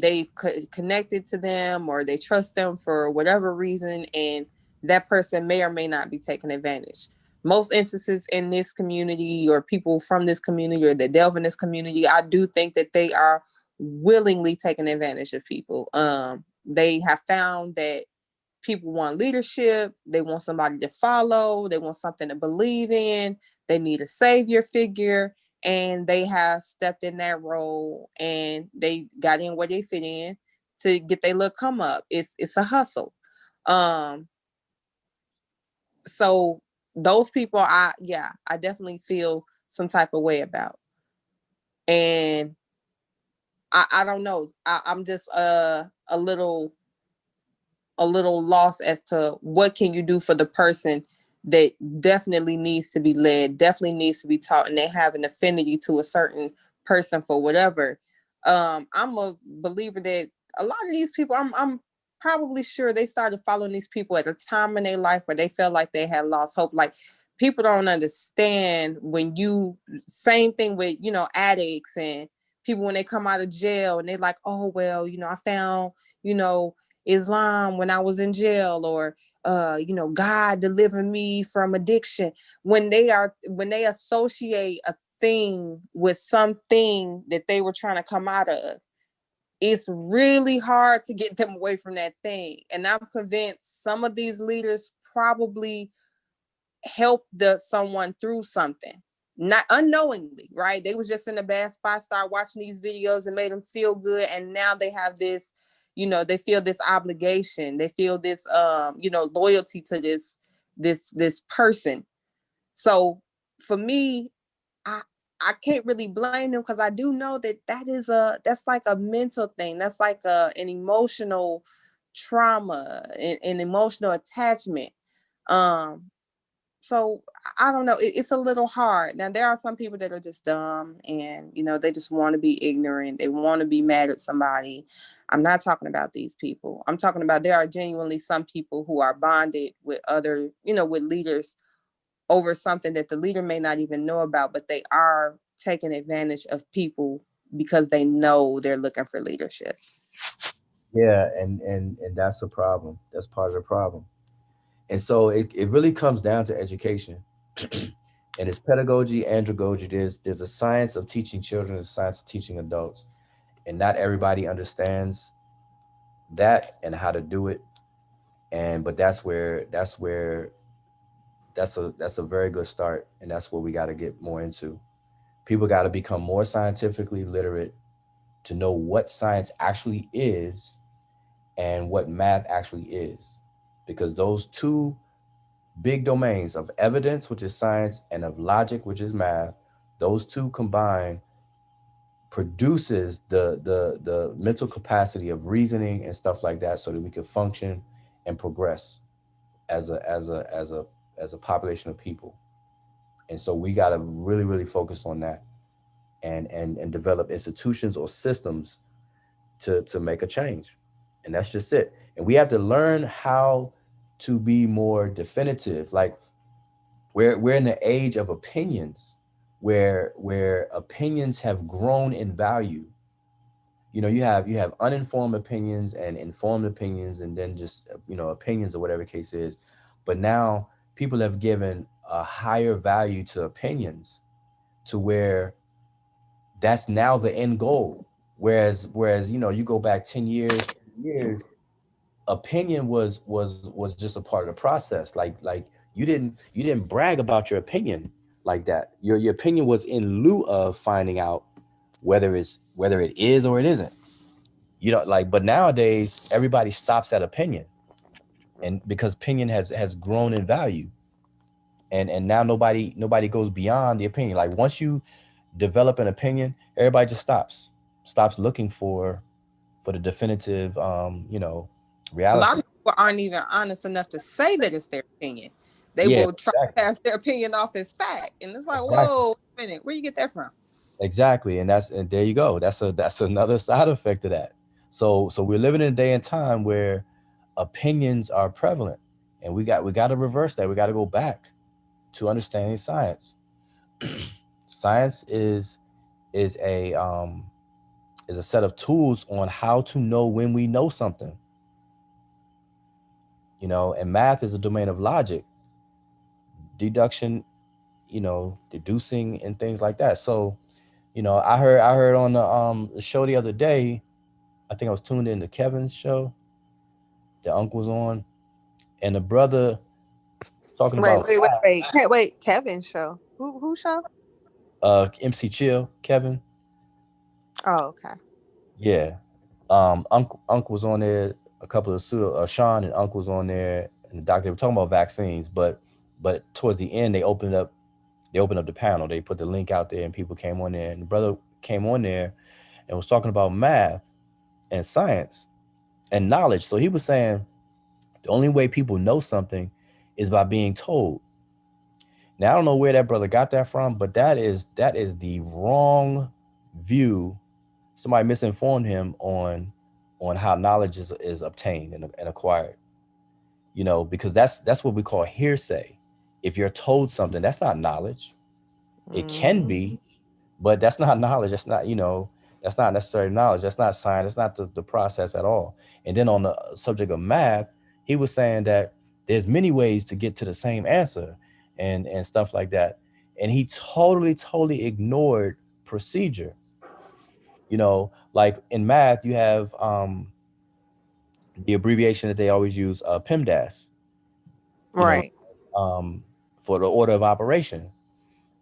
They've connected to them, or they trust them for whatever reason, and that person may or may not be taking advantage. Most instances in this community, or people from this community, or that delve in this community, I do think that they are willingly taking advantage of people. They have found that people want leadership. They want somebody to follow. They want something to believe in. They need a savior figure. And they have stepped in that role, and they got in where they fit in to get their little come up. It's a hustle. So those people, I definitely feel some type of way about. And I don't know. I'm just a little lost as to what can you do for the person that definitely needs to be led, definitely needs to be taught, and they have an affinity to a certain person for whatever. I'm a believer that a lot of these people, I'm probably sure they started following these people at a time in their life where they felt like they had lost hope. Like, people don't understand when you, same thing with, addicts and people when they come out of jail and they're like, oh, well, I found, Islam when I was in jail, or God delivered me from addiction. When they associate a thing with something that they were trying to come out of, it's really hard to get them away from that thing. And I'm convinced some of these leaders probably helped someone through something, not unknowingly, right? They was just in a bad spot, start watching these videos and made them feel good, and now they have this, they feel this obligation, they feel this loyalty to this person. So for me, I can't really blame them, because I do know that's like a mental thing. That's like an emotional trauma, an emotional attachment. So I don't know. It's a little hard. Now, there are some people that are just dumb and, they just want to be ignorant. They want to be mad at somebody. I'm not talking about these people. I'm talking about there are genuinely some people who are bonded with other, with leaders over something that the leader may not even know about, but they are taking advantage of people because they know they're looking for leadership. Yeah, and that's a problem. That's part of the problem. And so it really comes down to education. And it's pedagogy, andragogy. There's a science of teaching children, there's a science of teaching adults. And not everybody understands that and how to do it. But that's a very good start. And that's what we got to get more into. People got to become more scientifically literate to know what science actually is and what math actually is. Because those two big domains of evidence, which is science, and of logic, which is math, those two combined produces the mental capacity of reasoning and stuff like that, so that we could function and progress as a population of people. And so we got to really, really focus on that, and develop institutions or systems to make a change. And that's just it. And we have to learn how to be more definitive. Like, we're in the age of opinions, where opinions have grown in value. You have uninformed opinions and informed opinions, and then just opinions, or whatever the case is. But now people have given a higher value to opinions, to where that's now the end goal. Whereas you go back 10 years, opinion was just a part of the process. Like you didn't brag about your opinion like that. Your opinion was in lieu of finding out whether it is or it isn't. But nowadays everybody stops at opinion, and because opinion has grown in value, and now nobody goes beyond the opinion. Like, once you develop an opinion, everybody just stops looking for the definitive A reality. lot of people aren't even honest enough to say that it's their opinion. They Yeah, will try to pass their opinion off as fact. And it's like, exactly. whoa, wait a minute, where you get that from? Exactly. And there you go. That's another side effect of that. So we're living in a day and time where opinions are prevalent, and we got to reverse that. We got to go back to understanding science. Science is a set of tools on how to know when we know something. And math is a domain of logic, deduction, deducing, and things like that. So, I heard on the show the other day. I think I was tuned in to Kevin's show. The uncle was on, and the brother talking Wait, about wait, wait, wait. Can't wait. Kevin's show. Who show? MC Chill, Kevin. Oh, okay. Yeah. Uncle was on there. A couple of Sean and Uncle was on there, and the doctor, they were talking about vaccines, but towards the end they opened up the panel. They put the link out there, and people came on there, and the brother came on there and was talking about math and science and knowledge. So he was saying the only way people know something is by being told. Now I don't know where that brother got that from, but that is the wrong view. Somebody misinformed him on how knowledge is obtained and acquired. Because that's what we call hearsay. If you're told something, that's not knowledge. It can be, but that's not knowledge. That's not necessarily knowledge. That's not science. That's not the process at all. And then on the subject of math, he was saying that there's many ways to get to the same answer and stuff like that. And he totally ignored procedure. Like in math, you have the abbreviation that they always use, PEMDAS, you know, Right. um, for the order of operation.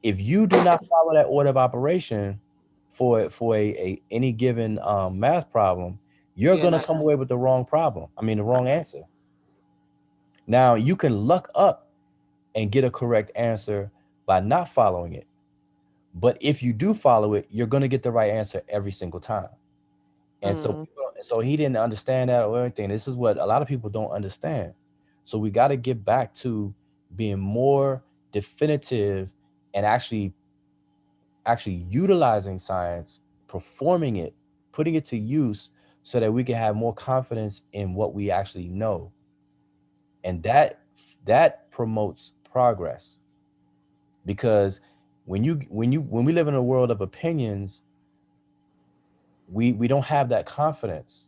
If you do not follow that order of operation for any given math problem, you're You're gonna not come gonna. away with the wrong problem. I mean, the wrong answer. Now you can luck up and get a correct answer by not following it, but if you do follow it, you're gonna get the right answer every single time. And so, Mm. so he didn't understand that or anything. This is what a lot of people don't understand. So we got to get back to being more definitive and actually utilizing science, performing it, putting it to use so that we can have more confidence in what we actually know. And that promotes progress because when we live in a world of opinions, we don't have that confidence.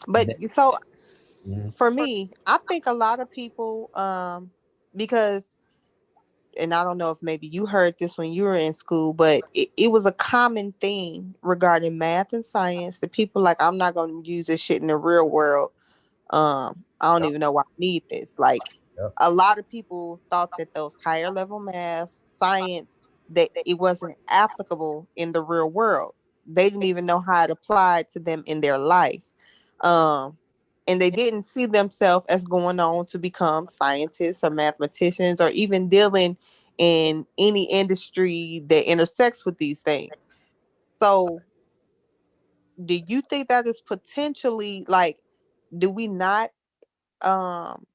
But And then, so mhm, for me, I think a lot of people, because, and I don't know if maybe you heard this when you were in school, but it was a common thing regarding math and science that people like, I'm not going to use this shit in the real world. I don't yep, even know why I need this. Like, yep. a lot of people thought that those higher level math, science, that it wasn't applicable in the real world. They didn't even know how it applied to them in their life. Um, and they didn't see themselves as going on to become scientists or mathematicians or even dealing in any industry that intersects with these things. So, do you think that is potentially like, do we not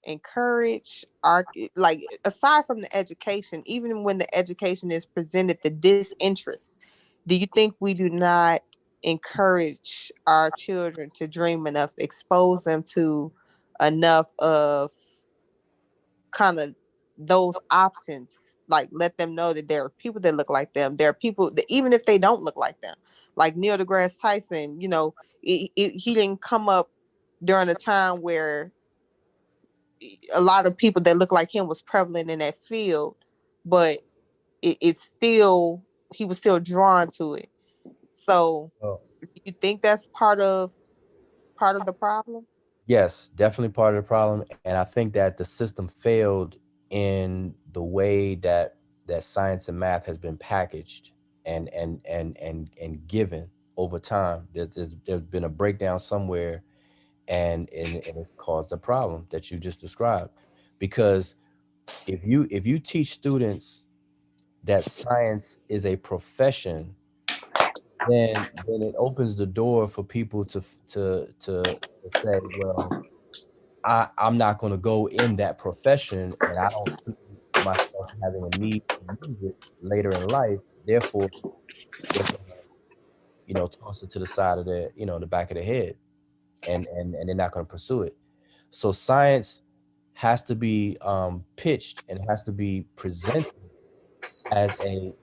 encourage our, like, aside from the education, even when the education is presented the disinterest, do you think we do not encourage our children to dream enough, expose them to enough of kind of those options, like let them know that there are people that look like them, there are people that even if they don't look like them, like Neil deGrasse Tyson, he didn't come up during a time where a lot of people that look like him was prevalent in that field, but it's still, he was still drawn to it. So Oh, do you think that's part of the problem? yes, definitely part of the problem. And I think that the system failed in the way that science and math has been packaged and given over time. There's been a breakdown somewhere, and it's caused a problem that you just described. Because if you teach students that science is a profession, then it opens the door for people to say, well, I'm not going to go in that profession, and I don't see myself having a need to use it later in life. Therefore, they're going to, toss it to the side of their, the back of their head, and they're not going to pursue it. So science has to be pitched and has to be presented as a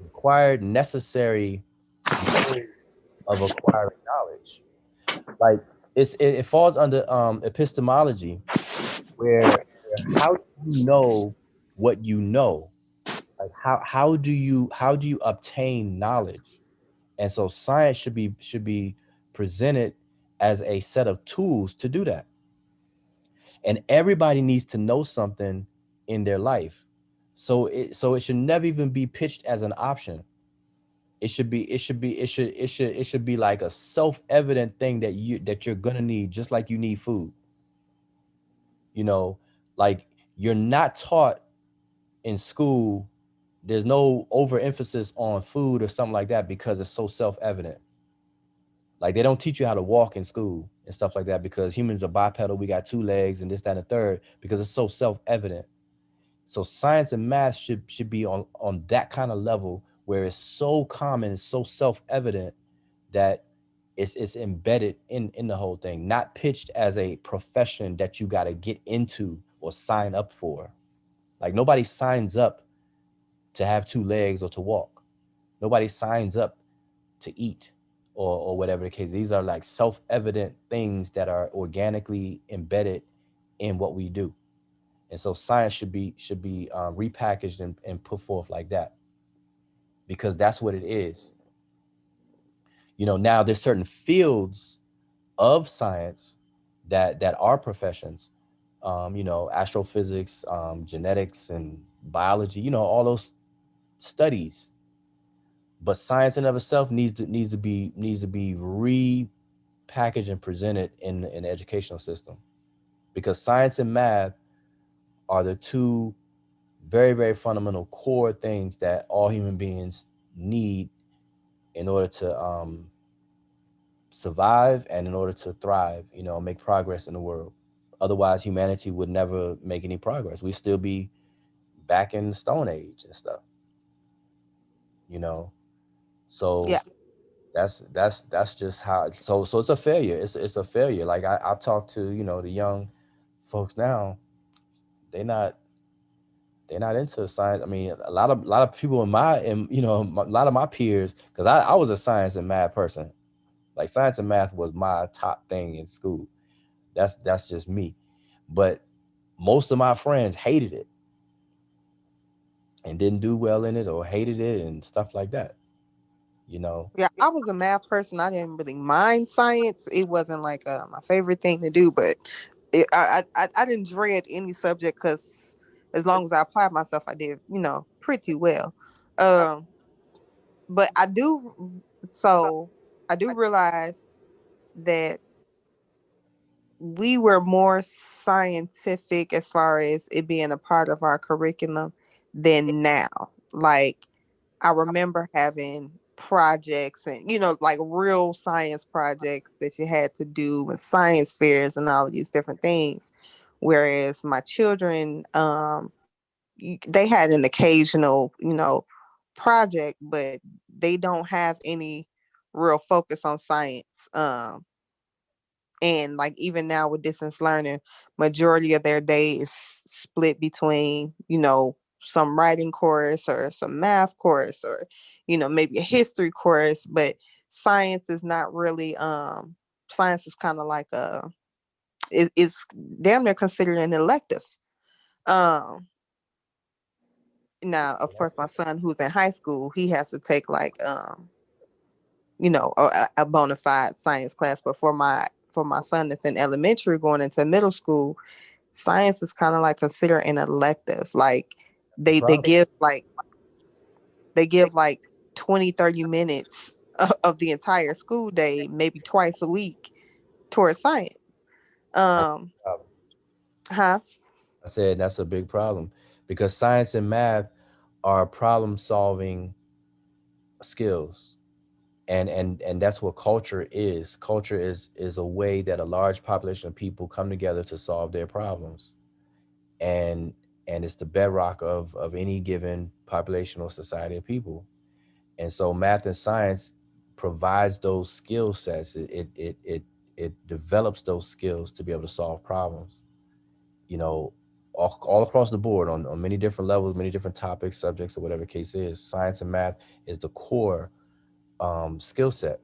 required, necessary mode of acquiring knowledge. Like it falls under epistemology, where how do you know what you know? Like how do you obtain knowledge? And so science should be presented as a set of tools to do that. And everybody needs to know something in their life. So it should never even be pitched as an option. It should be like a self-evident thing that you're gonna need, just like you need food. You know, like you're not taught in school, there's no overemphasis on food or something like that because it's so self-evident. Like they don't teach you how to walk in school and stuff like that because humans are bipedal, we got two legs and this, that, and the third, because it's so self-evident. So science and math should be on that kind of level where it's so common, it's so self-evident that it's embedded in the whole thing, not pitched as a profession that you got to get into or sign up for. Like nobody signs up to have two legs or to walk. Nobody signs up to eat or whatever the case. These are like self-evident things that are organically embedded in what we do. And so science should be repackaged and put forth like that, because that's what it is. Now there's certain fields of science that are professions, astrophysics, genetics, and biology, all those studies. But science in of itself needs to be repackaged and presented in the educational system, because science and math are the two very, very fundamental core things that all human beings need in order to survive and in order to thrive, make progress in the world. Otherwise, humanity would never make any progress. We'd still be back in the Stone Age and stuff, you know. So Yeah. that's just how. So it's a failure. It's a failure. Like I talk to the young folks now. They not they're not into science. I mean, a lot of people a lot of my peers, because I was a science and math person. Like science and math was my top thing in school. That's just me. But most of my friends hated it and didn't do well in it or hated it and stuff like that. You know. Yeah, I was a math person. I didn't really mind science. It wasn't like my favorite thing to do, but I didn't dread any subject because as long as I applied myself, I did, pretty well. Um, but I do realize that we were more scientific as far as it being a part of our curriculum than now. Like I remember having projects and, like real science projects that you had to do with science fairs and all of these different things. Whereas my children, they had an occasional, project, but they don't have any real focus on science. And like even now with distance learning, majority of their day is split between, some writing course or some math course or, maybe a history course, but science is not really science is kind of like it's damn near considered an elective. Um Now of course my son who's in high school, he has to take like a bona fide science class, but for my son that's in elementary going into middle school, science is kind of like considered an elective. Like they give like 20-30 minutes of the entire school day, maybe twice a week, towards science. um huh I said that's a big problem, because science and math are problem solving skills. And that's what culture is. Culture is a way that a large population of people come together to solve their problems. And it's the bedrock of any given population or society of people. And so math and science provides those skill sets. It develops those skills to be able to solve problems, you know, all across the board on many different levels, many different topics, subjects, or whatever the case is. Science and math is the core skill set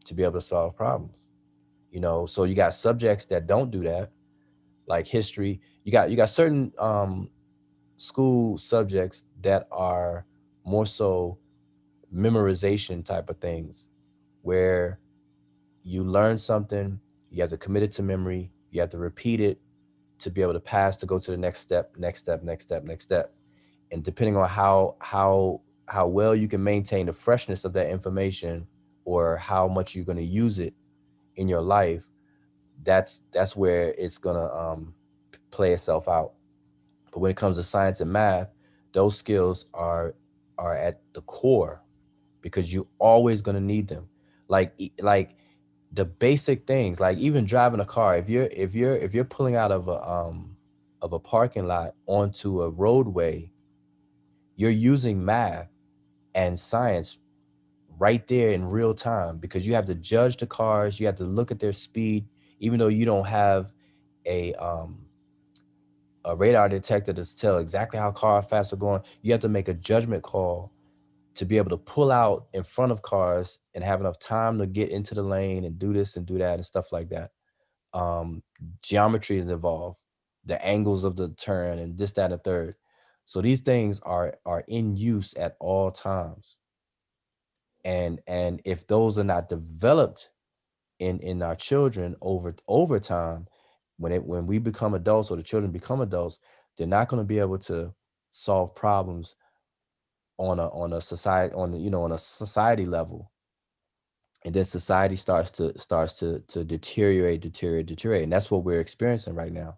to be able to solve problems. So you got subjects that don't do that, like history. You got certain school subjects that are more so memorization type of things, where you learn something, you have to commit it to memory, you have to repeat it to be able to pass, to go to the next step, next step, next step, next step. And depending on how well you can maintain the freshness of that information, or how much you're going to use it in your life, that's where it's going to play itself out. But when it comes to science and math, those skills are at the core, because you're always going to need them. Like the basic things, like even driving a car. If you're pulling out of of a parking lot onto a roadway, you're using math and science right there in real time, because you have to judge the cars, you have to look at their speed, even though you don't have a radar detector to tell exactly how car fast are going. You have to make a judgment call to be able to pull out in front of cars and have enough time to get into the lane and do this and do that and stuff like that. Geometry is involved, the angles of the turn and this, that, and the third. So these things are in use at all times. And if those are not developed in our children over time, when we become adults or the children become adults, they're not going to be able to solve problems on a society, on a society level. And then society starts to deteriorate, and that's what we're experiencing right now.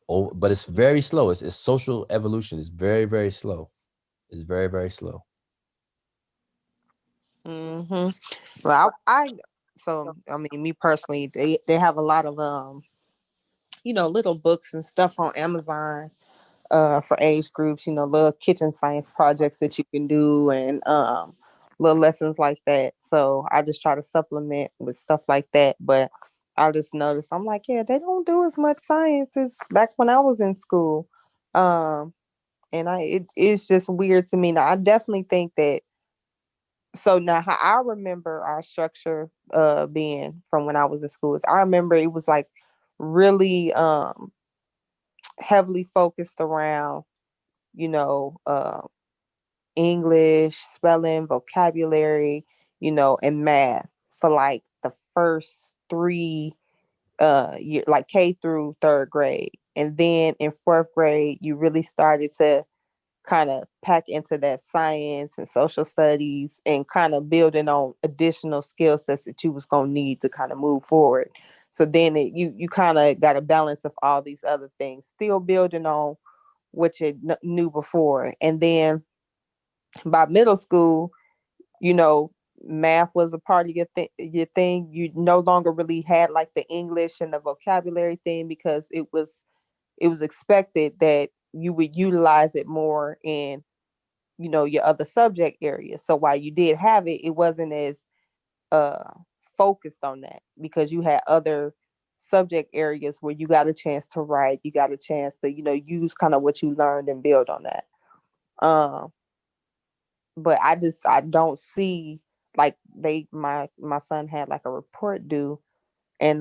Oh, but it's very slow. It's social evolution. It's very, very slow. It's very, very slow. Mm-hmm. Well, so I mean, me personally, they have a lot of little books and stuff on Amazon for age groups, little kitchen science projects that you can do, and little lessons like that. So I just try to supplement with stuff like that. But I just noticed, I'm like, yeah, they don't do as much science as back when I was in school. Um, and it's just weird to me. Now, I definitely think that. So now, how I remember our structure being from when I was in school is, I remember it was like really heavily focused around, you know, uh, English, spelling, vocabulary, and math for like the first three year, like K through third grade. And then in fourth grade, you really started to kind of pack into that science and social studies and kind of building on additional skill sets that you was going to need to kind of move forward. So then you kind of got a balance of all these other things, still building on what you knew before. And then by middle school, you know, math was a part of your thing. You no longer really had like the English and the vocabulary thing, because it was expected that you would utilize it more in, your other subject areas. So while you did have it, it wasn't as uh focused on that, because you had other subject areas where you got a chance to write, you got a chance to, use kind of what you learned and build on that. Um but I don't see, like, my son had like a report due, and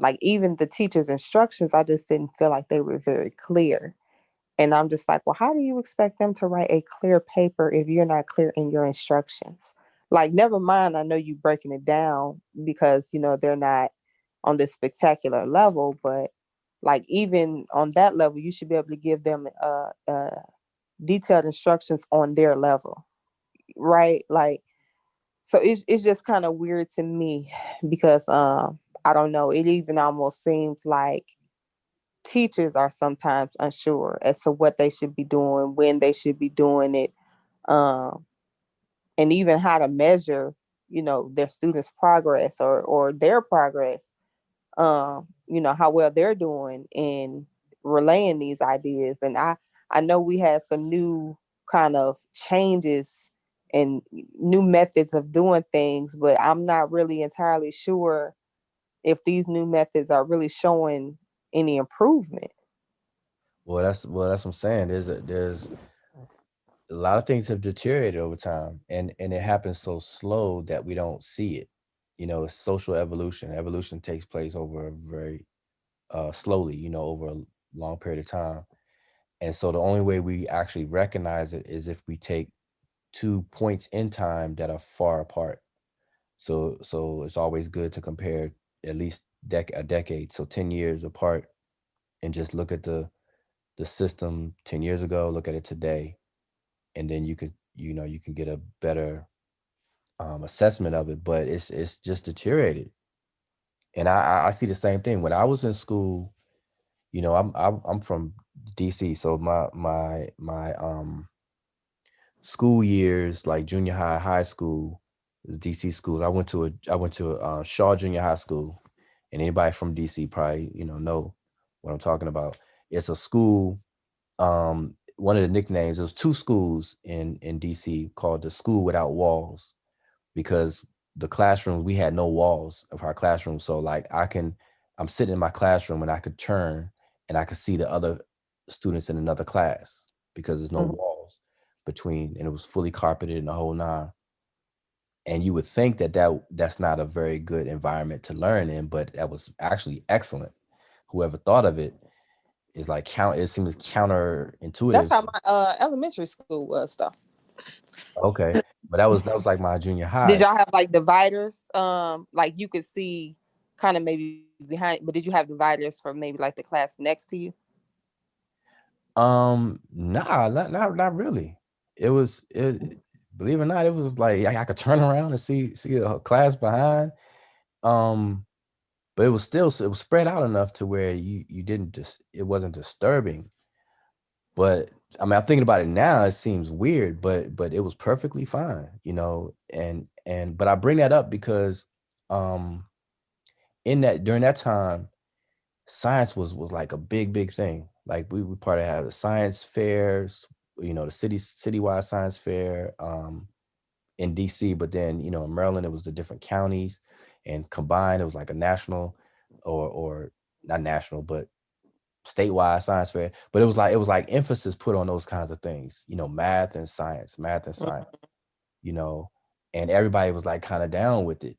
like even the teacher's instructions, I just didn't feel like they were very clear. And I'm just like, well, how do you expect them to write a clear paper if you're not clear in your instructions? Like, never mind, I know you breaking it down because, they're not on this spectacular level, but like even on that level, you should be able to give them detailed instructions on their level, right? Like, so it's just kind of weird to me because I don't know, it even almost seems like teachers are sometimes unsure as to what they should be doing, when they should be doing it, um, and even how to measure, their students' progress or their progress, how well they're doing in relaying these ideas. And I know we had some new kind of changes and new methods of doing things, but I'm not really entirely sure if these new methods are really showing any improvement. Well, that's what I'm saying. There's a lot of things have deteriorated over time, and it happens so slow that we don't see it. It's social evolution. Evolution takes place over a very slowly, over a long period of time. And so the only way we actually recognize it is if we take 2 points in time that are far apart. So it's always good to compare at least a decade, so 10 years apart, and just look at the system 10 years ago, look at it today, and then you can get a better assessment of it. But it's just deteriorated. And I see the same thing. When I was in school, I'm from DC, so my school years, like junior high, high school, DC schools. I went to Shaw Junior High School, and anybody from DC probably know what I'm talking about. It's a school. One of the nicknames, there was 2 schools in DC called the School Without Walls, because the classrooms, we had no walls of our classroom. So like I'm sitting in my classroom and I could turn and I could see the other students in another class because there's no walls between, and it was fully carpeted and the whole nine. And you would think that's not a very good environment to learn in, but that was actually excellent. Whoever thought of it is like it seems counterintuitive. That's how my elementary school was though. Okay. But that was like my junior high. Did y'all have like dividers? Like you could see kind of maybe behind, but did you have dividers for maybe like the class next to you? Nah, not really. Believe it or not, it was like I could turn around and see a class behind. But it was spread out enough to where you didn't just, it wasn't disturbing. But I mean, I'm thinking about it now, it seems weird, but it was perfectly fine, you know. But I bring that up because during that time, science was like a big thing. Like we part of had the science fairs, you know, the citywide science fair in DC, but then, you know, in Maryland it was the different counties, and combined it was like a national or not national, but statewide science fair. But it was like emphasis put on those kinds of things, you know, math and science, you know, and everybody was like kind of down with it.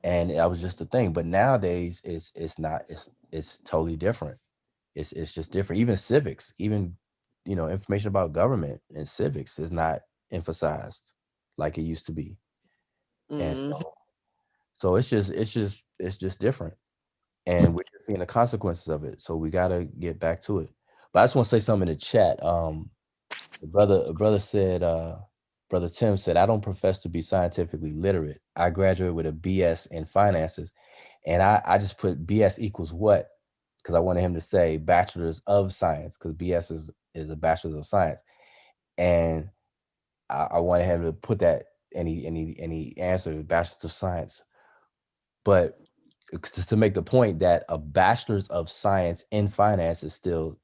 And that was just the thing. But nowadays it's not, it's totally different. It's just different. Even civics, even, you know, information about government and civics is not emphasized like it used to be. And so it's just different. And we're just seeing the consequences of it. So we gotta get back to it. But I just want to say something in the chat. A brother said, Brother Tim said, I don't profess to be scientifically literate. I graduated with a BS in finances. And I just put BS equals what? Because I wanted him to say bachelor's of science, because BS is a bachelor's of science. And I wanted him to put that, and he answered bachelor's of science. But to make the point that a bachelor's of science in finance is still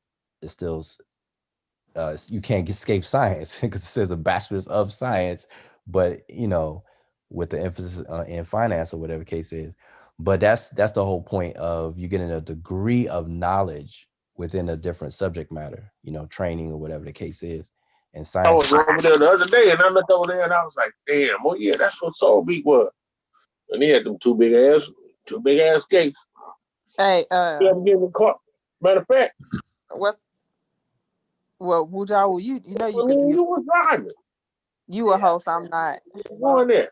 you can't escape science, because it says a bachelor's of science, but you know, with the emphasis in finance or whatever case is. But that's the whole point of you getting a degree of knowledge within a different subject matter, you know, training or whatever the case is. And science. I was over there the other day, and I looked over there, and I was like, "Damn, oh yeah, that's what Soul Beat was." And he had them two big ass gates. Hey, you had to get in the car. Matter of fact, Wujaw, you know you could. You was driving. You a host, I'm not. Going there,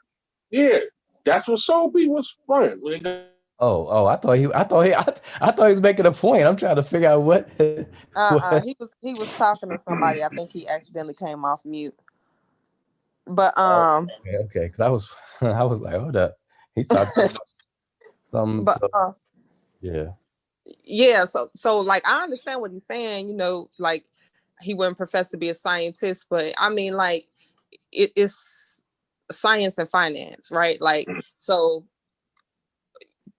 yeah. That's what Soul Beat was running. I thought he was making a point. I'm trying to figure out what. He was talking to somebody. I think he accidentally came off mute. But okay, because I was like, hold up, he's talking something. But yeah. So like I understand what he's saying. You know, like he wouldn't profess to be a scientist, but I mean, like it's science and finance, right? Like so.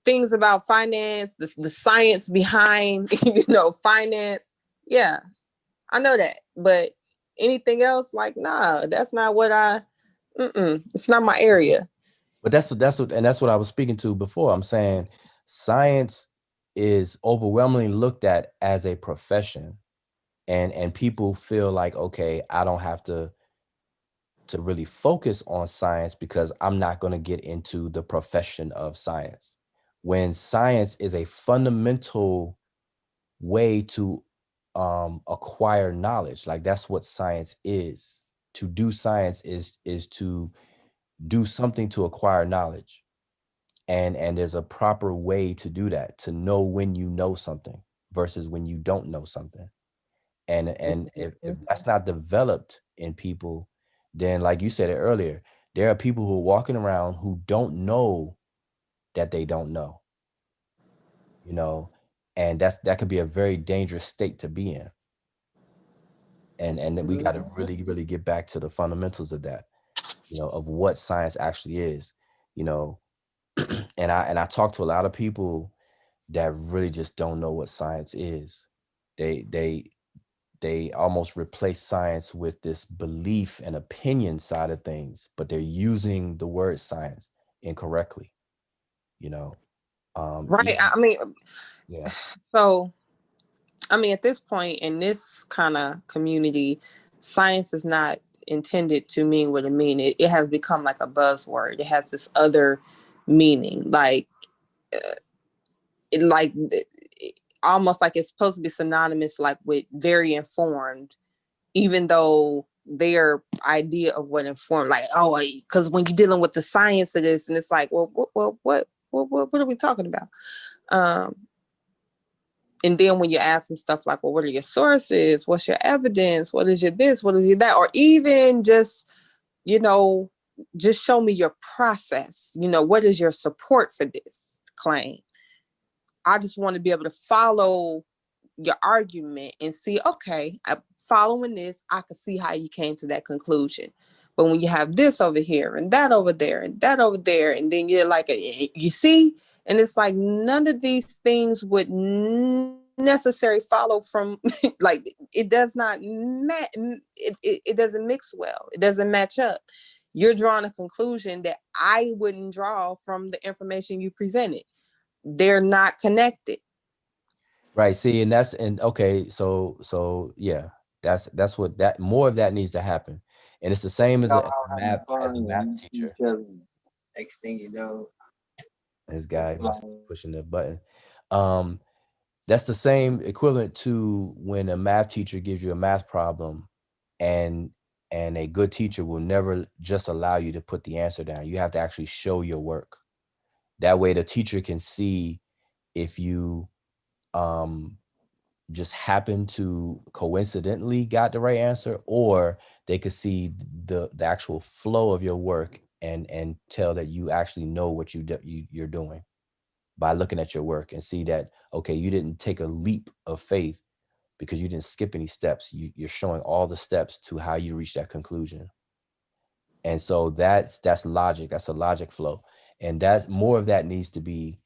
Things about finance, the science behind, you know, finance. Yeah, I know that. But anything else, like, nah, that's not what it's not my area. But that's what I was speaking to before. I'm saying science is overwhelmingly looked at as a profession, and people feel like, okay, I don't have to really focus on science because I'm not going to get into the profession of science. When science is a fundamental way to acquire knowledge, like that's what science is. To do science is to do something to acquire knowledge, and there's a proper way to do that, to know when you know something versus when you don't know something. And if that's not developed in people, then like you said it earlier, there are people who are walking around who don't know that they don't know, you know, and that could be a very dangerous state to be in. And then we got to really get back to the fundamentals of that, you know, of what science actually is, you know. And I talk to a lot of people that really just don't know what science is. They almost replace science with this belief and opinion side of things, but they're using the word science incorrectly, you know. Right. I mean, yeah. So, I mean, at this point in this kind of community, science is not intended to mean what it means. It has become like a buzzword. It has this other meaning, like like almost like it's supposed to be synonymous, like with very informed, even though their idea of what informed, like, oh, because when you're dealing with the science of this, and it's like, well, what are we talking about? And then when you ask them stuff like, well, what are your sources? What's your evidence? What is your this? What is your that? Or even just, just show me your process. What is your support for this claim? I just want to be able to follow your argument and see, okay, following this, I can see how you came to that conclusion. But when you have this over here and that over there and that over there, and then you're like, you see, and it's like none of these things would necessarily follow from like it does not it doesn't mix well. It doesn't match up. You're drawing a conclusion that I wouldn't draw from the information you presented. They're not connected. Right. See, okay. So yeah, that's what that more of that needs to happen. And it's the same as a math teacher. Next thing you know, This guy must be pushing the button. That's the same equivalent to when a math teacher gives you a math problem, and a good teacher will never just allow you to put the answer down. You have to actually show your work. That way the teacher can see if you just happen to coincidentally got the right answer, or they could see the actual flow of your work and tell that you actually know what you're doing by looking at your work, and see that, okay, you didn't take a leap of faith because you didn't skip any steps. You're showing all the steps to how you reach that conclusion. And so that's logic. That's a logic flow. And that's more of that needs to be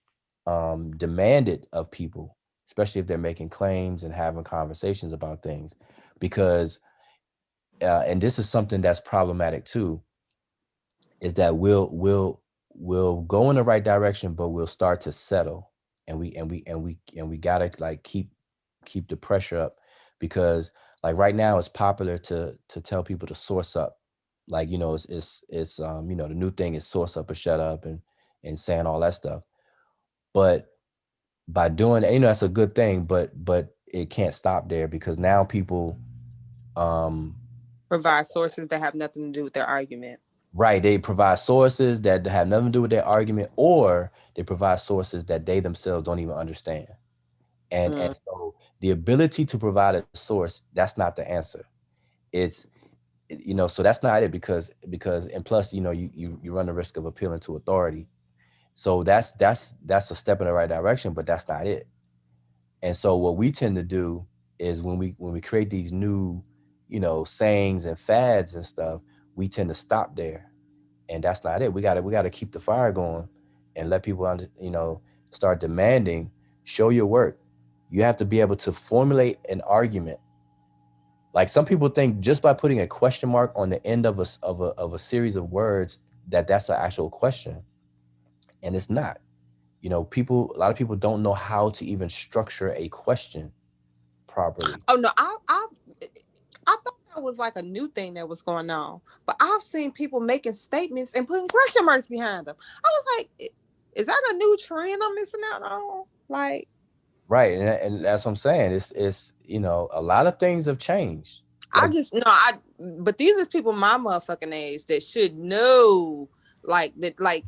demanded of people, especially if they're making claims and having conversations about things, because and this is something that's problematic too, is that we'll go in the right direction, but we'll start to settle, and we gotta like keep the pressure up, because like right now it's popular to tell people to source up, like it's the new thing is source up or shut up, and saying all that stuff. But by doing that's a good thing, but it can't stop there, because now people provide sources that have nothing to do with their argument. Right. They provide sources that have nothing to do with their argument, or they provide sources that they themselves don't even understand. And so the ability to provide a source, that's not the answer. It's, so that's not it, because and plus, you run the risk of appealing to authority. So that's a step in the right direction, but that's not it. And so what we tend to do is when we create these new, sayings and fads and stuff, we tend to stop there. And that's not it. We gotta keep the fire going and let people start demanding, show your work. You have to be able to formulate an argument. Like some people think just by putting a question mark on the end of a series of words that's an actual question, and it's not. A lot of people don't know how to even structure a question properly. Oh no, I thought that was like a new thing that was going on, but I've seen people making statements and putting question marks behind them. I was like, is that a new trend I'm missing out on? Like, right, and that's what I'm saying. It's a lot of things have changed. Like, but these are people my motherfucking age that should know, like that, like.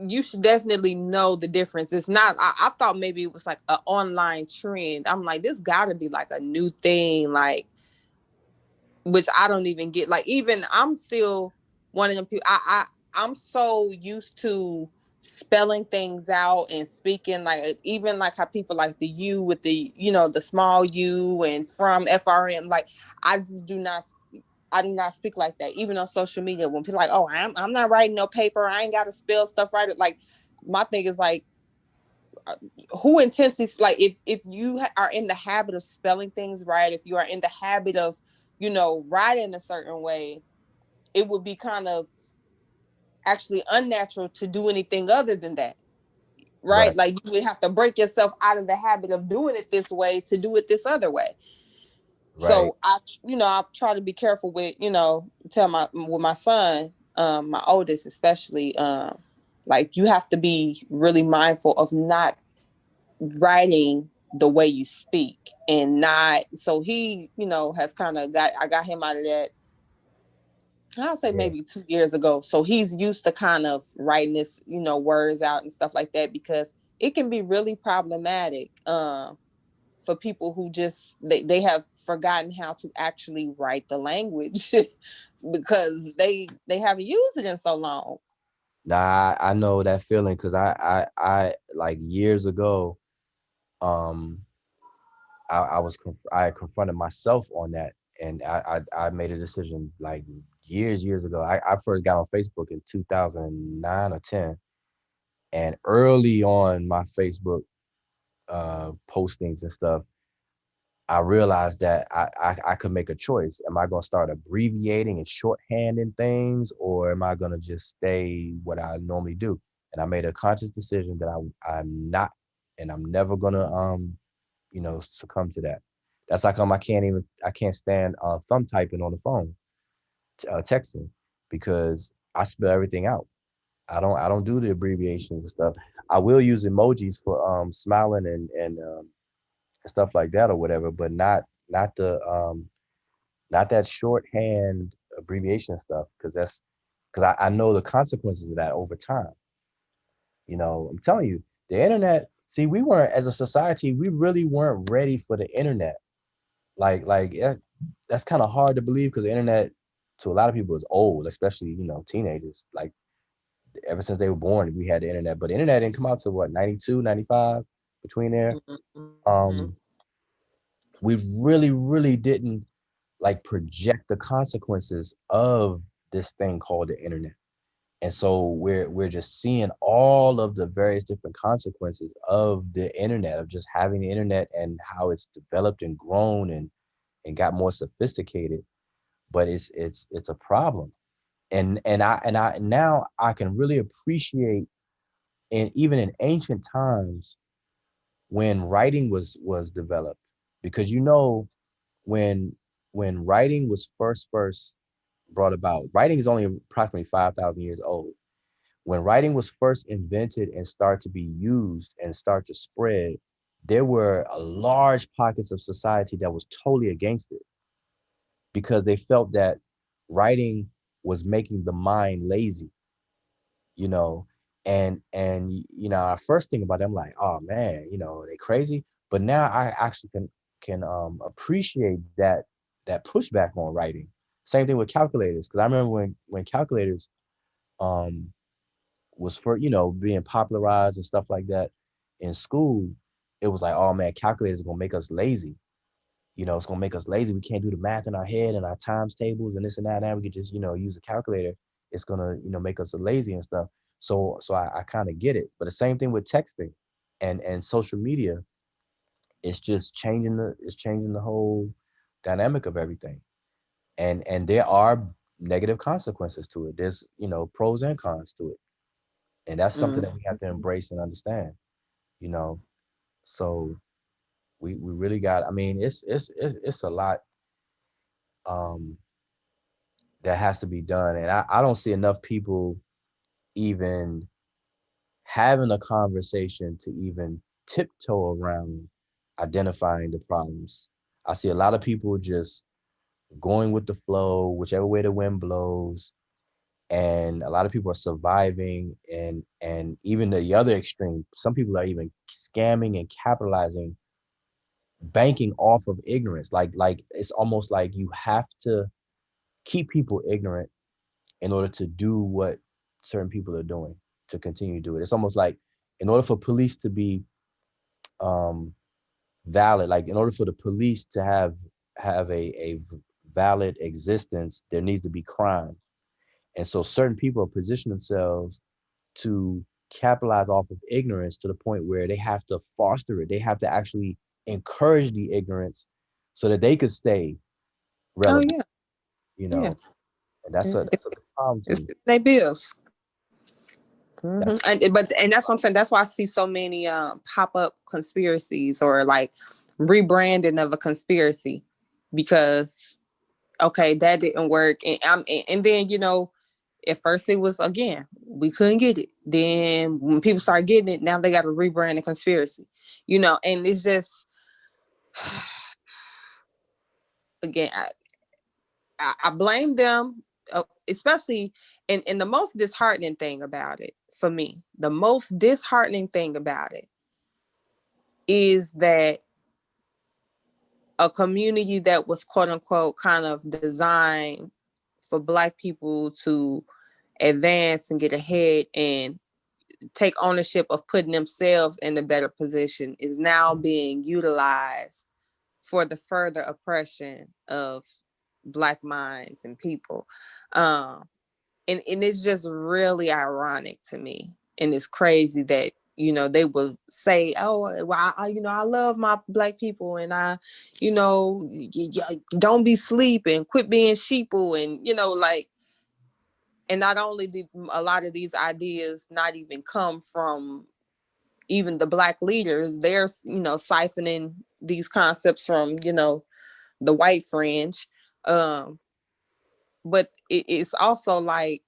You should definitely know the difference. It's not, I thought maybe it was like an online trend. I'm like, this gotta be like a new thing, like, which I don't even get. Like, even I'm still one of them people, I'm so used to spelling things out and speaking, like, even like how people like the U with the, the small U and from FRM, like, I do not speak like that. Even on social media, when people are like, oh, I'm not writing no paper, I ain't got to spell stuff right. Like, my thing is like, who intentionally, like if you are in the habit of spelling things right, if you are in the habit of, writing a certain way, it would be kind of actually unnatural to do anything other than that. Right? Like you would have to break yourself out of the habit of doing it this way to do it this other way. So I try to be careful with, with my son, my oldest especially, like you have to be really mindful of not writing the way you speak, and not, so he, has kind of I got him out of that, I'll say maybe 2 years ago. So he's used to kind of writing this, words out and stuff like that, because it can be really problematic for people who just, they have forgotten how to actually write the language because they haven't used it in so long. Nah, I know that feeling, because I like years ago, I confronted myself on that, and I made a decision like years ago. I first got on Facebook in 2009 or 10, and early on my Facebook postings and stuff, I realized that I could make a choice. Am I going to start abbreviating and shorthanding things, or am I going to just stay what I normally do? And I made a conscious decision that I'm not, and I'm never going to succumb to that. That's how come I can't stand thumb typing on the phone, texting, because I spell everything out. I don't do the abbreviations and stuff. I will use emojis for smiling and stuff like that or whatever, but not the not that shorthand abbreviation stuff, because I know the consequences of that over time. I'm telling you, the internet. See, we weren't, as a society, we really weren't ready for the internet. That's kind of hard to believe, because the internet to a lot of people is old, especially teenagers. Like ever since they were born, we had the internet, but the internet didn't come out to what, 92, 95, between there. Mm-hmm. We really didn't like project the consequences of this thing called the internet. And so we're just seeing all of the various different consequences of the internet, of just having the internet, and how it's developed and grown and got more sophisticated. But it's a problem. And I now I can really appreciate, and even in ancient times, when writing was developed, because when writing was first brought about, writing is only approximately 5,000 years old. When writing was first invented and started to be used and start to spread, there were a large pockets of society that was totally against it, because they felt that writing was making the mind lazy, you know. And I first think about them like, oh man, they crazy. But now I actually can appreciate that pushback on writing. Same thing with calculators, because I remember when calculators um was for being popularized and stuff like that in school. It was like, oh man, calculators are gonna make us lazy. It's gonna make us lazy. We can't do the math in our head and our times tables and this and that. Now we could just use a calculator. It's gonna make us lazy and stuff. So I kind of get it. But the same thing with texting and social media. It's just changing the whole dynamic of everything. And there are negative consequences to it. There's pros and cons to it. And that's something that we have to embrace and understand, you know. So we really got, I mean, it's a lot um that has to be done. And I don't see enough people even having a conversation to even tiptoe around identifying the problems. I see a lot of people just going with the flow, whichever way the wind blows. And a lot of people are surviving, and even the other extreme, some people are even scamming and capitalizing, banking off of ignorance. Like it's almost like you have to keep people ignorant in order to do what certain people are doing, to continue to do it. It's almost like, in order for police to be um valid, like in order for the police to have a valid existence, there needs to be crime. And so certain people position themselves to capitalize off of ignorance to the point where they have to foster it. They have to actually encourage the ignorance so that they could stay relevant. Oh yeah, You yeah. know, and that's a big problem to It's me. they bills. That's And that's what I'm saying. That's why I see so many pop up conspiracies or like rebranding of a conspiracy because okay, that didn't work, and then at first it was again we couldn't get it. Then when people start getting it, now they got to rebrand the conspiracy, and it's just again I blame them, especially and the most disheartening thing about it for me, the most disheartening thing about it is that a community that was quote unquote kind of designed for Black people to advance and get ahead and take ownership of putting themselves in a better position is now being utilized for the further oppression of Black minds and people. And it's just really ironic to me. And it's crazy that, they will say, oh, well, I love my Black people and don't be sleeping, quit being sheeple. And, and not only did a lot of these ideas not even come from even the Black leaders, they're, siphoning these concepts from, the white fringe. But it's also like,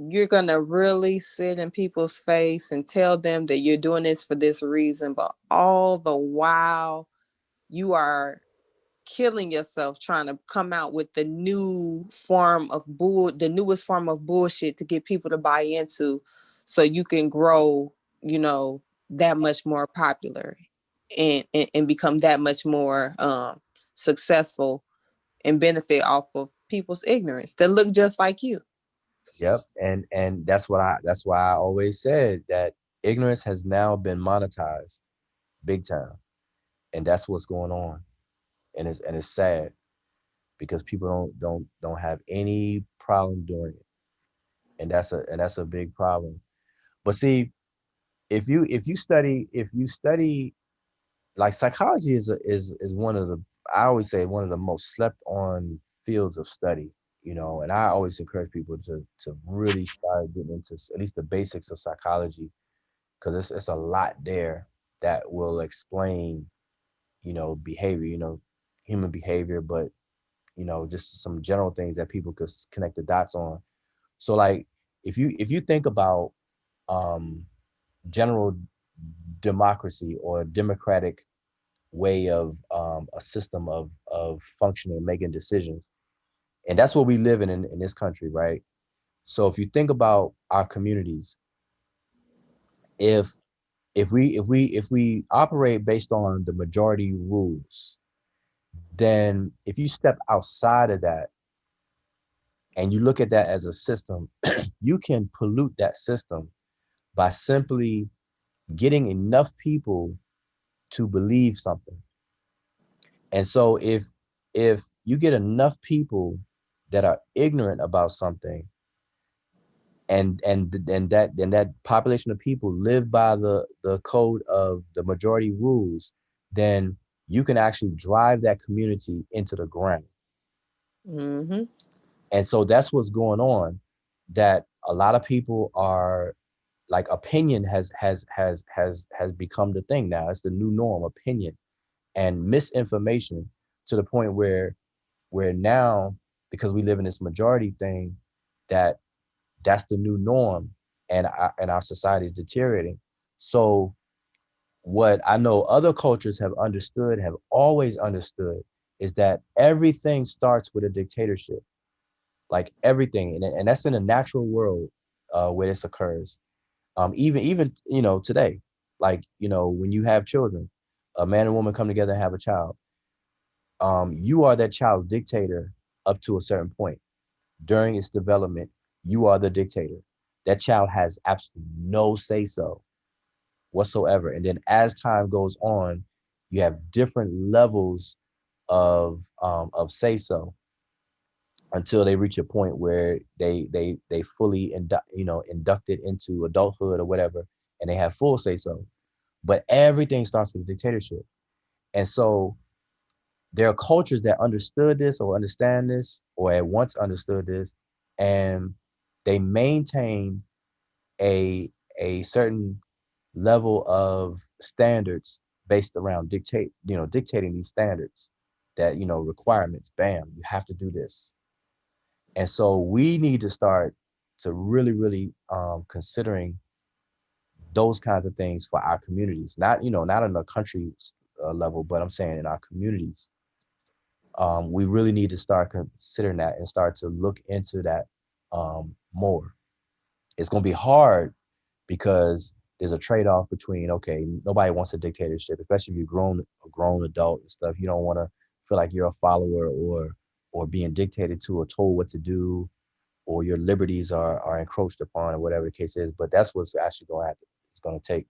you're going to really sit in people's face and tell them that you're doing this for this reason, but all the while you are killing yourself trying to come out with the newest form of bullshit to get people to buy into so you can grow, that much more popular and become that much more successful and benefit off of people's ignorance that look just like you. Yep, and that's why I always said that ignorance has now been monetized big time, and that's what's going on, and it's sad because people don't have any problem doing it, and that's a big problem. But see, if you study like psychology is one of the, I always say, one of the most slept on fields of study, and I always encourage people to really start getting into at least the basics of psychology because it's a lot there that will explain behavior, human behavior, but just some general things that people could connect the dots on. So like if you think about um general democracy or democratic way of a system of functioning and making decisions. And that's what we live in this country, right? So if you think about our communities, if if we operate based on the majority rules, then if you step outside of that and you look at that as a system, you can pollute that system by simply getting enough people to believe something. And so if you get enough people that are ignorant about something and that population of people live by the code of the majority rules, then you can actually drive that community into the ground. Mm-hmm. And so that's what's going on, that a lot of people are like, opinion has become the thing now. It's the new norm, opinion and misinformation, to the point where now, because we live in this majority thing, that's the new norm, and our society is deteriorating. So what I know other cultures have always understood, is that everything starts with a dictatorship, like everything, and that's in a natural world where this occurs. Even today, like when you have children, a man and woman come together and have a child. You are that child's dictator up to a certain point. During its development, you are the dictator. That child has absolutely no say so whatsoever. And then as time goes on, you have different levels of say so. until they reach a point where they fully inducted into adulthood or whatever, and they have full say so. But everything starts with a dictatorship. And so there are cultures that understood this or understand this or at once understood this, and they maintain a certain level of standards based around dictating these standards, that requirements. Bam, you have to do this. And so we need to start to really considering those kinds of things for our communities, not on a country level, but I'm saying in our communities. We really need to start considering that and start to look into that more. It's going to be hard because there's a trade-off between, okay, nobody wants a dictatorship, especially if you're a grown adult and stuff. You don't want to feel like you're a follower or being dictated to or told what to do, or your liberties are encroached upon, or whatever the case is. But that's what's actually it's going to take.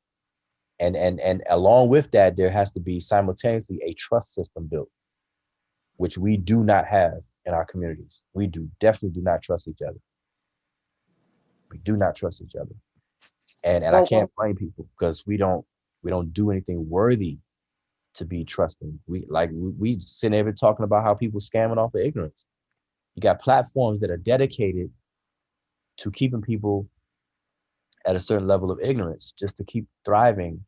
And along with that, there has to be simultaneously a trust system built, which we do not have in our communities. We definitely do not trust each other. We do not trust each other. And I can't blame people, because we don't do anything worthy to be trusting. We sitting there talking about how people scamming off of ignorance. You got platforms that are dedicated to keeping people at a certain level of ignorance just to keep thriving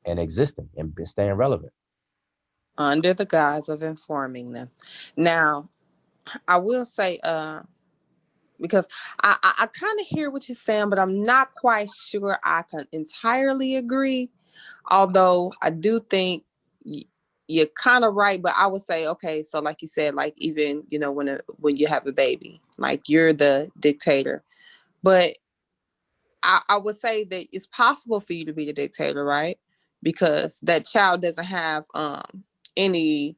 and existing and staying relevant. Under the guise of informing them. Now, I will say, because I kind of hear what you're saying, but I'm not quite sure I can entirely agree. Although I do think you're kind of right, but I would say, okay, so like you said, like even when you have a baby, like you're the dictator, but I would say that it's possible for you to be the dictator, right? Because that child doesn't have any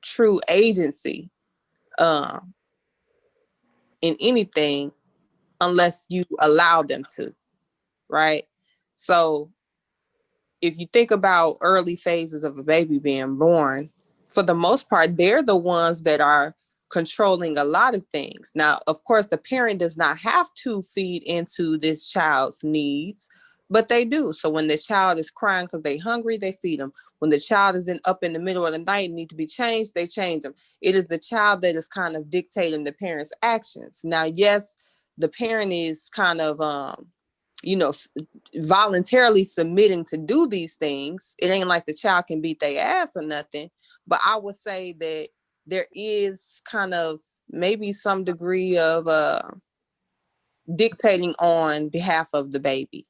true agency in anything unless you allow them to, right? So if you think about early phases of a baby being born, for the most part, they're the ones that are controlling a lot of things. Now, of course, the parent does not have to feed into this child's needs, but they do. So when the child is crying because they're hungry, they feed them. When the child is up in the middle of the night and need to be changed, they change them. It is the child that is kind of dictating the parent's actions. Now, yes, the parent is kind of voluntarily submitting to do these things. It ain't like the child can beat their ass or nothing, but I would say that there is kind of maybe some degree of dictating on behalf of the baby.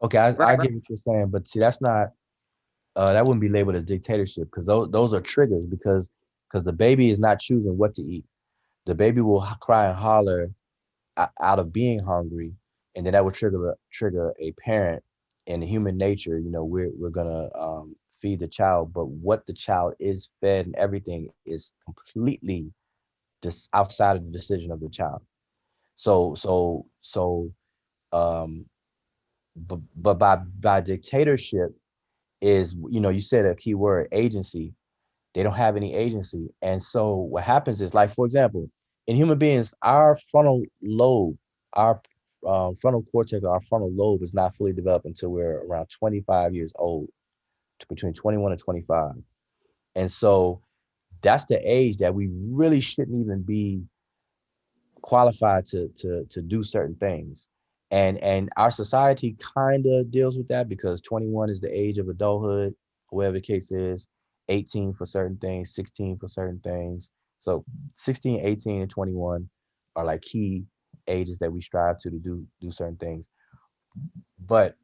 Okay, I get what you're saying, but see, that's not that wouldn't be labeled a dictatorship, because those are triggers, because the baby is not choosing what to eat. The baby will cry and holler out of being hungry, and then that would trigger a parent. In human nature, we're gonna feed the child, but what the child is fed and everything is completely just outside of the decision of the child. So um but by dictatorship is, you said a key word, agency. They don't have any agency. And so what happens is, like, for example, in human beings, our frontal lobe, our frontal cortex, our frontal lobe is not fully developed until we're around 25 years old, between 21 and 25. And so that's the age that we really shouldn't even be qualified to do certain things. And our society kind of deals with that, because 21 is the age of adulthood, whatever the case is. 18 for certain things, 16 for certain things. So 16, 18, and 21 are like key ages that we strive to do certain things. But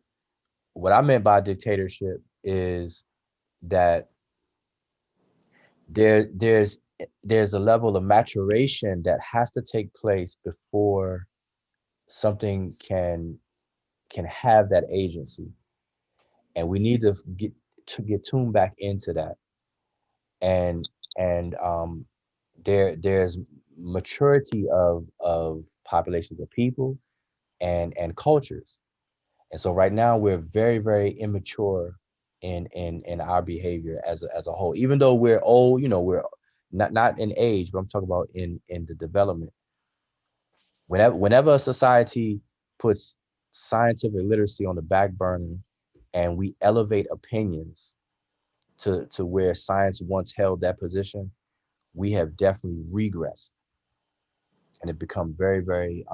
what I meant by dictatorship is that there's a level of maturation that has to take place before something can have that agency. And we need to get tuned back into that. And there's maturity of populations of people and cultures. And so right now we're very, very immature in our behavior as a whole. Even though we're old, we're not in age, but I'm talking about in the development. Whenever a society puts scientific literacy on the back burner and we elevate opinions to where science once held that position, we have definitely regressed and it become very, very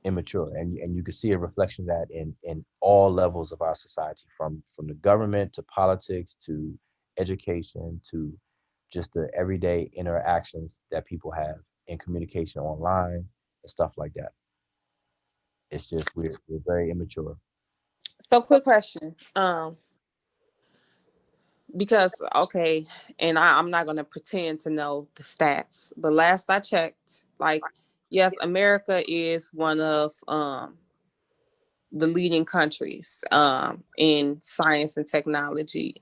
immature. And you can see a reflection of that in all levels of our society, from the government to politics to education to just the everyday interactions that people have in communication online and stuff like that. It's just we're very immature. So quick question. Because okay, and I'm not gonna pretend to know the stats, but last I checked, like, yes, America is one of the leading countries in science and technology,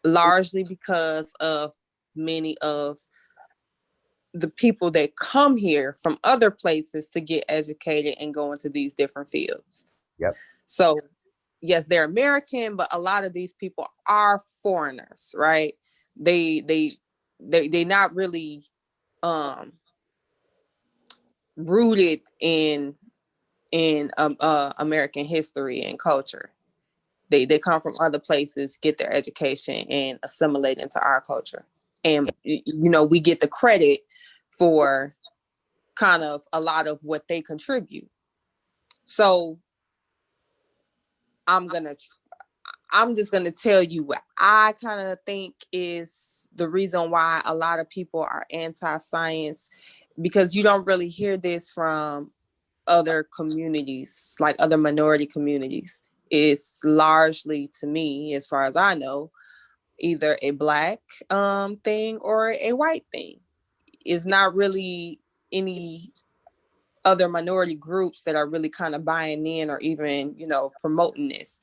largely because of many of the people that come here from other places to get educated and go into these different fields. Yep. So yes, they're American, but a lot of these people are foreigners, right? They not really um rooted in American history and culture. They come from other places, get their education, and assimilate into our culture. And we get the credit for kind of a lot of what they contribute. So I'm just gonna tell you what I kind of think is the reason why a lot of people are anti-science, because you don't really hear this from other communities, like other minority communities. It's largely, to me, as far as I know, either a Black thing or a white thing. It's not really any other minority groups that are really kind of buying in or even, promoting this.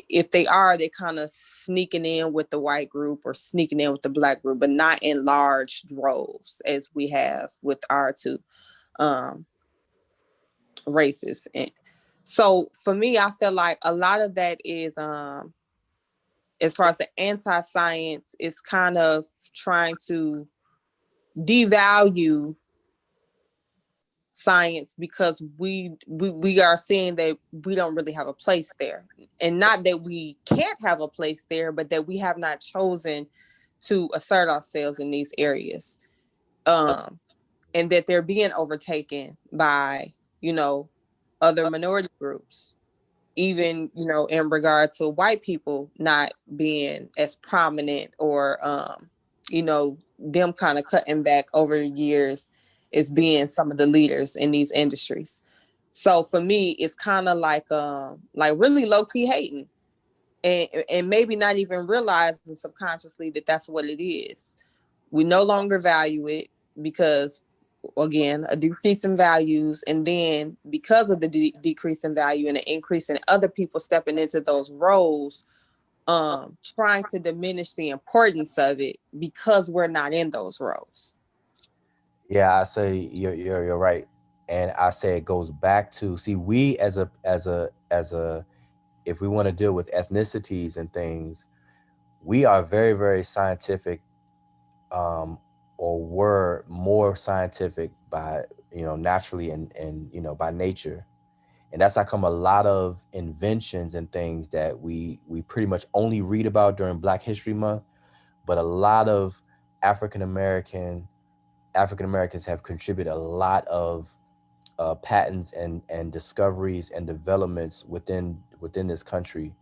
If they are, they kind of sneaking in with the white group or sneaking in with the Black group, but not in large droves as we have with our two races. And so for me, I feel like a lot of that is as far as the anti-science, is kind of trying to devalue science, because we are seeing that we don't really have a place there, and not that we can't have a place there, but that we have not chosen to assert ourselves in these areas, and that they're being overtaken by other minority groups, even in regard to white people not being as prominent, or them kind of cutting back over the years as being some of the leaders in these industries. So for me, it's kind of like really low-key hating, and maybe not even realizing subconsciously that that's what it is. We no longer value it because, again, a decrease in values, and then because of the decrease in value and the increase in other people stepping into those roles, trying to diminish the importance of it because we're not in those roles. Yeah, I say you're right, and I say it goes back to, see, we as a if we want to deal with ethnicities and things, we are very, very scientific, or were more scientific by naturally and by nature. And that's how come a lot of inventions and things that we pretty much only read about during Black History Month, but a lot of African American African Americans have contributed a lot of patents and discoveries and developments within this country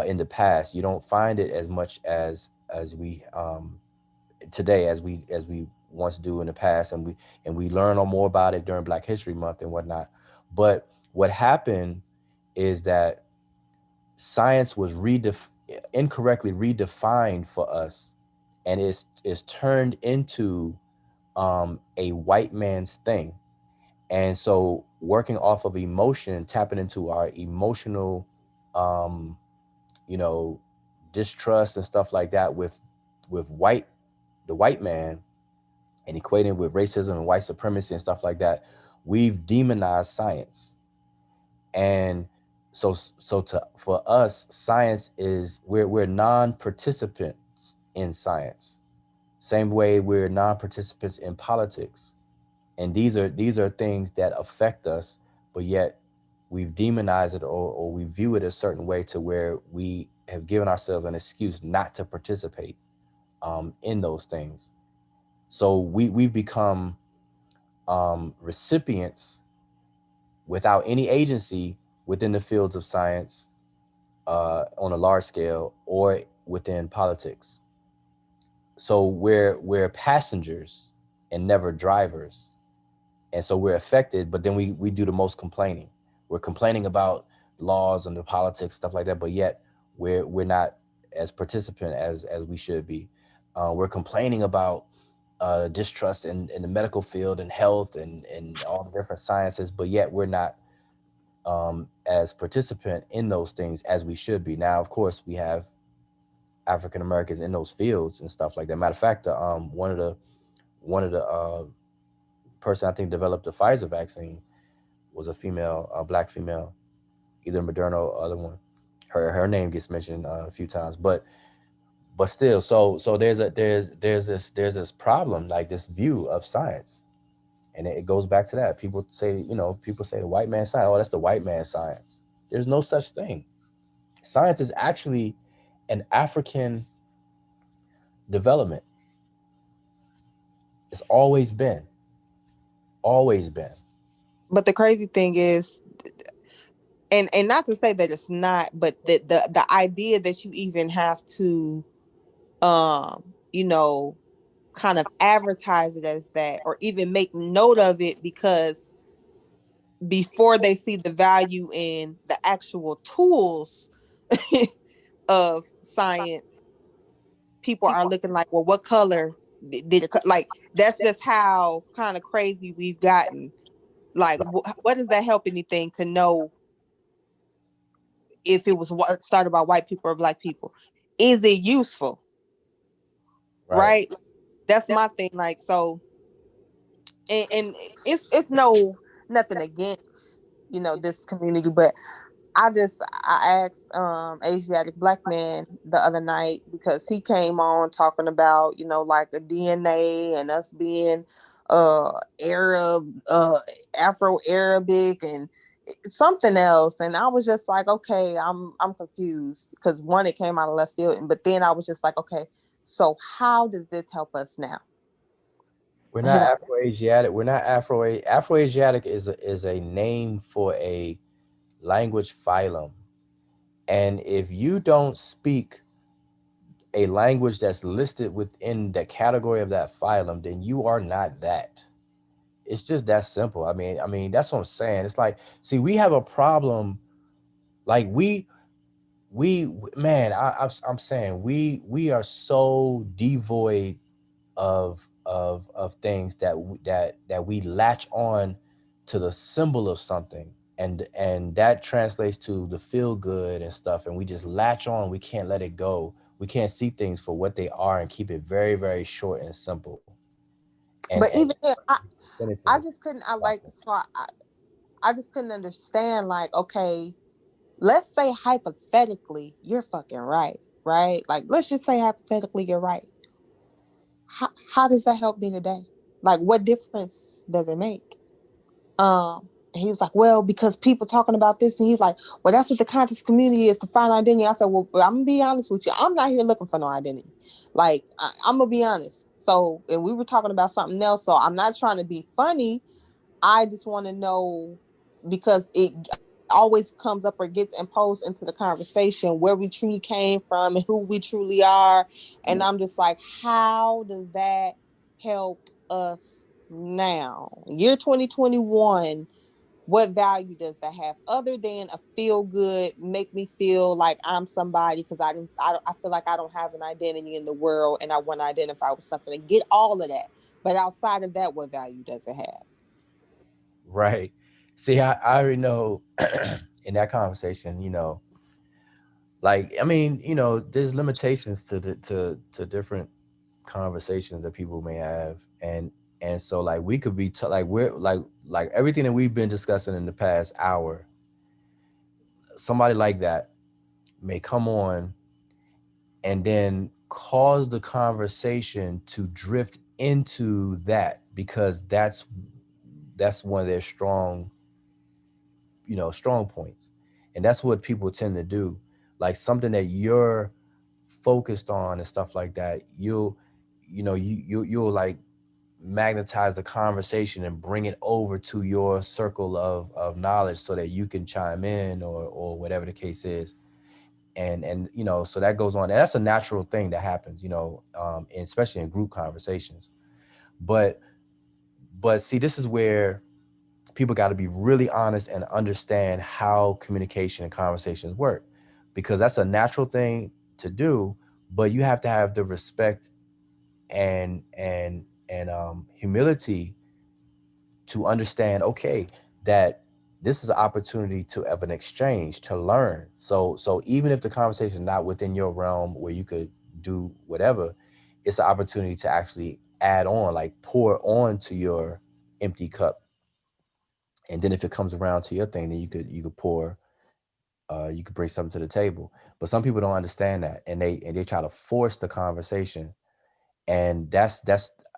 in the past. You don't find it as much as we today as we once do in the past, and we learn more about it during Black History Month and whatnot. But what happened is that science was incorrectly redefined for us, and is turned into a white man's thing. And so working off of emotion, tapping into our emotional um, you know, distrust and stuff like that with the white man, and equating with racism and white supremacy and stuff like that, we've demonized science. And for us, science is we're non-participants in science. Same way we're non-participants in politics. And these are things that affect us, but yet we've demonized it, or we view it a certain way to where we have given ourselves an excuse not to participate in those things. So we've become recipients without any agency within the fields of science, on a large scale, or within politics. So we're passengers and never drivers. And so we're affected, but then we do the most complaining. We're complaining about laws and the politics, stuff like that, but yet we're not as participant as we should be. We're complaining about distrust in the medical field and health and all the different sciences, but yet we're not as participant in those things as we should be. Now, of course, we have African Americans in those fields and stuff like that. Matter of fact, one of the person I think developed the Pfizer vaccine was a female, a black female, either Moderna or other one. Her name gets mentioned a few times, but still, so there's this problem, like this view of science, and it goes back to that. People say the white man science. Oh, that's the white man science. There's no such thing. Science is actually an African development. It's always been. But the crazy thing is, and not to say that it's not, but the idea that you even have to, you know, kind of advertise it as that, or even make note of it, because before they see the value in the actual tools of science, people are looking like, well, what color did it like? That's just how kind of crazy we've gotten. Like, what does that help anything to know if it was started by white people or black people? Is it useful? Right? That's my thing. Like, so, and it's nothing against, this community, but I asked Asiatic black man the other night, because he came on talking about, like a DNA and us being Arab, Afro-Arabic and something else. And I was just like, okay, I'm confused, because one, it came out of left field, but then I was just like, okay, so how does this help us now? We're not Afro-Asiatic. We're not Afro-Asiatic is a name for a language phylum. And if you don't speak a language that's listed within the category of that phylum, then you are not that. It's just that simple. I mean, that's what I'm saying. It's like, see, we have a problem. Like we man, I'm saying we are so devoid of things that we latch on to the symbol of something, and that translates to the feel good and stuff, and we just latch on. We can't let it go. We can't see things for what they are and keep it very, very short and simple. But And even then, I just couldn't. I just couldn't understand. Like, okay, let's say hypothetically you're fucking right, right? Like, let's just say hypothetically you're right. How does that help me today? Like, what difference does it make? He was like, well, because people talking about this, and he's like, well, that's what the conscious community is, to find identity. I said, well, I'm gonna be honest with you. I'm not here looking for no identity. Like, I'm gonna be honest. So, and we were talking about something else. So I'm not trying to be funny. I just want to know, because it always comes up or gets imposed into the conversation, where we truly came from and who we truly are. And I'm just like, how does that help us now? Year 2021, what value does that have, other than a feel good, make me feel like I'm somebody, because I feel like I don't have an identity in the world and I want to identify with something, and get all of that. But outside of that, what value does it have? right. See, I already know in that conversation, like, I mean, there's limitations to different conversations that people may have, and so, like, we could be like, we're like everything that we've been discussing in the past hour, somebody like that may come on, and then cause the conversation to drift into that, because that's one of their strong points. And that's what people tend to do. Like something that you're focused on and stuff like that, you'll like magnetize the conversation and bring it over to your circle of knowledge so that you can chime in or whatever the case is. And so that goes on. And that's a natural thing that happens, especially in group conversations. But see, this is where people got to be really honest and understand how communication and conversations work, because that's a natural thing to do, but you have to have the respect and humility to understand, okay, that this is an opportunity to have an exchange, to learn. So even if the conversation is not within your realm where you could do whatever, it's an opportunity to actually add on, like pour on to your empty cup. And then if it comes around to your thing, then you could pour, you could bring something to the table. But some people don't understand that, and they try to force the conversation, and that's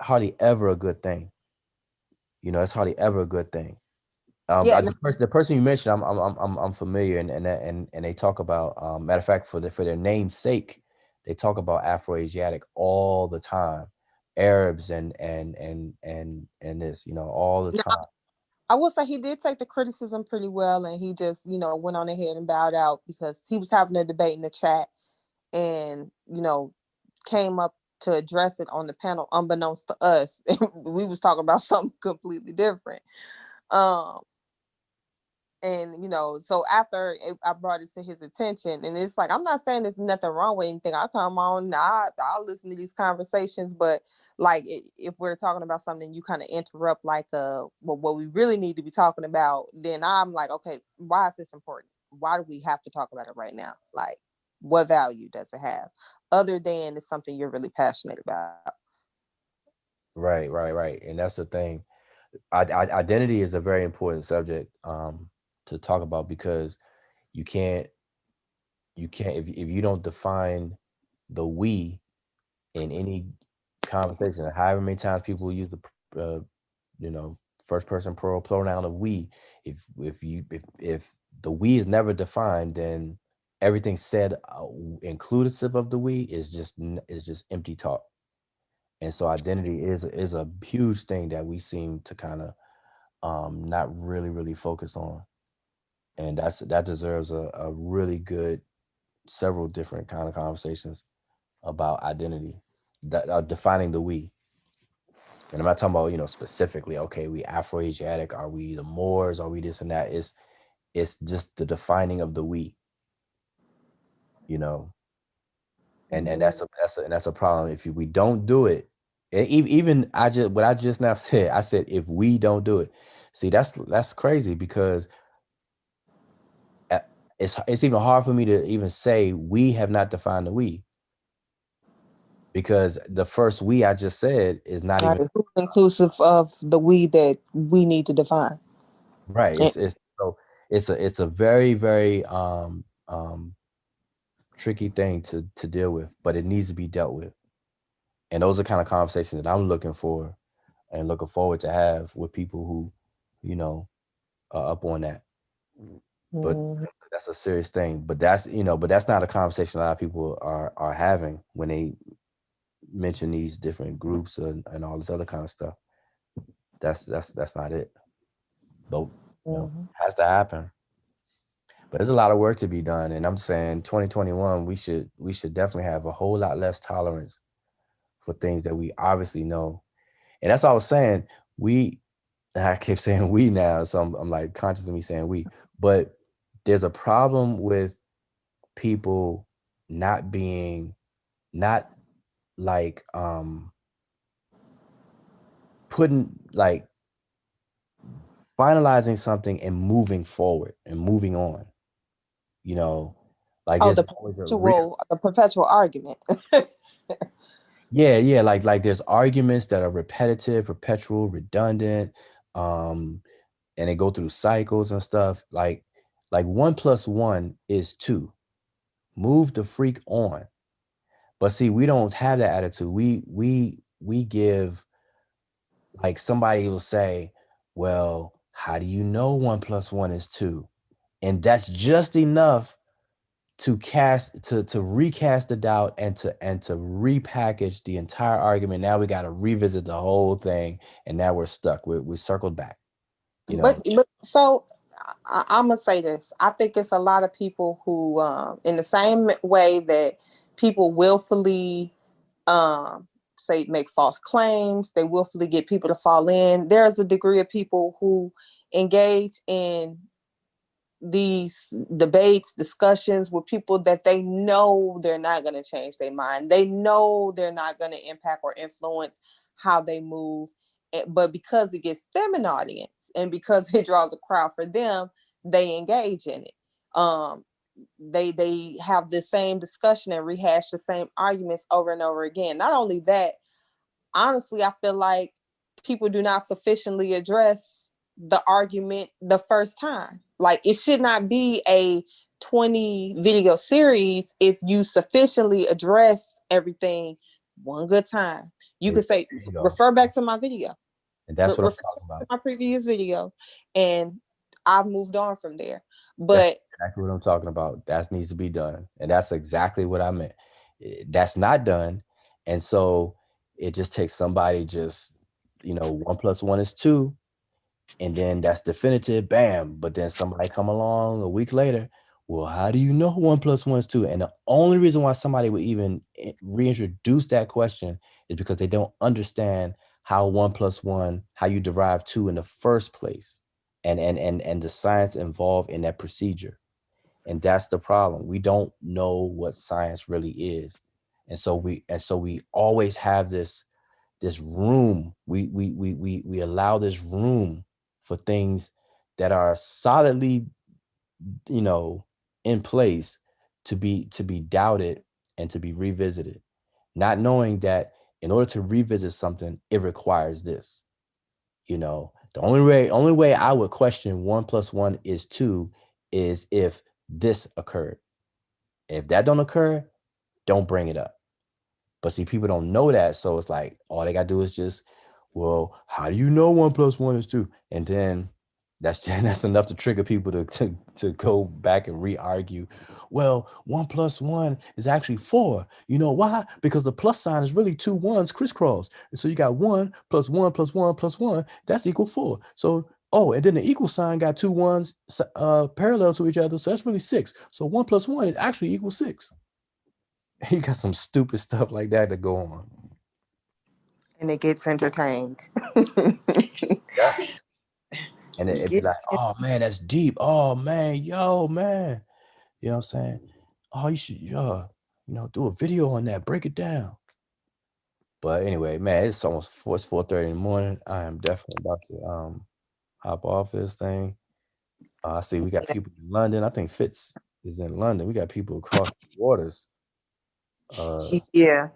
hardly ever a good thing. It's hardly ever a good thing. Yeah, The person you mentioned, I'm familiar, and they talk about, matter of fact, for their name's sake, they talk about Afro-Asiatic all the time, Arabs and this, all the yeah. time. I will say he did take the criticism pretty well, and he just, went on ahead and bowed out because he was having a debate in the chat, and came up to address it on the panel, unbeknownst to us. We was talking about something completely different. And so after I brought it to his attention, and it's like, I'm not saying there's nothing wrong with anything. I come on, I'll listen to these conversations, but like if we're talking about something, you kind of interrupt, like well, what we really need to be talking about, then I'm like, okay, why is this important? Why do we have to talk about it right now? Like, what value does it have other than it's something you're really passionate about? Right. And that's the thing. Identity is a very important subject to talk about, because you can't if you don't define the we in any conversation, however many times people use the first person plural pronoun of we, if the we is never defined, then everything said inclusive of the we is just empty talk. And so identity is a huge thing that we seem to kind of not really focus on, and that deserves a really good several different kind of conversations about identity, that are defining the we. And I'm not talking about specifically, okay, we Afro-Asiatic, are we the Moors, are we this and that. It's just the defining of the we, and that's a problem if we don't do it. Even what I just now said, I said if we don't do it, see, that's crazy, because it's even hard for me to even say we have not defined the we, because the first we I just said is not Right. even Who's inclusive of the we that we need to define? right. It's a very very tricky thing to deal with, but it needs to be dealt with. And those are kind of conversations that I'm looking for and looking forward to have with people who, are up on that. But that's a serious thing. But that's not a conversation a lot of people are having when they mention these different groups and all this other kind of stuff. That's not it. But it has to happen. But there's a lot of work to be done, and I'm saying 2021 we should definitely have a whole lot less tolerance for things that we obviously know. And that's what I was saying. I keep saying we now, so I'm like conscious of me saying we, but there's a problem with people not like putting, like, finalizing something and moving forward and moving on. Like Oh, there's the always a real perpetual argument. yeah, like there's arguments that are repetitive, perpetual, redundant, and they go through cycles and stuff. Like 1 + 1 is 2. Move the freak on. But see, we don't have that attitude. We give, like, somebody will say, well, how do you know 1 + 1 is 2? And that's just enough to recast the doubt and to repackage the entire argument. Now we got to revisit the whole thing, and now we're stuck. We circled back. You know. But so I'm gonna say this. I think it's a lot of people who, in the same way that people willfully, say, make false claims, they willfully get people to fall in. There's a degree of people who engage in these debates, discussions with people that they know they're not going to change their mind. They know they're not going to impact or influence how they move. But because it gets them an audience and because it draws a crowd for them, they engage in it. They have the same discussion and rehash the same arguments over and over again. Not only that, honestly, I feel like people do not sufficiently address the argument the first time. Like, it should not be a 20 video series if you sufficiently address everything one good time. You could say, refer back to my video. And that's what I'm talking about. My previous video, and I've moved on from there. But that's exactly what I'm talking about. That needs to be done. And that's exactly what I meant. That's not done. And so it just takes somebody just, 1 + 1 is 2. And then that's definitive, bam. But then somebody come along a week later. Well, how do you know 1 + 1 is 2? And the only reason why somebody would even reintroduce that question is because they don't understand how 1 + 1, how you derive 2 in the first place, and the science involved in that procedure. And that's the problem. We don't know what science really is. And so we always have this room. We allow this room for things that are solidly, in place to be doubted and to be revisited, not knowing that in order to revisit something, it requires this. The only way I would question 1 + 1 is 2 is if this occurred. If that don't occur, don't bring it up. But see, people don't know that. So it's like, all they got to do is just, well, how do you know 1 + 1 is 2? And then that's enough to trigger people to go back and re-argue. Well, 1 + 1 is actually 4. You know why? Because the plus sign is really 2 1s crisscrossed. And so you got 1 + 1 + 1 + 1. That's equal 4. So, and then the equal sign got 2 1s parallel to each other. So that's really 6. So 1 + 1 is actually equal 6. You got some stupid stuff like that to go on. And it gets entertained. Yeah. And it'd be like, oh man, that's deep. Oh man, yo, man. You know what I'm saying? Oh, you should do a video on that, break it down. But anyway, man, it's almost 4:30 in the morning. I am definitely about to hop off this thing. I see we got people in London. I think Fitz is in London. We got people across the waters. Yeah.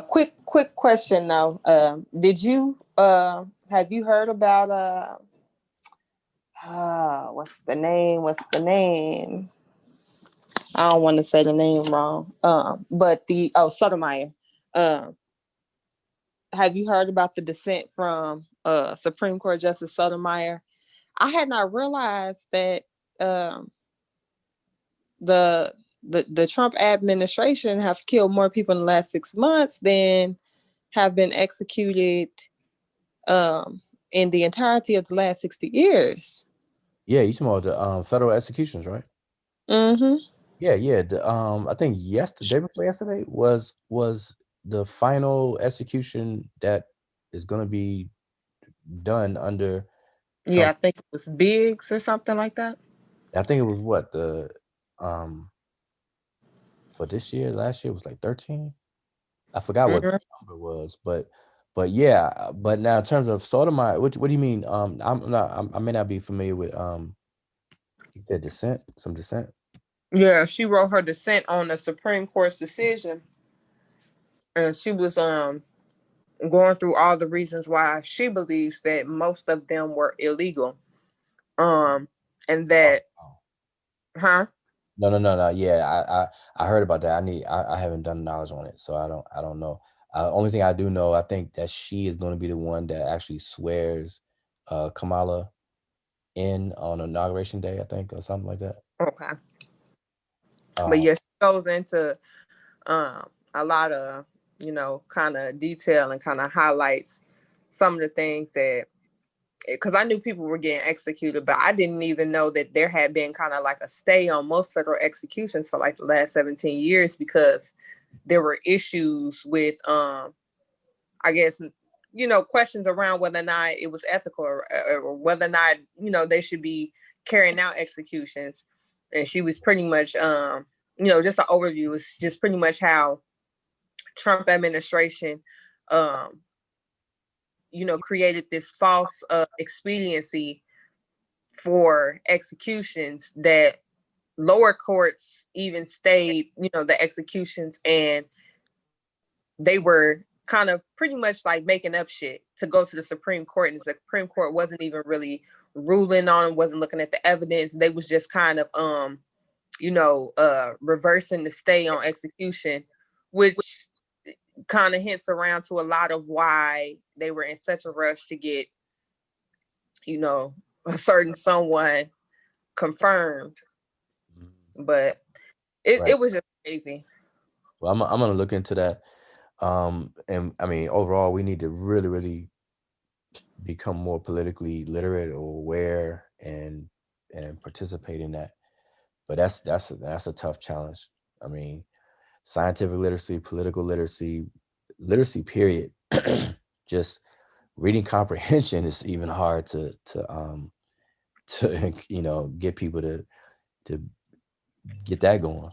Quick question though. Did you have you heard about what's the name? I don't want to say the name wrong. But Sotomayor. Have you heard about the dissent from Supreme Court Justice Sotomayor? I had not realized that the Trump administration has killed more people in the last 6 months than have been executed in the entirety of the last 60 years. Yeah, you talking about the federal executions, right? Mm-hmm. Yeah. I think day before yesterday was the final execution that is going to be done under Trump. Yeah, I think it was Biggs or something like that. I think it was what for this year. Last year was like 13. I forgot what the number was, but yeah. But now in terms of Sotomayor, what do you mean? I may not be familiar with you said dissent, some dissent. Yeah, she wrote her dissent on the Supreme Court's decision, and she was going through all the reasons why she believes that most of them were illegal, and that, huh? No. Yeah, I heard about that. I haven't done knowledge on it, so I don't know. Only thing I do know, I think that she is going to be the one that actually swears Kamala in on inauguration day, I think, or something like that. Okay. But yeah, she goes into a lot of, kind of detail and kind of highlights some of the things that, because I knew people were getting executed, but I didn't even know that there had been kind of like a stay on most federal executions for like the last 17 years because there were issues with, I guess, questions around whether or not it was ethical or whether or not, they should be carrying out executions. And she was pretty much, just an overview was just pretty much how Trump administration, created this false expediency for executions that lower courts even stayed, the executions, and they were kind of pretty much like making up shit to go to the Supreme Court, and the Supreme Court wasn't even really ruling on it, wasn't looking at the evidence. They was just kind of reversing the stay on execution, which kind of hints around to a lot of why they were in such a rush to get, a certain someone confirmed. But it was just crazy. Well, I'm gonna look into that. And I mean, overall, we need to really, really become more politically literate or aware and participate in that. But that's a tough challenge. I mean, scientific literacy, political literacy, period. Just reading comprehension is even hard to get people to get that going.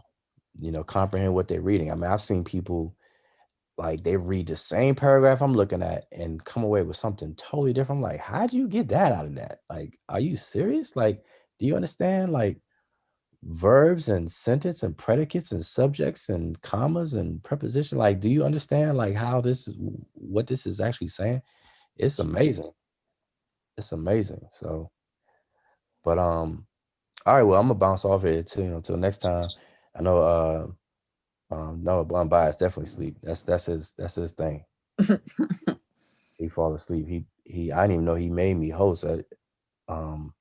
Comprehend what they're reading. I mean, I've seen people like they read the same paragraph I'm looking at and come away with something totally different. I'm like, how'd you get that out of that? Like, are you serious? Like, do you understand like verbs and sentence and predicates and subjects and commas and preposition? Like, do you understand like how what this is actually saying? It's amazing. It's amazing. So, but all right, well, I'm gonna bounce off here till next time. I know no, Unbiased definitely sleep. That's his thing. He fall asleep. He I didn't even know he made me host at but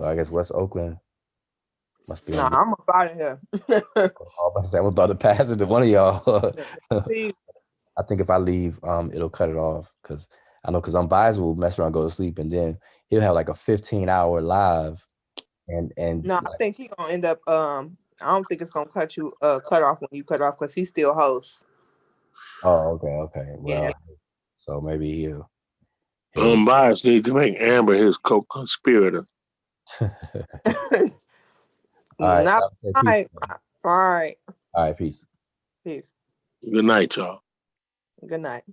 I guess West Oakland must be on. I'm up out of here. I'm about to pass it to one of y'all. I think if I leave, it'll cut it off because I know because Unbiased will mess around, go to sleep, and then he'll have like a 15-hour live. And no, I think he's gonna end up. I don't think it's gonna cut off when you cut off because he still hosts. Oh, okay. Well, yeah. So maybe he'll Unbiased needs to make Amber his co-conspirator. All right. All right. All right. Peace. Peace. Good night, y'all. Good night.